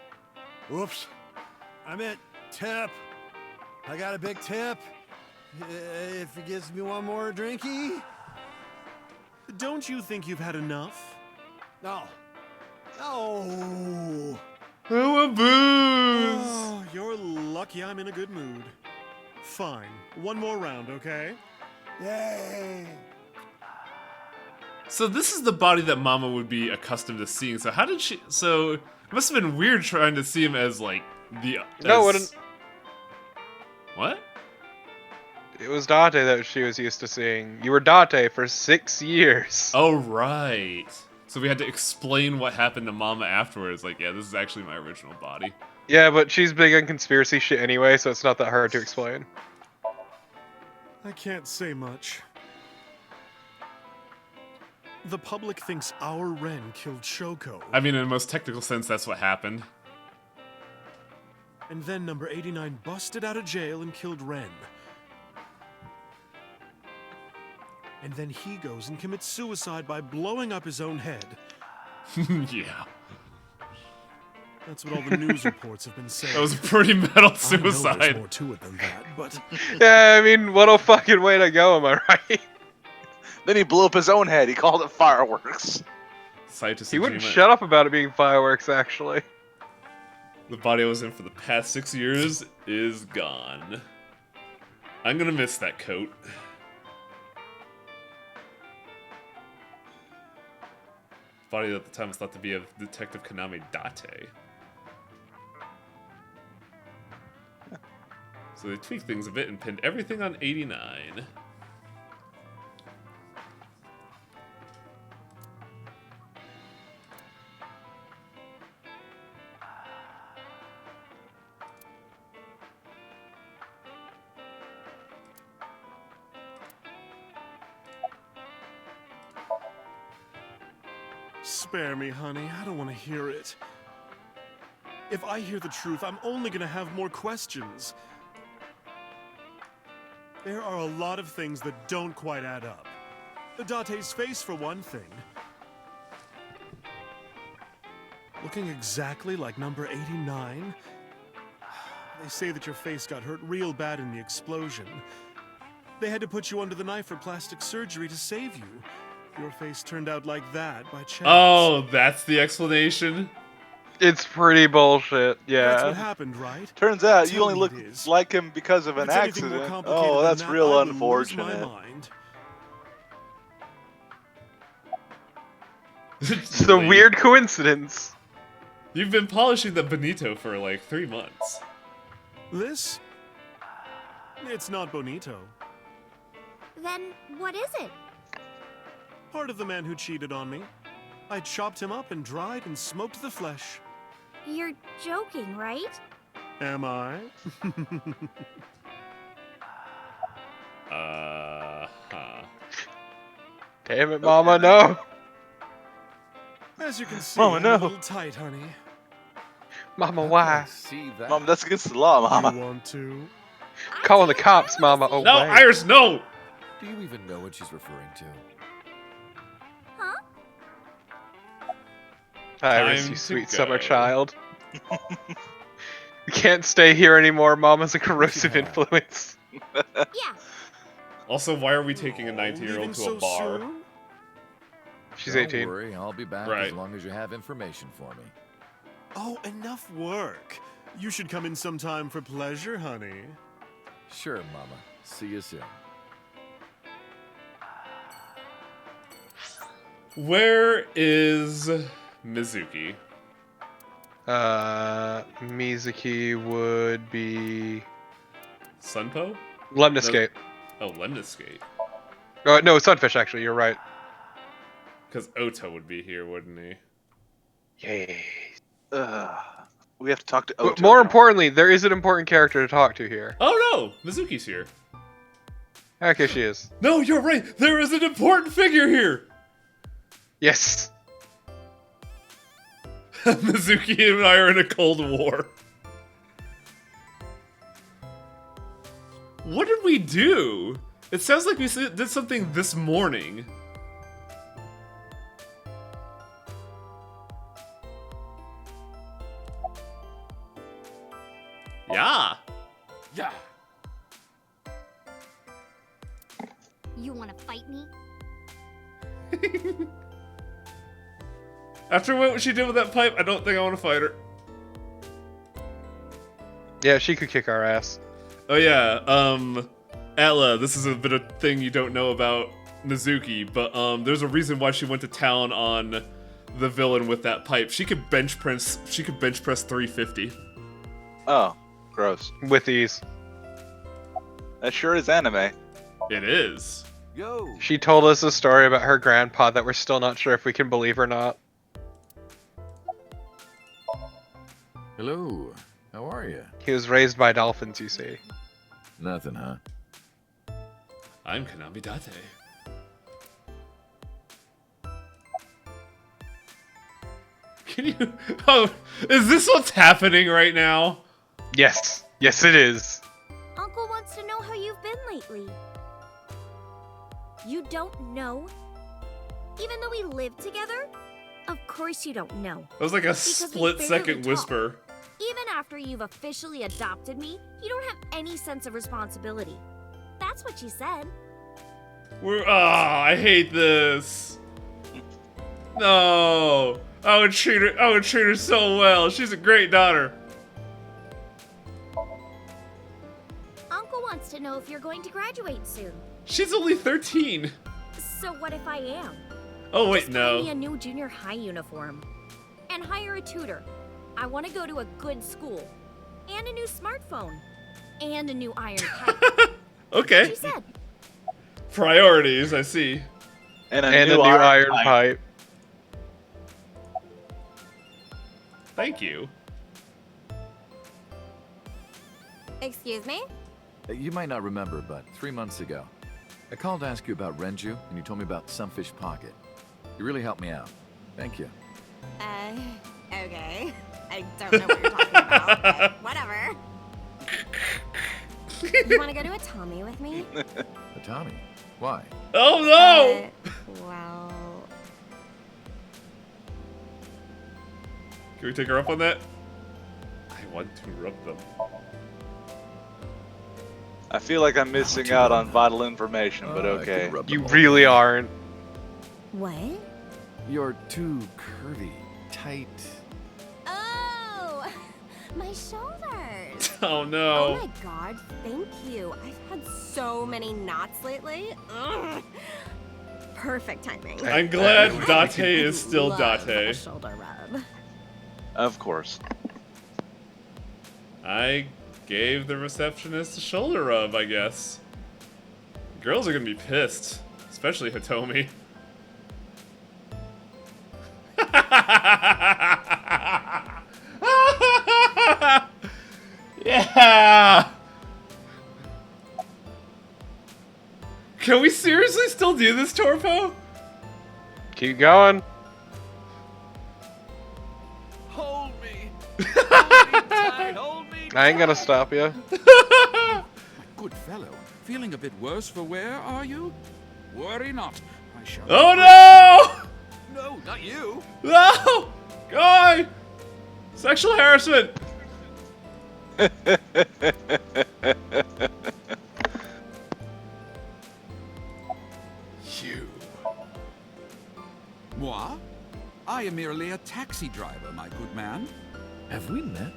Oops. I meant tip. I got a big tip. If he gives me one more drinky. Don't you think you've had enough? No. No. Oh, a booze! Oh, you're lucky I'm in a good mood. Fine. One more round, okay? Yay! So this is the body that Mama would be accustomed to seeing. So how did she... So, it must have been weird trying to see him as, like, the... No, it as- wouldn't. What? It was Date that she was used to seeing. You were Date for 6 years. Oh, right. So we had to explain what happened to Mama afterwards. Like, yeah, this is actually my original body. Yeah, but she's big on conspiracy shit anyway, so it's not that hard to explain. I can't say much. The public thinks our Ren killed Shoko. I mean, in the most technical sense, that's what happened. And then number 89 busted out of jail and killed Ren. And then he goes and commits suicide by blowing up his own head. Yeah. That's what all the news reports have been saying. That was a pretty metal I know suicide. there's more to it than that, but Yeah, I mean, what a fucking way to go, am I right? Then he blew up his own head. He called it fireworks. Sight to He wouldn't Sejima. shut up about it being fireworks, actually. The body I was in for the past 6 years is gone. I'm gonna miss that coat. Body that at the time was thought to be of Detective Kaname Date. So they tweaked things a bit and pinned everything on 89. spare me, honey. I don't want to hear it. If I hear the truth, I'm only gonna have more questions. There are a lot of things that don't quite add up. Date's face, for one thing. Looking exactly like number 89? They say that your face got hurt real bad in the explosion. They had to put you under the knife for plastic surgery to save you. Your face turned out like that by chance. Oh, that's the explanation? It's pretty bullshit, yeah. That's what happened, right? Turns out you Tell only me look it is. like him because of If an it's anything more accident. complicated Oh, than that's that, real I will lose unfortunate. my mind. It's a weird coincidence. You've been polishing the Bonito for like 3 months. This? It's not bonito. Then what is it? Part of the man who cheated on me. I chopped him up and dried and smoked the flesh. You're joking, right? Am I? Huh. Damn it, Mama, no. As you can see, Mama, I'm no. a little tight, honey. Mama, why? See that? Mom, that's against the law, Mama. You want to? Calling the cops, Mama. Oh, No, wait. Iris, no! Do you even know what she's referring to? Huh? Iris, Time you to sweet go. summer child. We can't stay here anymore. Mama's a corrosive influence. Yeah. Also, why are we taking a Oh, 19-year-old leaving to so a bar? soon? She's Don't 18. worry, I'll be back Right. as long as you have information for me. Oh, enough work. You should come in sometime for pleasure, honey. Sure, Mama. See you soon. Where is Mizuki? Mizuki would be Sunpo? Lemniscate. Oh, Lemniscate. No, Sunfish, actually. You're right. Because Oto would be here, wouldn't he? Yay. We have to talk to But Oto. more now. importantly, there is an important character to talk to here. Oh no! Mizuki's here. Okay, she is. No, you're right! There is an important figure here! Yes. Mizuki and I are in a Cold War. What did we do? It sounds like we did something this morning. Yeah. Yeah. You wanna fight me? After what she did with that pipe, I don't think I want to fight her. Yeah, she could kick our ass. Oh yeah, Atla, this is a bit of thing you don't know about Mizuki, but there's a reason why she went to town on the villain with that pipe. She could bench press 350. Oh, gross. With ease. That sure is anime. It is. Yo! She told us a story about her grandpa that we're still not sure if we can believe or not. Hello. How are you? He was raised by dolphins, you see. Nothing, huh? I'm Kanami Date. Can you... Oh, is this what's happening right now? Yes. Yes, it is. Uncle wants to know how you've been lately. You don't know? Even though we live together? Of course you don't know. That was like a Because we split-second barely talk. whisper. Even after you've officially adopted me, you don't have any sense of responsibility. That's what she said. I hate this. No. I would treat her so well. She's a great daughter. Uncle wants to know if you're going to graduate soon. She's only 13. So what if I am? Oh wait, Just buy me no. a new junior high uniform. And hire a tutor. I want to go to a good school. And a new smartphone. And a new iron pipe. Okay. She said. Priorities, I see. And And a new iron pipe. Thank you. Excuse me? You might not remember, but 3 months ago, I called to ask you about Renju, and you told me about Sunfish Pocket. You really helped me out. Thank you. Okay. I don't know what you're talking about, but whatever. You want to go to a Tommy with me? A Tommy? Why? Oh no! Well... Can we take her up on that? I want to rub them. I feel like I'm missing out on vital information, but okay. You really aren't. What? You're too curvy, tight. Oh! My shoulders! Oh Oh no. my god, thank you. I've had so many knots lately. Ugh. Perfect timing. I'm glad Date is still Love a Date. shoulder rub. Of course. I gave the receptionist a shoulder rub, I guess. Girls are gonna be pissed, especially Hitomi. Yeah! Can we seriously still do this, Torpo? Keep going. Hold me. Hold me tight. Hold me I ain't gonna stop you. My good fellow, feeling a bit worse for wear, are you? Worry not. I shall. Oh no! No, not you. No! Guy! Sexual harassment! You. Moi? I am merely a taxi driver, my good man. Have we met?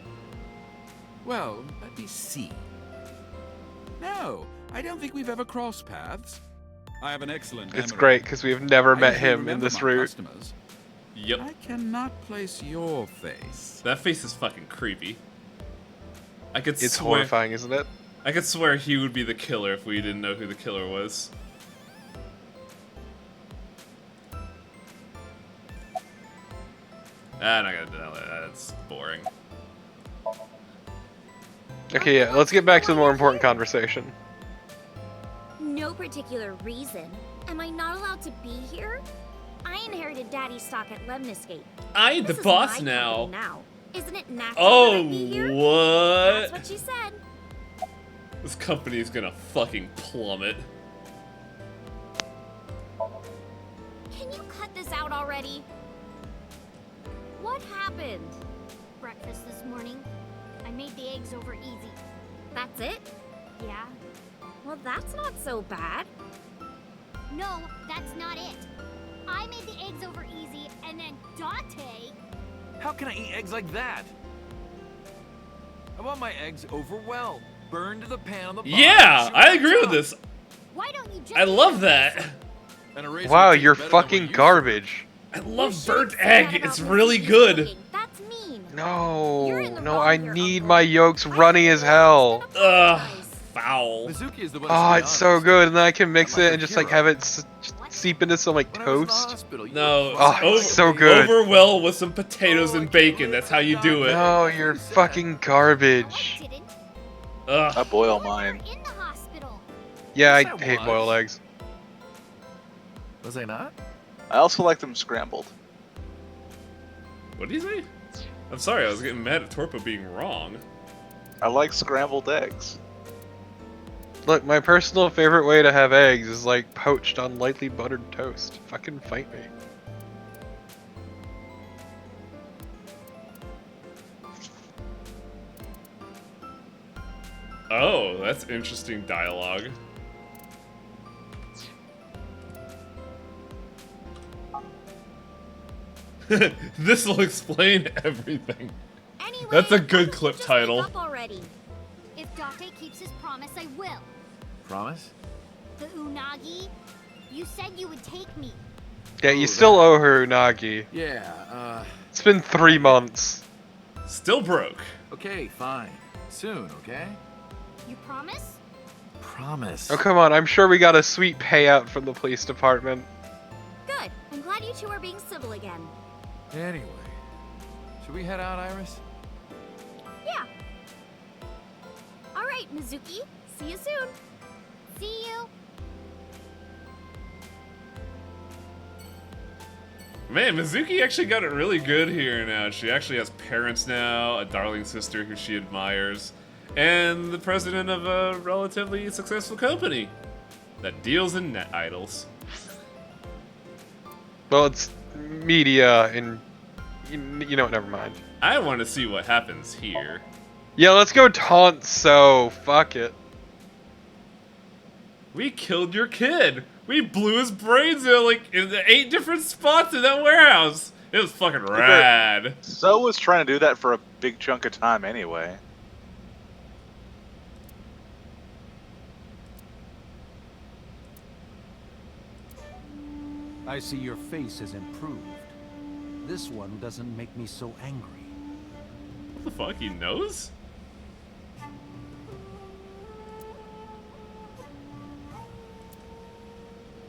Well, let me see. No, I don't think we've ever crossed paths. I have an excellent It's memory. great because we've never I met usually him in remember this my route. customers. Yep. I cannot place your face. That face is fucking creepy. I could It's swear, horrifying, isn't it? I could swear he would be the killer if we didn't know who the killer was. I'm not gonna deny that. That's boring. Okay, yeah, let's get back to the more important conversation. No particular reason. Am I not allowed to be here? I inherited Daddy's stock at Lemniscate. I'm the This is boss my now. company now. Isn't it natural Oh, that I be here? what? That's what she said. This company is gonna fucking plummet. Can you cut this out already? What happened? Breakfast this morning. I made the eggs over easy. That's it? Yeah. Well, that's not so bad. No, that's not it. I made the eggs over easy, and then Dante... How can I eat eggs like that? I want my eggs over well. Burned to the pan on the bottom. Yeah, I agree with this. Why don't you just... I love that. And a raisin Wow, tastes you're better than fucking what you garbage. I love You burnt should say that egg. It's about really Mizuki's good. cooking. That's mean. You're in the No, wrong I here, need Uncle. my yolks runny as hell. Ugh, foul. Mizuki is the one. Oh, to be it's so honest. good, and then I can mix I'm like it her and just like hero. have it seep into some like When I was in the toast. hospital, you No, were Oh, crying it's like a so baby. good. Over well with some potatoes Oh, I and can't bacon. believe That's I how you do it. No, That's you're what you said. fucking No, I garbage. didn't. I Ugh. boil You mine. were in the hospital. Yeah, Yes, I I hate was. boiled eggs. Was I not? I also like them scrambled. What did you say? I'm sorry, I was getting mad at Torpo being wrong. I like scrambled eggs. Look, my personal favorite way to have eggs is like poached on lightly buttered toast. Fucking fight me. Oh, that's interesting dialogue. This will explain everything. Anyway, That's a why good don't you clip just title. wake up already? If Dante keeps his promise, I will. Promise? The Unagi, you said you would take me. Yeah, you Oh, still owe her Unagi. Yeah, It's been 3 months. Still broke. okay, fine. Soon, okay? You promise? Promise. Oh, come on, I'm sure we got a sweet payout from the police department. Good. I'm glad you two are being civil again. Anyway, should we head out, Iris? Yeah. All right, Mizuki. See you soon. See you. Man, Mizuki actually got it really good here now. She actually has parents now, a darling sister who she admires, and the president of a relatively successful company that deals in net idols. Well, it's media and you know what, never mind. I want to see what happens here. Yeah, let's go taunt So. Fuck it. We killed your kid. We blew his brains out like in the 8 different spots in that warehouse. It was fucking rad. So was trying to do that for a big chunk of time anyway. I see your face has improved. This one doesn't make me so angry. What the fuck? He knows?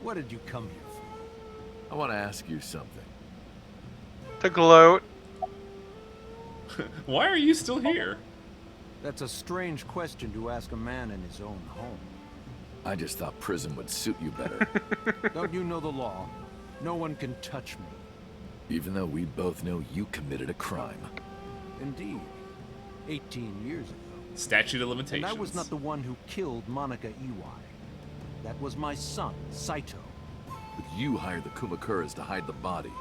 What did you come here for? I want to ask you something. To gloat. Why are you still here? That's a strange question to ask a man in his own home. I just thought prison would suit you better. Don't you know the law? No one can touch me. Even though we both know you committed a crime. Indeed. 18 years ago. Statute of And limitations. I was not the one who killed Monica Iwai. That was my son, Saito. But you hired the Kumakuras to hide the body.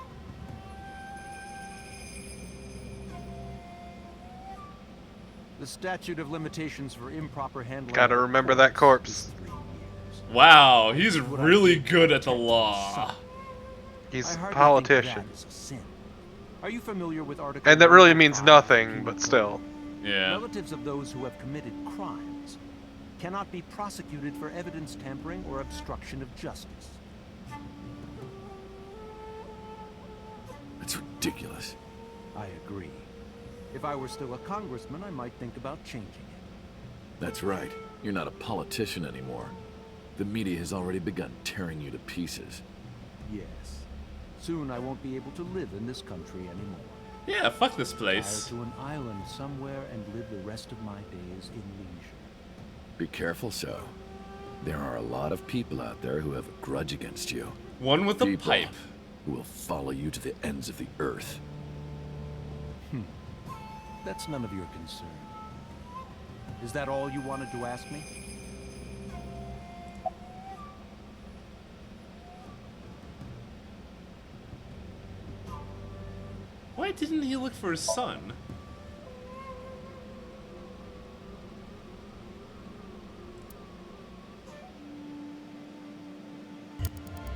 The statute of limitations for improper handling. Gotta of a remember that corpse. is 3 years. Wow, he's really good at the law. He's I a hardly politician. think that is a sin. Are you familiar with Article And that really 1 means of nothing, Penal but Code? still. Yeah. Relatives of those who have committed crimes cannot be prosecuted for evidence tampering or obstruction of justice. That's ridiculous. I agree. If I were still a congressman, I might think about changing it. That's right. You're not a politician anymore. The media has already begun tearing you to pieces. Yes. Soon I won't be able to live in this country anymore. Yeah, fuck this Retire place. to an island somewhere and live the rest of my days in leisure. Be careful, So. There are a lot of people out there who have a grudge against you. One with a People pipe. who will follow you to the ends of the earth. That's none of your concern. Is that all you wanted to ask me? Why didn't he look for his son?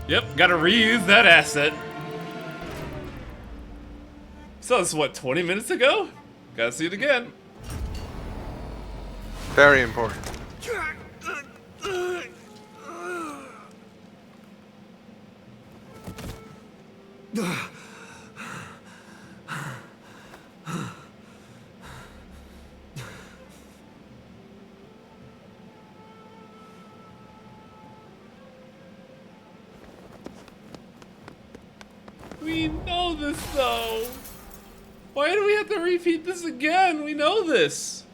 Yep, gotta reuse that asset. So it's what, 20 minutes ago? Gotta see it again. Very important. We know this though. Why do we have to repeat this again? We know this.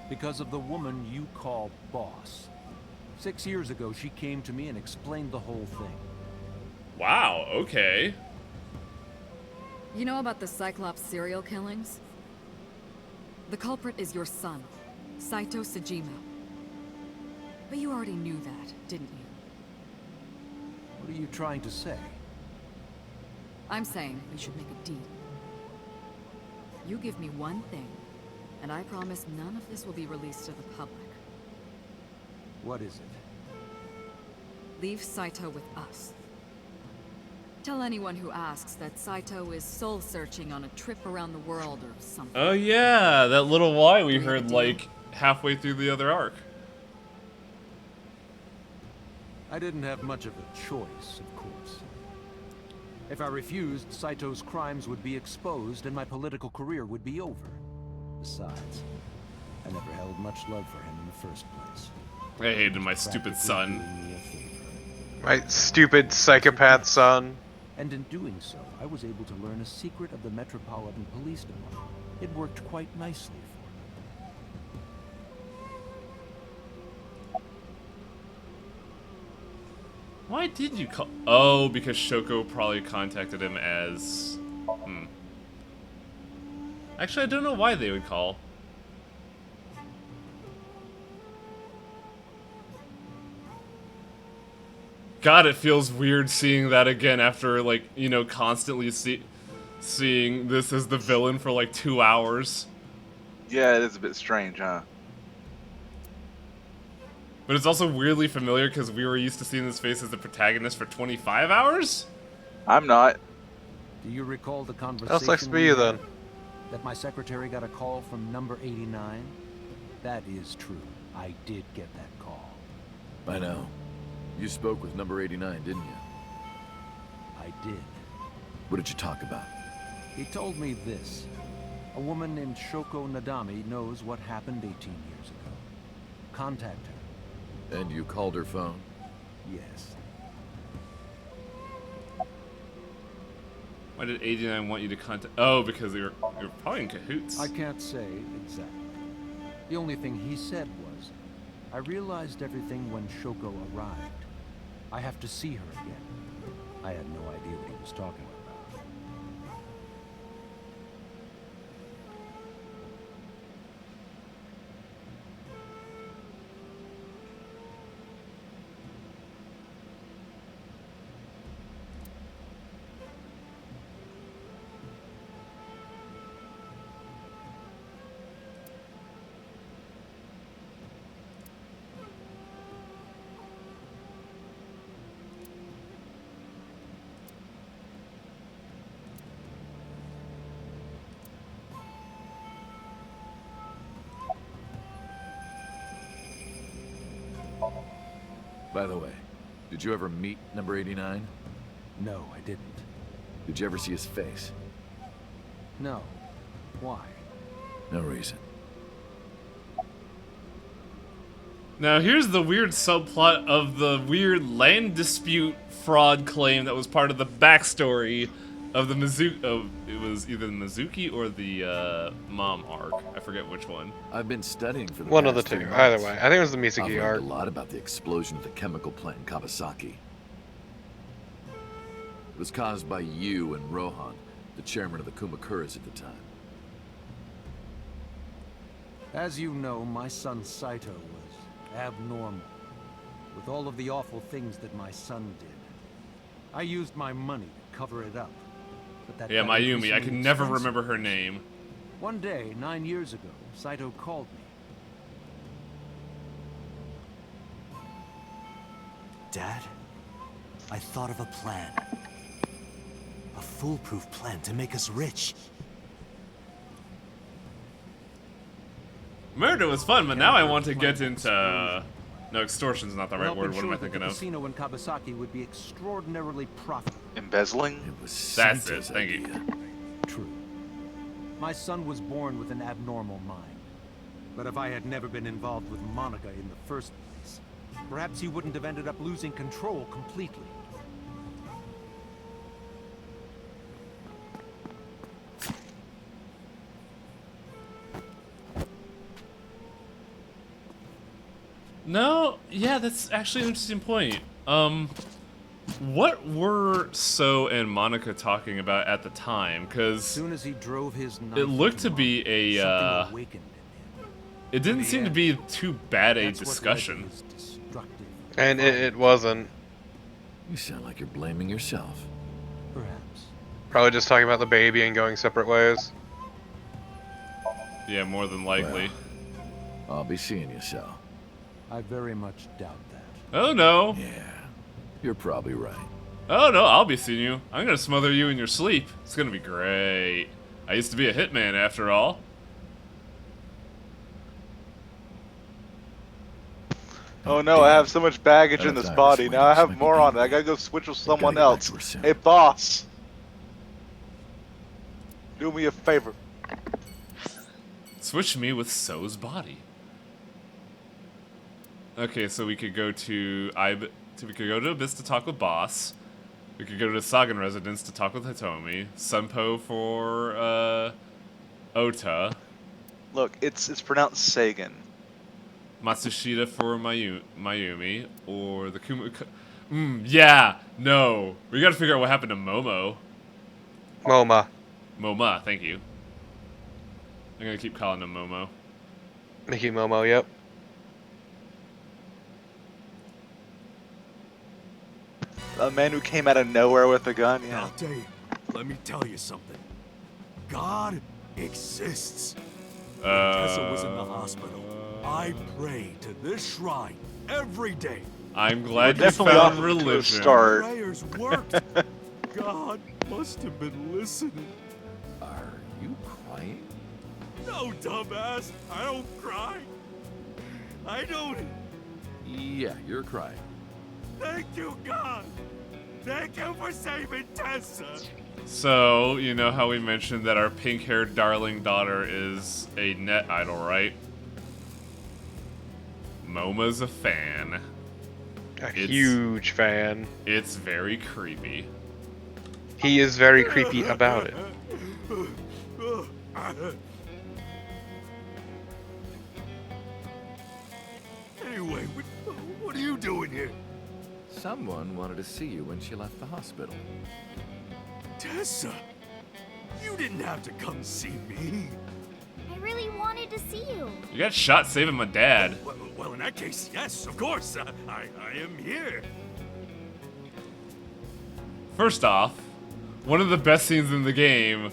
Because of the woman you call boss. 6 years ago, she came to me and explained the whole thing. Wow, okay. You know about the Cyclops serial killings? The culprit is your son, Saito Sejima. But you already knew that, didn't you? What are you trying to say? I'm saying we should make a deal. You give me one thing, and I promise none of this will be released to the public. What is it? Leave Saito with us. Tell anyone who asks that Saito is soul-searching on a trip around the world or something. Oh yeah, that little lie we heard like halfway through the other arc. I didn't have much of a choice, of course. If I refused, Saito's crimes would be exposed and my political career would be over. Besides, I never held much love for him in the first place. I hated my stupid son. My stupid psychopath son. And in doing so, I was able to learn a secret of the Metropolitan Police Department. It worked quite nicely for me. Why did you call? Oh, because Shoko probably contacted him as... Actually, I don't know why they would call. God, it feels weird seeing that again after, like, you know, constantly seeing this as the villain for like 2 hours. Yeah, it is a bit strange, huh? But it's also weirdly familiar because we were used to seeing this face as the protagonist for 25 hours? I'm not. Do you recall the conversation? That sucks to be you then. That my secretary got a call from number 89? That is true. I did get that call. I know. You spoke with number 89, didn't you? I did. What did you talk about? He told me this. A woman named Shoko Nadami knows what happened 18 years ago. Contact her. And you called her phone? Yes. Why did 89 want you to contact? Oh, because you were probably in cahoots. I can't say exactly. The only thing he said was, I realized everything when Shoko arrived. I have to see her again. I had no idea what he was talking about. By the way, did you ever meet number 89? No, I didn't. Did you ever see his face? No. Why? No reason. Now here's the weird subplot of the weird land dispute fraud claim that was part of the backstory of the Mizuki. It was either the Mizuki or the Mom arc. I forget which one. I've been studying for the One of the past two. 3 Either months. way, I think it was the I've Mizuki learned arc. a lot about the explosion of the chemical plant in Kawasaki. It was caused by you and Rohan, the chairman of the Kumakuras at the time. As you know, my son Saito was abnormal. With all of the awful things that my son did. I used my money to cover it up. but that Yeah, got Mayumi. I increasingly can never expensive. remember her name. One day, 9 years ago, Saito called me. Dad, I thought of a plan. A foolproof plan to make us rich. Murder was fun, but now I want to get into... No, extortion's not the right Help word. What am ensure I that thinking the of? casino in Kabasaki would be extraordinarily profitable. Embezzling? It was That's it. Saito's Thank you. idea. True. My son was born with an abnormal mind. But if I had never been involved with Monica in the first place, perhaps he wouldn't have ended up losing control completely. No, yeah, that's actually an interesting point. What were So and Monica talking about at the time? Because As soon as he drove his knife it looked into to be a, something awakened in him. it didn't seem to be too bad a That's what led to discussion. his destructive And it wasn't. You sound like you're blaming yourself. Perhaps. Probably just talking about the baby and going separate ways. Yeah, more than likely. I'll be seeing you, so. I very much doubt that. Oh no. Yeah, you're probably right. Oh no, I'll be seeing you. I'm gonna smother you in your sleep. It's gonna be great. I used to be a hitman after all. Oh no, I have so much baggage in That's this body. Irish Now I wings have might be more on it. eating. I gotta go switch with I someone gotta get back else. to her soon. Hey boss, do me a favor. Switch me with So's body. Okay, so we could go to we could go to Abyss to talk with Boss. We could go to the Sagan residence to talk with Hitomi. Sunpo for Ota. Look, it's pronounced Sagan. Matsushita for Mayumi, or the yeah, no. We gotta figure out what happened to Momo. Moma, thank you. I'm gonna keep calling him Momo. Mickey Momo, yep. A man who came out of nowhere with a gun, yeah. I'll tell you. Let me tell you something. God exists. When Tessa was in the hospital, I pray to this shrine every day. I'm glad you definitely found off to a religion. start. Prayers worked. God must have been listening. Are you crying? No, dumbass. I don't cry. I don't. Yeah, you're crying. Thank you, God. Thank you for saving Tessa. So, you know how we mentioned that our pink-haired darling daughter is a net idol, right? Moma's a fan. A huge fan. It's very creepy. He is very creepy about it. Anyway, what are you doing here? Someone wanted to see you when she left the hospital. Tessa, you didn't have to come see me. I really wanted to see you. You got shot saving my dad. Well, in that case, yes, of course. I am here. First off, one of the best scenes in the game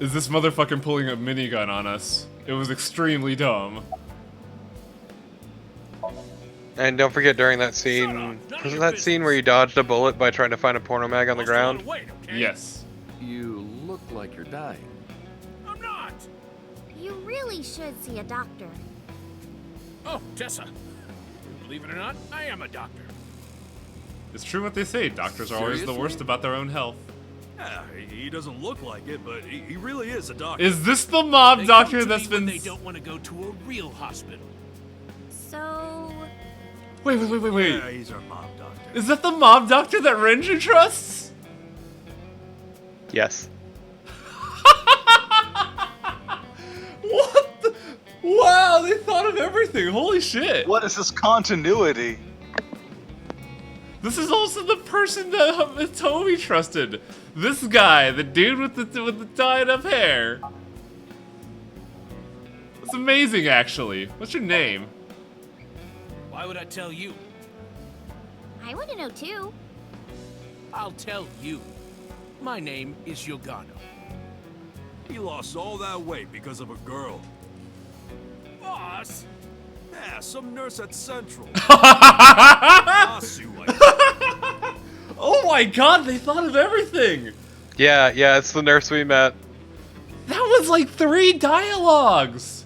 is this motherfucking pulling a minigun on us. It was extremely dumb. And don't forget during that scene, wasn't that scene where you dodged a bullet by trying to find a porno mag on the ground? Yes. You look like you're dying. I'm not. You really should see a doctor. Oh, Tessa. Believe it or not, I am a doctor. It's true what they say. Doctors are always the Seriously? worst about their own health. Yeah, he doesn't look like it, but he really is a doctor. Is this the mob They doctor come to that's me when been... they don't want to go to a real hospital. So, Wait. Yeah, he's our mob doctor. Is that the mob doctor that Renju trusts? Yes. What the... Wow, they thought of everything. Holy shit. What is this continuity? This is also the person that Toby trusted. This guy, the dude with the tied up hair. It's amazing, actually. What's your name? Why would I tell you? I want to know too. I'll tell you. My name is Yogano. He lost all that weight because of a girl. Boss? Yeah, some nurse at Central. Lawsuit, like Oh my god, they thought of everything! Yeah, it's the nurse we met. That was like 3 dialogues!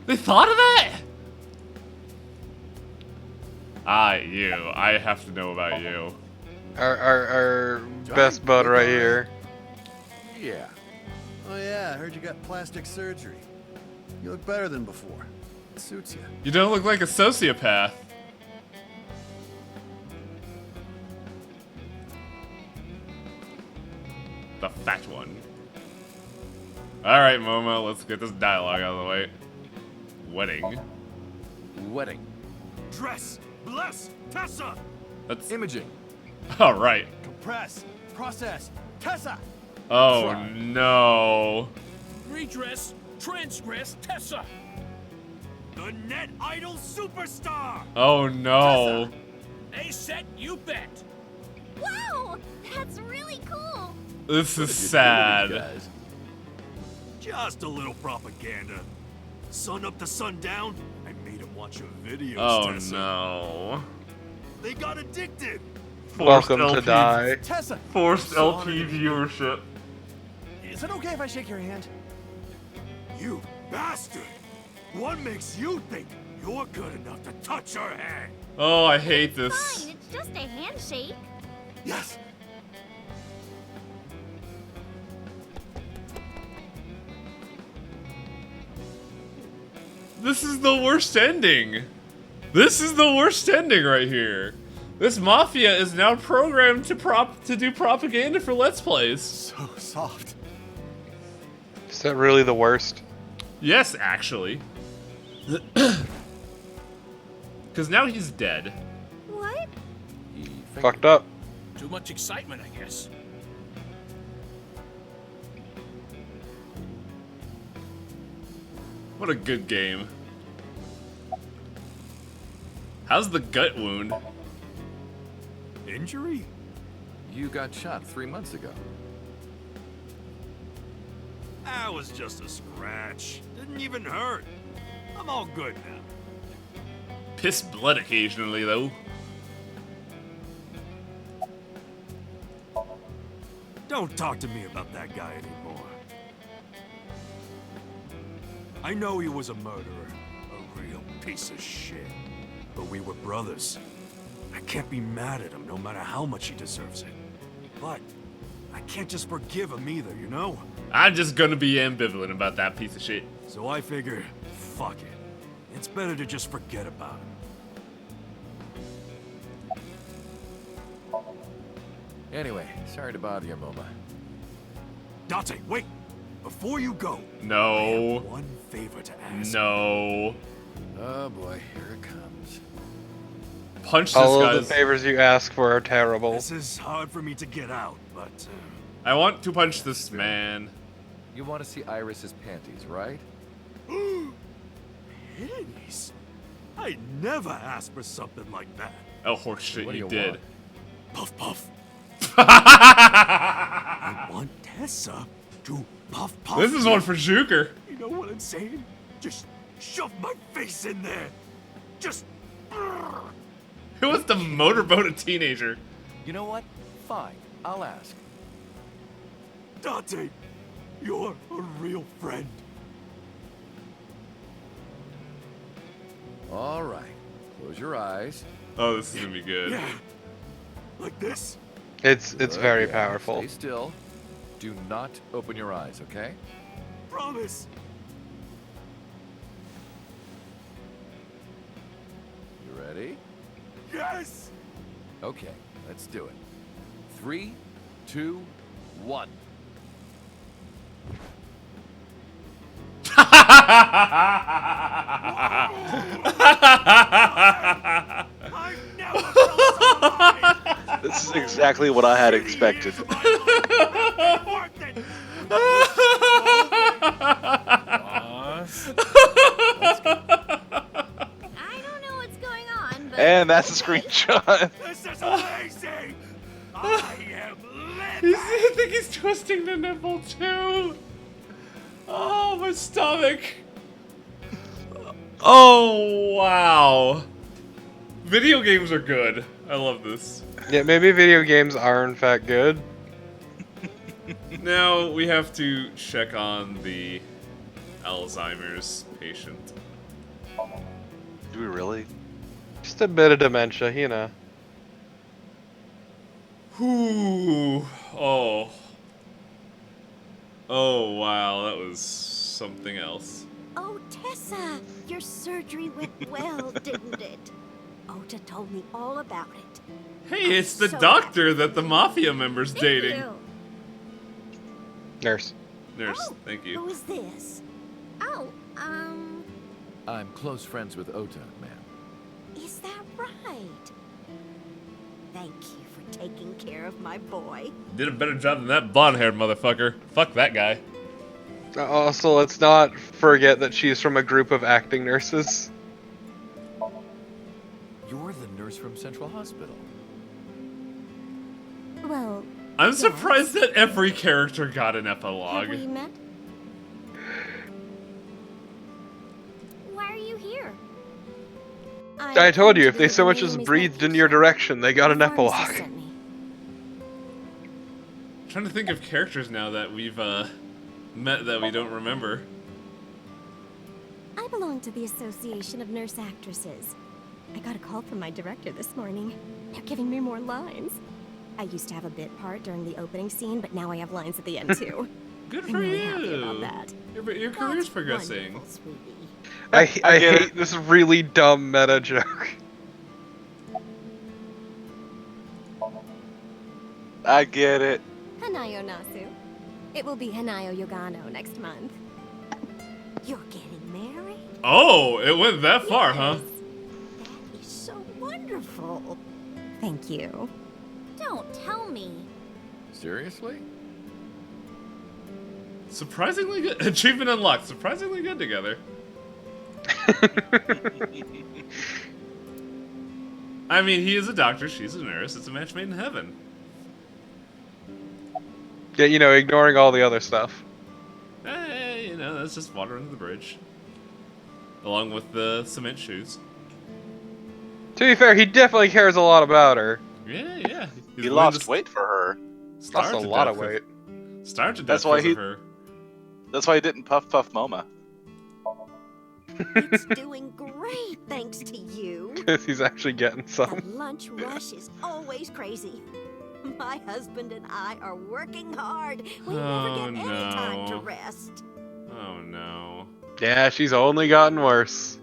They thought of that? I have to know about you. Our best bud right here. Yeah. Oh yeah, I heard you got plastic surgery. You look better than before. It suits you. You don't look like a sociopath. The fat one. Alright, Momo, let's get this dialogue out of the way. Wedding. Wedding. dress, bless, Tessa. That's imaging. Alright. Compress, process, Tessa. Oh Try. no. Redress, transgress, Tessa. The net idol superstar. Oh no. A set, you bet. Wow, that's really cool. This is sad. Just a little propaganda. Sun up to sundown, I made him watch your videos, Oh Tessa. no. They got addicted. Welcome to die. Tessa. Forced LP viewership. Is it okay if I shake your hand? You bastard! What makes you think you're good enough to touch her hand? Oh, I hate this. Fine, it's just a handshake. Yes. This is the worst ending. This is the worst ending right here. This mafia is now programmed to do propaganda for Let's Plays. So soft. Is that really the worst? Yes, actually. Because now he's dead. What? Fucked up. Too much excitement, I guess. What a good game. How's the gut wound? Injury? You got shot 3 months ago. That was just a scratch. Didn't even hurt. I'm all good now. Piss blood occasionally, though. Don't talk to me about that guy anymore. I know he was a murderer, a real piece of shit. But we were brothers. I can't be mad at him no matter how much he deserves it. But I can't just forgive him either, you know? I'm just gonna be ambivalent about that piece of shit. So I figure, fuck it. It's better to just forget about him. Anyway, sorry to bother you, Moma. Dante, wait! Before you go, No. I have one favor to ask. No. Oh boy, here it comes. Punch this All of guy's... the favors you ask for are terrible. This is hard for me to get out, but... I want to punch this man. You want to see Iris's panties, right? Panties? I never asked for something like that. Oh, horseshit, What do you you did. want? Puff puff. I want Tessa to puff puff. This is me. one for Juker. You know what I'm saying? Just shove my face in there. Just... Who wants to motorboat a teenager? You know what? Fine, I'll ask. Dante, you're a real friend. All right, close your eyes. Oh, this is gonna be good. Yeah. Like this? It's very Yeah, powerful. Stay still. Do not open your eyes, okay? Promise. You ready? Yes! Okay, let's do it. 3, 2, 1. I've never felt so alive. This is exactly what I had expected. Worth it. I don't know what's going on, but And that's a screenshot. This is amazing. I am I living. think he's twisting the nipple too. Oh, my stomach. Oh, wow. Video games are good. I love this. Yeah, maybe video games are in fact good. Now we have to check on the Alzheimer's patient. Do we really? Just a bit of dementia, you know. Whew. Oh. Oh, wow. That was something else. Oh, Tessa, your surgery went well, didn't it? Ota told me all about it. Hey, it's the doctor that the mafia member's dating. You. Nurse. Nurse, Oh, thank you. Who is this? Oh, I'm close friends with Ota, ma'am. is that right? Thank you for taking care of my boy. Did a better job than that blonde-haired motherfucker. Fuck that guy. Also, let's not forget that she's from a group of acting nurses. You're the nurse from Central Hospital. Well, I'm surprised that every character got an epilogue. have we met? Why are you here? I told you, if they so much as breathed in your direction, they got an epilogue. I'm trying to think of characters now that we've met that we don't remember. I belong to the Association of Nurse Actresses. I got a call from my director this morning. They're giving me more lines. I used to have a bit part during the opening scene, but now I have lines at the end too. Good I'm for really you. happy about that. Your career's progressing. Wonderful, sweetie. I hate this really dumb meta joke. I get it. Hanayo Nasu. It will be Hanayo Yogano next month. You're getting married? Oh, it went that far, huh? That is so wonderful. Thank you. Don't tell me. Seriously? Surprisingly good. Achievement unlocked. Surprisingly good together. I mean, he is a doctor, she's a nurse. It's a match made in heaven. Yeah, you know, ignoring all the other stuff. Hey, you know, that's just water under the bridge. Along with the cement shoes. To be fair, he definitely cares a lot about her. Yeah, yeah. He lost weight for her. Lost a lot of weight. Starved to death That's why because of her. That's why he didn't puff MoMA. It's doing great thanks to you. Because he's actually getting The some. lunch rush is always crazy. My husband and I are working hard. We never get any time to no. rest. Oh no. Yeah, she's only gotten worse.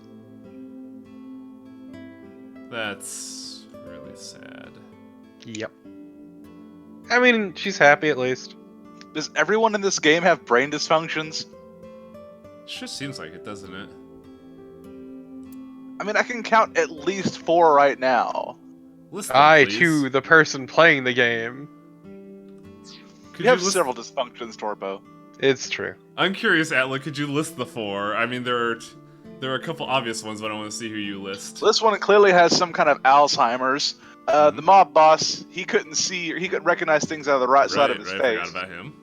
That's really sad. Yep. I mean, she's happy at least. Does everyone in this game have brain dysfunctions? Sure seems like it, doesn't it? I mean, I can count at least 4 right now. List I, them, please. too, the person playing the game. Could You have list- several dysfunctions, Torpo. It's true. I'm curious, Atla, could you list the 4? I mean, there are a couple obvious ones, but I want to see who you list. This one clearly has some kind of Alzheimer's. The mob boss, he couldn't see, or he couldn't recognize things out of the right side of his I face. forgot about him.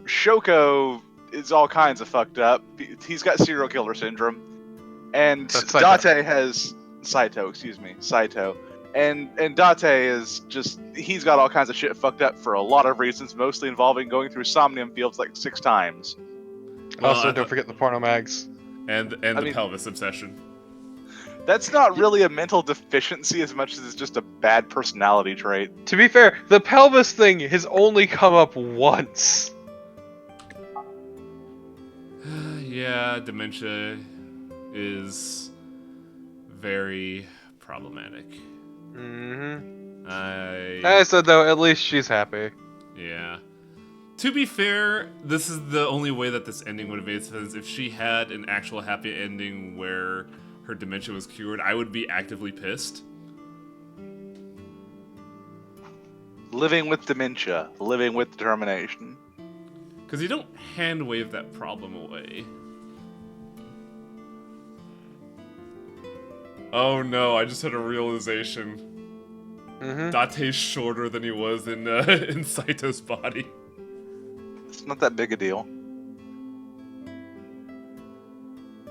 Shoko is all kinds of fucked up. He's got serial killer syndrome. And That's Saito. Date has Saito, excuse me, Saito. And Date is just, he's got all kinds of shit fucked up for a lot of reasons, mostly involving going through Somnium Fields like 6 times. Well, Also, don't forget the porno mags. And the pelvis obsession. That's not really a mental deficiency as much as it's just a bad personality trait. To be fair, the pelvis thing has only come up once. Yeah, dementia is very problematic. Mm-hmm. I I said, though, at least she's happy. Yeah. To be fair, this is the only way that this ending would have made sense. If she had an actual happy ending where her dementia was cured, I would be actively pissed. Living with dementia, living with determination. Because you don't hand wave that problem away. Oh no, I just had a realization. Mm-hmm. Date's shorter than he was in Saito's body. It's not that big a deal.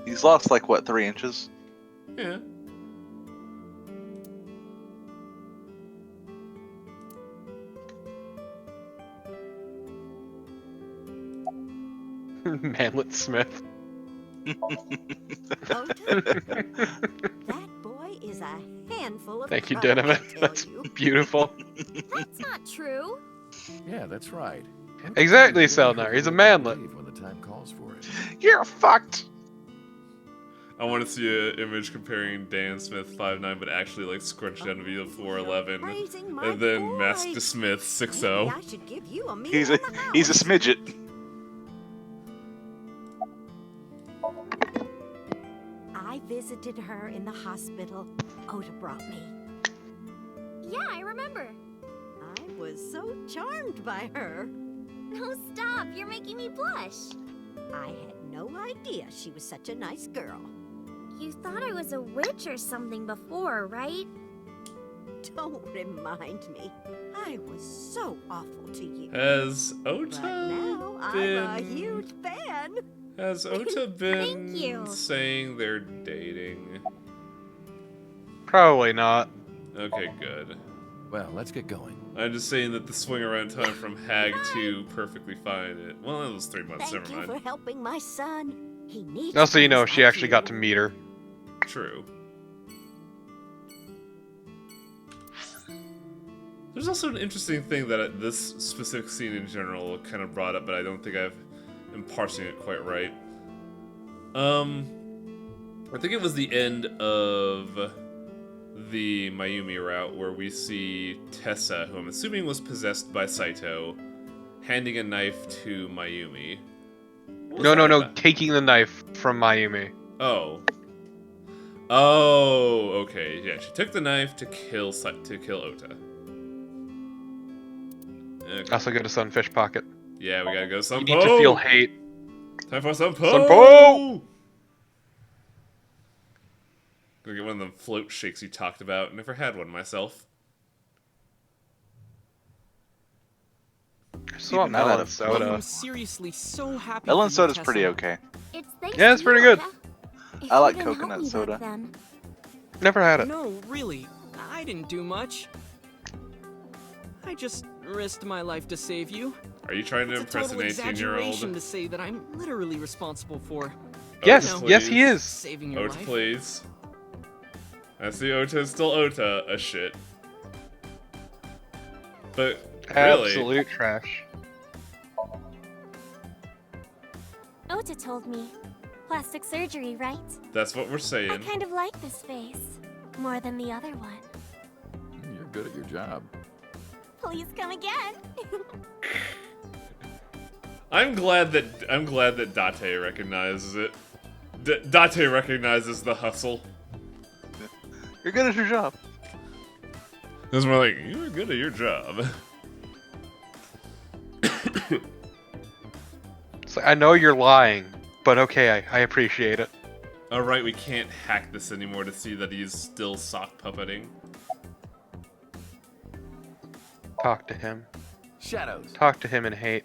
He's lost like what, 3 inches? Yeah. Manlet Smith. That boy is a handful of Thank you, trouble, I Denham. tell That's you. beautiful. That's not true. Yeah, that's right. Exactly, Selnar. He's a manlet. When the time calls for it. You're fucked. I want to see an image comparing Dan Smith 5'9", but actually like scrunched down to be a 4'11", and then Master Smith 6'0". I should give you a meal He's in a the house. he's a smidget. I visited her in the hospital. Ota brought me. Yeah, I remember. I was so charmed by her. No, stop. You're making me blush. I had no idea she was such a nice girl. You thought I was a witch or something before, right? Don't remind me. I was so awful to you. Has But Ota now been... I'm a huge fan. Has Ota been Thank you. saying they're dating? Probably not. Okay, good. Well, let's get going. I'm just saying that the swing around time from Hag to perfectly fine. Well, it was 3 months. Thank Never you for mind. helping my son. He needs Also, you know, friends she like actually you. got to meet her. True. There's also an interesting thing that this specific scene in general kind of brought up, but I don't think I'm parsing it quite right. I think it was the end of the Mayumi route where we see Tessa, who I'm assuming was possessed by Saito, handing a knife to Mayumi. No, taking the knife from Mayumi. Oh. Oh, okay. Yeah, she took the knife to kill Ota. Okay. Also go to Sunfish Pocket. Yeah, we gotta go Sunpo! You need to feel hate. Time for Sunpo! Sunpo! Gonna get one of the float shakes you talked about. Never had one myself. I just want Even that melon out of- soda. I'm seriously so happy. Melon for you, soda's Tessa. pretty okay. It's thanks Yeah, it's to pretty you, good. Ota. If I you like didn't help coconut me back soda. then- Never had it. No, really. I didn't do much. I just risked my life to save you. Are you trying to It's a impress an total 18-year-old? exaggeration to say that I'm literally responsible for. Yes, you know, yes, he is. saving your Ota, life. please. I see Ota is still Ota, a shit. But, really? Absolute trash. Ota told me. Plastic surgery, right? That's what we're I saying. kind of like this face. More than the other one. You're good at your job. Please come again. I'm glad that Date recognizes it. Date recognizes the hustle. You're good at your job. It's more like, you're good at your job. It's like, I know you're lying, but okay, I appreciate it. Alright, we can't hack this anymore to see that he's still sock puppeting. Talk to him. Shadows. Talk to him in hate.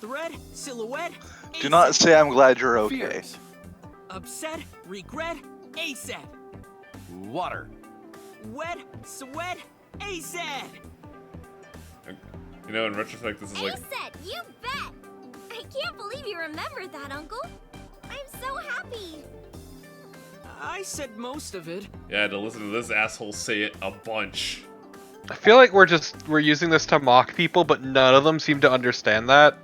Thread, silhouette, Do not say I'm glad you're okay. Fears. upset, regret, ASAP. Water. Wet, sweat, ASAP. You know, in retrospect, this is like... Aset, you bet! I can't believe you remembered that, Uncle. I'm so happy. I said most of it. Yeah, to listen to this asshole say it a bunch. I feel like we're using this to mock people, but none of them seem to understand that.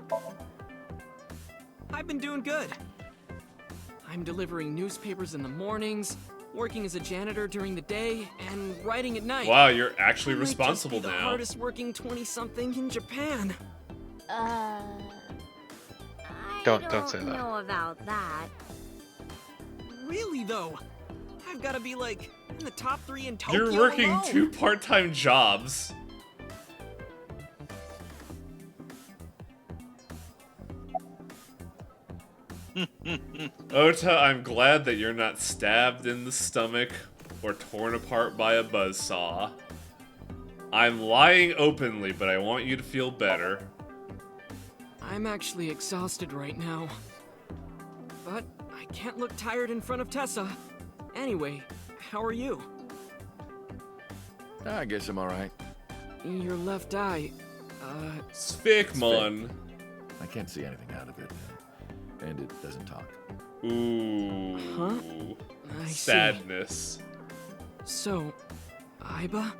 I've been doing good. I'm delivering newspapers in the mornings, working as a janitor during the day, and writing at night. Wow, you're actually I might just responsible be the now. hardest working 20-something in Japan. Don't say that. know about that. Really though, I've got to be like in the top 3 in Tokyo You're working alone. 2 part-time jobs. Ota, I'm glad that you're not stabbed in the stomach or torn apart by a buzzsaw. I'm lying openly, but I want you to feel better. I'm actually exhausted right now. But I can't look tired in front of Tessa. Anyway, how are you? I guess I'm alright. Your left eye, Sphickmon. I can't see anything out of it. And it doesn't talk. Ooh. Huh? I see. Sadness. So, Aiba?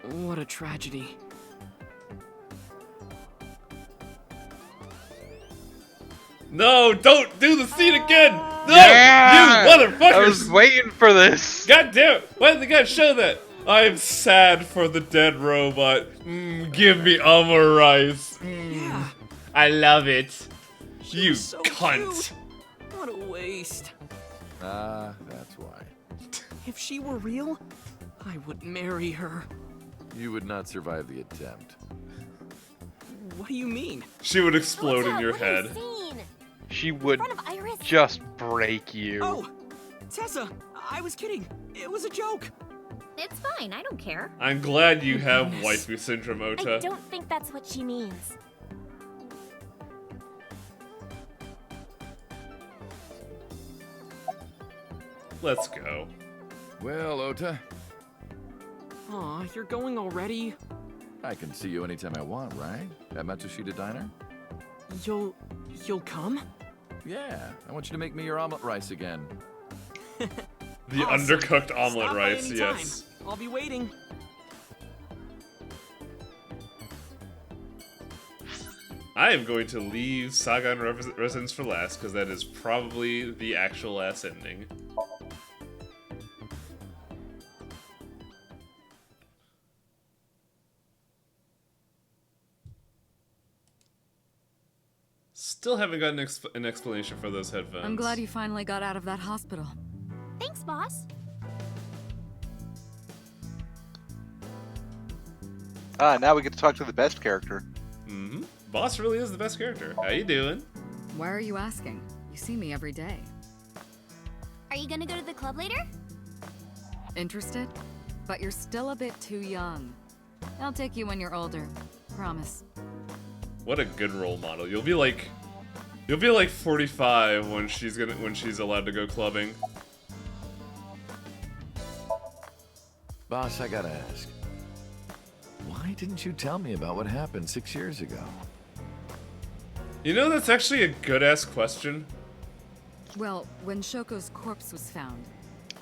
What a tragedy. No, don't do the scene again! No! Yeah! You motherfuckers! I was waiting for this. God damn it! Why did the guy show that? I'm sad for the dead robot. Give me omurice. Yeah. I love it. She You was so cunt. cute. What a waste. That's why. If she were real, I would marry her. You would not survive the attempt. What do you mean? She would explode in your head. She would just break you. Oh, Tessa, I was kidding. It was a joke. It's fine, I don't care. I'm glad you have waifu syndrome, Ota. I don't think that's what she means. Let's go. Well, Ota, Aw, you're going already? I can see you anytime I want, right? At Matsushita Diner? You'll come? Yeah, I want you to make me your omelet rice again. The Awesome. undercooked omelet Stop by rice, anytime. yes. I'll be waiting. I am going to leave Saga and Resonance for last, because that is probably the actual last ending. Still haven't gotten an explanation for those headphones. I'm glad you finally got out of that hospital. Thanks, boss. Now we get to talk to the best character. Mm-hmm. Boss really is the best character. How you doing? Why are you asking? You see me every day. Are you gonna go to the club later? Interested? But you're still a bit too young. I'll take you when you're older. Promise. What a good role model. You'll be like 45 when she's allowed to go clubbing. Boss, I gotta ask. Why didn't you tell me about what happened 6 years ago? You know, that's actually a good-ass question. Well, when Shoko's corpse was found,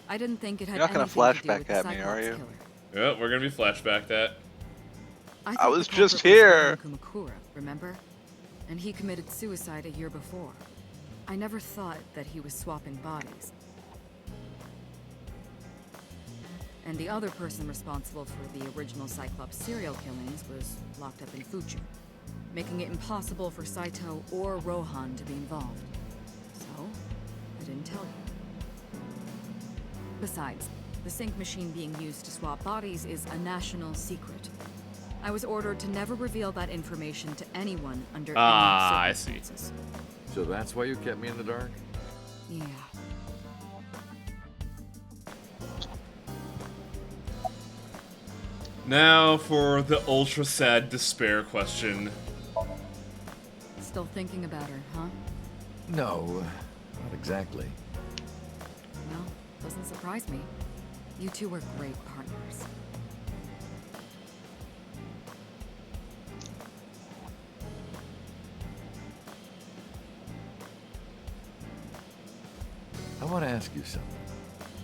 I didn't think it had You're not gonna anything to do flashback with the at me, are Cyclops you? killer. Yep, we're gonna be flashbacked at. I was the just culprit here. Was Kumakura, remember? And he committed suicide a year before. I never thought that he was swapping bodies. And the other person responsible for the original Cyclops serial killings was locked up in Fuchu, making it impossible for Saito or Rohan to be involved. So, I didn't tell you. Besides, the sync machine being used to swap bodies is a national secret. I was ordered to never reveal that information to anyone under any circumstances. So that's why you kept me in the dark? Yeah. Now for the ultra sad despair question. Still thinking about her, huh? No, not exactly. Well, doesn't surprise me. You two were great partners. I want to ask you something.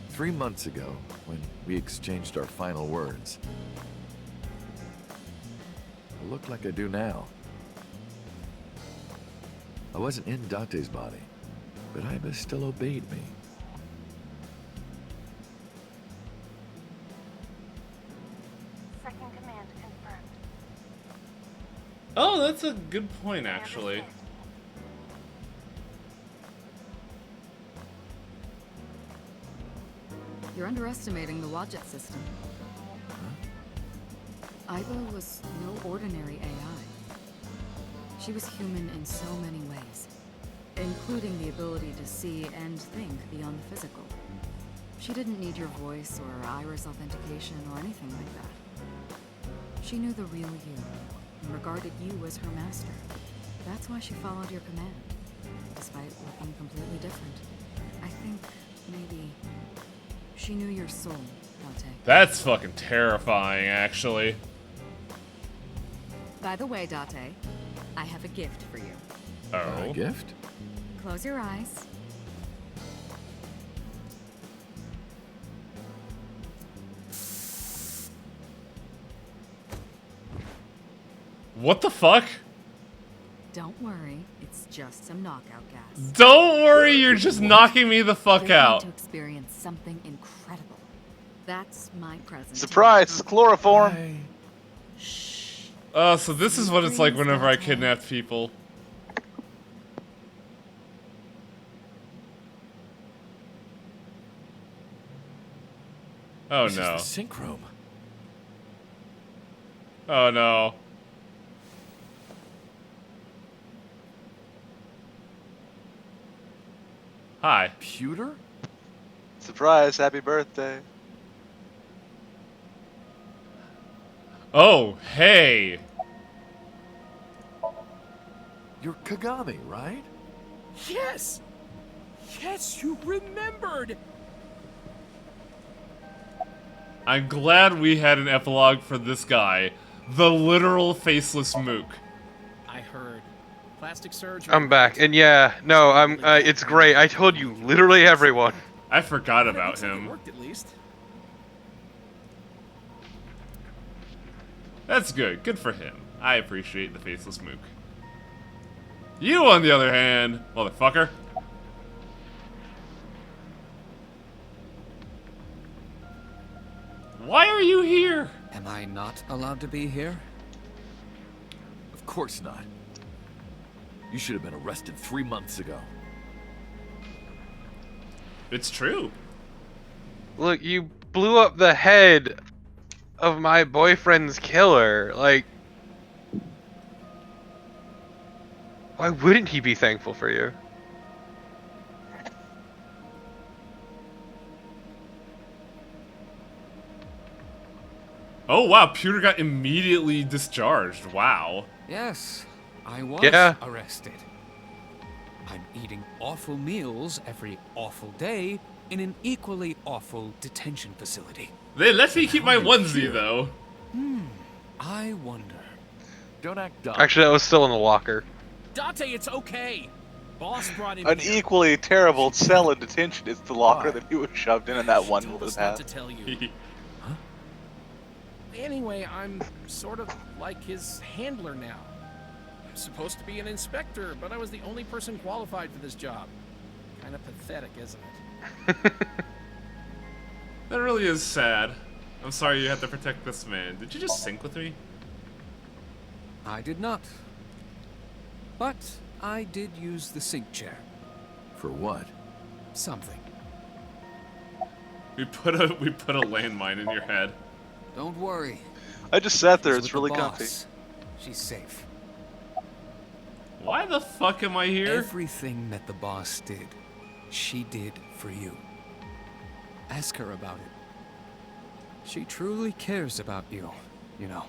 3 months ago, when we exchanged our final words, I look like I do now. I wasn't in Date's body, but Aiba still obeyed me. Second command confirmed. Oh, that's a good point, actually. You're underestimating the Wadjet system. Aiba was no ordinary AI. She was human in so many ways, including the ability to see and think beyond the physical. She didn't need your voice or iris authentication or anything like that. She knew the real you and regarded you as her master. That's why she followed your command, despite looking completely different. I think maybe she knew your soul, Dante. That's fucking terrifying, actually. By the way, Dante, I have a gift for you. Oh. A gift? Close your eyes. What the fuck? Don't worry, it's just some knockout gas. Don't worry, you're just knocking me the fuck You're going out. to experience something incredible. That's my present. Surprise! It's chloroform. Oh, so this is what it's like whenever I kidnap people. Oh This no. is the sync room. Oh no. Hi. Pewter? Surprise! Happy birthday. Oh, hey. You're Kagami, right? Yes! Yes, you remembered! I'm glad we had an epilogue for this guy. The literal faceless mook. I heard. Plastic surgery. I'm back, and yeah, no, it's great. I told you, literally everyone. I forgot about him. It worked at least. That's good. Good for him. I appreciate the faceless mook. You, on the other hand, motherfucker. Why are you here? Am I not allowed to be here? Of course not. You should have been arrested 3 months ago. It's true. Look, you blew up the head of my boyfriend's killer. Like, why wouldn't he be thankful for you? Oh wow, Pewter got immediately discharged. Wow. Yes, I was arrested. I'm eating awful meals every awful day in an equally awful detention facility. They let me keep my onesie though. I wonder. Don't act dumb. Actually, that was still in the locker. Dante, it's okay. Boss brought in An here. equally terrible cell in detention is the locker that he was shoved in that one Told little us not to path. tell you. Anyway, I'm sort of like his handler now. I'm supposed to be an inspector, but I was the only person qualified for this job. Kind of pathetic, isn't it? That really is sad. I'm sorry you had to protect this man. Did you just sync with me? I did not. But I did use the sync chair. For what? Something. We put a landmine in your head. Don't worry. I just sat there. She's It's with really the comfy. boss. She's safe. Why the fuck am I here? Everything that the boss did, she did for you. Ask her about it. She truly cares about you, you know.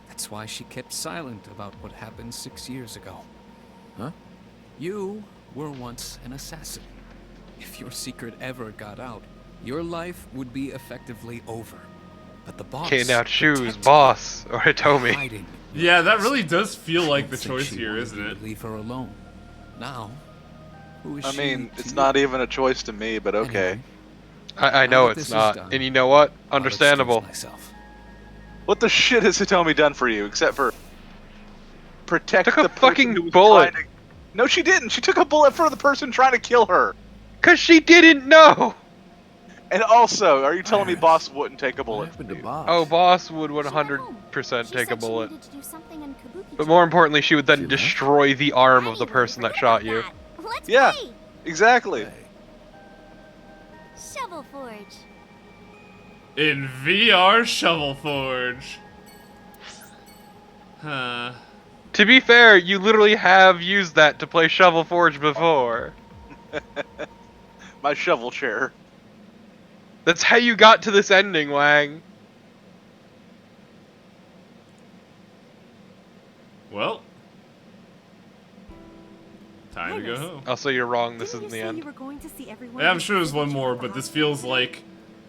That's why she kept silent about what happened 6 years ago. Huh? You were once an assassin. If your secret ever got out, your life would be effectively over. But the boss... Okay, now choose boss or Hitomi. Yeah, that really does feel like the Think choice she here, wanted isn't you it? to leave her alone. Now, who is I she mean, to it's you? not even a choice to me, but okay. I Now know that it's this is not, done, and you know what? I'll Understandable. excuse myself. What the shit has Hitomi done for you, except for protect Took a the person fucking who was bullet. trying to... No, she didn't. She took a bullet for the person trying to kill her. Cause she didn't know. And also, are you telling me Boss wouldn't take a bullet? What happened to Boss? Oh, boss would 100% take a bullet. Needed to do something in Kabuki. But more importantly, she would then left? destroy the arm of the person that shot you. Let's Yeah, play exactly. Shovel Forge. In VR Shovel Forge. Huh. To be fair, you literally have used that to play Shovel Forge before. My shovel chair. That's how you got to this ending, Wang. Well. Time to go home. Also, you're wrong. This Didn't isn't you the say end. you were going to see everyone? Yeah, I'm sure there's one more, but this feels like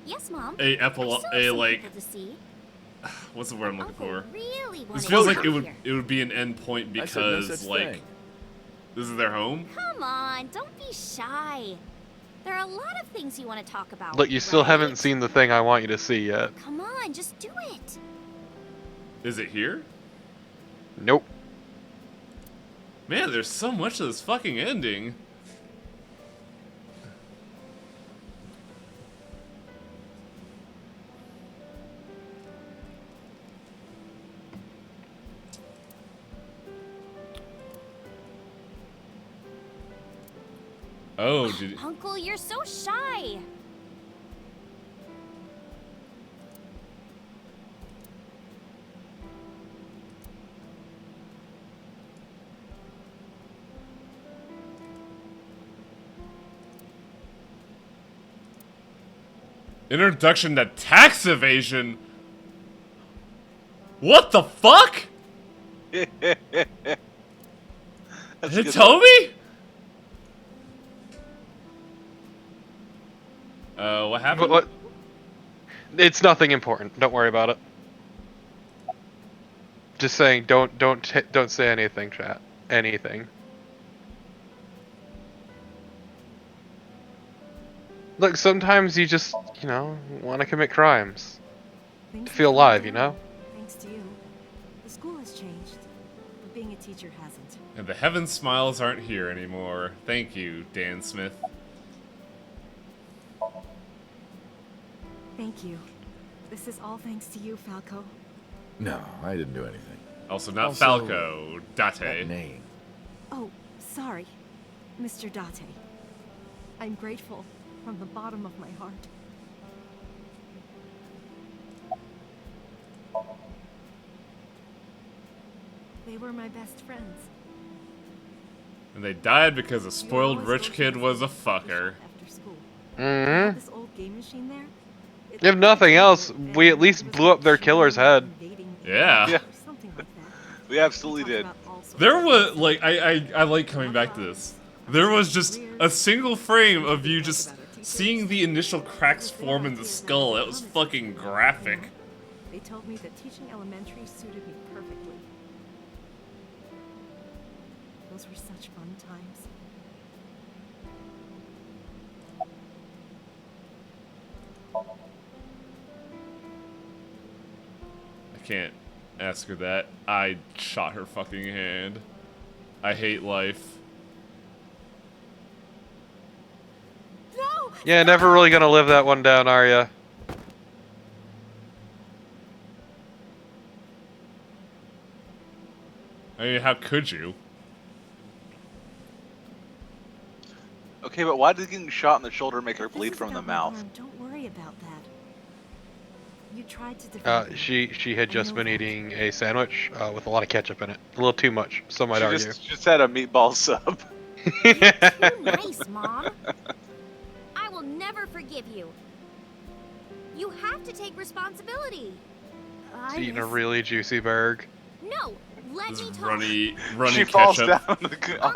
Yes, Mom. a I still have some like people to see. what's the word I'm looking for? Really This wanted feels to like come it would here. be an end point I said no because such like thing. this is their home. Come on, don't be shy. There are a lot of things you want to talk about. Look, you still right? haven't seen the thing I want you to see yet. Come on, just do it. Is it here? Nope. Man, there's so much of this fucking ending. Oh, did Uncle, you're so shy. introduction to tax evasion? What the fuck? Is it Toby? What happened? What? It's nothing important. Don't worry about it. Just saying, don't say anything, chat. Anything. Look, sometimes you just, you know, want to commit crimes. Things To feel have alive, calmed you down, know? Thanks to you. The school has changed, but being a teacher hasn't. And the heaven smiles aren't here anymore. Thank you, Dan Smith. Thank you. This is all thanks to you, Falco. No, I didn't do anything. Also, not Also, Falco, Date. That name. Oh, sorry, Mr. Date. I'm grateful from the bottom of my heart. They were my best friends. And they died because a spoiled rich kid was a fucker. After school. Mm-hmm. This old game machine there? If nothing else, we at least blew up their killer's head. Yeah. Yeah. We absolutely did. There was, like, I like coming back to this. There was just a single frame of you just seeing the initial cracks form in the skull. That was fucking graphic. They told me that teaching elementary suited me perfectly. Those were such fun times. I can't ask her that. I shot her fucking hand. I hate life. Yeah, never really gonna live that one down, are ya? I mean, how could you? Okay, but why did getting shot in the shoulder make her bleed from the mouth? Don't worry about that. You tried to defend me. She had just been eating a sandwich with a lot of ketchup in it. A little too much, some might argue. She just had a meatball sub. Too nice, Mom. I will never forgive you. You have to take responsibility. She's eating a really juicy burg. No, let me talk. Runny She falls ketchup. down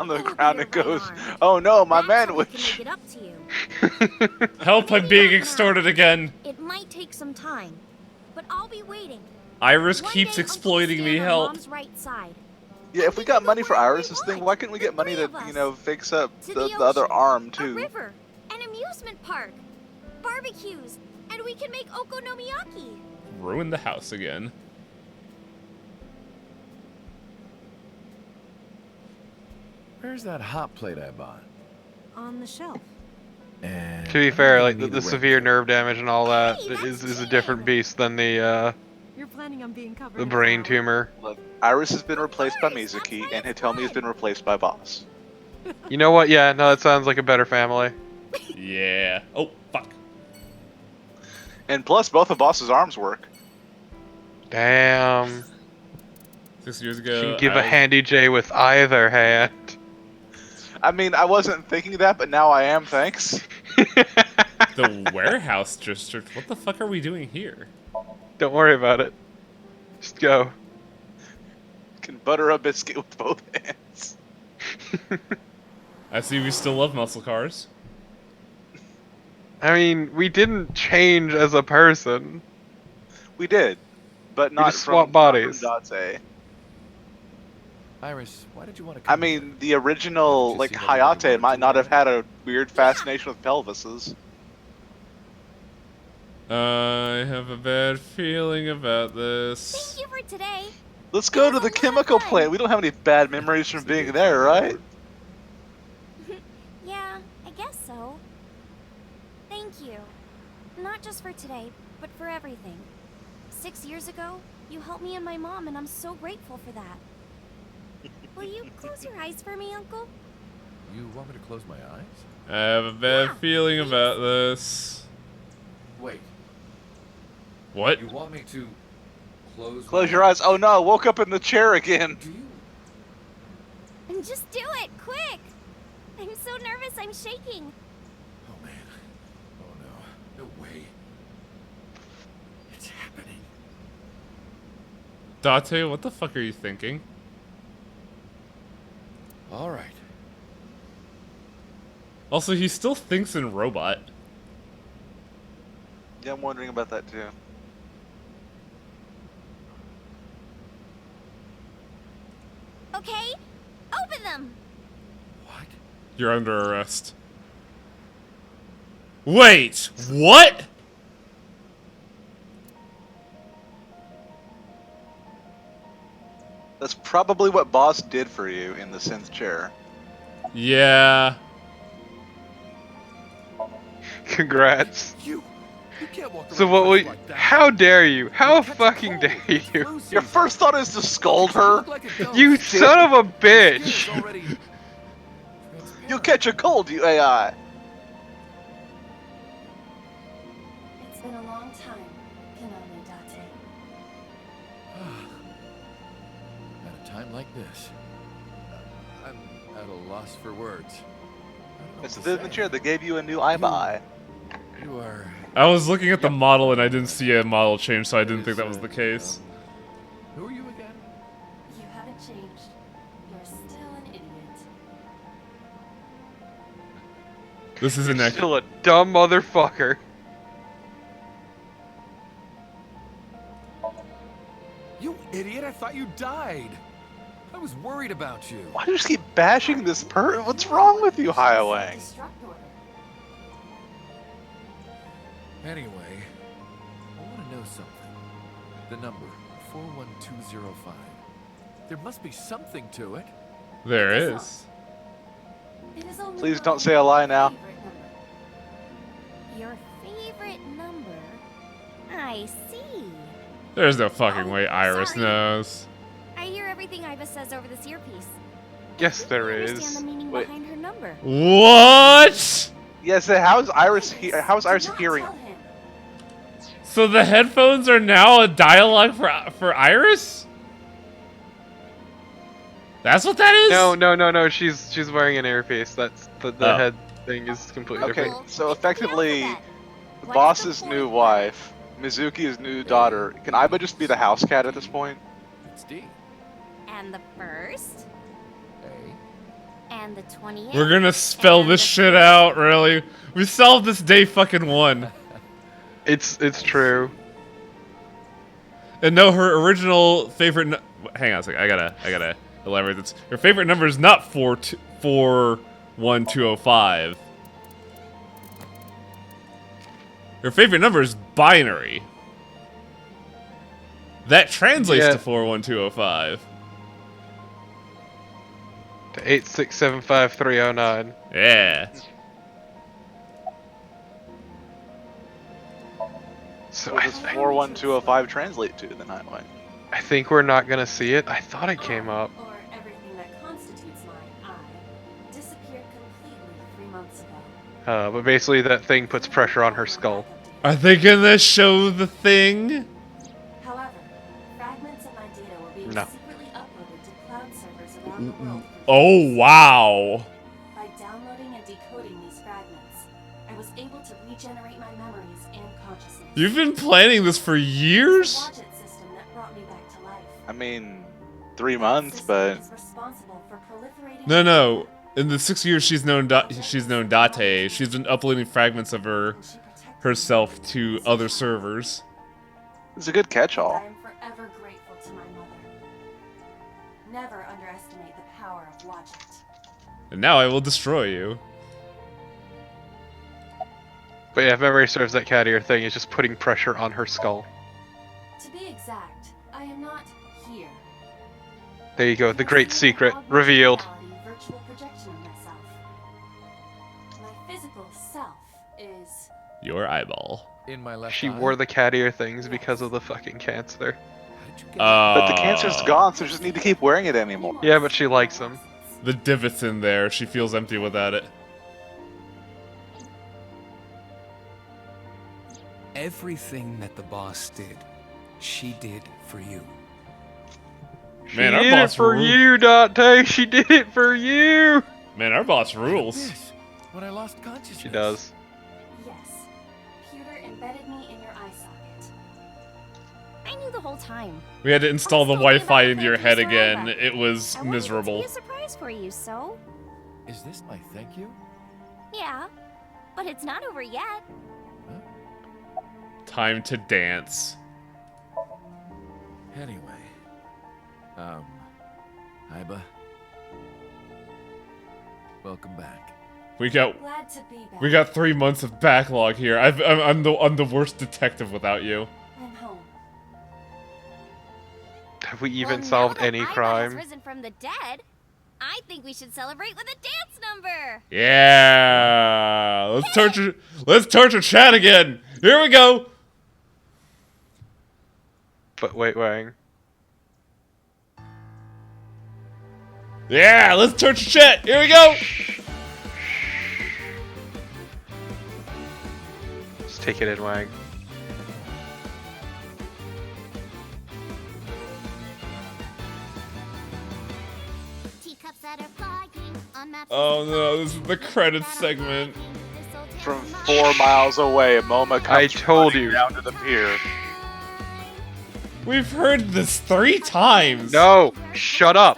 on the ground and goes, "Oh no, my manwich!" Make it up to you. Help, I'm being extorted again. It might take some time, but I'll be waiting. Iris One keeps day exploiting Uncle me, Stan on help. Mom's right side. Yeah, if we got money for Iris's thing, why couldn't we get money to, you know, fix up the other arm A too? river, an amusement park, barbecues, and we can make okonomiyaki. Ruin the house again. Where's that hot plate I bought? On the shelf. And To be fair, like need the a severe nerve damage and all that is a different beast than the You're planning on being covered the in brain flour. tumor. Look, Iris has been replaced by Mizuki, and Hitomi has been replaced by Boss. You know what? Yeah, no, that sounds like a better family. Yeah. Oh, fuck. And plus, both of Boss's arms work. Damn. 6 years She ago, can give I a handy J with either hand. I mean, I wasn't thinking that, but now I am, thanks. the warehouse district. What the fuck are we doing here? Don't worry about it. Just go. Can butter a biscuit with both hands. I see we still love muscle cars. I mean, we didn't change as a person. We did, but We not just from, swapped not from bodies. Date. Iris, why did you want to I come here? mean, the original, like, seen everyone you Hayate wanted might to not have already? had a weird fascination with pelvises. I have a bad feeling about this. Thank you for today. Let's go to the chemical plant. We don't have any bad memories from being there, right? Yeah, I guess so. Thank you. Not just for today, but for everything. 6 years ago, you helped me and my mom, and I'm so grateful for that. Will you close your eyes for me, Uncle? You want me to close my eyes? I have a bad feeling about this. Wait. What? You want me to Close your eyes. Oh no, I woke up in the chair again. And just do it, quick! I'm so nervous, I'm shaking. Oh man. Oh no. No way. It's happening. Date, what the fuck are you thinking? Alright. Also, he still thinks in robot. Yeah, I'm wondering about that too. Okay, open them! You're under arrest. Wait, what? That's probably what Boss did for you in the synth chair. Yeah. Congrats. You can't walk So what will how dare you? How fucking dare you? Your first thought is to scold her? You son of a bitch! You'll catch a cold, you AI! It's been a long time, Kiname Date. At a time like this, I'm at a loss for words. It's the in the chair that gave you a new eye. You are... I was looking at the model and I didn't see a model change, so I didn't think that was the case. Who are you again? You haven't changed. You're still an idiot. This is an You're still a dumb motherfucker. You idiot, I thought you died. I was worried about you. Why do you just keep bashing this What's wrong with you, Hiawang? Anyway, I want to know something. The number, 41205. There must be something to it. There is. Please don't say a lie now. Your favorite number? I see. There's no fucking way Iris sorry. knows. I hear everything Iva says over this earpiece. Yes, there I understand is. the meaning behind her number. What? Yes, how's Iris hearing? So the headphones are now a dialogue for Iris? That's what that is? No. She's wearing an earpiece. That's the Oh. head thing is completely Okay, different. so effectively, the boss's new wife, Mizuki's new daughter. Can Aiba just be the house cat at this point? It's D. And the first? A. And the 28th? We're gonna spell this shit out, really. We solved this day fucking one. It's true. And no, her original favorite. Hang on a second. I gotta elaborate this. Her favorite number is not 41205. Her favorite number is binary. That translates Yeah. to 41205. To 8675309. Yeah. So What does 41205 translate to then, Highway? I think we're not gonna see it. I thought it came up. Or everything that constitutes my I disappeared completely 3 months ago. But basically that thing puts pressure on her skull. Are they gonna show the thing? However, fragments of my data were being No. secretly uploaded to cloud servers around the world. Oh, wow. By downloading and decoding these fragments, I was able to regenerate my memories and consciousness. You've been planning this for years? Watch it system that brought me back to life. I mean, 3 months, but It's responsible for proliferating. No. In the 6 years she's known Date, she's been uploading fragments of herself to other servers. It's a good catch-all. I am forever grateful to my mother. Never underestimate the power of logic. And now I will destroy you. But yeah, if memory serves, that cat ear thing is just putting pressure on her skull. To be exact, I am not here. There you go, the great secret revealed. Virtual projection of myself. My physical self is Your eyeball. In my left She eye? wore the cat ear things because of the fucking cancer. But the cancer's gone, so she doesn't need to keep wearing it anymore. Yeah, but she likes them. The divots in there, she feels empty without it. Everything that the boss did, she did for you. Man, She our did boss it for rules. you, Dante. She did it for you. Man, our boss rules. When I lost consciousness. She does. yes. Pewter embedded me in your eye socket. I knew the whole time. We had to install the I was thinking Wi-Fi about into your thank head you, again. Sarah. It was I wanted it miserable. to be a surprise for you, so Is this my thank you? yeah. But it's not over yet. Time to dance. Anyway. Iba. Welcome back. We got Glad to be back. we got 3 months of backlog here. I'm the worst detective without you. I'm home. Have we even Well, solved now that any Iba has crime? risen from the dead, I think we should celebrate with a dance number. Yeah. Let's torture Chad again. Here we go. But wait, Wang. Yeah, let's torture Chat. Here we go. Just take it in, Wang. Oh no, this is the credits segment. From 4 miles away, Moma comes I told running you. down to the pier. We've heard this 3 times. No, shut up.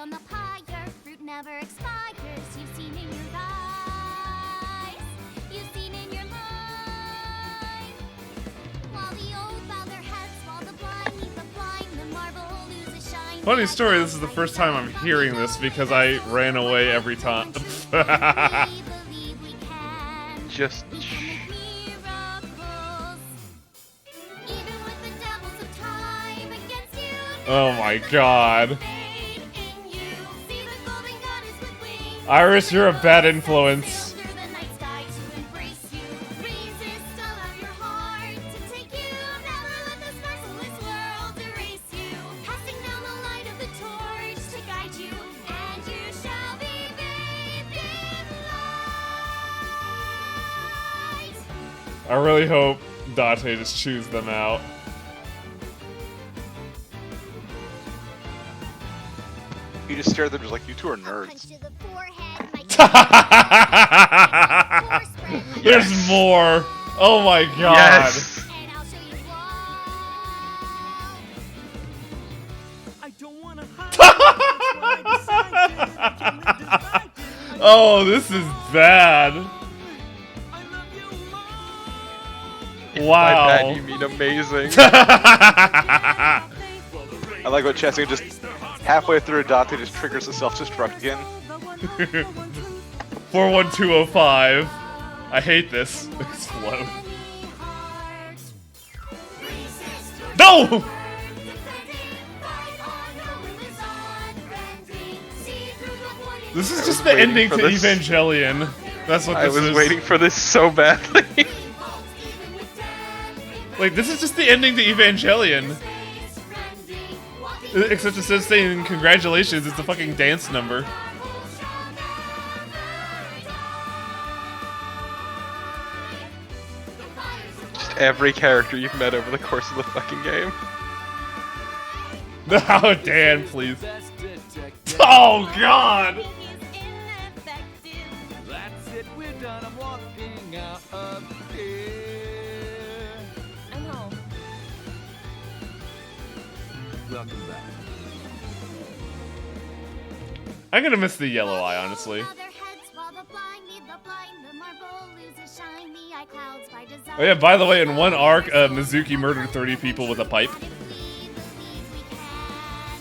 Funny story, this is the first time I'm hearing this because I ran away every time. Just Oh my god. Iris, you're a bad influence. I really hope Dante just chews them out. You just stare at them just like, you two are nerds. There's more. Oh my god. Yes. Oh, this is bad. Wow. By bad, you mean amazing. I like what Chessing just halfway through Dante just triggers the self-destruct again. 41205. I hate this. Explode. No! This is just the ending to Evangelion. That's what this is. I was waiting for this so badly. Like, this is just the ending to Evangelion. Except instead of saying congratulations, it's a fucking dance number. Just every character you've met over the course of the fucking game. Oh, Dan, please. Oh, God! That's it, we're done. I'm walking out of here. I'm home. Welcome back. I'm gonna miss the yellow eye, honestly. Oh yeah, by the way, in one arc, Mizuki murdered 30 people with a pipe.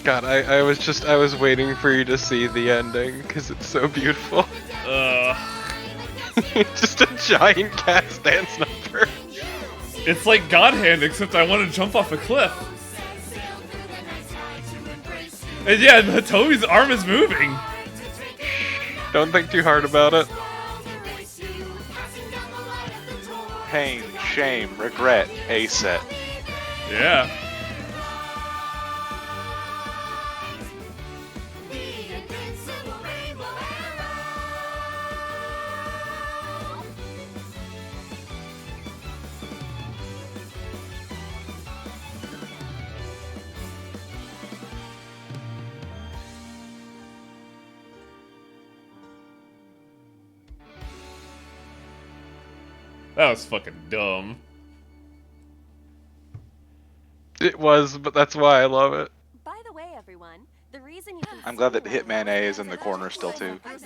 God, I was waiting for you to see the ending because it's so beautiful. Just a giant cast dance number. It's like God Hand, except I want to jump off a cliff. And yeah, Toby's arm is moving. Don't think too hard about it. Pain, shame, regret, A-set. Yeah. That was fucking dumb. It was, but that's why I love it. By the way, everyone, the reason you I'm glad that Hitman A is in the corner still too. Find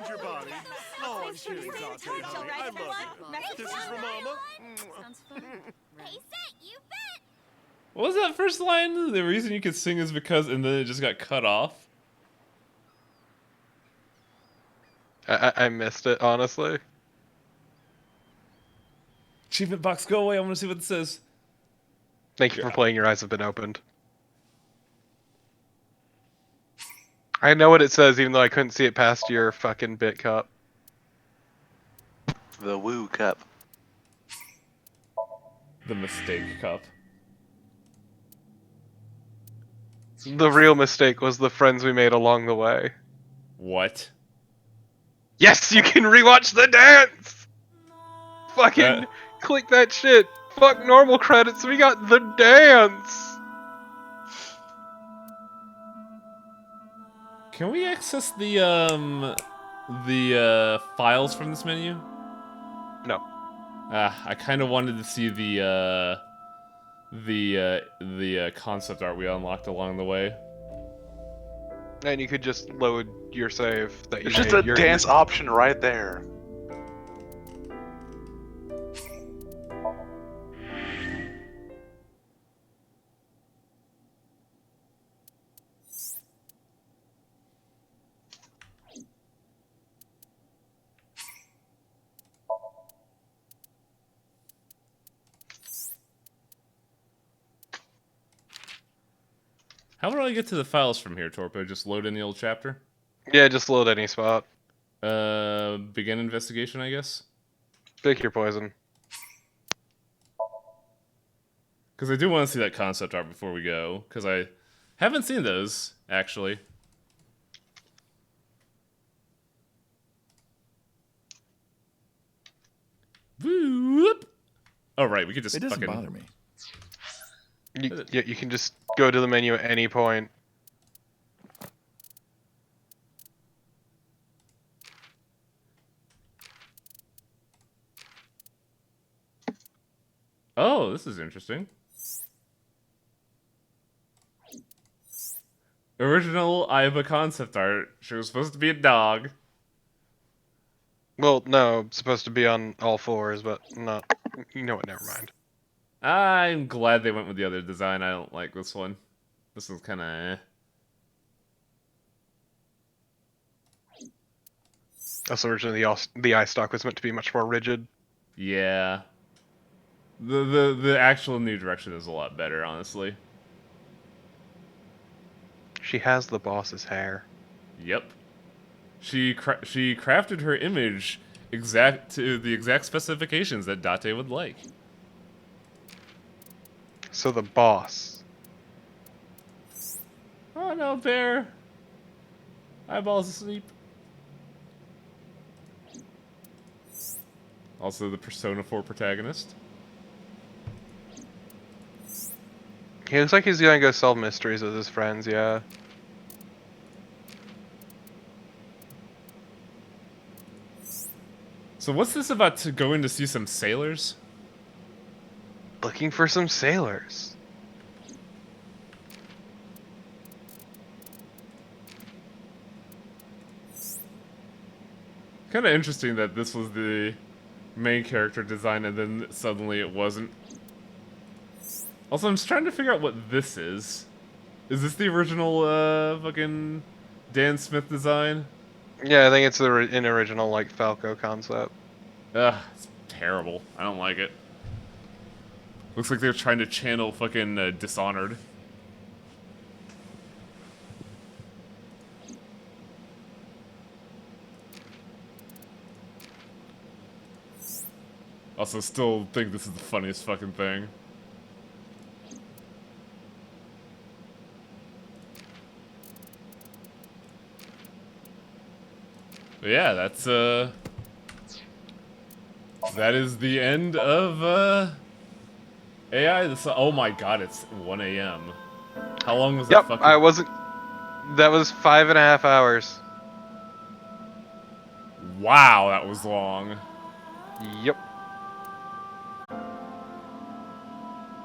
your body. Oh, I'm kidding, Dante, honey. I love you. This is for Mama. Sounds fun. You bet. What was that first line? The reason you could sing is because, and then it just got cut off. I missed it, honestly. Achievement box, go away. I want to see what it says. Thank you for playing. Your eyes have been opened. I know what it says, even though I couldn't see it past your fucking bit cup. The Woo Cup. The mistake cup. The real mistake was the friends we made along the way. What? Yes, you can rewatch the dance! Fucking click that shit. Fuck normal credits, we got the dance! Can we access the files from this menu? No. I kind of wanted to see the concept art we unlocked along the way. And you could just load your save that you There's just made. a dance option right there. How do I get to the files from here, Torpo? Just load in the old chapter? Yeah, just load any spot. Begin investigation, I guess? Pick your poison. Because I do want to see that concept art before we go, because I haven't seen those, actually. Whoop! Oh, right, we could just It doesn't fucking... bother me. You can just go to the menu at any point. Oh, this is interesting. Original Aiba concept art. She was supposed to be a dog. Well, no, supposed to be on all fours, but not. You know what? Never mind. I'm glad they went with the other design. I don't like this one. This one's kind of eh. Also, originally the eye stock was meant to be much more rigid. Yeah. The actual new direction is a lot better, honestly. She has the boss's hair. Yep. She crafted her image to the exact specifications that Date would like. So the boss. Oh no, bear. Eyeballs asleep. Also the Persona 4 protagonist. He looks like he's gonna go solve mysteries with his friends, yeah. So what's this about to go in to see some sailors? Looking for some sailors. Kind of interesting that this was the main character design and then suddenly it wasn't. Also, I'm just trying to figure out what this is. Is this the original, fucking Dan Smith design? Yeah, I think it's an original, like, Falco concept. Ugh, it's terrible. I don't like it. Looks like they're trying to channel fucking Dishonored. Also, still think this is the funniest fucking thing. But yeah, that's, that is the end of, AI. This, oh my god, it's 1 a.m. How long was that Yep, fucking... I wasn't... That was 5.5 hours. Wow, that was long. Yep.